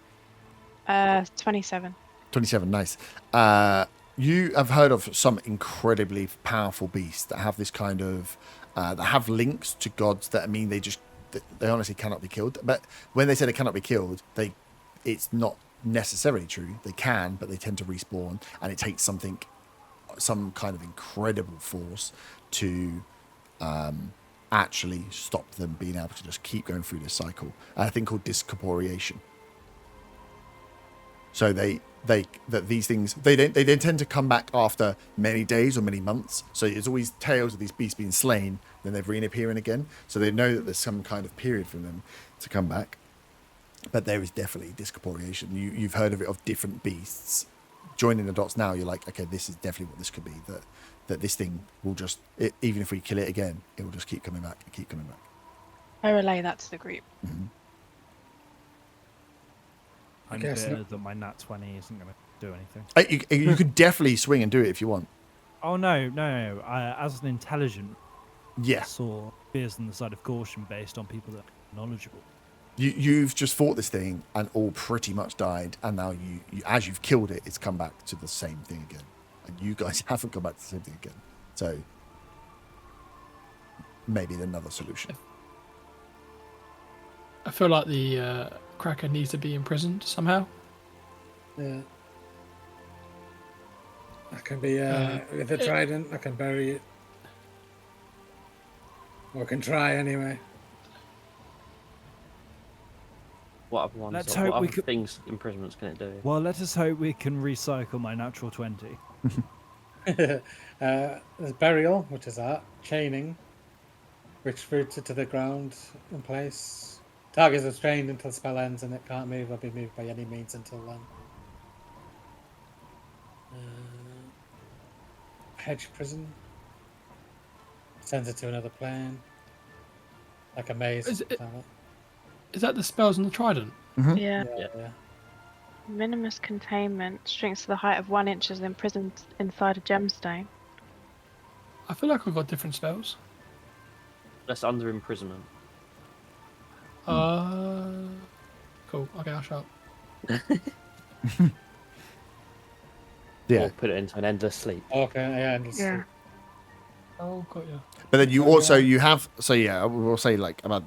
27. 27, nice. You have heard of some incredibly powerful beasts that have this kind of that have links to gods that mean they honestly cannot be killed. But when they say they cannot be killed, it's not necessarily true. They can, but they tend to respawn, and it takes some kind of incredible force to actually stop them being able to just keep going through this cycle. A thing called discorporeation. So these things they tend to come back after many days or many months. So there's always tales of these beasts being slain, then they're reappearing again. So they know that there's some kind of period for them to come back. But there is definitely discorporeation. You've heard of it, of different beasts. Joining the dots now, you're like, okay, this is definitely what this could be. That this thing will just, even if we kill it again, it will just keep coming back and keep coming back. I relay that to the group. Mm-hmm. I'm clear that my nat 20 isn't going to do anything. You could definitely swing and do it if you want. Oh, no. As an intelligent, yeah, I saw fears on the side of caution based on people that are knowledgeable. You've just fought this thing and all pretty much died, and now you as you've killed it, it's come back to the same thing again. And you guys haven't come back to the same thing again. So maybe another solution. I feel like the Kraken needs to be imprisoned somehow. Yeah. I can be with a trident. I can bury it. Or I can try anyway. What other ones? Let's what hope we other could... things imprisonments can it do? Well, let us hope we can recycle my natural 20. There's burial, which is that. Chaining, which roots it to the ground in place. Target is restrained until the spell ends, and it can't move or be moved by any means until then. Hedge prison. Sends it to another plane. Like a maze. Is that the spells on the trident? Mm-hmm. Yeah. Yeah. Minimus containment shrinks to the height of 1 inch as imprisoned inside a gemstone. I feel like I've got different spells. That's under imprisonment. Cool. Okay, I'll shut up. Yeah. Or put it into an endless sleep. Okay, yeah. Yeah. Oh, got you. But then you also you have I will say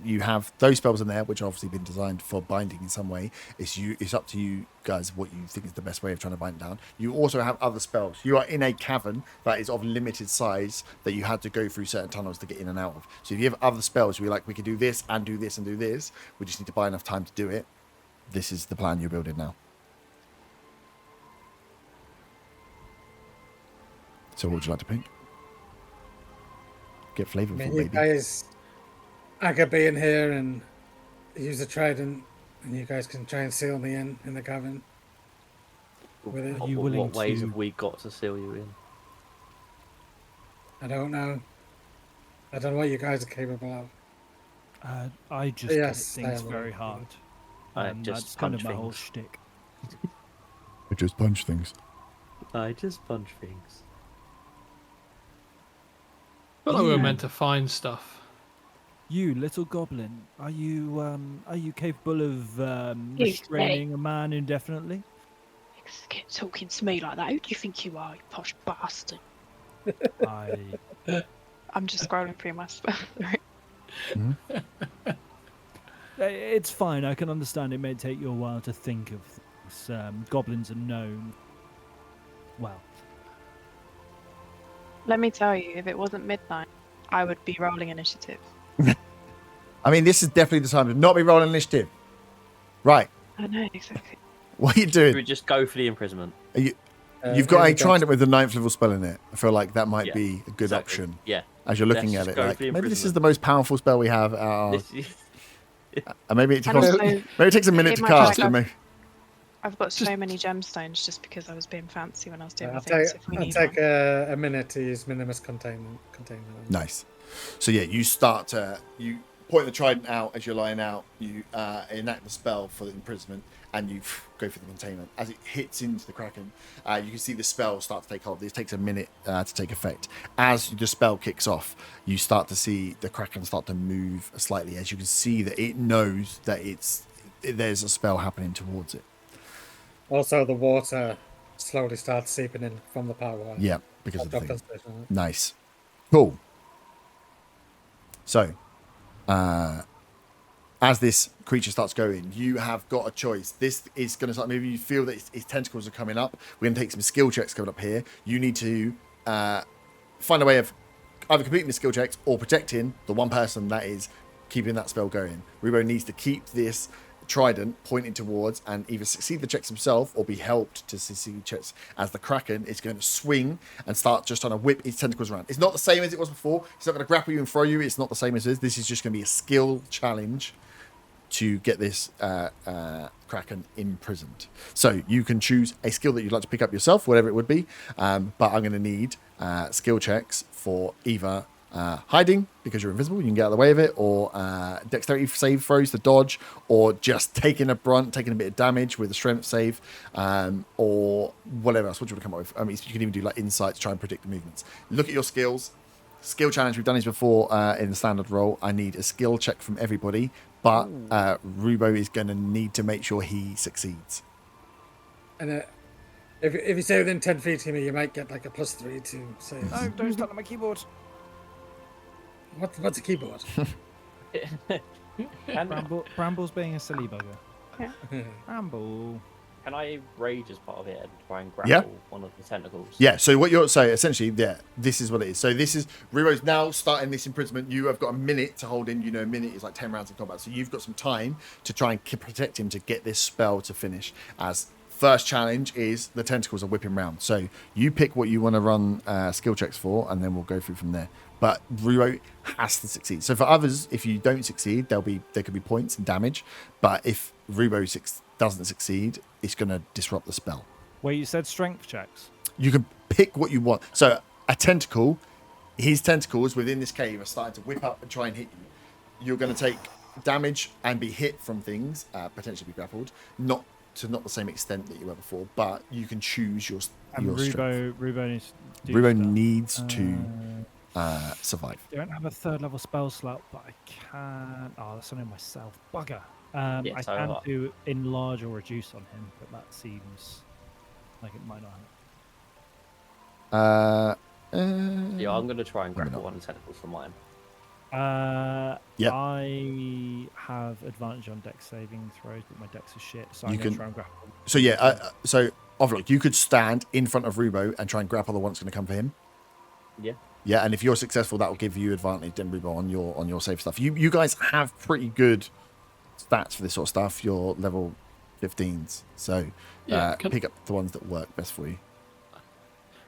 you have those spells in there which have obviously been designed for binding in some way. It's up to you guys what you think is the best way of trying to bind it down. You also have other spells. You are in a cavern that is of limited size that you had to go through certain tunnels to get in and out of. So if you have other spells, you're like, we can do this and do this and do this. We just need to buy enough time to do it. This is the plan you're building now. So what would you like to pick? Get flavorful, You baby. guys, I could be in here and use a trident, and you guys can try and seal me in the cavern. With it. Are you willing What ways to- have we got to seal you in? I don't know. I don't know what you guys are capable of. I just Yes, take I things am very willing. hard. I just That's kind of punch my whole things. shtick. I just punch things. I just punch things. I feel like we were Yeah. meant to find stuff. You, little goblin, are you capable of You restraining a man indefinitely? Keep talking to me like that. Who do you think you are, you posh bastard? I'm just scrolling through my stuff. It's fine. I can understand it may take you a while to think of things. Goblins are known. Well, Let me tell you, if it wasn't midnight, I would be rolling initiative. I mean, this is definitely the time to not be rolling initiative. Right. I know, exactly. What are you Should doing? we just go for the imprisonment? You've got a trident with a 9th level spell in it. I feel like that might Yeah, be a good exactly. option Yeah. as you're looking Let's at just it. go Like, for the maybe this is imprisonment. the most powerful spell we have. This is- Maybe it And costs, also, maybe it takes a minute it to might cast. take And maybe, I've got so Just- many gemstones just because I was being fancy when I was doing my I'll things. take, If we I'll need take one. a minute to use minimus containment. Nice. So yeah, you start to you point the trident out as you're lying out. You enact the spell for the imprisonment, and you go for the containment. As it hits into the Kraken, you can see the spell start to take hold. This takes a minute to take effect. As the spell kicks off, you start to see the Kraken start to move slightly. As you can see that it knows that there's a spell happening towards it. Also, the water slowly starts seeping in from the power line. Yeah, because of the Drop thing. concentration on it. Nice. Cool. So, as this creature starts going, you have got a choice. This is going to start. Maybe you feel that its tentacles are coming up. We're going to take some skill checks coming up here. You need to find a way of either completing the skill checks or protecting the one person that is keeping that spell going. Rubo needs to keep this trident pointing towards and either succeed the checks himself or be helped to succeed checks, as the Kraken is going to swing and start just trying to whip its tentacles around. It's not the same as it was before. It's not going to grapple you and throw you. It's not the same as this. This is just going to be a skill challenge to get this Kraken imprisoned. So you can choose a skill that you'd like to pick up yourself, whatever it would be. But I'm going to need skill checks for either hiding, because you're invisible, you can get out of the way of it, or dexterity save throws to dodge, or just taking a bit of damage with a strength save, or whatever else. What do you want to come up with? I mean, you can even do like insight to try and predict the movements. Look at your skills. Skill challenge, we've done this before in the standard role. I need a skill check from everybody, but Rubo is going to need to make sure he succeeds. And if you stay within 10 feet of me, you might get like a +3 to saves. No, don't start on my keyboard. What's a keyboard? Bramble's being a silly bugger. Bramble. Can I rage as part of it and try and grapple one of the tentacles? Yeah, so essentially, this is what it is. So this is, Rubo's now starting this imprisonment. You have got a minute to hold in. You know, a minute is like 10 rounds of combat. So you've got some time to try and protect him to get this spell to finish. As first challenge is the tentacles are whipping round. So you pick what you want to run skill checks for, and then we'll go through from there. But Rubo has to succeed. So for others, if you don't succeed, there could be points and damage. But if Rubo doesn't succeed, it's going to disrupt the spell. Well, you said strength checks. You can pick what you want. So a tentacle, his tentacles within this cave are starting to whip up and try and hit you. You're going to take damage and be hit from things, potentially be grappled, not to the same extent that you were before, but you can choose your strength. Rubo needs to Survive. I don't have a third level spell slot, but I can. Oh, that's only myself. Bugger. I can do enlarge or reduce on him, but that seems like it might not happen. Yeah, I'm going to try and grapple one of the tentacles from mine. Yep. I have advantage on dex saving throws, but my dex is shit, so I'm going to try and grapple. So Ovlock, you could stand in front of Rubo and try and grapple the one that's going to come for him. Yeah. Yeah, and if you're successful, that will give you advantage, then Rubo, on your save stuff. You guys have pretty good stats for this sort of stuff. You're level 15s, so pick up the ones that work best for you.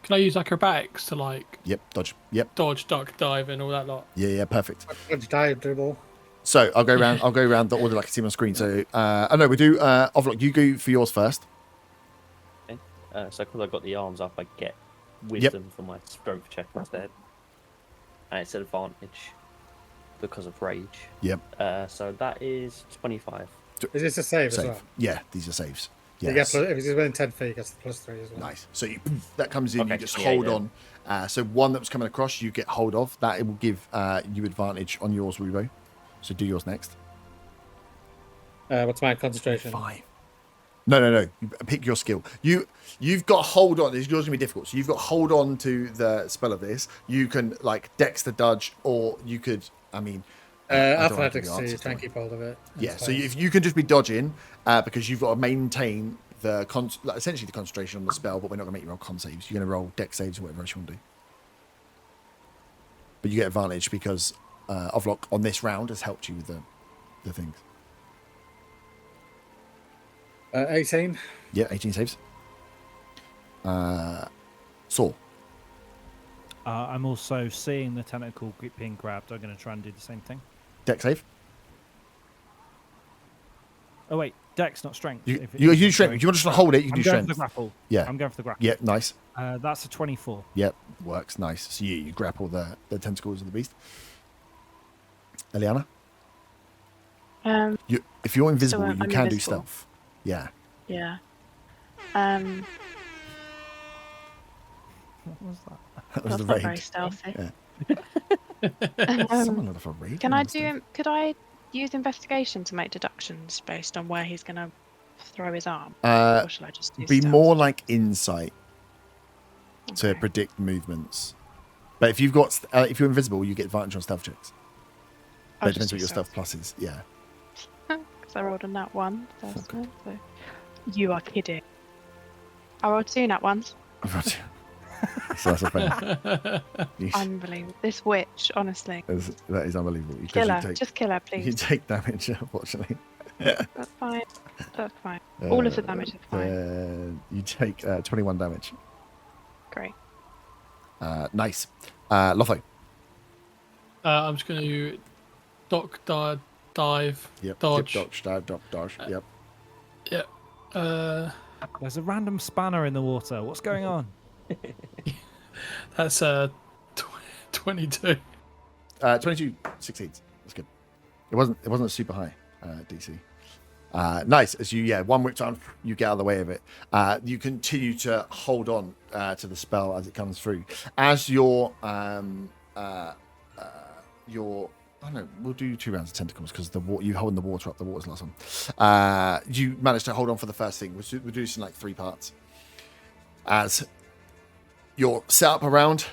Can I use acrobatics to dodge? Dodge, duck, dive, and all that lot? Yeah, perfect. Dodge, dive, dribble. So I'll go around the order like I see on screen. So we do Ovlock, you go for yours first. Okay. So because I've got the arms up, I get wisdom for my strength check instead. And it's an advantage because of rage. Yep. So that is 25. Is this a save as well? Yeah, these are saves. Yes. If it's within 10 feet, it gets the +3 as well. Nice. So that comes in, okay. you just hold on. So one that was coming across, you get hold of. That it will give you advantage on yours, Rubo. So do yours next. What's my concentration? 5. No. You pick your skill. You've got hold on. Yours gonna be difficult. So you've got hold on to the spell of this. You can like dex the dudge, or you could. Athletics to try and keep hold of it. Yeah. So if you can just be dodging, because you've got to maintain the essentially the concentration on the spell, but we're not gonna make you roll con saves. You're gonna roll dex saves or whatever else you want to do. But you get advantage because Ovlock on this round has helped you with the things. 18. Yeah, 18 saves. Saw. I'm also seeing the tentacle being grabbed. I'm going to try and do the same thing. Dex save. Oh wait, Dex, not strength. You if use strength. If you want to just hold it, you can I'm do going for strength. the grapple. Yeah. I'm going for the grapple. Yeah, nice. That's a 24. Yep, works. Nice. So you grapple the tentacles of the beast. Eliana? If you're invisible, So you I'm can do invisible. stealth. Yeah. Yeah. What was that? That was That's the not very raid. stealthy. Someone had a raid. Can I do? Could I use investigation to make deductions based on where he's gonna throw his arm, or shall I just do Be stealth? more like insight to Okay. predict movements. But if you've got, if you're invisible, you get advantage on stealth checks. But I'll it depends just what do your stealth plus is. Yeah. Because I rolled a nat 1 first time, so you are kidding. I rolled 2 nat 1s. So that's a fail. Yeesh. Unbelievable. This witch, honestly. That is unbelievable. Because Kill you her. take- Just kill her, You please. take damage, unfortunately. That's fine. That's fine. All of the damage is fine. You take 21 damage. Great. Nice. Lotho. I'm just going to dive, Yep. dodge. Dodge, dive, dodge. Yep. Yep. There's a random spanner in the water. What's going on? That's 22. 22 succeeds. That's good. It wasn't a super high DC. Nice. As you one whip down, you get out of the way of it. You continue to hold on to the spell as it comes through. As your I don't know, we'll do 2 rounds of tentacles because you holding the water up. The water's last one. You managed to hold on for the first thing. We'll do this in like 3 parts. As you're set up around,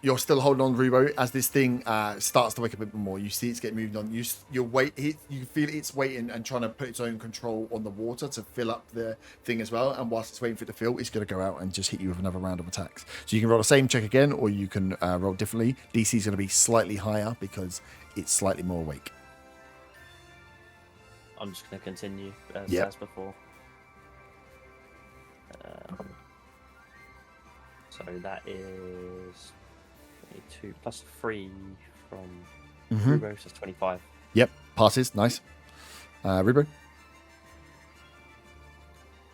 you're still holding on, Rubo. As this thing starts to wake up a bit more, you see it's getting moved on. You feel it's waiting and trying to put its own control on the water to fill up the thing as well. And whilst it's waiting for it to fill, it's going to go out and just hit you with another round of attacks. So you can roll the same check again, or you can roll differently. DC is going to be slightly higher because it's slightly more awake. I'm just going to continue Yep. as before. So that is 22 plus 3 from Rubo, so that's 25. Yep, passes. Nice. Rubo?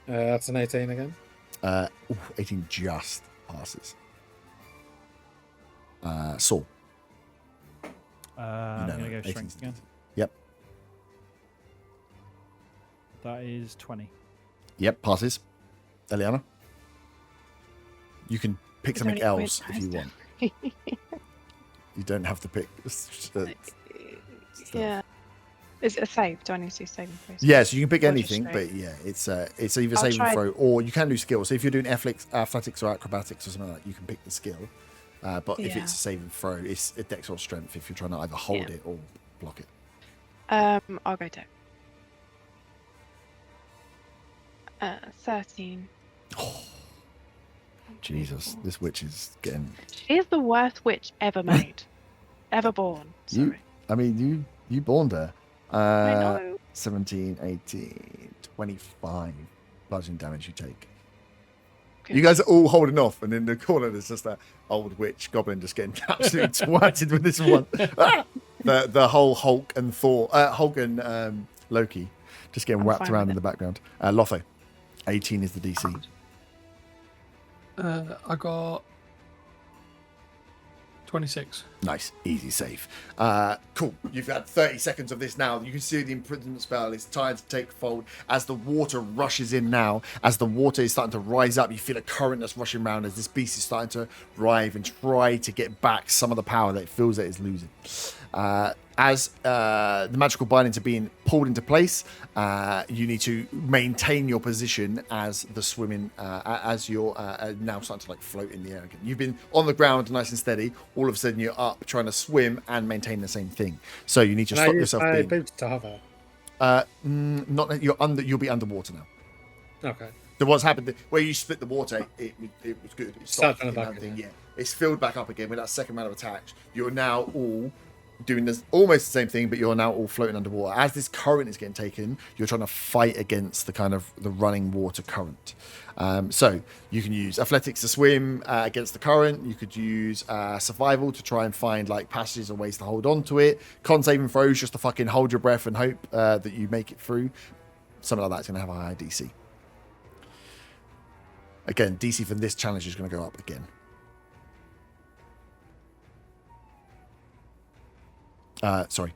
That's an 18 again. 18 just passes. Saul. I'm No, going to go 18's strength again. Yep. That is 20. Yep, passes. Eliana? You can pick Is something there any else quiz if you want. You don't have to pick. Yeah. Is it a save? Do I need to do saving throws? Yeah, so you can pick Or just anything, straight? but yeah, it's either I'll saving try- throw or you can do skills. So if you're doing athletics or acrobatics or something like that, you can pick the skill. But if Yeah. it's a saving throw, it's a dex or strength if you're trying to either hold Yeah. it or block it. I'll go deck. 13. Jesus, this witch is getting. She is the worst witch ever made. Ever born. You, Sorry. I mean, you borned her. I know. 17, 18, 25 bludgeoning damage you take. Good. You guys are all holding off, and in the corner there's just that old witch goblin just getting absolutely twatted with this one. Ah! The whole Hulk and Loki just getting I'm wrapped fine around with in the background. Lotho, 18 is the DC. I got 26. Nice, easy save. Cool. You've had 30 seconds of this now. You can see the imprisonment spell is time to take fold as the water rushes in now. As the water is starting to rise up, you feel a current that's rushing around as this beast is starting to writhe and try to get back some of the power that it feels that it's losing. As the magical bindings are being pulled into place, you need to maintain your position as the swimming, as you're now starting to like float in the air again. You've been on the ground nice and steady. All of a sudden, you're up trying to swim and maintain the same thing. So you need to Can I stop use yourself my being. boots to hover? Not you're under. You'll be underwater now. Okay. So what's happened where you split the water, it was good. It stopped Started in back that thing. again. Yeah, it's filled back up again with that second round of attacks. You're now all doing this almost the same thing, but you're now all floating underwater. As this current is getting taken, you're trying to fight against the kind of the running water current. So you can use athletics to swim against the current. You could use survival to try and find like passages or ways to hold on to it. Con saving throws just to fucking hold your breath and hope that you make it through. something like that's going to have a higher DC. Again, DC for this challenge is going to go up again. Sorry.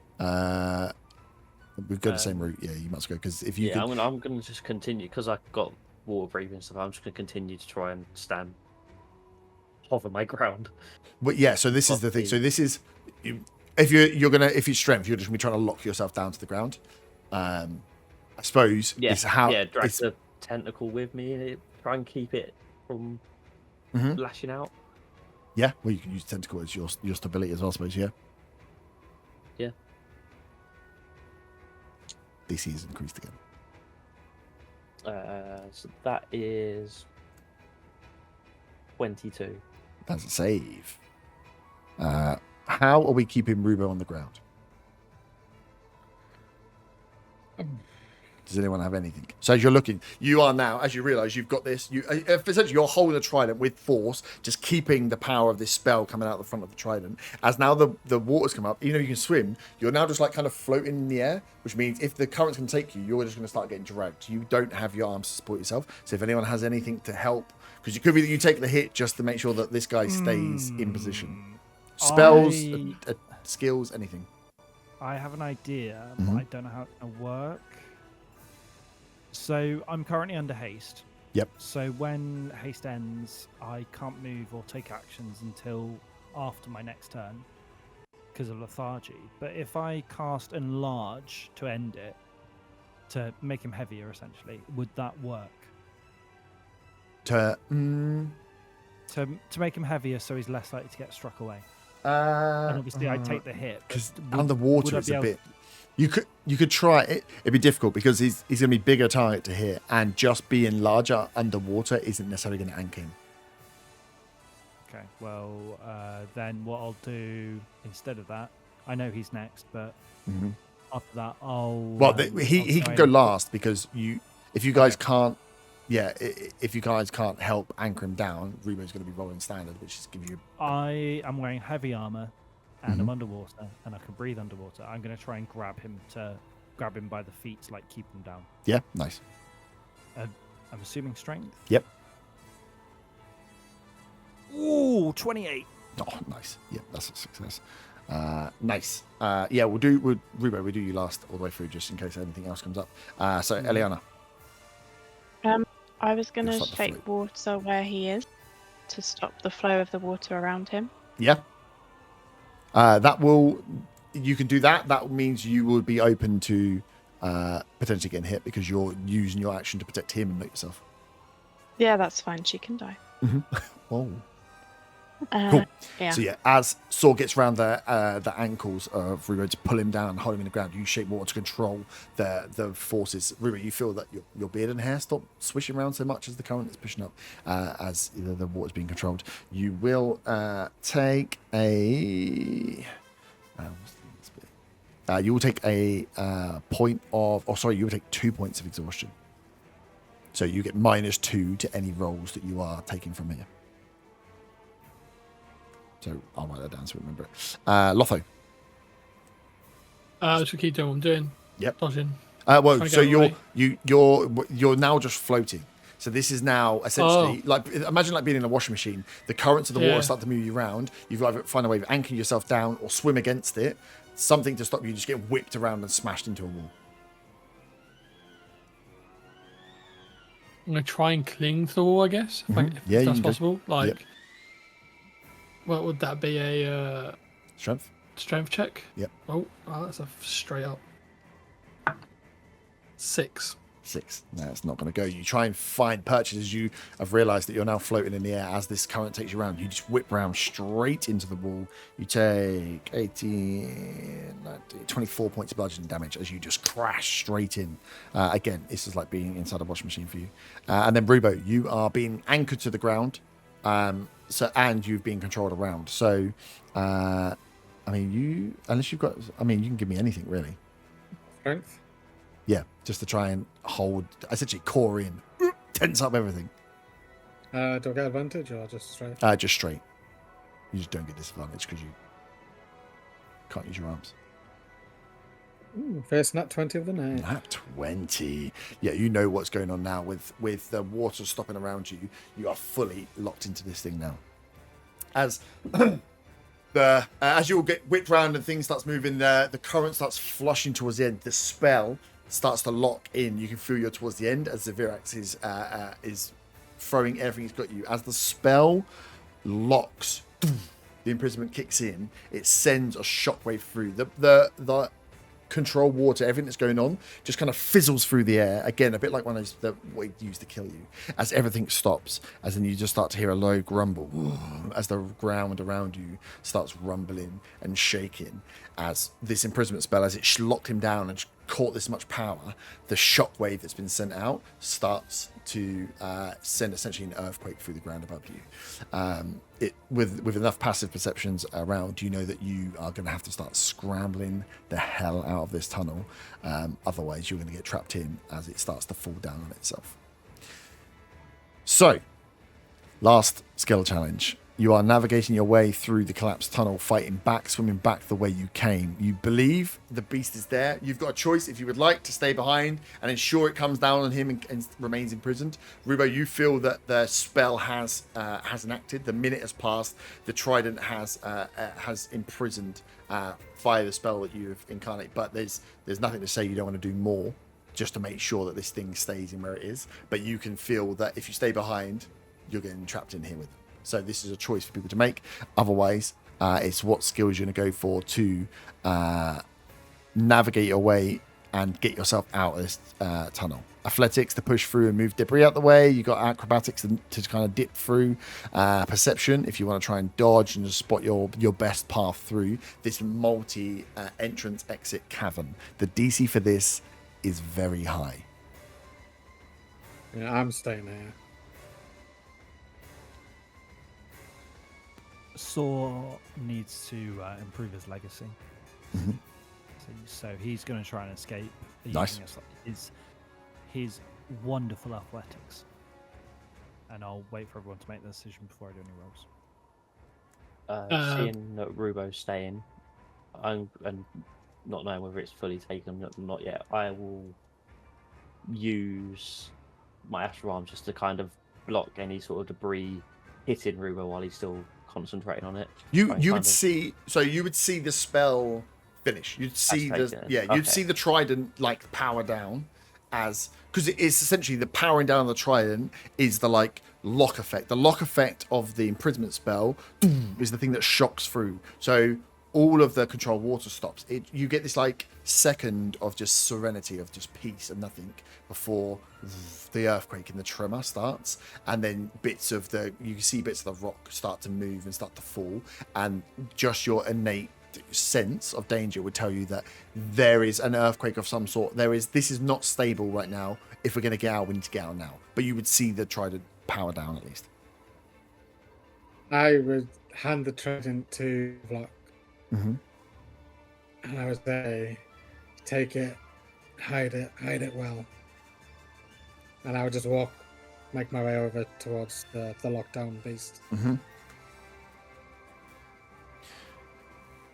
We've got the same route. Yeah, you must go because if you yeah, I'm gonna just continue because I've got water breathing stuff. I'm just gonna continue to try and hover my ground. But yeah, so this is the thing. So this is if it's strength, you're just gonna be trying to lock yourself down to the ground. I suppose. Yeah, it's how. Yeah, drag the tentacle with me and try and keep it from lashing out. Yeah, well, you can use tentacle as your stability as well, I suppose. Yeah. Yeah. DC is increased again. So that is 22. That's a save. How are we keeping Rubo on the ground? Does anyone have anything? So as you're looking, you are now, as you realise, you've got this. You essentially you're holding a trident with force, just keeping the power of this spell coming out the front of the trident. As now the water's come up, even though you can swim, you're now just like kind of floating in the air, which means if the current's going to take you, you're just going to start getting dragged. You don't have your arms to support yourself. So if anyone has anything to help, because it could be that you take the hit just to make sure that this guy stays in position. Spells, skills, anything. I have an idea, but I don't know how it's going to work. So I'm currently under haste. Yep. So when haste ends, I can't move or take actions until after my next turn because of lethargy. But if I cast enlarge to end it, to make him heavier essentially, would that work? To make him heavier so he's less likely to get struck away. And obviously I take the hit. Because underwater it's a bit... You could try it. It'd be difficult because he's going to be bigger target to hit, and just being larger underwater isn't necessarily going to anchor him. Okay, well, then what I'll do instead of that, I know he's next, but after that I'll... Well, he can go last because if you guys can't help anchor him down, Rubo's going to be rolling standard, which is give you... I am wearing heavy armor. And I'm underwater, and I can breathe underwater. I'm going to try and grab him by the feet to keep him down. Yeah, nice. I'm assuming strength. Yep. Ooh, 28. Oh, nice. Yeah, that's a success. Nice. Yeah, we'll do you last all the way through just in case anything else comes up. So Eliana. I was going to shake water where he is to stop the flow of the water around him. Yeah. You can do that. That means you will be open to potentially getting hit because you're using your action to protect him and not yourself. Yeah, that's fine. She can die. Whoa. Cool. Yeah. So yeah, as Saw gets around the ankles of Rubo to pull him down, hold him in the ground, you shake water to control the forces. Rubo, you feel that your beard and hair stop swishing around so much as the current is pushing up, as the water's being controlled. You will take a... you will take a point of... Oh, sorry, you will take 2 points of exhaustion. So you get -2 to any rolls that you are taking from here. So I'll write that down so we remember it. Lotho. Just keep doing what I'm doing. Yep. Dodging. Well, so you're now just floating. So this is now essentially imagine being in a washing machine. The currents of the water start to move you around. You've got to find a way of anchoring yourself down or swim against it. Something to stop you just getting whipped around and smashed into a wall. I'm gonna try and cling to the wall, I guess. If that's possible. What would that be? A strength check? Yep. Oh, that's a straight up 6. No, it's not going to go. You try and find perches as you have realised that you're now floating in the air as this current takes you around. You just whip around straight into the wall. You take 18, 19, 24 points of bludgeoning damage as you just crash straight in. Again, this is like being inside a washing machine for you. And then Rubo, you are being anchored to the ground. And you've been controlled around. So, you can give me anything really. Strength? Yeah, just to try and hold, essentially core in, tense up everything. Do I get advantage or just straight? Just straight. You just don't get disadvantage because you can't use your arms. Ooh, first nat 20 of the night. Nat 20. Yeah, you know what's going on now with the water stopping around you. You are fully locked into this thing now. As as you all get whipped around and things starts moving, the current starts flushing towards the end. The spell starts to lock in. You can feel you're towards the end as the Virax is throwing everything he's got you. As the spell locks, the imprisonment kicks in. It sends a shockwave through the control water. Everything that's going on just kind of fizzles through the air. Again, a bit like one of those that we used to kill you. As everything stops, as then you just start to hear a low grumble as the ground around you starts rumbling and shaking. As this imprisonment spell, as it locked him down and caught this much power, the shockwave that's been sent out starts to send essentially an earthquake through the ground above you. With enough passive perceptions around, you know that you are going to have to start scrambling the hell out of this tunnel. Otherwise, you're going to get trapped in as it starts to fall down on itself. So, last skill challenge. You are navigating your way through the collapsed tunnel, fighting back, swimming back the way you came. You believe the beast is there. You've got a choice if you would like to stay behind and ensure it comes down on him and remains imprisoned. Rubo, you feel that the spell has enacted. The minute has passed. The trident has imprisoned via the spell that you have incarnated. But there's nothing to say you don't want to do more, just to make sure that this thing stays in where it is. But you can feel that if you stay behind, you're getting trapped in here with them. So this is a choice for people to make. Otherwise, it's what skills you're going to go for to navigate your way and get yourself out of this tunnel. Athletics to push through and move debris out the way. You got acrobatics to kind of dip through. Perception if you want to try and dodge and just spot your best path through this multi entrance exit cavern. The DC for this is very high. Yeah, I'm staying here. Saw needs to improve his legacy. Mm-hmm. So he's going to try and escape Nice. using his wonderful athletics. And I'll wait for everyone to make the decision before I do any rolls. Seeing that Rubo's staying, and not knowing whether it's fully taken or not yet, I will use my astral arm just to kind of block any sort of debris hitting Rubo while he's still concentrating on it. You would see the spell finish. You'd see you'd see the trident like power down, as because it is essentially the powering down of the trident is the like lock effect. The lock effect of the imprisonment spell is the thing that shocks through. So all of the control water stops. You get this like second of just serenity, of just peace and nothing before the earthquake and the tremor starts, and then you can see bits of the rock start to move and start to fall, and just your innate sense of danger would tell you that there is an earthquake of some sort. This is not stable right now. If we're going to get out, we need to get out now. But you would see the trident power down at least. I would hand the trident to Vlok. Mm-hmm. And I would say, take it, hide it well. And I would just make my way over towards the lockdown beast. Mm-hmm.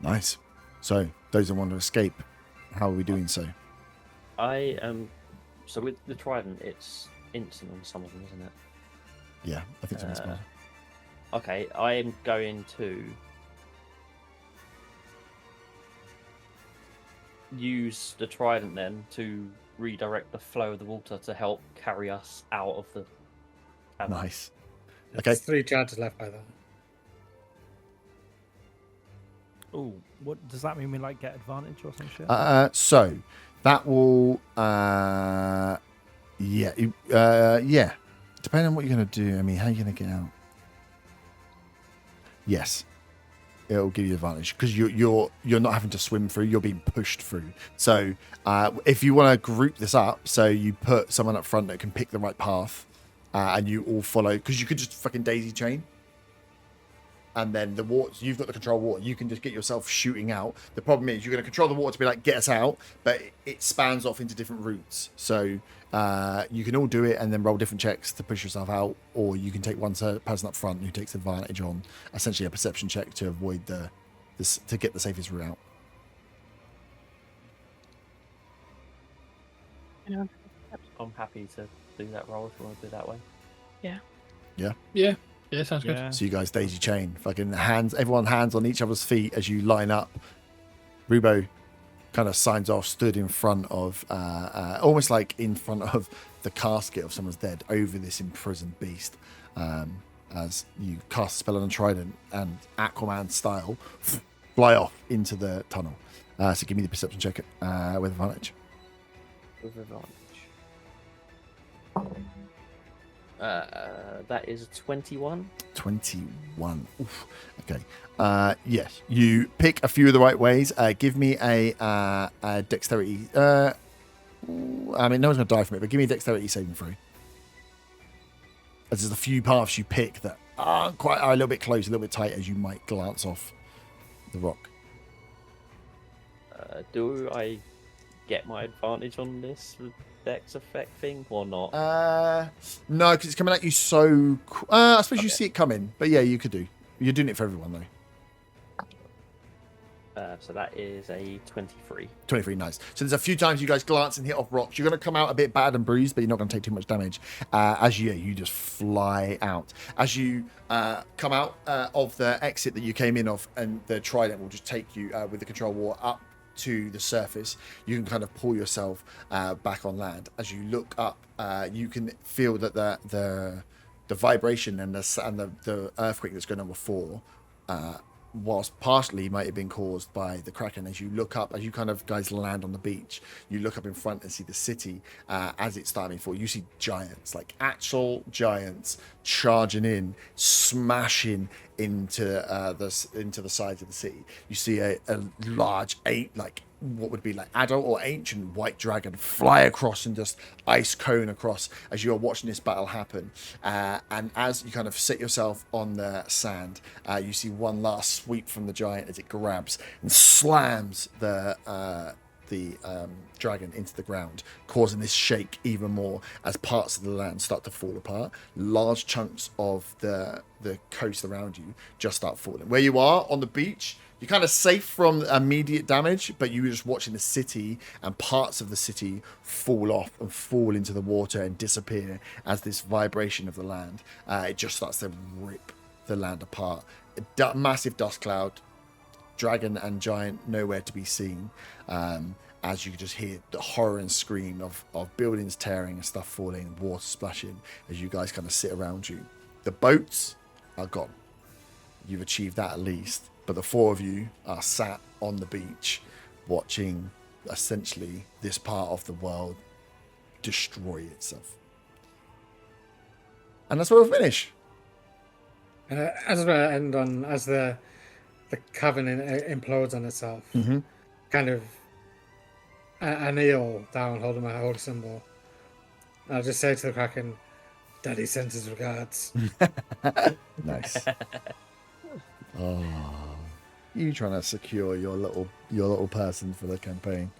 Nice. So, those that want to escape, how are we doing so? So with the trident, it's instant on some of them, isn't it? Yeah, I think so. Okay, I am going to use the trident then to redirect the flow of the water to help carry us out of the cavern. Nice. There's 3 charges left by that. Oh, what does that mean? We like get advantage or some shit? So that will, yeah. Depending on what you're going to do. I mean, how are you going to get out? Yes, it'll give you advantage because you're not having to swim through. You're being pushed through. So if you want to group this up, so you put someone up front that can pick the right path, and you all follow, because you could just fucking daisy chain. And then the water, you've got the control water. You can just get yourself shooting out. The problem is you're going to control the water to be like, get us out, but it spans off into different routes. So you can all do it and then roll different checks to push yourself out, or you can take one person up front who takes advantage on essentially a perception check to avoid to get the safest route out. Anyone? I'm happy to do that role if you want to do it that way. Yeah, sounds good. Yeah. So you guys daisy chain, fucking hands, everyone hands on each other's feet as you line up. Rubo kind of signs off, stood in front of, almost like in front of the casket of someone's dead, over this imprisoned beast. As you cast a spell on a trident and Aquaman style fly off into the tunnel. So give me the perception check with advantage. With advantage. That is 21. 21. Oof. Okay. Yes, you pick a few of the right ways. Give me a dexterity. I mean, no one's going to die from it, but give me a dexterity saving throw. As there's a few paths you pick that are a little bit close, a little bit tight, as you might glance off the rock. Do I get my advantage on this dex effect thing or not? No, because it's coming at you so. I suppose you Okay. see it coming, but yeah, you could do. You're doing it for everyone though. So that is a 23. 23, nice. So there's a few times you guys glance and hit off rocks. You're going to come out a bit battered and bruised, but you're not going to take too much damage. As you just fly out. As you come out of the exit that you came in of, and the trident will just take you with the control wall up to the surface. You can kind of pull yourself back on land. As you look up, you can feel that the vibration and the earthquake that's going on before, whilst partially might have been caused by the Kraken. As you look up, as you kind of guys land on the beach, you look up in front and see the city as it's starting for. You see giants, like actual giants, charging in, smashing into the sides of the city. You see a large what would be like adult or ancient white dragon fly across and just ice cone across as you're watching this battle happen. And as you kind of sit yourself on the sand, you see one last sweep from the giant as it grabs and slams the dragon into the ground, causing this shake even more as parts of the land start to fall apart. Large chunks of the coast around you just start falling. Where you are on the beach, you're kind of safe from immediate damage, but you're just watching the city and parts of the city fall off and fall into the water and disappear as this vibration of the land, it just starts to rip the land apart. A massive dust cloud, dragon and giant nowhere to be seen, as you just hear the horror and scream of buildings tearing and stuff falling, water splashing as you guys kind of sit around you. The boats are gone. You've achieved that at least. But the four of you are sat on the beach watching essentially this part of the world destroy itself. And that's where we'll finish. As we end on, as the cavern implodes on itself, kind of I kneel down holding my holy symbol. I'll just say to the Kraken, Daddy sends his regards. Nice. Oh, you trying to secure your little person for the campaign.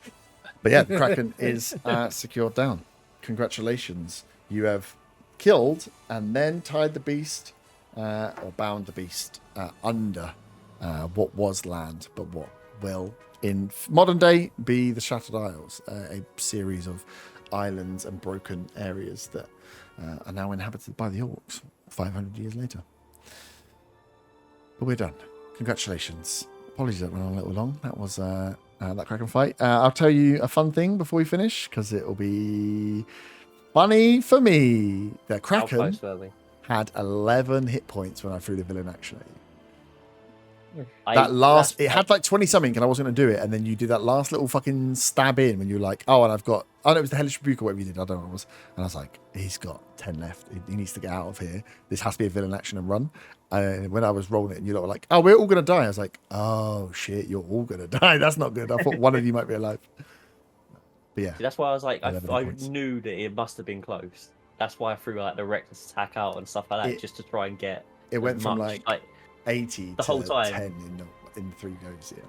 But yeah, the Kraken is secured down. Congratulations. You have killed and then tied the beast, or bound the beast under what was land, but what will in modern day be the Shattered Isles, a series of islands and broken areas that are now inhabited by the orcs 500 years later. But we're done. Congratulations. Apologies that went on a little long. That was that Kraken fight. I'll tell you a fun thing before we finish, because it will be funny for me. The How Kraken close were we? had 11 hit points when I threw the villain action at you. That's- It had like 20 something, and I wasn't going to do it. And then you did that last little fucking stab in when you were like, oh, and it was the Hellish Rebuke or whatever you did. I don't know what it was. And I was like, he's got 10 left. He needs to get out of here. This has to be a villain action and run. And when I was rolling it, and you lot were like, oh, we're all going to die. I was like, oh, shit, you're all going to die. That's not good. I thought one of you might be alive. But yeah. See, that's why I was like, I 11 points. knew that it must have been close. That's why I threw like the reckless attack out and stuff like that, just to try and get. It went as from much, like 80 the to whole time. 10 in 3 goes, yeah.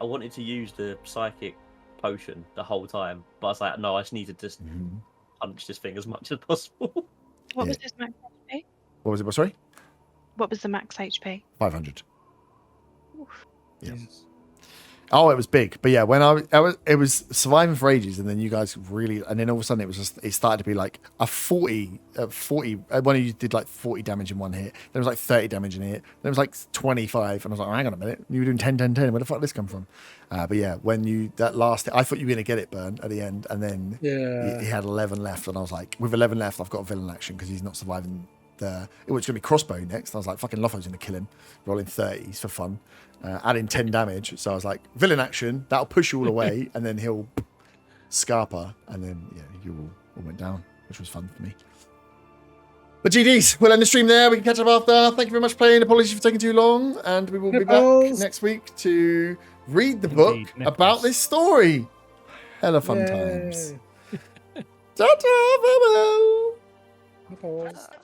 I wanted to use the psychic potion the whole time, but I was like, no, I just need to just punch this thing as much as possible. What was his max HP? What was it? Sorry? What was the max HP? 500. Yeah. Jesus. Oh, it was big, but yeah, when it was surviving for ages, and then you guys really, and then all of a sudden it started to be like a 40. One of you did like 40 damage in one hit. There was like 30 damage in it. There was like 25, and I was like, hang on a minute, you were doing 10, 10, 10. Where the fuck did this come from? But yeah, when you that last, I thought you were gonna get it, Burn, at the end, and then he had 11 left, and I was like, with 11 left, I've got a villain action because he's not surviving. It was gonna be crossbow next. I was like, fucking Lotho's gonna kill him, rolling 30s for fun. Adding 10 damage, so I was like, villain action, that'll push you all away, and then he'll Scarpa, and then you all went down, which was fun for me. But GDs, we'll end the stream there. We can catch up after. Thank you very much for playing. Apologies for taking too long, and we will be back next week to read the book about this story. Hella fun times. Ta-ta, farewell.